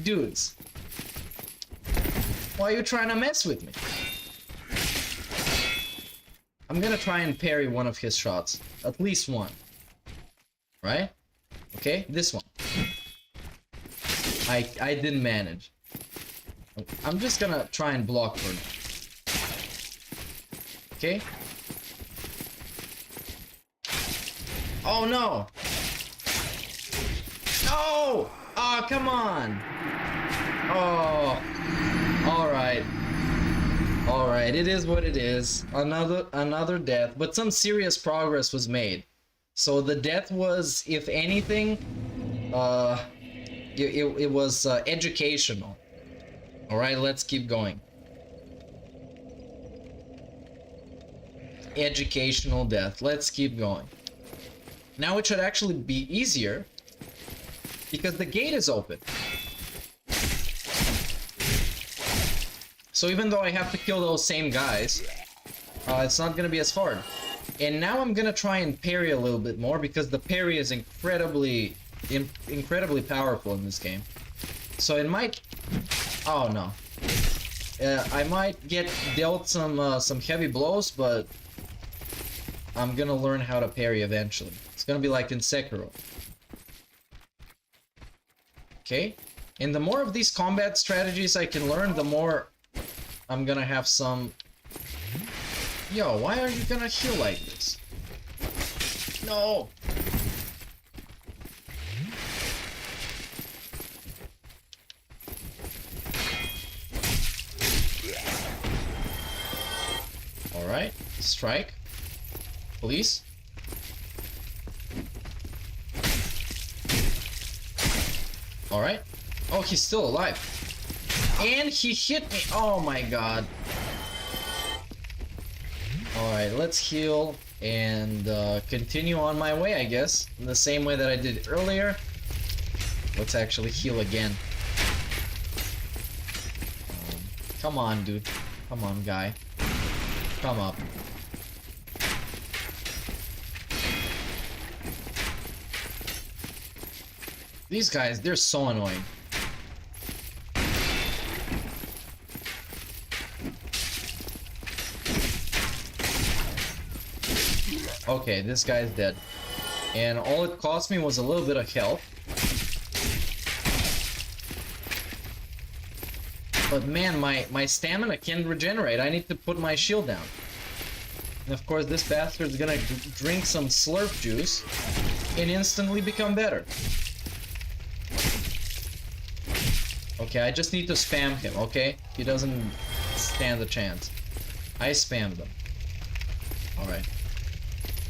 Dudes. Why are you trying to mess with me? I'm gonna try and parry one of his shots. At least one. Right? Okay, this one. I didn't manage. I'm just gonna try and block for now. Okay? Oh no! No! Oh, come on! Oh. Alright. Alright, it is what it is. Another death, but some serious progress was made. So the death was, if anything, it was educational. Alright, let's keep going. Educational death. Let's keep going. Now it should actually be easier because the gate is open. So even though I have to kill those same guys, it's not gonna be as hard. And now I'm gonna try and parry a little bit more because the parry is incredibly powerful in this game. So it might... Oh no. I might get dealt some heavy blows, but I'm gonna learn how to parry eventually. It's gonna be like in Sekiro. Okay? And the more of these combat strategies I can learn, the more I'm gonna have some... Yo, why are you gonna heal like this? No! Alright, strike. Please. Alright. Oh, he's still alive. And he hit me. Oh my god. Alright, let's heal and continue on my way, I guess. In the same way that I did earlier. Let's actually heal again. Come on, dude. Come on, guy. Come up. These guys, they're so annoying. Okay, this guy's dead. And all it cost me was a little bit of health. But man, my stamina can regenerate. I need to put my shield down. And of course, this bastard's gonna drink some slurp juice and instantly become better. Okay, I just need to spam him, okay? He doesn't stand a chance. I spammed him. Alright.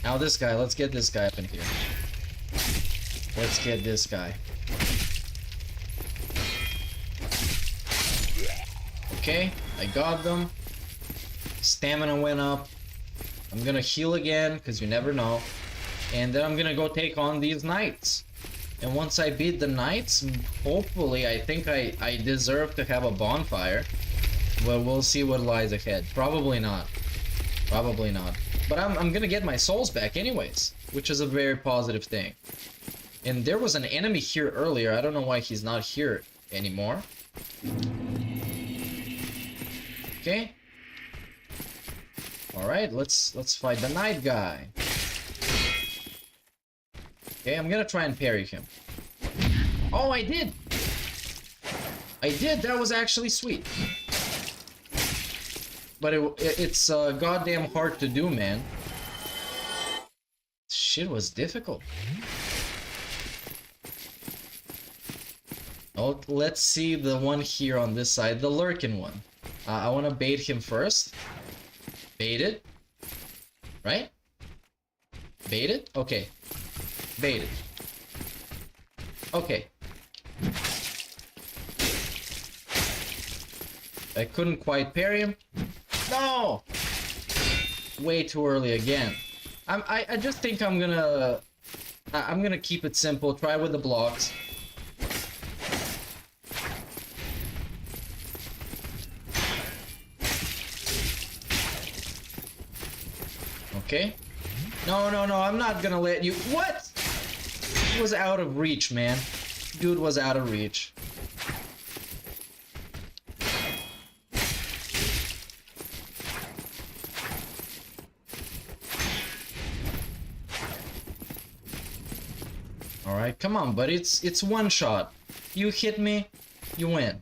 Now this guy, let's get this guy up in here. Let's get this guy. Okay, I got them. Stamina went up. I'm gonna heal again, because you never know. And then I'm gonna go take on these knights. And once I beat the knights, hopefully, I think I deserve to have a bonfire. But we'll see what lies ahead. Probably not. Probably not. But I'm gonna get my souls back anyways, which is a very positive thing. And there was an enemy here earlier. I don't know why he's not here anymore. Okay. Alright, let's fight the knight guy. Okay, I'm gonna try and parry him. Oh, I did! I did! That was actually sweet. But it's goddamn hard to do, man. Shit was difficult. Oh, let's see the one here on this side, the lurking one. I want to bait him first. Bait it. Right? Bait it? Okay. Bait it. Okay. I couldn't quite parry him. No! Way too early again. I just think I'm gonna keep it simple. Try with the blocks. Okay. No, no, no, I'm not gonna let you. What? He was out of reach, man. Dude was out of reach. Alright, come on, buddy. It's one shot. You hit me, you win.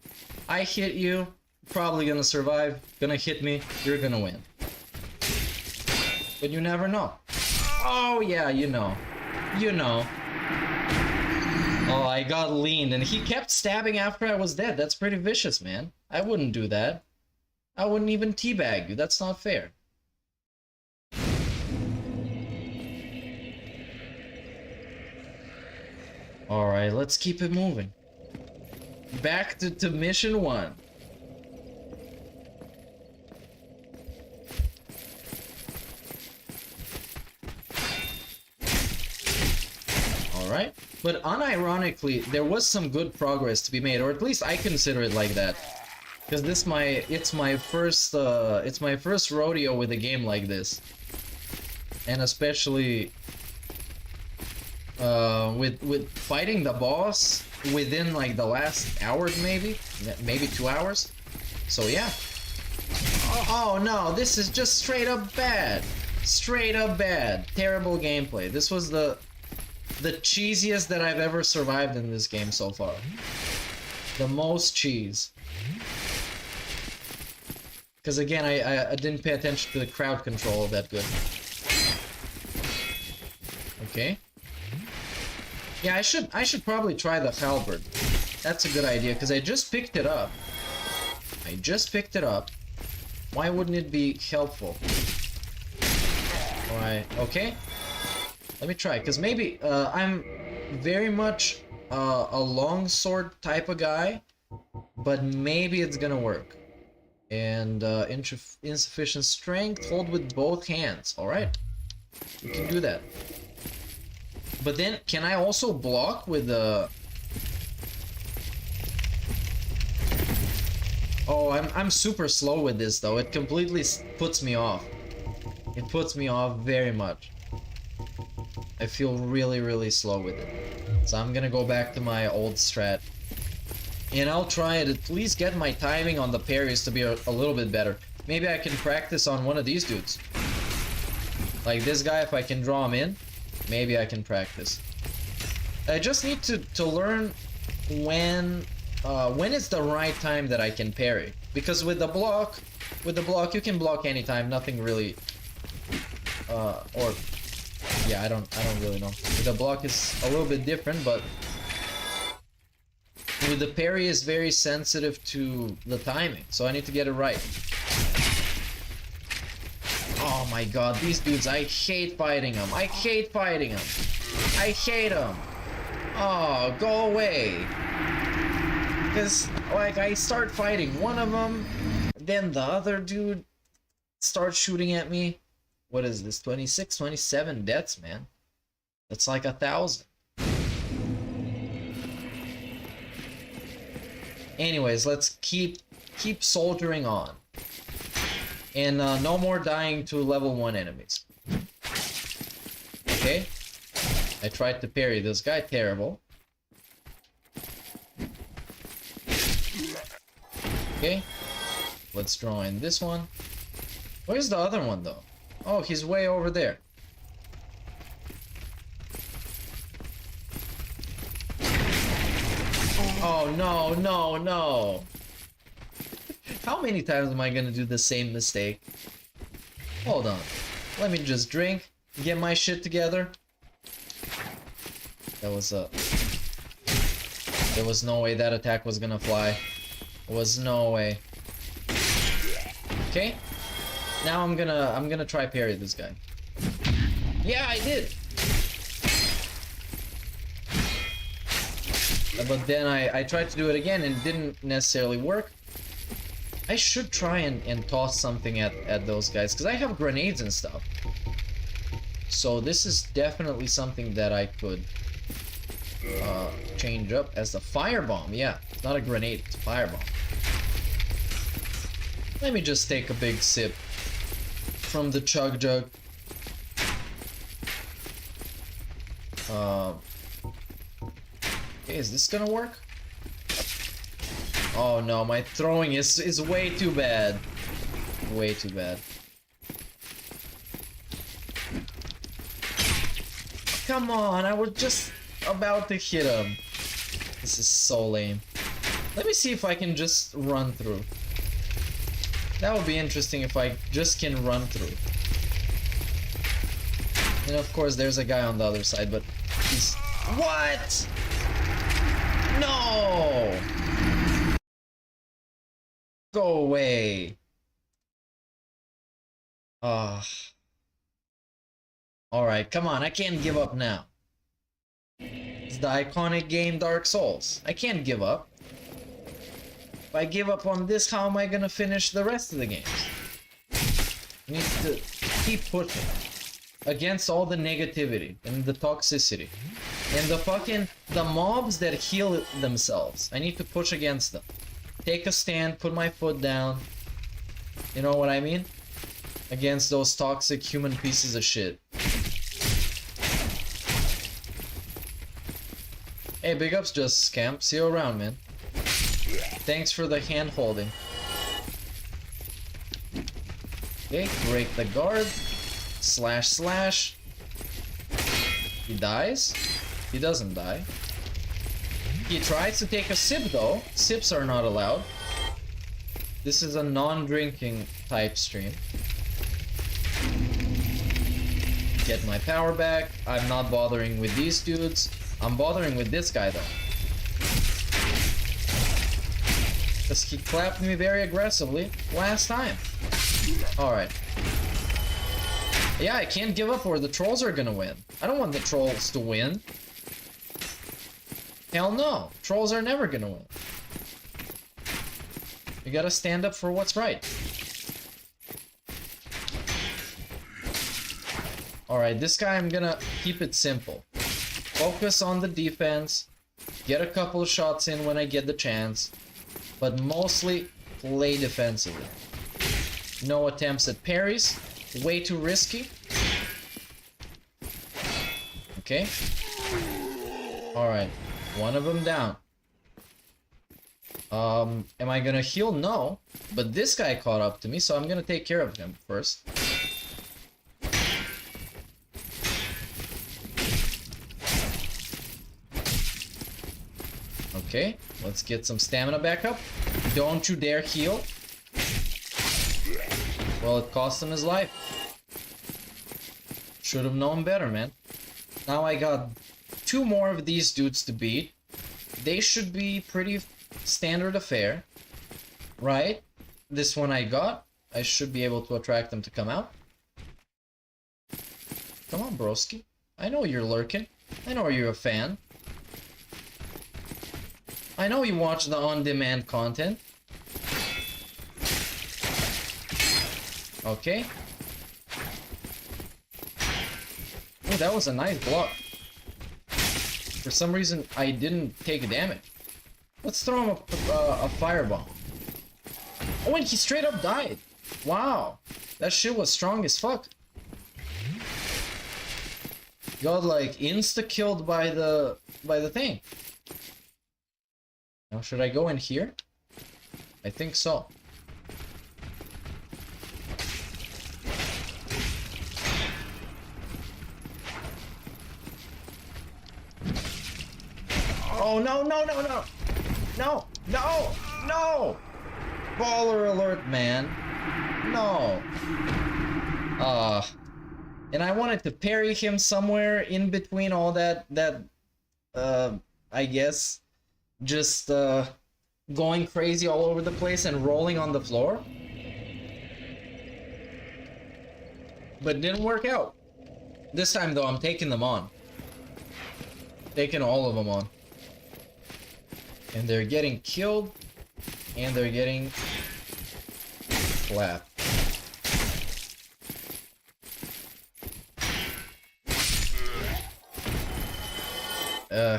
I hit you, probably gonna survive. Gonna hit me, you're gonna win. But you never know. Oh yeah, you know. You know. Oh, I got leaned and he kept stabbing after I was dead. That's pretty vicious, man. I wouldn't do that. I wouldn't even teabag you. That's not fair. Alright, let's keep it moving. Back to mission 1. Alright, but unironically, there was some good progress to be made, or at least I consider it like that. Because it's my first rodeo with a game like this. And especially with fighting the boss within like the last hour, maybe 2 hours. So yeah. Oh no, this is just straight up bad. Straight up bad. Terrible gameplay. This was the cheesiest that I've ever survived in this game so far. The most cheese. Because again, I didn't pay attention to the crowd control that good. Okay. Yeah, I should probably try the halberd. That's a good idea, because I just picked it up. I just picked it up. Why wouldn't it be helpful? Alright, okay. Let me try, because maybe I'm very much a longsword type of guy, but maybe it's gonna work. And insufficient strength, hold with both hands. Alright, you can do that. But then, can I also block with the... Oh, I'm super slow with this though. It completely puts me off. It puts me off very much. I feel really, really slow with it. So I'm gonna go back to my old strat. And I'll try to at least get my timing on the parries to be a little bit better. Maybe I can practice on one of these dudes. Like this guy, if I can draw him in, maybe I can practice. I just need to learn when it's the right time that I can parry. Because with the block you can block anytime, nothing really or yeah, I don't really know. With the block is a little bit different, but with the parry is very sensitive to the timing, so I need to get it right. Oh my god, these dudes, I hate fighting them. I hate fighting them. I hate them. Oh, go away. Because, like, I start fighting one of them, then the other dude starts shooting at me. What is this? 26, 27 deaths, man. That's like 1,000. Anyways, let's keep soldiering on. And no more dying to level 1 enemies. Okay. I tried to parry this guy. Terrible. Okay. Let's draw in this one. Where's the other one, though? Oh, he's way over there. Oh, no, no, no. How many times am I gonna do the same mistake? Hold on. Let me just drink, get my shit together. That was there was no way that attack was gonna fly. There was no way. Okay. Now I'm gonna try parry this guy. Yeah, I did. But then I tried to do it again and it didn't necessarily work. I should try and toss something at those guys, because I have grenades and stuff. So this is definitely something that I could change up as the firebomb. Yeah, it's not a grenade, it's a firebomb. Let me just take a big sip from the chug jug. Okay, is this gonna work? Oh no, my throwing is way too bad. Way too bad. Come on, I was just about to hit him. This is so lame. Let me see if I can just run through. That would be interesting if I just can run through. And of course there's a guy on the other side, but he's... What? No! Go away. Alright, come on, I can't give up now. It's the iconic game Dark Souls. I can't give up. If I give up on this, how am I gonna finish the rest of the games? I need to keep pushing against all the negativity and the toxicity. And the mobs that heal themselves. I need to push against them. Take a stand, put my foot down. You know what I mean? Against those toxic human pieces of shit. Hey, big ups, just Scamp. See you around, man. Thanks for the hand holding. Okay, break the guard. Slash slash. He dies? He doesn't die. He tries to take a sip though. Sips are not allowed. This is a non-drinking type stream. Get my power back. I'm not bothering with these dudes. I'm bothering with this guy though. Because he clapped me very aggressively last time. Alright. Yeah, I can't give up or the trolls are gonna win. I don't want the trolls to win. Hell no. Trolls are never gonna win. You gotta stand up for what's right. Alright, this guy I'm gonna keep it simple. Focus on the defense. Get a couple of shots in when I get the chance. But mostly play defensively. No attempts at parries. Way too risky. Okay. Alright. One of them down. Am I gonna heal? No. But this guy caught up to me, so I'm gonna take care of him first. Okay, let's get some stamina back up. Don't you dare heal. Well, it cost him his life. Should have known better, man. Now I got 2 more of these dudes to beat. They should be pretty standard affair. Right? This one I got. I should be able to attract them to come out. Come on, broski. I know you're lurking. I know you're a fan. I know you watch the on-demand content. Okay. Oh, that was a nice block. For some reason, I didn't take damage. Let's throw him a firebomb. Oh, and he straight up died. Wow. That shit was strong as fuck. Got like insta-killed by the thing. Now, should I go in here? I think so. Oh, no, no, no, no! No! No! No! Baller alert, man. No. And I wanted to parry him somewhere in between all that, I guess, just, going crazy all over the place and rolling on the floor. But it didn't work out. This time though, I'm taking them on. Taking all of them on. And they're getting killed. And they're getting clapped.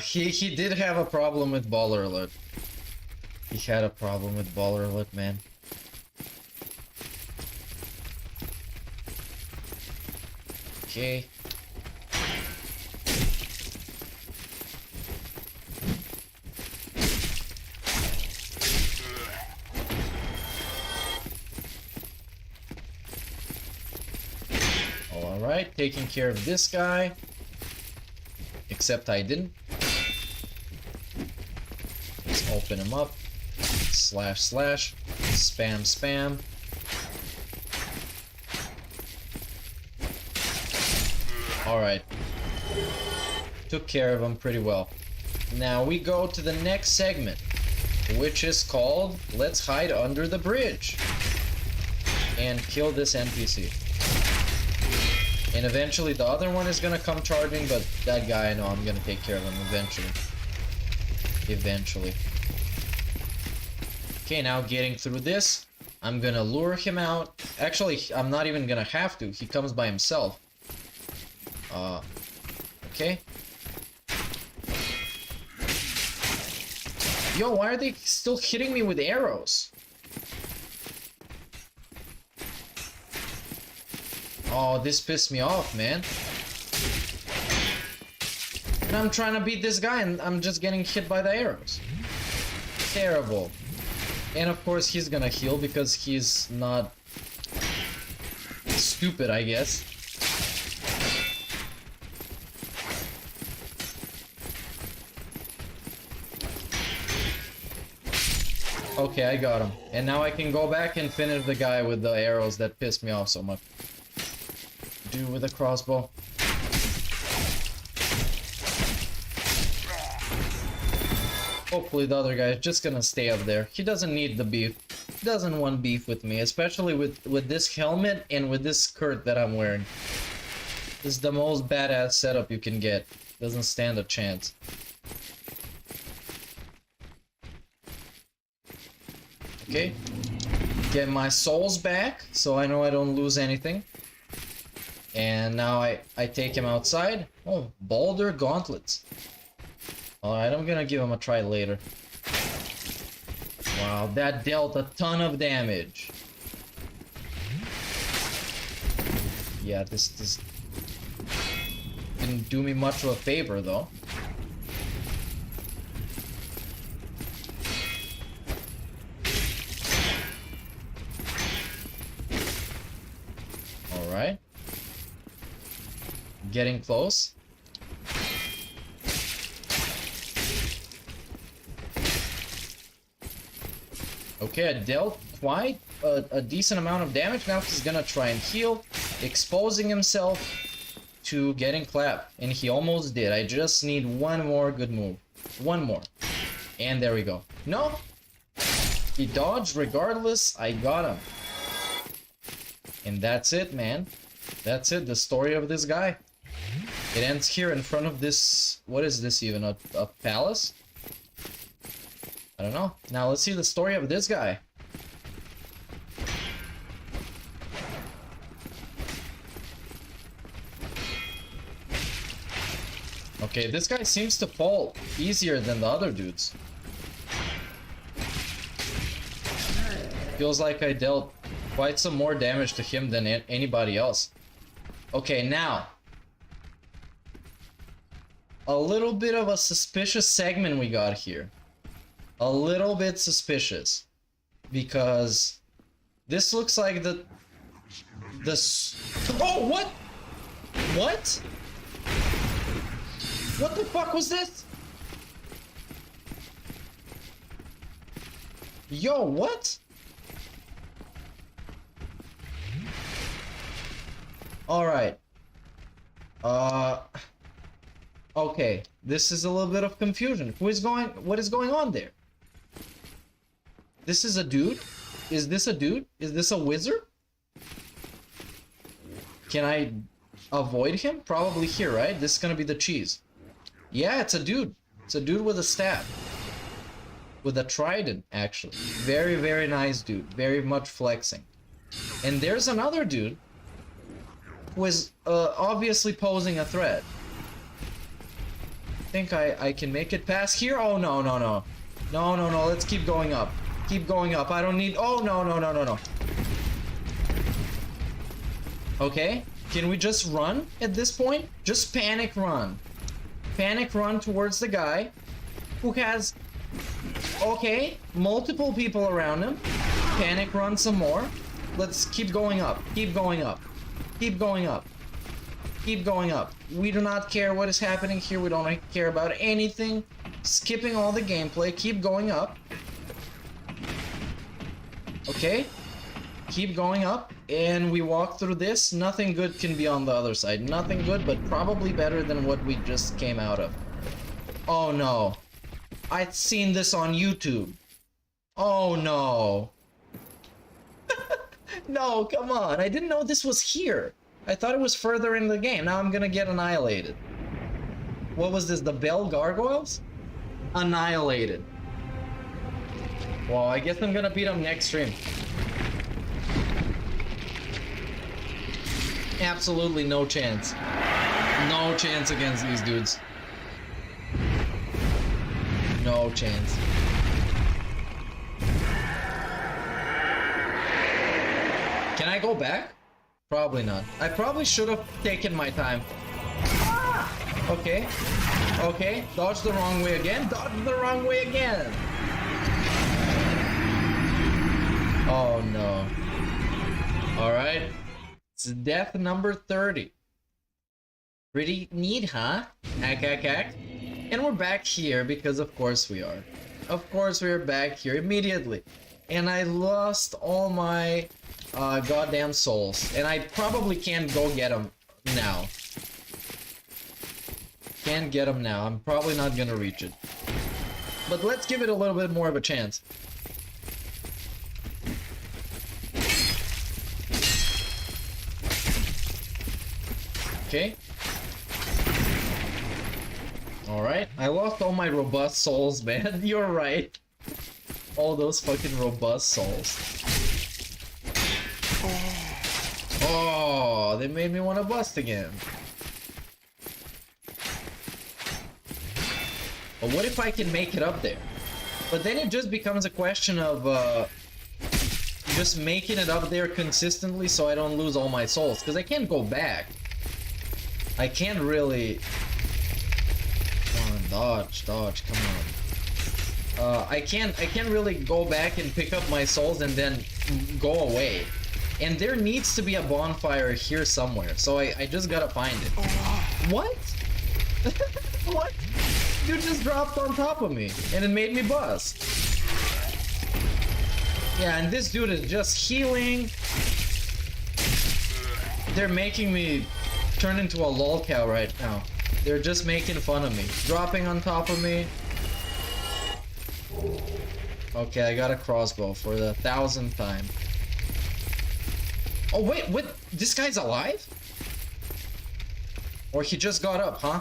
He did have a problem with Baller Alert. He had a problem with Baller Alert, man. Okay. Alright, taking care of this guy. Except I didn't. Let's open him up. Slash slash. Spam spam. Alright. Took care of him pretty well. Now we go to the next segment, which is called Let's Hide Under the Bridge and kill this NPC. And eventually the other one is gonna come charging, but that guy I know I'm gonna take care of him eventually. Eventually. Okay, now getting through this, I'm gonna lure him out. Actually, I'm not even gonna have to. He comes by himself. Okay. Yo, why are they still hitting me with arrows? Oh, this pissed me off, man. And I'm trying to beat this guy and I'm just getting hit by the arrows. Terrible. And of course he's gonna heal because he's not stupid, I guess. Okay, I got him. And now I can go back and finish the guy with the arrows that pissed me off so much. Do with a crossbow. Hopefully the other guy is just gonna stay up there. He doesn't need the beef. He doesn't want beef with me, especially with this helmet and with this skirt that I'm wearing. This is the most badass setup you can get. Doesn't stand a chance. Okay. Get my souls back, so I know I don't lose anything. And now I take him outside. Oh, Boulder Gauntlets. Alright, I'm gonna give him a try later. Wow, that dealt a ton of damage. Yeah, this didn't do me much of a favor, though. Alright. Getting close. Okay, I dealt quite a decent amount of damage. Now he's gonna try and heal, exposing himself to getting clapped. And he almost did. I just need one more good move. One more. And there we go. No! He dodged regardless. I got him. And that's it, man. That's it. The story of this guy. It ends here in front of this... What is this even? A palace? I don't know. Now let's see the story of this guy. Okay, this guy seems to fall easier than the other dudes. Feels like I dealt quite some more damage to him than anybody else. Okay, now. A little bit of a suspicious segment we got here. A little bit suspicious. Because this looks like Oh, what? What? What the fuck was this? Yo, what? Alright. Okay. This is a little bit of confusion. What is going on there? This is a dude? Is this a dude? Is this a wizard? Can I avoid him? Probably here, right? This is gonna be the cheese. Yeah, it's a dude. It's a dude with a staff. With a trident, actually. Very, very nice dude. Very much flexing. And there's another dude who is obviously posing a threat. I think I can make it past here. Oh, no, no, no. No, no, no. Let's keep going up. Keep going up. I don't need... Oh, no, no, no, no, no. Okay. Can we just run at this point? Just panic run. Panic run towards the guy who has... Okay. Multiple people around him. Panic run some more. Let's keep going up. Keep going up. Keep going up. Keep going up. We do not care what is happening here. We don't care about anything. Skipping all the gameplay. Keep going up. Okay. Keep going up. And we walk through this. Nothing good can be on the other side. Nothing good, but probably better than what we just came out of. Oh no. I'd seen this on YouTube. Oh no. No, come on. I didn't know this was here. I thought it was further in the game. Now I'm gonna get annihilated. What was this? The bell gargoyles? Annihilated. Well, I guess I'm gonna beat them next stream. Absolutely no chance. No chance against these dudes. No chance. Can I go back? Probably not. I probably should have taken my time. Okay. Okay. Dodge the wrong way again. Dodge the wrong way again. Oh no. Alright. It's death number 30. Pretty neat, huh? Hack, hack, hack. And we're back here because of course we are. Of course we're back here immediately. And I lost all my goddamn souls. And I probably can't go get them now. Can't get them now. I'm probably not gonna reach it. But let's give it a little bit more of a chance. Okay. Alright. I lost all my robust souls, man. You're right. All those fucking robust souls. Oh, they made me want to bust again. But what if I can make it up there? But then it just becomes a question of just making it up there consistently so I don't lose all my souls. Because I can't go back. I can't really... Come on, dodge, dodge, come on. I can't really go back and pick up my souls and then go away. And there needs to be a bonfire here somewhere, so I just gotta find it. What? What? You just dropped on top of me, and it made me bust. Yeah, and this dude is just healing. They're making me turn into a lol cow right now. They're just making fun of me. Dropping on top of me. Okay, I got a crossbow for the 1000th time. Oh wait, what? This guy's alive? Or he just got up, huh?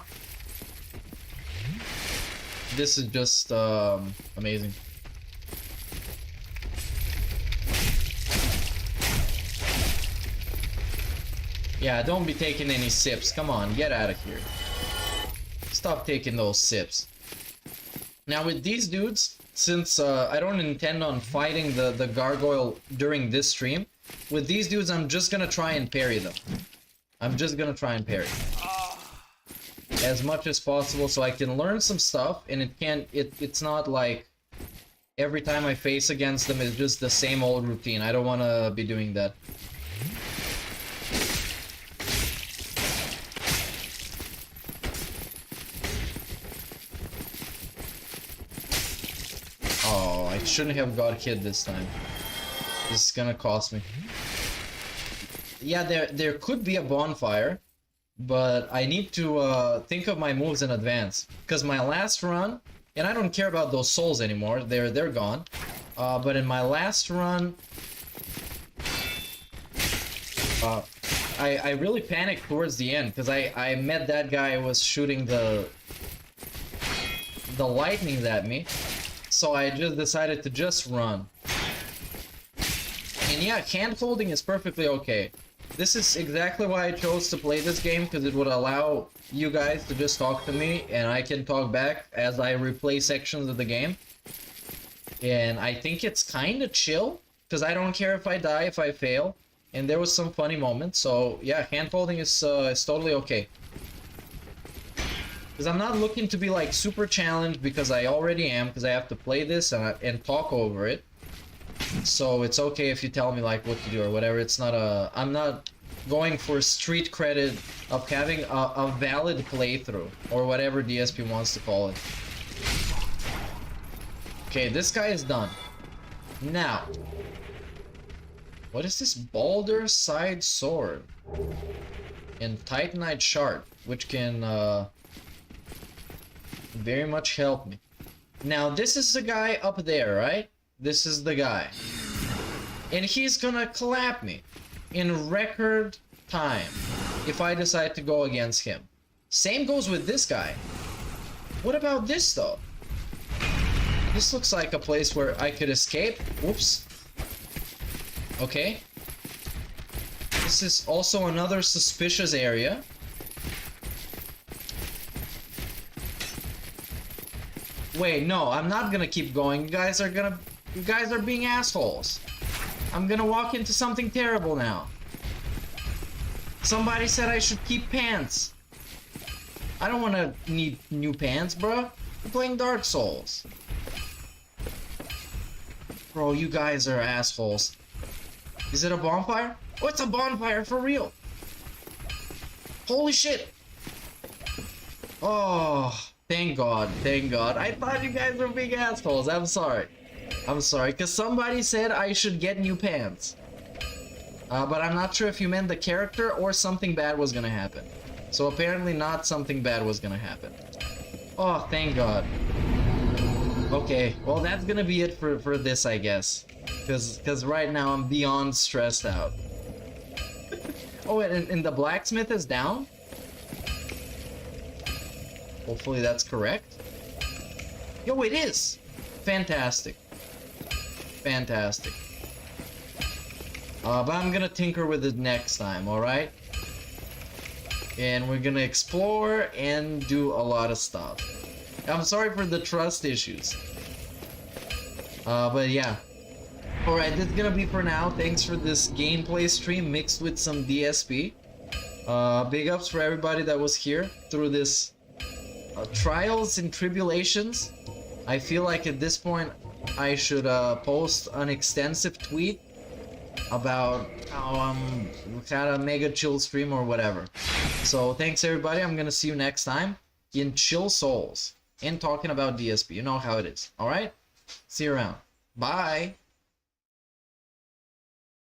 This is just amazing. Yeah, don't be taking any sips. Come on, get out of here. Stop taking those sips. Now with these dudes, since I don't intend on fighting the gargoyle during this stream, with these dudes I'm just gonna try and parry them. I'm just gonna try and parry as much as possible so I can learn some stuff, and it's not like every time I face against them it's just the same old routine. I don't want to be doing that. Oh, I shouldn't have got hit this time. This is gonna cost me. Yeah, there could be a bonfire, but I need to think of my moves in advance. Because my last run, and I don't care about those souls anymore, they're gone. But in my last run, I really panicked towards the end because I met that guy who was shooting the lightnings at me, so I just decided to just run. And yeah, hand holding is perfectly okay. This is exactly why I chose to play this game, because it would allow you guys to just talk to me and I can talk back as I replay sections of the game. And I think it's kind of chill, because I don't care if I die, if I fail. And there was some funny moments, so yeah, hand holding is totally okay. Because I'm not looking to be like super challenged, because I already am, because I have to play this and talk over it. So it's okay if you tell me like what to do or whatever. It's not a... I'm not going for street credit of having a valid playthrough, or whatever DSP wants to call it. Okay, this guy is done. Now, what is this? Balder Side Sword and Titanite Shard, which can very much help me. Now, this is the guy up there, right? This is the guy. And he's gonna clap me in record time if I decide to go against him. Same goes with this guy. What about this though? This looks like a place where I could escape. Whoops. Okay. This is also another suspicious area. Wait, no, I'm not gonna keep going. You guys are being assholes. I'm gonna walk into something terrible now. Somebody said I should keep pants. I don't wanna need new pants, bro. I'm playing Dark Souls. Bro, you guys are assholes. Is it a bonfire? Oh, it's a bonfire for real. Holy shit. Oh, thank God, thank God. I thought you guys were big assholes. I'm sorry. I'm sorry, because somebody said I should get new pants. But I'm not sure if you meant the character or something bad was gonna happen. So apparently not something bad was gonna happen. Oh, thank God. Okay, well that's gonna be it for this, I guess. Because right now I'm beyond stressed out. Oh, and the blacksmith is down? Hopefully that's correct. Yo, it is! Fantastic. Fantastic. But I'm gonna tinker with it next time, alright? And we're gonna explore and do a lot of stuff. I'm sorry for the trust issues. But yeah. Alright, this is gonna be for now. Thanks for this gameplay stream mixed with some DSP. Big ups for everybody that was here through this trials and tribulations. I feel like at this point I should post an extensive tweet about how had a mega chill stream or whatever. So thanks everybody. I'm gonna see you next time in Chill Souls and talking about DSP. You know how it is. Alright? See you around. Bye.